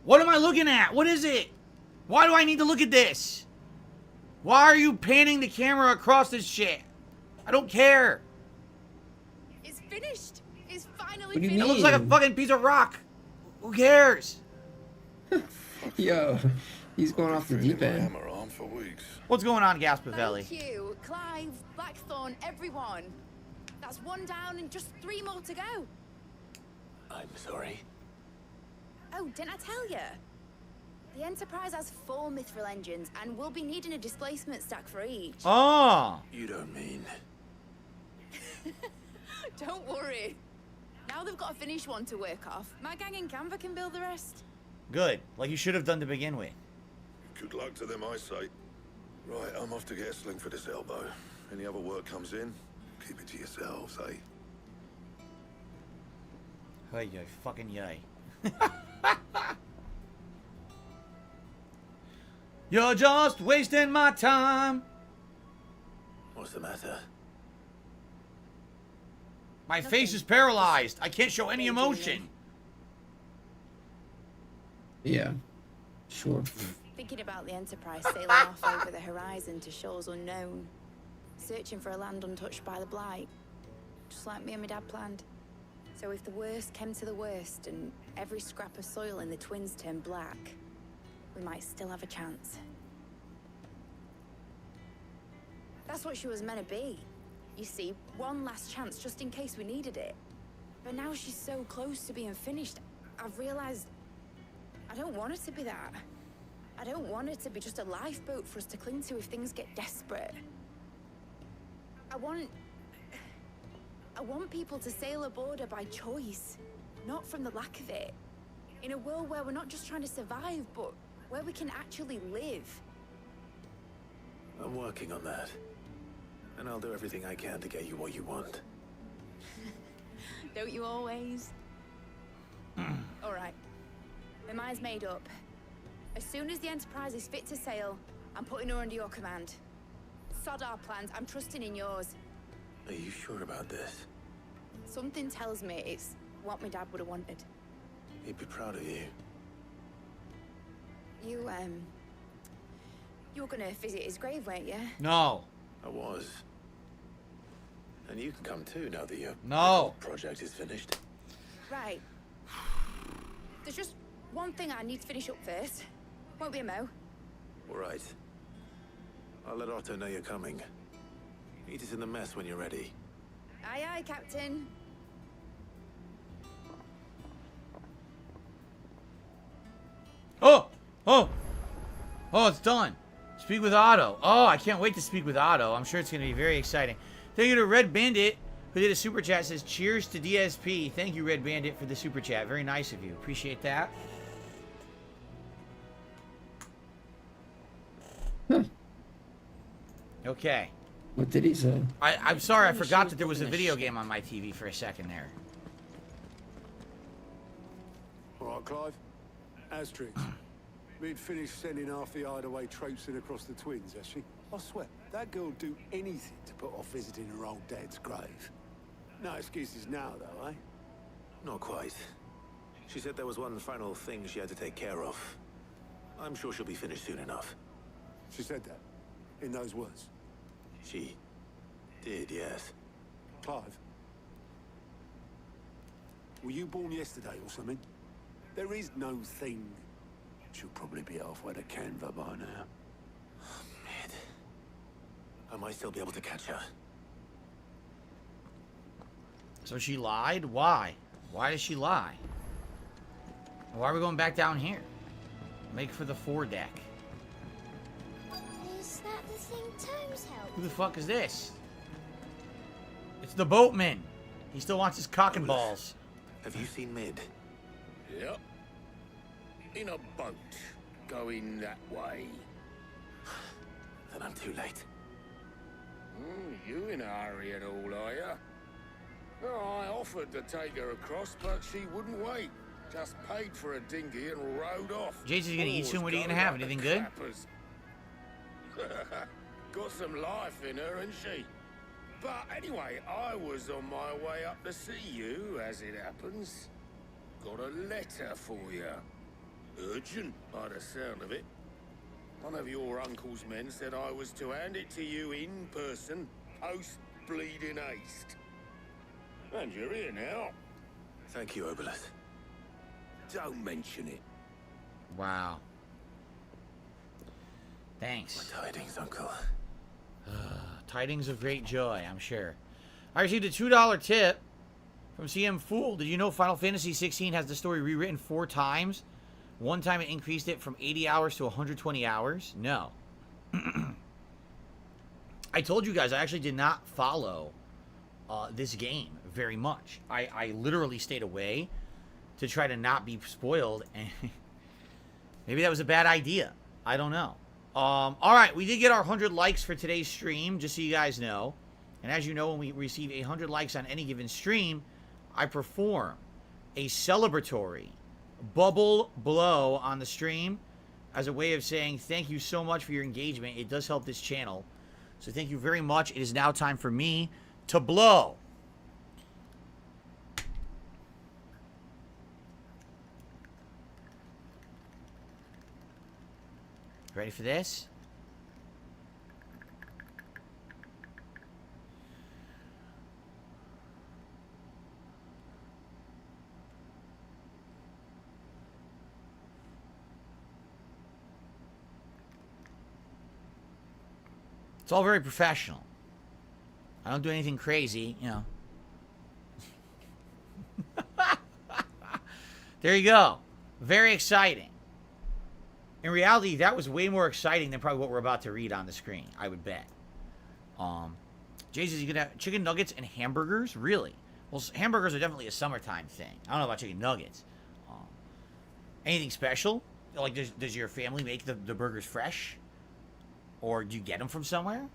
What am I looking at? What is it? Why do I need to look at this? Why are you panning the camera across this shit? I don't care. It's finished. It's finally What do you finished. It looks like a fucking piece of rock. Who cares? Yo, he's going off the deep end. Hammer on for weeks. What's going on, Gaspavelli? Thank you, Clive, Blackthorn, everyone. That's 1 down and just 3 more to go. I'm sorry. Oh, didn't I tell you? The Enterprise has 4 mithril engines, and we'll be needing a displacement stack for each. Oh. You don't mean... Don't worry. Now they've got a finished one to work off. My gang in Canva can build the rest. Good. Like you should have done to begin with. Good luck to them, I say. Right, I'm off to get a sling for this elbow. Any other work comes in, keep it to yourselves, eh? Hey, yo, fucking yay. You're just wasting my time. What's the matter? My face is paralyzed. I can't show any emotion. Yeah. Sure. Thinking about the Enterprise sailing off over the horizon to shores unknown, searching for a land untouched by the blight, just like me and my dad planned. So if the worst came to the worst and every scrap of soil in the Twins turned black, we might still have a chance. That's what she was meant to be. You see, one last chance just in case we needed it. But now she's so close to being finished, I've realized I don't want it to be that. I don't want it to be just a lifeboat for us to cling to if things get desperate. I want people to sail aboard her by choice, not from the lack of it. In a world where we're not just trying to survive, but where we can actually live. I'm working on that. And I'll do everything I can to get you what you want. Don't you always? All right. My mind's made up. As soon as the Enterprise is fit to sail, I'm putting her under your command. Sod our plans, I'm trusting in yours. Are you sure about this? Something tells me it's what my dad would have wanted. He'd be proud of you. You were gonna visit his grave, weren't you? No. I was. And you can come too now that your project is finished. Right. There's just one thing I need to finish up first. Won't be a mo. All right. I'll let Otto know you're coming. Meet us in the mess when you're ready. Aye, aye, Captain. Oh! Oh! Oh, it's done. Speak with Otto. Oh, I can't wait to speak with Otto. I'm sure it's going to be very exciting. Thank you to Red Bandit, who did a super chat. Says, cheers to DSP. Thank you, Red Bandit, for the super chat. Very nice of you. Appreciate that. Okay. What did he say? I'm sorry, I forgot that there was a video game on my TV for a second there. All right, Clive. Asterix. We'd finished sending half the hideaway traipsing across the Twins, has she? I swear, that girl'd do anything to put off visiting her old dad's grave. No excuses now, though, eh? Not quite. She said there was one final thing she had to take care of. I'm sure she'll be finished soon enough. She said that? In those words? She did, yes. Clive? Were you born yesterday or something? There is no thing. She'll probably be halfway to Canva by now. Mid. I might still be able to catch her. So she lied? Why? Why did she lie? Why are we going back down here? Make for the foredeck. Is that the thing Toes helped? Who the fuck is this? It's the boatman. He still wants his cock and balls. Have you seen Mid? Yep. In a boat, going that way. Then I'm too late. You in a hurry at all, are you? Oh, I offered to take her across, but she wouldn't wait. Just paid for a dinghy and rode off. JC's gonna eat soon. What are you gonna have? Anything good? Got some life in her, ain't she? But anyway, I was on my way up to see you, as it happens. Got a letter for you. Urgent, by the sound of it. One of your uncle's men said I was to hand it to you in person, post-bleeding haste. And you're here now. Thank you, Obelus. Don't mention it. Wow. Thanks. What tidings, Uncle? Tidings of great joy, I'm sure. I received a $2 tip from CM Fool. Did you know Final Fantasy XVI has the story rewritten 4 times? One time it increased it from 80 hours to 120 hours? No. I told you guys I actually did not follow this game very much. I literally stayed away to try to not be spoiled, and maybe that was a bad idea. I don't know. All right, we did get our 100 likes for today's stream, just so you guys know. And as you know, when we receive 100 likes on any given stream, I perform a celebratory bubble blow on the stream as a way of saying thank you so much for your engagement. It does help this channel. So thank you very much. It is now time for me to blow. Ready for this? It's all very professional. I don't do anything crazy, you know. There you go. Very exciting. In reality, that was way more exciting than probably what we're about to read on the screen, I would bet. Jay says you could have chicken nuggets and hamburgers? Really? Well, hamburgers are definitely a summertime thing. I don't know about chicken nuggets. Anything special? Like, does your family make the burgers fresh? Or do you get them from somewhere?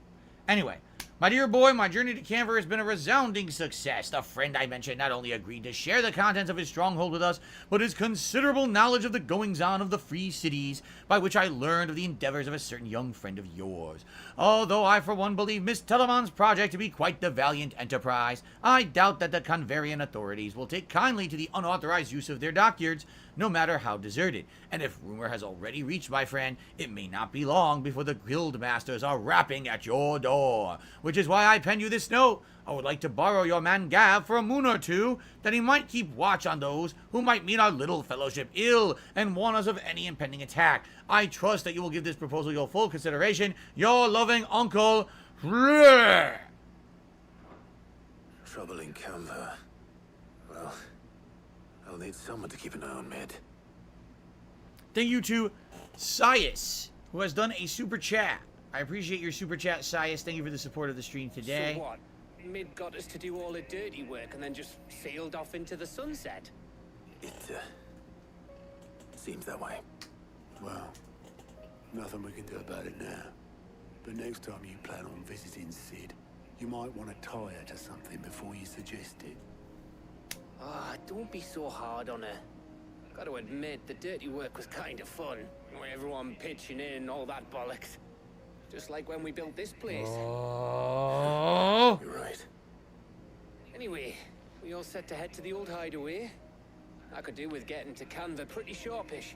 Anyway, my dear boy, my journey to Canver has been a resounding success. The friend I mentioned not only agreed to share the contents of his stronghold with us, but his considerable knowledge of the goings-on of the free cities, by which I learned of the endeavors of a certain young friend of yours. Although I, for one, believe Miss Telemon's project to be quite the valiant enterprise, I doubt that the Converian authorities will take kindly to the unauthorized use of their dockyards, no matter how deserted. And if rumor has already reached my friend, it may not be long before the guild masters are rapping at your door. Which is why I pen you this note. I would like to borrow your man Gav for a moon or two, that he might keep watch on those who might mean our little fellowship ill, and warn us of any impending attack. I trust that you will give this proposal your full consideration. Your loving uncle, Rrrr. Trouble in Canva. Well, I'll need someone to keep an eye on Mid. Thank you to Sias, who has done a super chat. I appreciate your super chat, Sias. Thank you for the support of the stream today. So what? Mid got us to do all the dirty work and then just sailed off into the sunset? It, seems that way. Well, nothing we can do about it now. But next time you plan on visiting Sid, you might want to tie her to something before you suggest it. Ah, don't be so hard on her. Gotta admit, the dirty work was kind of fun. Everyone pitching in, all that bollocks. Just like when we built this place. Oh. You're right. Anyway, we all set to head to the old hideaway. I could do with getting to Canva pretty sharpish.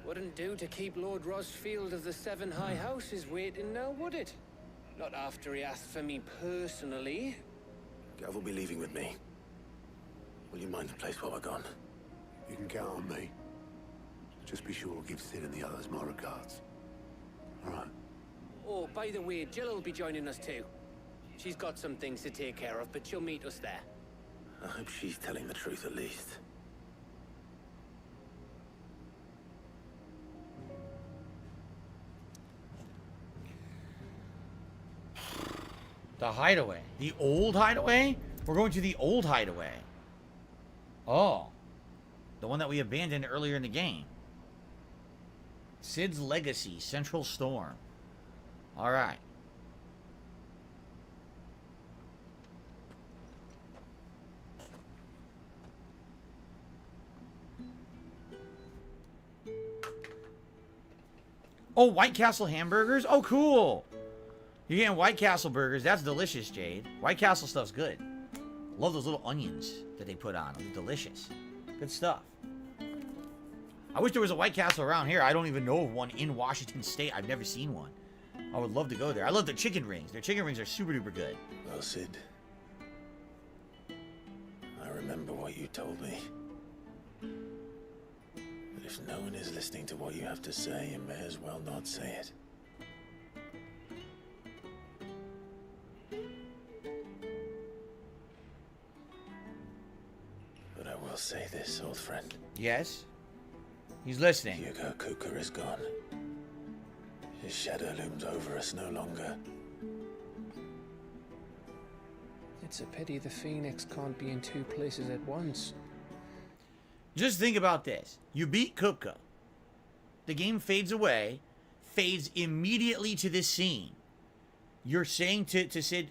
Wouldn't do to keep Lord Rosfield of the Seven High Houses waiting now, would it? Not after he asked for me personally. Gav will be leaving with me. Will you mind the place while we're gone? You can count on me. Just be sure to give Sid and the others my regards. All right. Oh, by the way, Jill will be joining us too. She's got some things to take care of, but she'll meet us there. I hope she's telling the truth at least. The hideaway. The old hideaway? We're going to the old hideaway. Oh. The one that we abandoned earlier in the game. Sid's Legacy, Central Storm. Alright. Oh, White Castle hamburgers? Oh, cool. You're getting White Castle burgers. That's delicious, Jade. White Castle stuff's good. Love those little onions that they put on. They're delicious. Good stuff. I wish there was a White Castle around here. I don't even know of one in Washington State. I've never seen one. I would love to go there. I love their chicken rings. Their chicken rings are super duper good. Well, Sid, I remember what you told me. But if no one is listening to what you have to say, you may as well not say it. But I will say this, old friend. Yes? He's listening. Hugo Kuka is gone. His shadow looms over us no longer. It's a pity the Phoenix can't be in two places at once. Just think about this. You beat Kupka. The game fades away, fades immediately to this scene. You're saying to Sid,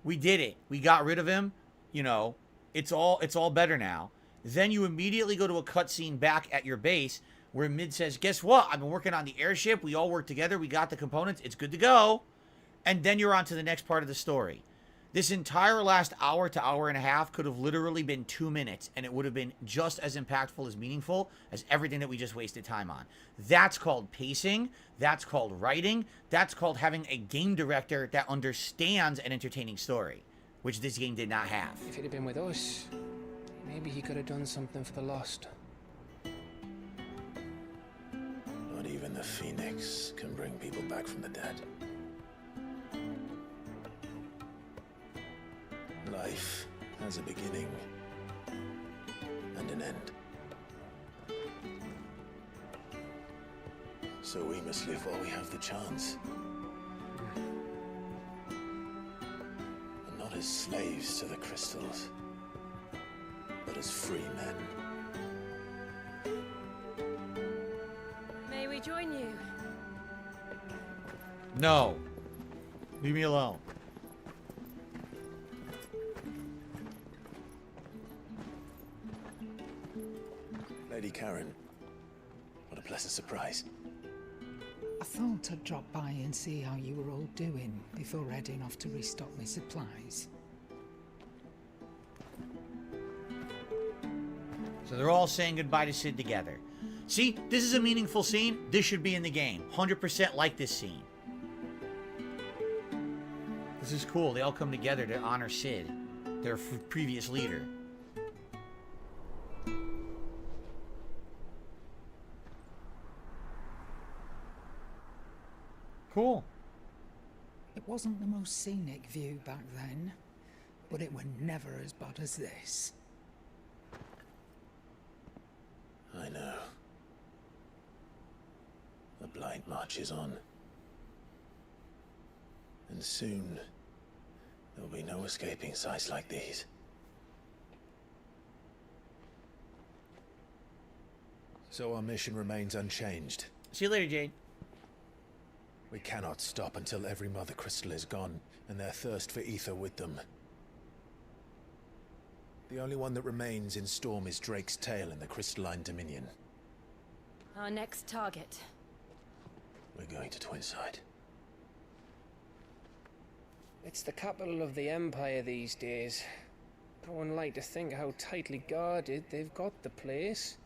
we did it. We got rid of him. You know, it's all better now. Then you immediately go to a cutscene back at your base where Mid says, guess what? I've been working on the airship. We all work together. We got the components. It's good to go. And then you're on to the next part of the story. This entire last hour to hour and a half could have literally been 2 minutes, and it would have been just as impactful as meaningful as everything that we just wasted time on. That's called pacing. That's called writing. That's called having a game director that understands an entertaining story, which this game did not have. If he'd have been with us, maybe he could have done something for the lost. Not even the Phoenix can bring people back from the dead. Life has a beginning and an end. So we must live while we have the chance. And not as slaves to the crystals, but as free men. May we join you? No. Leave me alone. Lady Karen, what a pleasant surprise. I thought I'd drop by and see how you were all doing before heading off to restock my supplies. So they're all saying goodbye to Sid together. See, this is a meaningful scene. This should be in the game. 100% like this scene. This is cool. They all come together to honor Sid, their previous leader. Cool. It wasn't the most scenic view back then, but it were never as bad as this. I know. The blight marches on. And soon, there'll be no escaping sights like these. So our mission remains unchanged. See you later, Jade. We cannot stop until every Mother Crystal is gone, and their thirst for ether with them. The only one that remains in Storm is Drake's tail in the Crystalline Dominion. Our next target. We're going to Twinside. It's the capital of the Empire these days. I wouldn't like to think how tightly guarded they've got the place.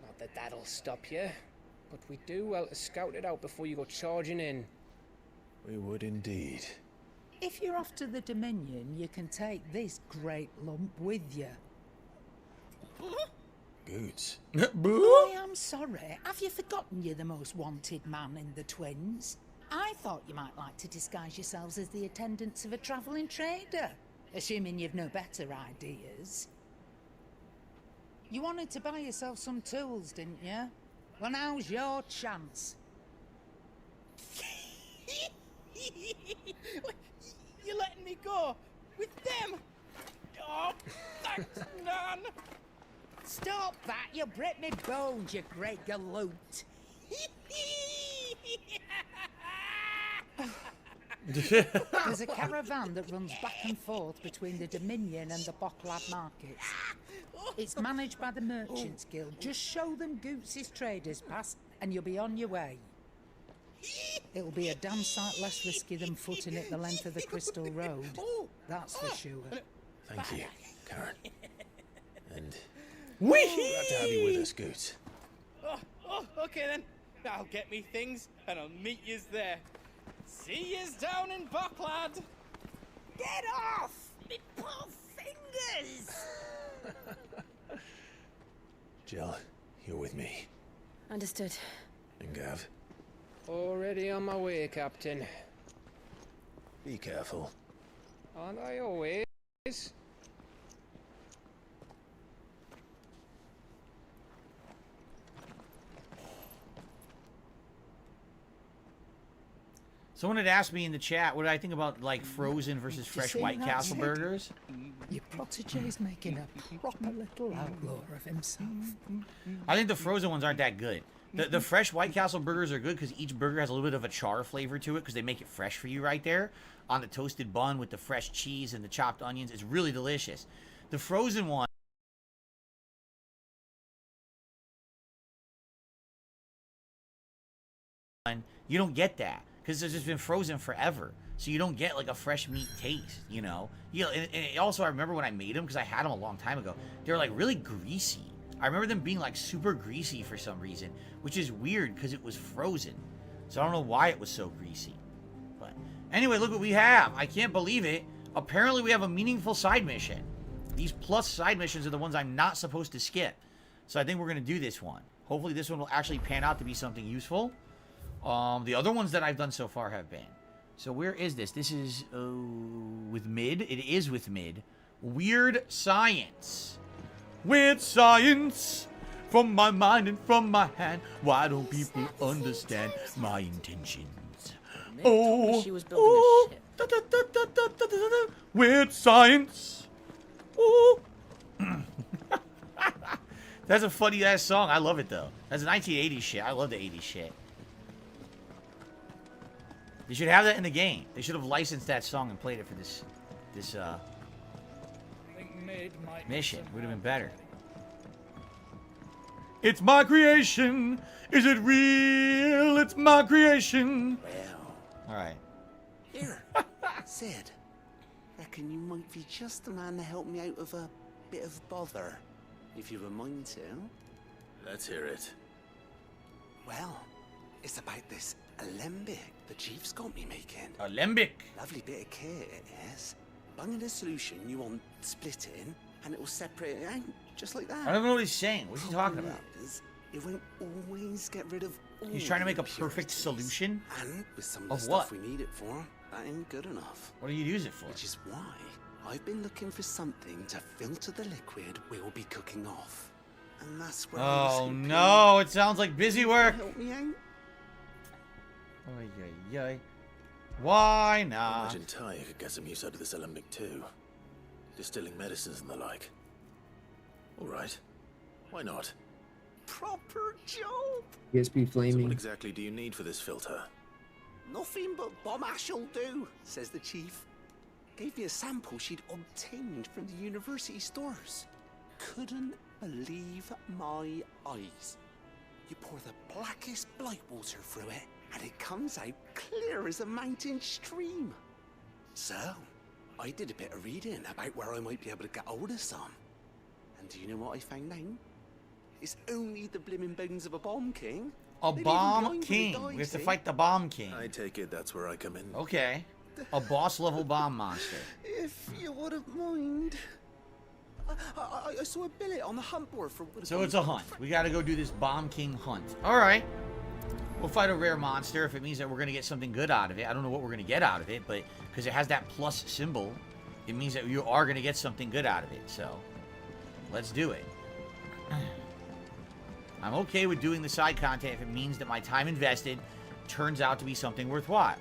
Not that that'll stop you, but we do well to scout it out before you go charging in. We would indeed. If you're off to the Dominion, you can take this great lump with you. Goods. I am sorry. Have you forgotten you're the most wanted man in the Twins? I thought you might like to disguise yourselves as the attendants of a travelling trader, assuming you've no better ideas. You wanted to buy yourself some tools, didn't you? Well, now's your chance. You're letting me go with them? Oh, thanks, Nan. Stop that! You'll break me bones, you great galoot. There's a caravan that runs back and forth between the Dominion and the Bocklad markets. It's managed by the Merchants Guild. Just show them Goots' traders pass and you'll be on your way. It'll be a damn sight less risky than footing it the length of the Crystal Road. That's for sure. Thank you, Karen. And glad to have you with us, Goots. Okay then. I'll get me things and I'll meet yous there. See yous down in Bocklad. Get off! Me poor fingers! Jill, you're with me. Understood. And Gav, Already on my way, Captain. be careful. Aren't I always? Someone had asked me in the chat what did I think about like frozen versus fresh see White that, Castle Sid? burgers. Your protege's making a proper little outlaw of himself. I think the frozen ones aren't that good. The fresh White Castle burgers are good because each burger has a little bit of a char flavor to it because they make it fresh for you right there on the toasted bun with the fresh cheese and the chopped onions. It's really delicious. The frozen one. You don't get that because it's just been frozen forever. so you don't get like a fresh meat taste, you know. And also I remember when I made them, because I had them a long time ago, they were like really greasy. I remember them being like super greasy for some reason, which is weird because it was frozen. So I don't know why it was so greasy. But anyway, look what we have. I can't believe it. Apparently we have a meaningful side mission. These plus side missions are the ones I'm not supposed to skip. So I think we're going to do this one. Hopefully this one will actually pan out to be something useful. The other ones that I've done so far have been. So where is this? This is with mid. It is with mid. Weird science. Weird science. From my mind and from my hand. Why don't people understand my intentions? Oh, she was building a ship. Weird science. Oh. That's a funny ass song. I love it though. That's a 1980s shit. I love the 80s shit. They should have that in the game. They should have licensed that song and played it for this mission. Would have been better. It's my creation. Is it real? It's my creation. Well. All right. Here, Sid. Reckon you might be just the man to help me out of a bit of bother, if you were mind to. Let's hear it. Well, it's about this alembic the chief's got me making. Alembic. Lovely bit of kit it is. Bung in a solution you want splitting, and it will separate it out just like that. I don't know what he's saying. What's he talking about? It won't always get rid of all He's trying to make a the perfect solution? And with some of Of the stuff what? we need it for, that ain't good enough. What do you use it for? Which is why I've been looking for something to filter the liquid we'll be cooking off. And that's where Oh no, it sounds like busy work. Help me out. Oy, oy, oy. Why I not? imagine Ty could get some use out of this alembic too. Distilling medicines and the like. Alright. Why not? Proper job. ESP So flaming. what exactly do you need for this filter? Nothing but bomb ash'll do, says the chief. Gave me a sample she'd obtained from the university stores. Couldn't believe my eyes. You pour the blackest blight water through it, and it comes out clear as a mountain stream. So, I did a bit of reading about where I might be able to get hold of some. And do you know what I found out? It's only the blimmin' bones of a bomb king. A They leave 'em bomb behind when they king. die, We have to see? fight the bomb king. I take it that's where I come in. Okay. A boss level bomb monster. If you wouldn't mind. I saw a billet on the hunt board for... So it's a hunt. We gotta go do this bomb king hunt. Alright. We'll fight a rare monster if it means that we're gonna get something good out of it. I don't know what we're gonna get out of it, but because it has that plus symbol, it means that you are gonna get something good out of it. So, let's do it. I'm okay with doing the side content if it means that my time invested turns out to be something worthwhile.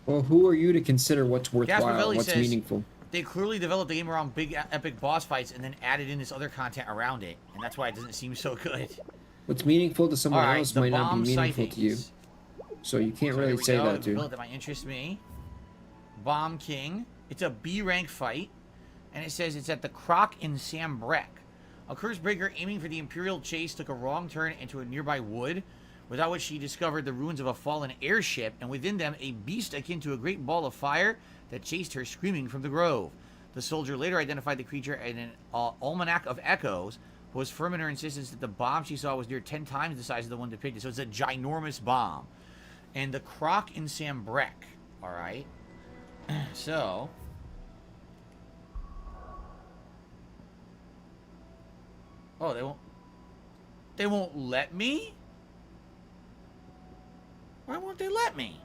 Well, who are you to consider what's worthwhile, Gasparvelli what's says, meaningful? They clearly developed the game around big epic boss fights and then added in this other content around it, and that's why it doesn't seem so good. What's meaningful to someone Alright, else the might not bomb be meaningful to you. sightings. So you can't So really here we say go, that, the dude. build that might interest me. Bomb King. It's a B rank fight, and it says it's at the Croc in Sambrek. A curse breaker aiming for the Imperial chase took a wrong turn into a nearby wood, without which she discovered the ruins of a fallen airship, and within them a beast akin to a great ball of fire that chased her screaming from the grove. The soldier later identified the creature in an almanac of echoes, but was firm in her insistence that the bomb she saw was near 10 times the size of the one depicted. So it's a ginormous bomb. And the Croc in Sambrek. Alright. So. Oh, they won't let me? Why won't they let me?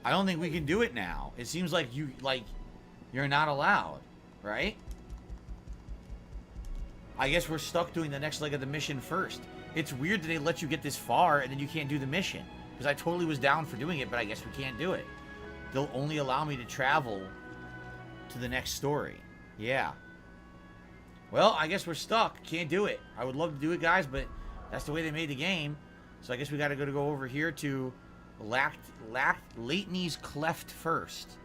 I don't think we can do it now. It seems like you're not allowed, right? I guess we're stuck doing the next leg of the mission first. It's weird that they let you get this far and then you can't do the mission. Because I totally was down for doing it, but I guess we can't do it. They'll only allow me to travel to the next story. Yeah. Well, I guess we're stuck. Can't do it. I would love to do it, guys, but that's the way they made the game. So I guess we gotta go over here to Latney's Cleft first.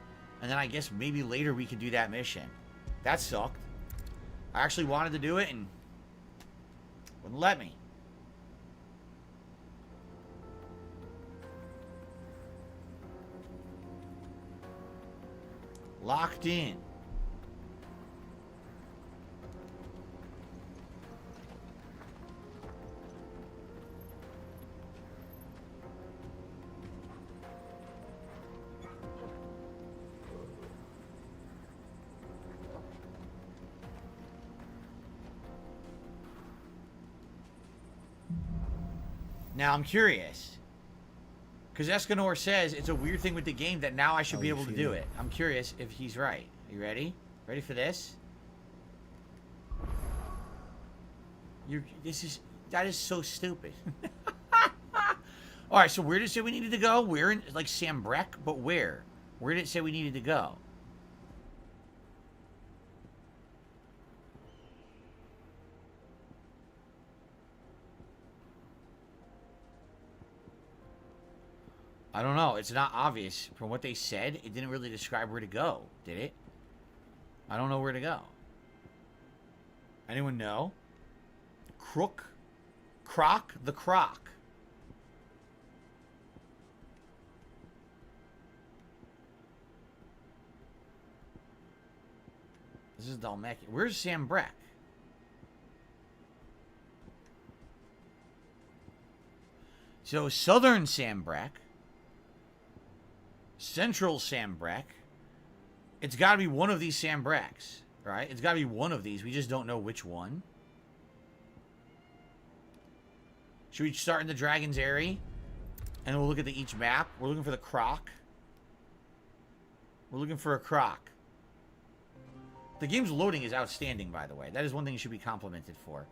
And then I guess maybe later we could do that mission. That sucked. I actually wanted to do it and wouldn't let me. Locked in. Now I'm curious, because Escanor says it's a weird thing with the game that now I should be able to do it. I'm curious if he's right. Are you ready? Ready for this? That is so stupid. All right, so where did it say we needed to go? We're in like Sambrek, but where? Where did it say we needed to go? I don't know. It's not obvious. From what they said, it didn't really describe where to go, did it? I don't know where to go. Anyone know? Croc the Croc. This is Dalmec. Where's Sambrek? So southern Sambrek. Central Sambrek. It's got to be one of these Sambreks, right? It's got to be one of these. We just don't know which one. Should we start in the Dragon's Eyrie? And we'll look at each map. We're looking for the Croc. We're looking for a Croc. The game's loading is outstanding, by the way. That is one thing you should be complimented for.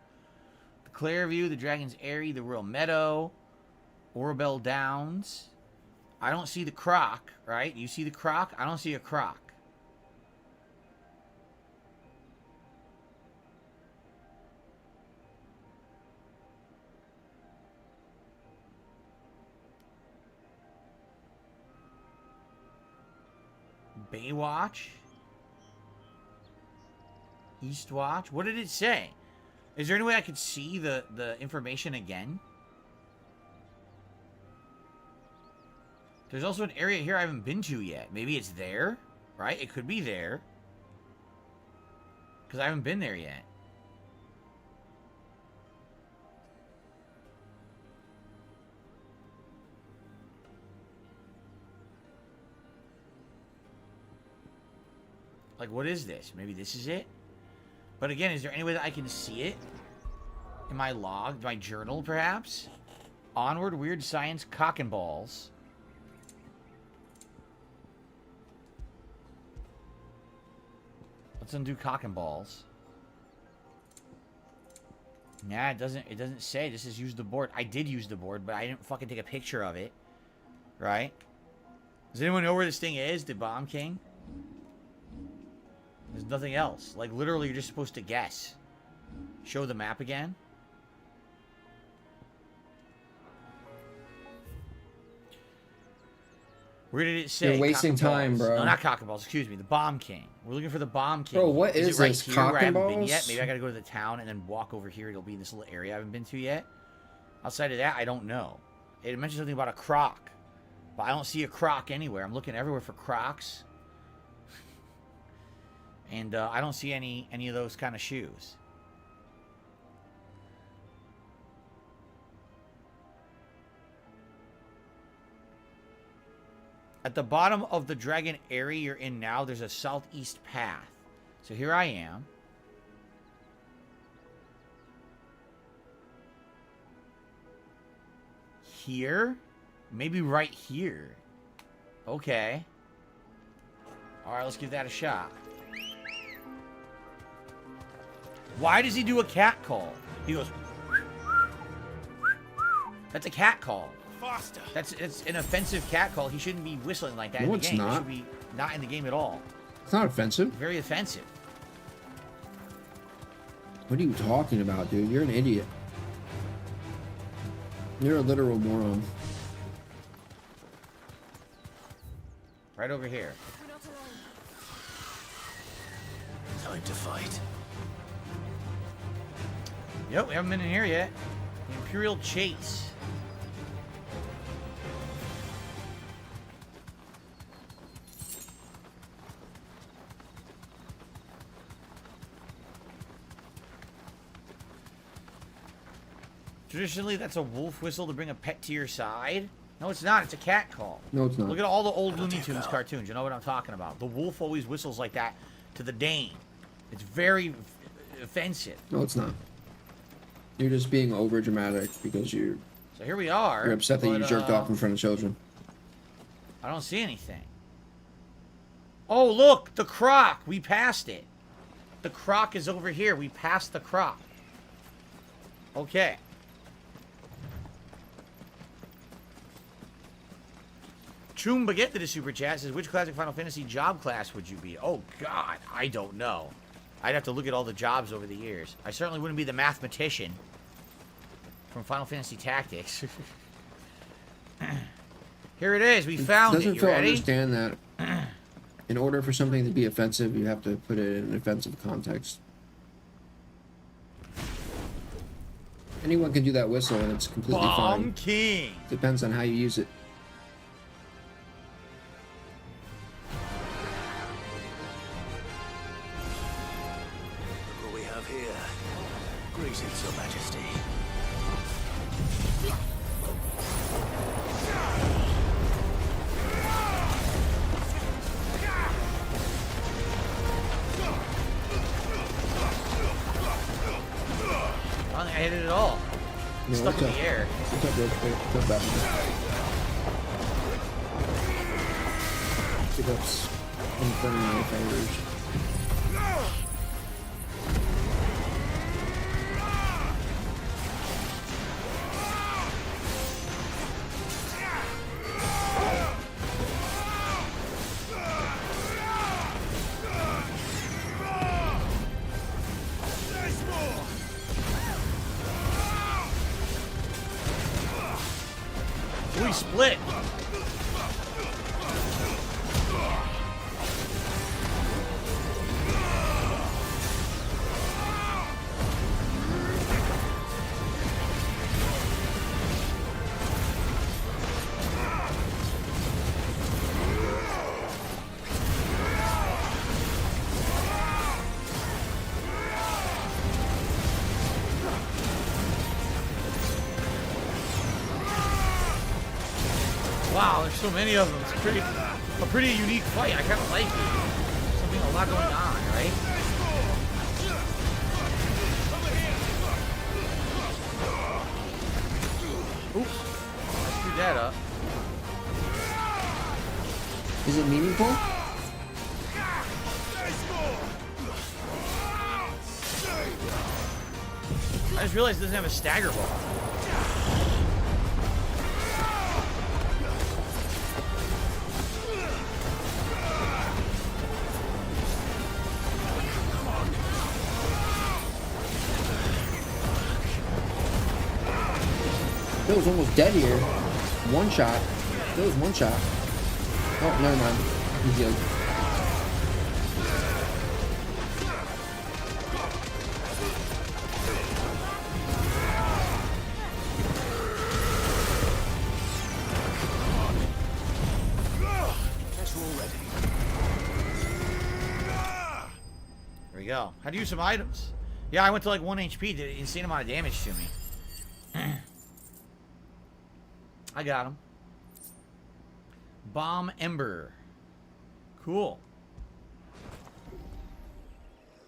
The Clairview, the Dragon's Eyrie, the Royal Meadow, Orbel Downs. I don't see the Croc, right? You see the Croc? I don't see a Croc. Baywatch? Eastwatch? What did it say? Is there any way I could see the information again? There's also an area here I haven't been to yet. Maybe it's there, right? It could be there. Because I haven't been there yet. Like, what is this? Maybe this is it? But again, is there any way that I can see it? In my log? My journal, perhaps? Onward, Weird Science, Cock and Balls. Let's undo Cock and Balls. Nah, it doesn't say. This is use the board. I did use the board, but I didn't fucking take a picture of it. Right? Does anyone know where this thing is? The Bomb King? There's nothing else. Like, literally, you're just supposed to guess. Show the map again. Where did it say? You're wasting time, bro. No, not Cock and Balls. Excuse me. The Bomb King. We're looking for the Bomb King. Bro, what is it right this? here Cock where I and haven't been Balls? yet? Maybe I gotta go to the town and then walk over here. It'll be in this little area I haven't been to yet. Outside of that, I don't know. It mentioned something about a Croc. But I don't see a Croc anywhere. I'm looking everywhere for Crocs. And I don't see any of those kind of shoes. At the bottom of the Dragon Eyrie you're in now, there's a southeast path. So here I am. Here? Maybe right here. Okay. Alright, let's give that a shot. Why does he do a cat call? He goes... That's a cat call. Faster. It's an offensive cat call. He shouldn't be whistling like that No, in the it's game. not. It should be not in the game at all. It's not offensive. Very offensive. What are you talking about, dude? You're an idiot. You're a literal moron. Right over here. time to fight. Yep, we haven't been in here yet. The Imperial Chase. Traditionally, that's a wolf whistle to bring a pet to your side. No, it's not. It's a cat call. No, it's not. Look at all the old Looney Tunes cartoons. You know what I'm talking about. The wolf always whistles like that to the Dane. It's very offensive. No, it's not. You're just being over dramatic because you're. So here we are. You're upset that you jerked off in front of children. I don't see anything. Oh, look, the croc. We passed it. The croc is over here. We passed the croc. Okay. Choom Baguette did a super chat. Says, which classic Final Fantasy job class would you be? Oh, God. I don't know. I'd have to look at all the jobs over the years. I certainly wouldn't be the mathematician from Final Fantasy Tactics. Here it is. We found it. You ready? Understand that in order for something to be offensive, you have to put it in an offensive context. Anyone can do that whistle, and it's completely fine. Bomb King. Depends on how you use it. What we have here. Greetings, Your Majesty. I don't think I hit it at all. No, Stuck in the air. What's up, Rich? What's up, Pick ups Inferno fighters. We split. Wow, there's so many of them. It's a pretty unique fight. I kind of like it. Something, a lot going on, right? Oops, I screwed that up. Is it meaningful? I just realized it doesn't have a stagger ball. Bill was almost dead here. One shot. Bill was one shot. Oh, never mind. He's healed. There we go. How to use some items. Yeah, I went to like 1 HP, did an insane amount of damage to me. I got him. Bomb Ember. Cool.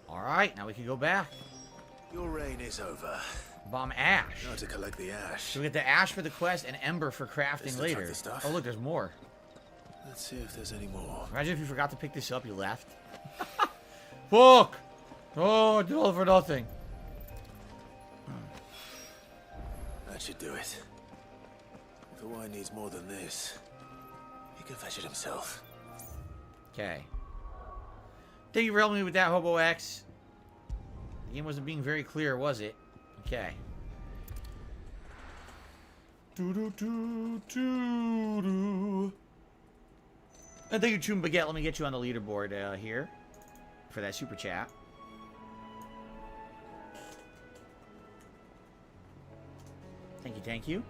Alright, now we can go back. Your reign is over. Bomb Ash. Now to collect the ash. So we get the Ash for the quest and Ember for crafting later. Oh look, there's more. Let's see if there's any more. Imagine if you forgot to pick this up, you left. Fuck! Oh, I did all for nothing. That should do it. If the wine needs more than this, he can fetch it himself. Okay. Thank you for helping me with that, Hobo X. The game wasn't being very clear, was it? Okay. And thank you, Choom Baguette. Let me get you on the leaderboard here for that super chat. Thank you, thank you.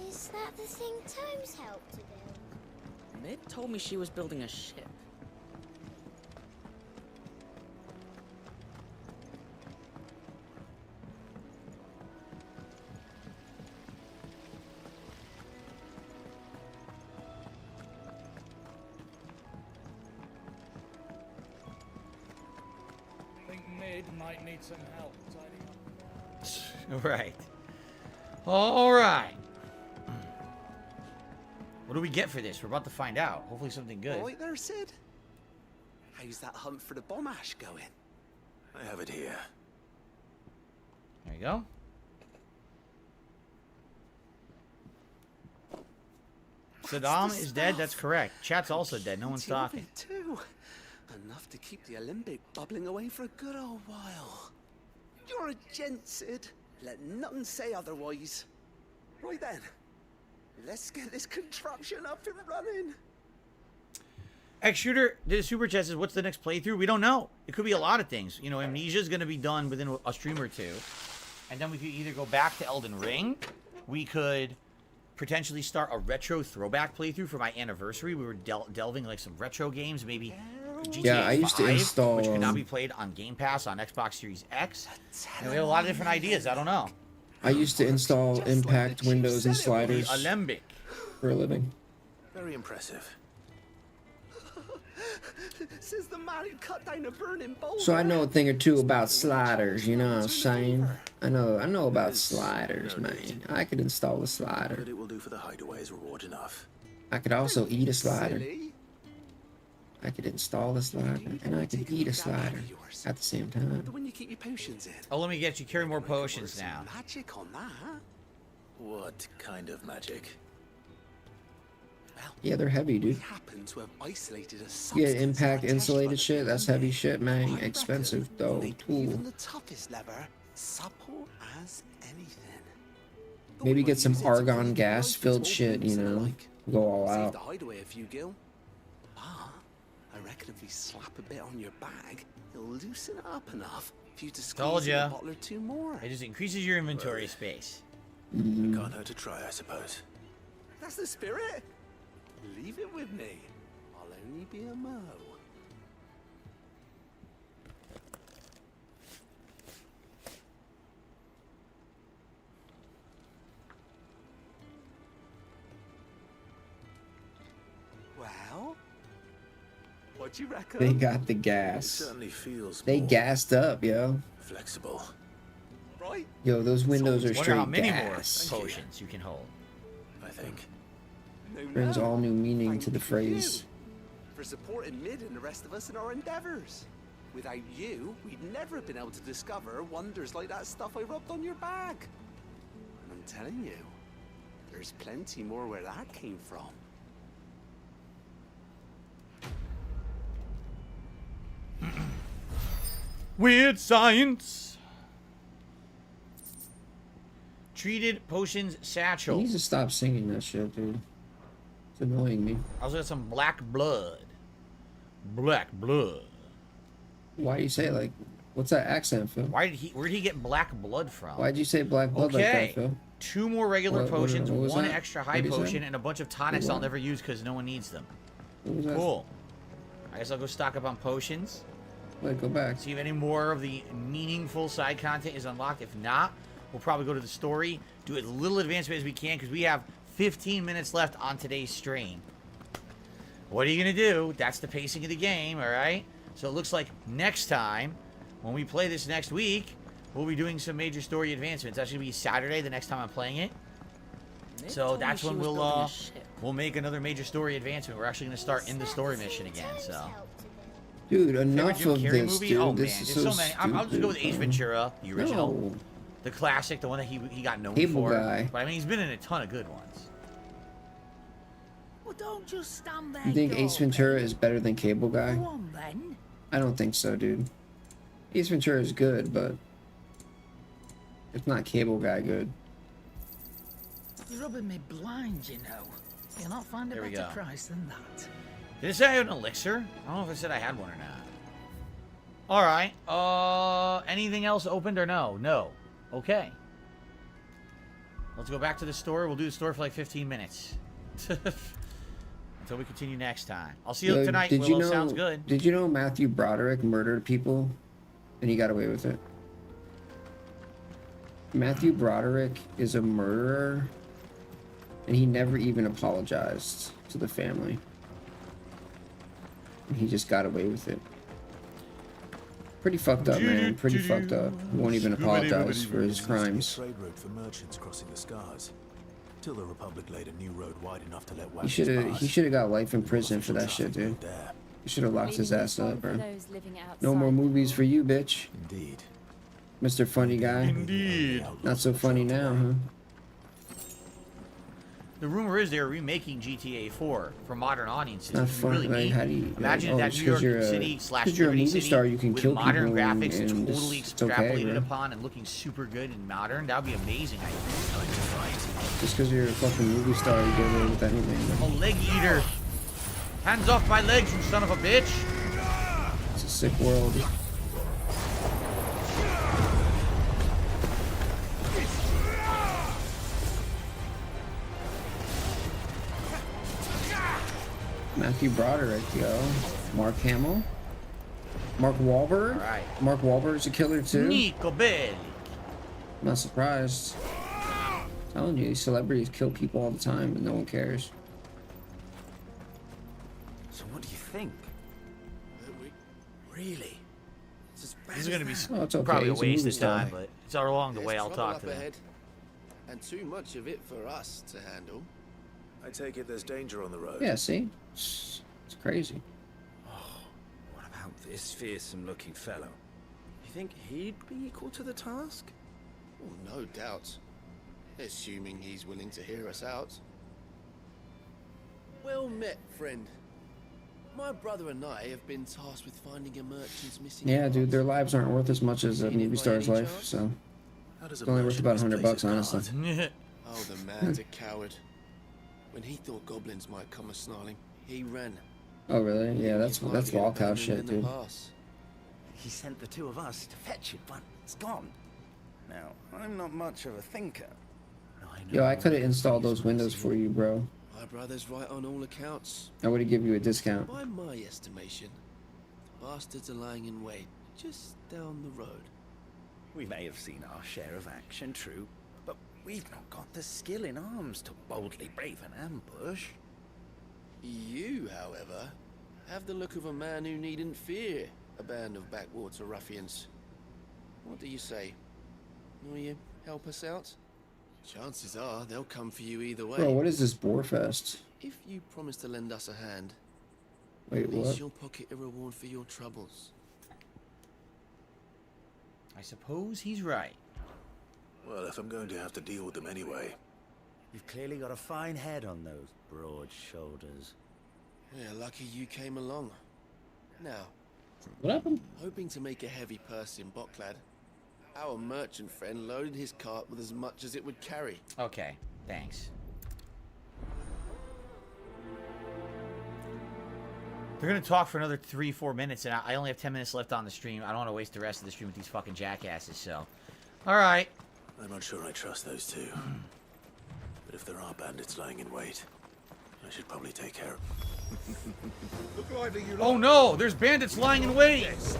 Is that the thing Tomes helped to build? Mid told me she was building a ship. Might need some help tidying up. Right. All right. What do we get for this? We're about to find out. Hopefully something good. All right there, Sid. How's that hunt for the bomb ash going? I have it here. There you go. Saddam is dead. That's correct. Chat's also dead. No one's talking. Too. Enough to keep the Olympic bubbling away for a good old while. You're a gent, Sid. Let nothing say otherwise. Right then, let's get this contraption up and running. X-Shooter did a super chat, says, what's the next playthrough? We don't know. It could be a lot of things. You know, Amnesia's going to be done within a stream or two. And then we could either go back to Elden Ring. We could potentially start a retro throwback playthrough for my anniversary. We were delving like some retro games, maybe GTA I used 5, to install, which could now be played on Game Pass on Xbox Series X. And we have a lot of different ideas. I don't know. I used to install impact windows and sliders Alembic for a living. Very impressive. Says the man who cut down a burning boulder. So I know a thing or two about sliders, you know what I'm saying? I know about sliders, man. I could install a slider. But it will do for the hideaway as reward enough. I could also eat a slider. I could install a slider and I could eat a slider at the same time. When you keep your potions in. Oh, let me get you. Carry more potions now. Magic on that. What kind of magic? Yeah, they're heavy, dude. Happen to have isolated a Yeah, impact insulated shit. That's heavy shit, man. Expensive though. Even Tool. the toughest lever, supple as anything. Maybe get some argon gas filled shit, you know. Go all Save out. the hideaway a few gil. But I reckon if we slap a bit on your bag, it'll loosen it up enough for you to Told squeeze in a ya. bottle or two more. It just increases your inventory space. Can't hurt to try, I suppose. That's the spirit. Leave it with me. I'll only be a mo. Well, what you reckon? They got the It gas. certainly feels They more gassed up, yo. flexible. Right? Yo, those windows are Wonder straight how many gas. more potions you can hold. I think. Brings all new meaning to the You phrase. for supporting Mid and the rest of us in our endeavors. Without you, we'd never have been able to discover wonders like that stuff I rubbed on your bag. And I'm telling you, there's plenty more where that came from. Weird science. Treated potions He satchel. needs to stop singing that shit, dude. It's annoying me. I also got some black blood. Black blood. Why you say it like, what's that accent, Phil? Where did he get black blood from? Why'd you say black blood like Okay. that, Phil? 2 more regular What potions, was one that? extra high What'd he say? potion, and a bunch of tonics I'll What? never use because no one needs them. What was that? Cool. I guess I'll go stock up on potions. Wait, go back. See if any more of the meaningful side content is unlocked. If not, we'll probably go to the story, do as little advancement as we can because we have 15 minutes left on today's stream. What are you going to do? That's the pacing of the game, all right? So it looks like next time, when we play this next week, we'll be doing some major story advancements. That's going to be Saturday, the next time I'm playing it. So that's when we'll make another major story advancement. We're actually going to start in the story mission again, so. Dude, Favorite enough Jim of Carrey this, movie? dude. Oh, This man, is there's so so many. I'll just go with Ace stupid, Ventura, the original. No. The classic, the one that he got known Cable for. Guy. But I mean, he's been in a ton of good ones. Well, don't just stand there. You think Ace Ventura is better than Cable Guy? Go on then. I don't think so, dude. Ace Ventura is good, but it's not Cable Guy good. You're rubbing me blind, you know. You'll not find a There we better go. price than that. Did it say I had an elixir? I don't know if it said I had one or not. Alright. Anything else opened or no? No. Okay. Let's go back to the store. We'll do the store for like 15 minutes. Until we continue next time. I'll see you tonight, Willow. Sounds good. Did you know Matthew Broderick murdered people and he got away with it? Matthew Broderick is a murderer and he never even apologized to the family. And he just got away with it. Pretty fucked up, man. Pretty fucked up. He won't even apologize for his crimes. Trade route for merchants crossing the scars. Till the Republic laid a new road wide enough to let He should have got life in prison for that shit, dude. He should have locked his ass up, bro. No more movies for you, bitch. Indeed. Mr. Funny Guy. Indeed. Not so funny now, huh? The rumor is they're remaking GTA 4 for modern audiences. Not It's fun. really Like, neat. how do you Imagine if that New York City / you're a Liberty movie City star, you can with kill modern people graphics and totally it's okay, extrapolated bro. upon and looking super good and modern. That would be amazing. I think. Just because you're a fucking movie star, you get away with anything. I'm a leg eater. Hands off my legs, you son of a bitch. It's a sick world. Matthew Broderick, yo. Mark Hamill. Mark Wahlberg. All right. Mark Wahlberg's a killer too. Nico Bellic. I'm not surprised. I'm telling you, these celebrities kill people all the time, but no one cares. So what do you think? Really? This is going to be Oh, it's okay. probably a It's a waste movie of time, star. but it's all along the way. I'll There's talk to trouble up them. ahead, and too much of it for us to handle. I take it there's danger on the road. Yeah, see? It's crazy. What about this fearsome-looking fellow? You think he'd be equal to the task? Oh, no doubt. Assuming he's willing to hear us out. Well met, friend. My brother and I have been tasked with finding a merchant's missing. Yeah, dude, their lives aren't worth as much as a movie star's life, so it's only worth about $100, honestly. Oh, the man's a coward. When he thought goblins might come a-snarling, he ran. Oh, really? Yeah, that's Walkout shit, dude. He sent the two of us to fetch it, but it's gone. Now, I'm not much of a thinker. Yo, I could have installed those windows for you, bro. My brother's right on all accounts. I would have given you a discount. By my estimation, the bastards are lying in wait just down the road. We may have seen our share of action, true, but we've not got the skill in arms to boldly brave an ambush. You, however, have the look of a man who needn't fear a band of backwater ruffians. What do you say? Will you help us out? Chances are they'll come for you either way. Bro, what is this Boarfest? If you promise to lend us a hand, Wait, at least what? you'll pocket a reward for your troubles. I suppose he's right. Well, if I'm going to have to deal with them anyway. You've clearly got a fine head on those broad shoulders. Yeah, lucky you came along. Now, what happened? Hoping to make a heavy purse in Boklad, our merchant friend loaded his cart with as much as it would carry. Okay, thanks. They're gonna talk for another 3-4 minutes, and I only have 10 minutes left on the stream. I don't want to waste the rest of the stream with these fucking jackasses. So, all right. I'm not sure I trust those two. But if there are bandits lying in wait, I should probably take care of them. Look lively, you Oh no! There's bandits lying in wait. These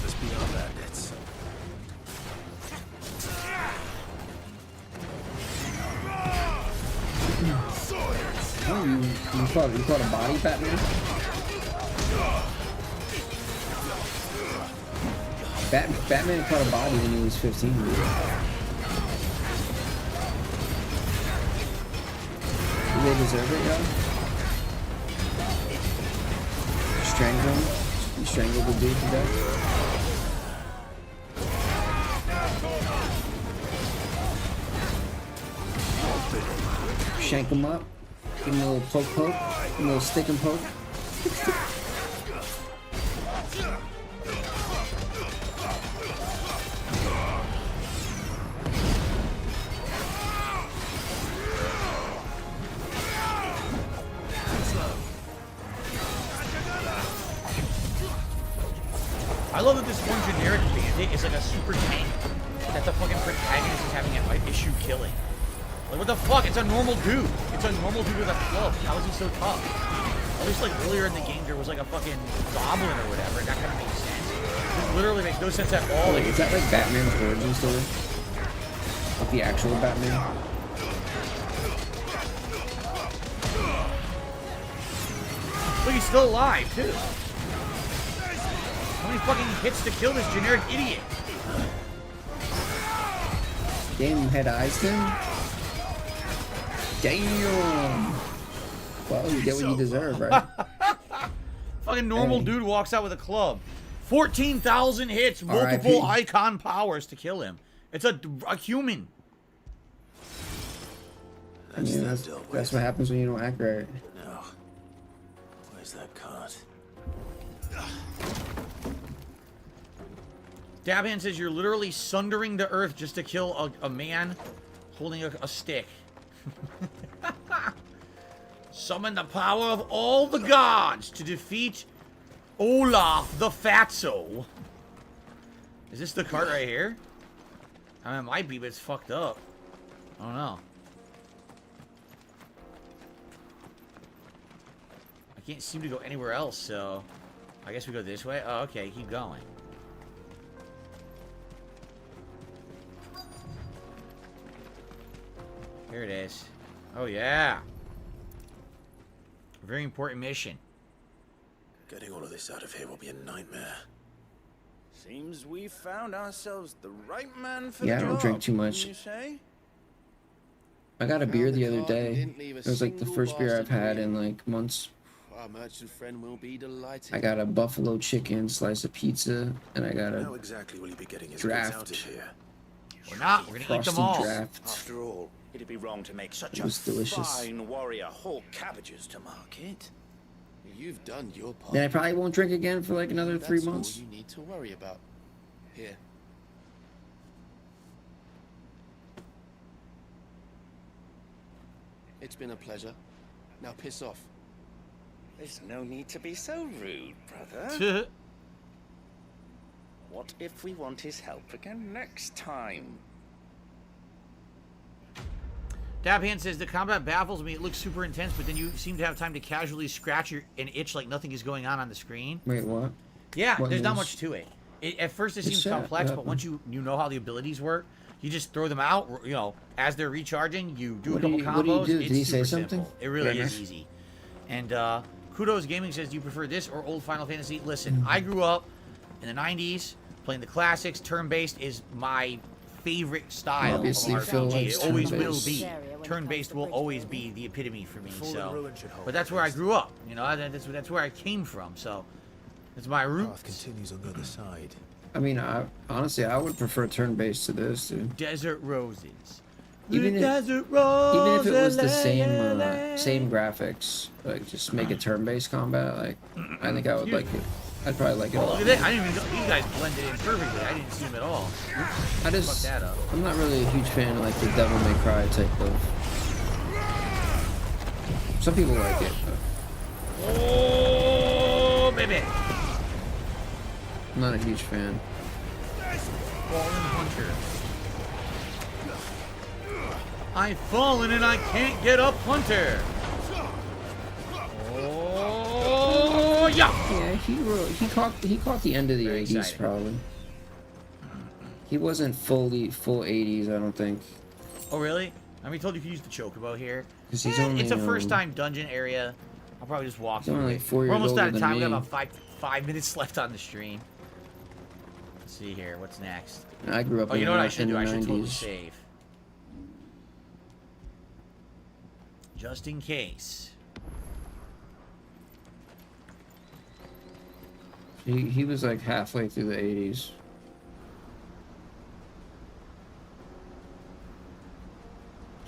must be our bandits. Oh, you caught a body, Batman? Batman caught a body when he was 15. Dude. Do they deserve it, yo? Strangle him? You strangled the dude to death? Shank him up. Give him a little poke. Give him a little stick and poke. I love that this one generic bandit is like a super tank that the fucking protagonist is having an issue killing. Like, what the fuck? It's a normal dude. It's a normal dude with a club. How is he so tough? At least, like, earlier in the game, there was, like, a fucking goblin or whatever, and that kind of makes sense. This literally makes no sense at all. Wait, is that, like, Batman's origin story? Like, the actual Batman? Look, he's still alive, too. How many fucking hits to kill this generic idiot? Damn, you had eyes then? Damn! Well, you get what you deserve, right? Fucking normal dude walks out with a club. 14,000 hits, multiple icon powers to kill him. It's a human. I mean, that's what happens when you don't act right. No. Where's that cart? Dabhan says you're literally sundering the earth just to kill a man holding a stick. Summon the power of all the gods to defeat Olaf the Fatso. Is this the cart right here? I mean, it might be, but it's fucked up. I don't know. I can't seem to go anywhere else, so I guess we go this way. Oh, okay, keep going. Here it is. Oh, yeah. Very important mission. Getting all of this out of here will be a nightmare. Seems we found ourselves the right man for Yeah, the I job. don't drink too much. You say? I got a beer the other day. It was like the first beer I've had in like months. Our merchant friend will be delighted. I got a buffalo chicken, slice of pizza, and I got a How exactly will you be getting his goods out of draft. here? We're not. We're gonna eat them Frosty all. draft. After all, it'd be wrong to make such It a was delicious. fine warrior haul cabbages to market. You've done your part. Then I probably won't drink again for like another 3 That's months. all you need to worry about. Here. It's been a pleasure. Now piss off. There's no need to be so rude, brother. What if we want his help again next time? Dabhan says the combat baffles me. It looks super intense, but then you seem to have time to casually scratch and itch like nothing is going on the screen. Wait, what? Yeah, What there's not news? much to it. At first it It's seems sad. complex, What but once you know how the abilities work, you just throw them out. You know, as they're recharging, you do a couple combos. What do you do? It's Did he say super something? simple. It really Yeah, is man. easy. And Kudos Gaming says, do you prefer this or old Final Fantasy? Listen, I grew up in the 90s playing the classics. Turn-based is my favorite style Obviously, of Phil RPG. likes It always will turn-based. be. Turn-based will always be the epitome for me. So, but that's where I grew up. You know, that's where I came from. So, it's my roots. Continues on the other side. I mean, honestly, I would prefer turn-based to this, dude. Desert Roses. Even if, Desert even if it was the Roses, same graphics, like just make it turn-based combat, like I think I would like it. I'd probably like it a Oh, lot. look at that. I didn't even know. You guys blended in perfectly. I didn't see them at all. I just, Fuck that up. I'm not really a huge fan of like the Devil May Cry type of. Some people like it, but Oh, baby. I'm not a huge fan. Fallen Hunter. I've fallen and I can't get up, Hunter. Oh, yeah. Yeah, he caught the end of the Very 80s exciting. probably. He wasn't full 80s, I don't think. Oh, really? I mean, told you could use the chocobo here. 'Cause he's it's only, a first-time dungeon area. I'll probably just walk he's through only it. like 4 We're years almost out older of time. We than got me. about five minutes left on the stream. Let's see here. What's next? I grew up Oh, in you know the, what I should in do? the I should 90s. totally save. Just in case. He was like halfway through the 80s.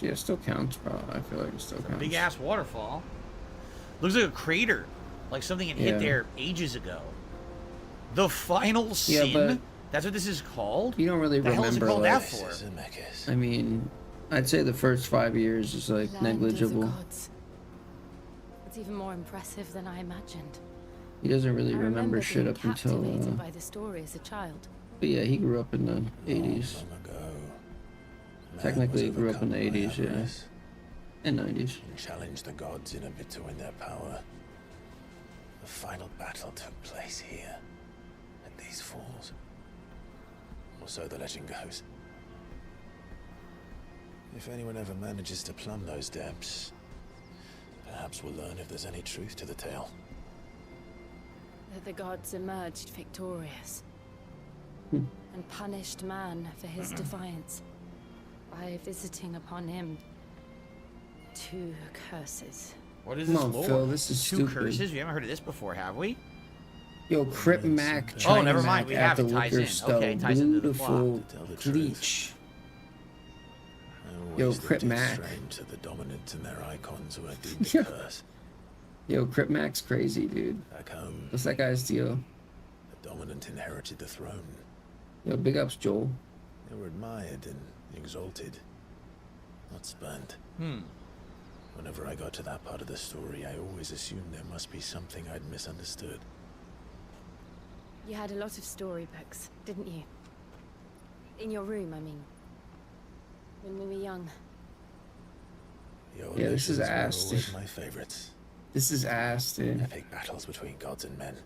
Yeah, it still counts, bro. I feel like it still counts. Big ass waterfall. Looks like a crater. Like something had hit Yeah. there ages ago. The Final Sin? but That's what this is called? You don't really the hell is it remember called like, that for? I mean, I'd say the first 5 years is like Land of the negligible. gods. It's even more impressive than I imagined. He doesn't really I remember shit being up until. captivated by the story as a child. But yeah, he grew up in the 80s. Technically, he grew up in the 80s, yeah. And 90s. And challenged the gods in a bid to win their power. The final battle took place here, at these falls. Or so the legend goes. If anyone ever manages to plumb those depths, perhaps we'll learn if there's any truth to the tale. That the gods emerged victorious and punished man for his defiance by visiting upon him 2 curses. What is Come this on, lore? Phil, this is 2 stupid. curses? We haven't heard of this before, have we? Yo, Crip Mac, Oh, China never mind. Mac We at have the it. Ties liquor in. store. Okay, ties into the plot. Beautiful bleach. Yo, Crip Mac. To the dominant and their icons who are deemed to curse. Yo, Crip Mac's crazy, dude. Back home, What's that guy's deal? the dominant inherited the throne. Yo, big ups, Joel. They were admired and exalted, not spurned. Whenever I got to that part of the story, I always assumed there must be something I'd misunderstood. You had a lot of storybooks, didn't you? In your room, I mean. When we were young. Yeah, this is ass, dude. My favorites. This is ass, dude. Epic battles between gods and men.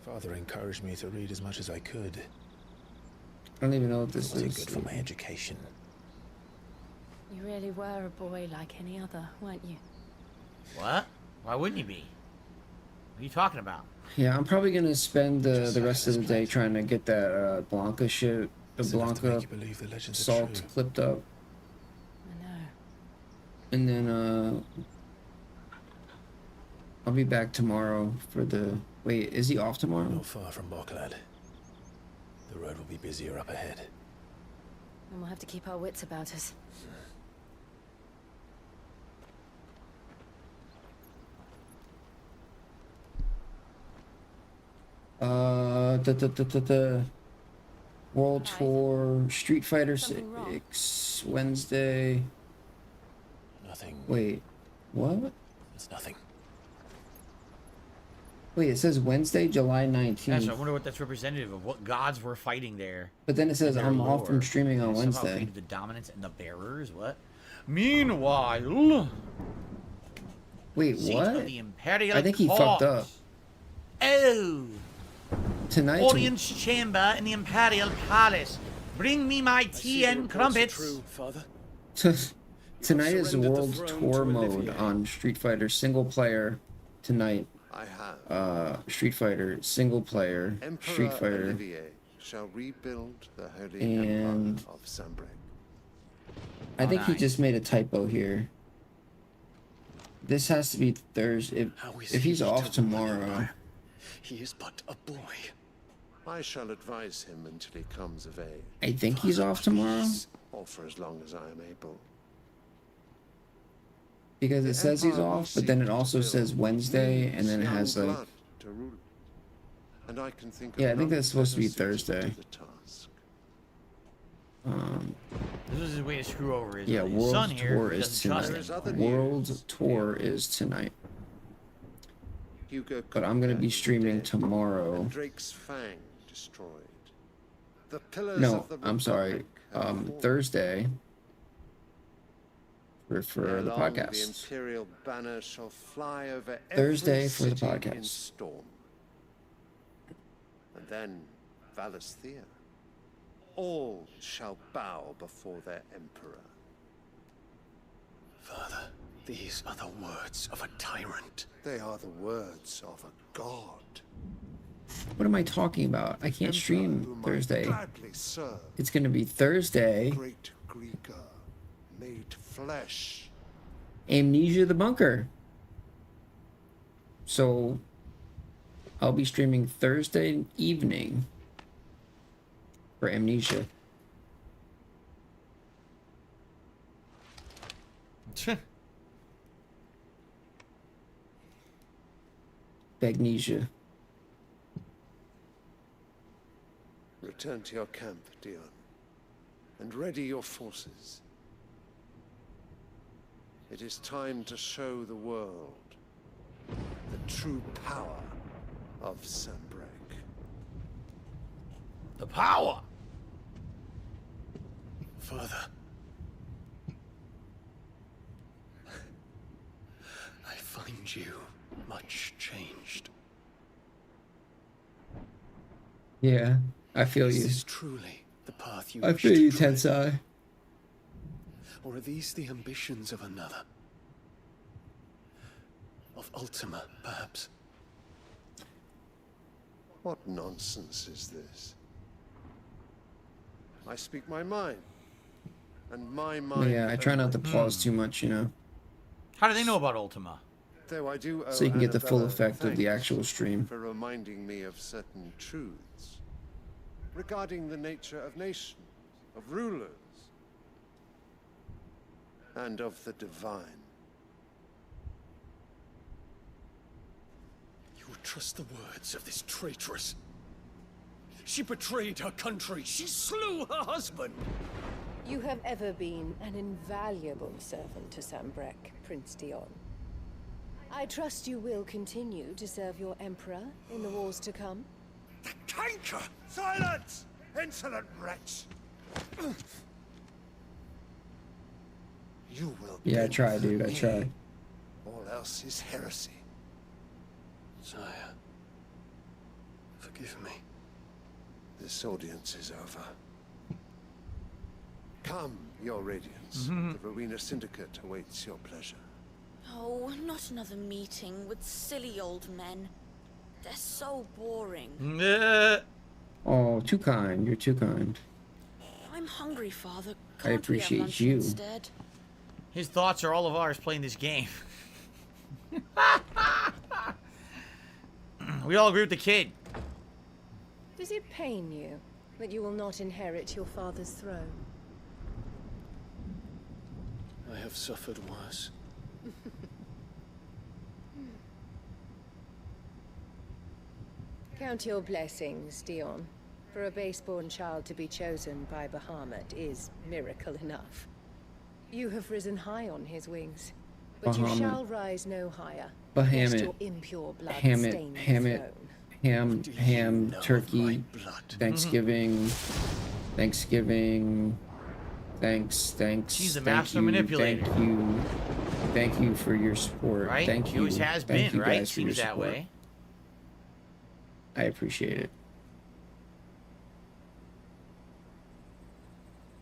Father encouraged me to read as much as I could. I don't even know what this It is. good for my education. You really were a boy like any other, weren't you? What? Why wouldn't you be? What are you talking about? Yeah, I'm probably gonna spend the rest of the day trying to get that Blanca shit, the Blanca salt clipped up. I know. And then I'll be back tomorrow for the. Wait, is he off tomorrow? Not far from Boklad. The road will be busier up ahead. And we'll have to keep our wits about us. The World Tour Street Fighter 6 Wednesday. Nothing. Wait, what? It's nothing. Wait, it says Wednesday, July 19th. Yeah, so I wonder what that's representative of. What gods were fighting there? But then it says in their I'm off lore. from streaming on They somehow Wednesday. created the dominance and the bearers. What? Meanwhile, Wait, seat what? of the Imperial I think he Court. fucked up. Oh, Tonight's audience chamber in the Imperial Palace. Bring me my tea and crumpets. Father. Tonight is surrendered the World throne Tour to mode Olivier. on Street Fighter single player tonight. I have. Street Fighter single player. Emperor Street Fighter. Olivier shall rebuild the holy And- empire of Sanbreque. I think he nice. just made a typo here. This has to be Thursday. If he's off tomorrow, He is but a boy. I shall advise him until he comes of age, I think he's off tomorrow or for as long as I am able. because it The says he's Empire will off, but then seek it also to says build Wednesday, needs and then it young has like. blood to rule. And I can think of Yeah, I think none that's supposed to be better suited Thursday. to the task. This is his way to screw over his, Yeah, his World son here. Tour who is doesn't trust him. tonight. World Tour is tonight. Hugo But I'm gonna be conquered streaming dead, tomorrow. and Drake's Fang destroyed. The pillars No, of the I'm sorry. Republic have fallen. Thursday. For Ere the long, podcast. The Imperial banner shall fly over Thursday every for the city podcast. in storm. And then Valisthea. All shall bow before their emperor. Father, these are the words of a tyrant. They are the words of a god. What am I talking about? I can't stream whom I Thursday. gladly serve. It's gonna be Thursday. Great Greeker, made flesh. Amnesia the Bunker. So I'll be streaming Thursday evening for Amnesia. Bagnesia. Return to your camp, Dion, and ready your forces. It is time to show the world that true power of Sanbreque. The power! Father, I find you much changed. Yeah, I feel you. Is this truly the path you I wish feel to you, tread? Tensai. Or are these the ambitions of another? Of Ultima, perhaps? What nonsense is this? I speak my mind. And my mind... Yeah, I try not to pause too much, you know, How do they know about Ultima? Though I do so you can get the full Annabella effect of the thanks actual stream. for reminding me of certain truths regarding the nature of nations, of rulers, and of the divine. You would trust the words of this traitress. She betrayed her country. She slew her husband. You have ever been an invaluable servant to Sanbreque, Prince Dion. I trust you will continue to serve your Emperor in the wars to come. Canker! Silence! Insolent wretch! You will Yeah, I bend try, for dude. I me. try. All else is heresy. Sire, forgive me. This audience is over. Come, your radiance. Mhm. The Rowena Syndicate awaits your pleasure. Oh, not another meeting with silly old men. They're so boring. Oh, too kind. You're too kind. I'm hungry, Father. I Can't we have appreciate lunch you. instead? His thoughts are all of ours playing this game. We all agree with the kid. Does it pain you that you will not inherit your father's throne? I have suffered worse. Count your blessings, Dion. For a base-born child to be chosen by Bahamut is miracle enough. You have risen high on his wings, but you Bahamut. shall rise no higher. Bahamut. lest your impure blood Ham it, stain the ham it, throne. ham, turkey, Thanksgiving, thanks. She's a thank master you, manipulator. Thank you for your support. Right? Thank She you. always has Thank been, you right? guys for your Seems that support. way. I appreciate it.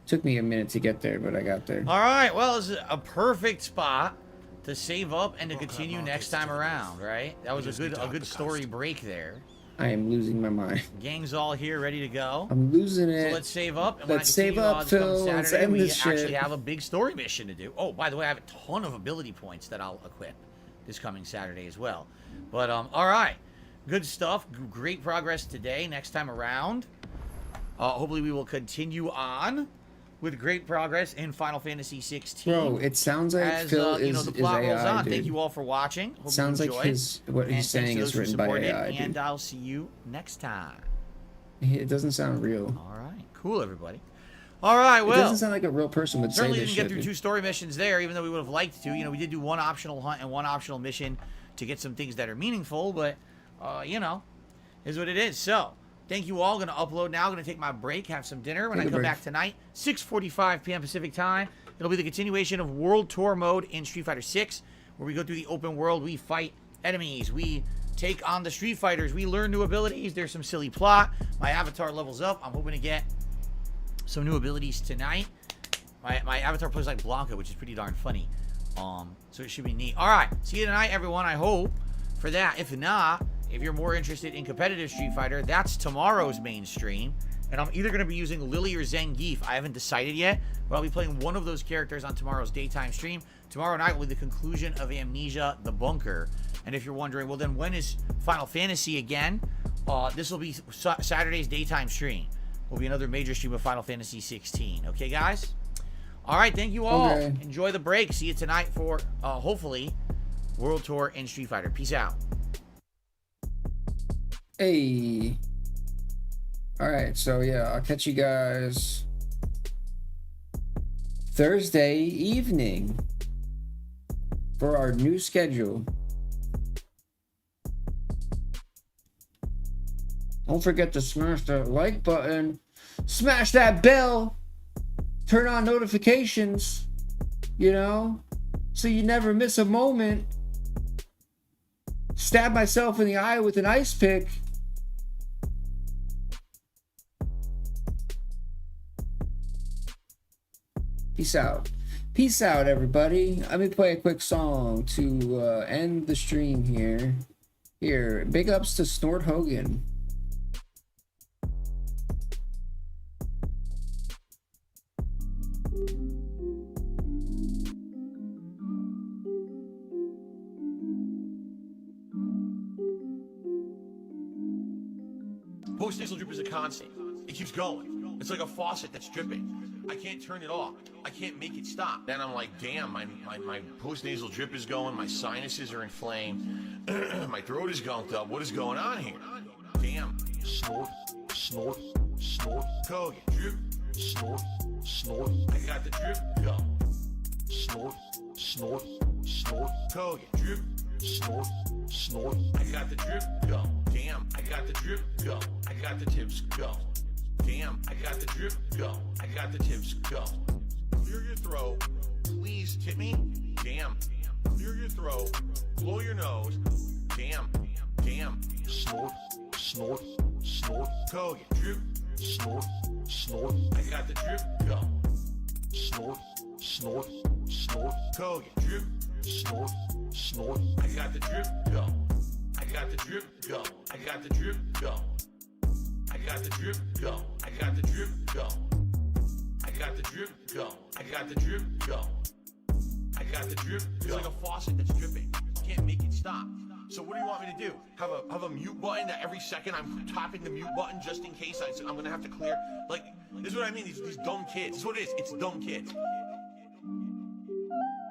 Took me a minute to get there, but I got there. All right, well, this is a perfect spot to save up and to continue next time around, right? That was a good story break there. I am losing my mind. Gang's all here, ready to go. I'm losing it. So let's save up. And Let's save when I up, continue, Phil. this Let's Saturday, end we this actually shit. have a big story mission to do. Oh, by the way, I have a ton of ability points that I'll equip this coming Saturday as well. But all right, good stuff. Great progress today. Next time around, hopefully we will continue on with great progress in Final Fantasy 16. Bro, it sounds like as, Phil you know, is the plot rolls AI, on. dude. Thank you all for watching. Hope Sounds you like enjoyed. what he's And thanks saying to is those who written by supported, AI, and dude. I'll see you next time. It doesn't sound real. All right, cool, everybody. All right, well, it doesn't sound like a real person would say certainly this didn't shit. get through dude. 2 story missions there, even though we would have liked to. You know, we did do 1 optional hunt and 1 optional mission to get some things that are meaningful, but you know, is what it is. So, thank you all. Going to upload now. Going to take my break, have some dinner. When Take I a come break. back tonight, 6:45 p.m. Pacific time, it'll be the continuation of World Tour mode in Street Fighter 6, where we go through the open world. We fight enemies. We take on the Street Fighters. We learn new abilities. There's some silly plot. My avatar levels up. I'm hoping to get some new abilities tonight. My avatar plays like Blanca, which is pretty darn funny. So it should be neat. All right, see you tonight, everyone. I hope for that. If not, if you're more interested in competitive Street Fighter, that's tomorrow's main stream. And I'm either going to be using Lily or Zangief. I haven't decided yet, but I'll be playing one of those characters on tomorrow's daytime stream. Tomorrow night will be the conclusion of Amnesia: The Bunker. And if you're wondering, well, then when is Final Fantasy again? This will be Saturday's daytime stream. Will be another major stream of Final Fantasy 16. Okay, guys? All right, thank you all. Okay. Enjoy the break. See you tonight for, hopefully, World Tour and Street Fighter. Peace out. Hey. Alright, so yeah, I'll catch you guys Thursday evening for our new schedule. Don't forget to smash that like button. Smash that bell. Turn on notifications. You know? So you never miss a moment. Stab myself in the eye with an ice pick. Peace out. Peace out, everybody. Let me play a quick song to end the stream here. Here, big ups to Snort Hogan. Post-nasal drip is a constant. It keeps going. It's like a faucet that's dripping. I can't turn it off. I can't make it stop. Then I'm like, damn, my post-nasal drip is going. My sinuses are inflamed. My throat is gunked up. What is going on here? Damn. Snort, snort, snort. Hogan. Drip, snort, snort. I got the drip. Go. Snort, snort, snort. Hogan. Drip, snort, snort. I got the drip. Go. Damn, I got the drip. Go. I got the tips. Go. Damn, I got the drip, go. I got the tips, go. Clear your throat, please tip me. Damn, clear your throat, blow your nose. Damn, damn. Snort, snort, snort. Hogan, drip, snort, snort. I got the drip, go. Snort, snort, snort. Hogan, drip, snort, snort. I got the drip, go. I got the drip, go. I got the drip, go. I got the drip, go. I got the drip, go. I got the drip, go. I got the drip, go. I got the drip, go. It's like a faucet that's dripping. Can't make it stop. So what do you want me to do? Have a mute button that every second I'm tapping the mute button just in case I'm gonna have to clear? Like, this is what I mean, these dumb kids. This is what it is, it's dumb kids.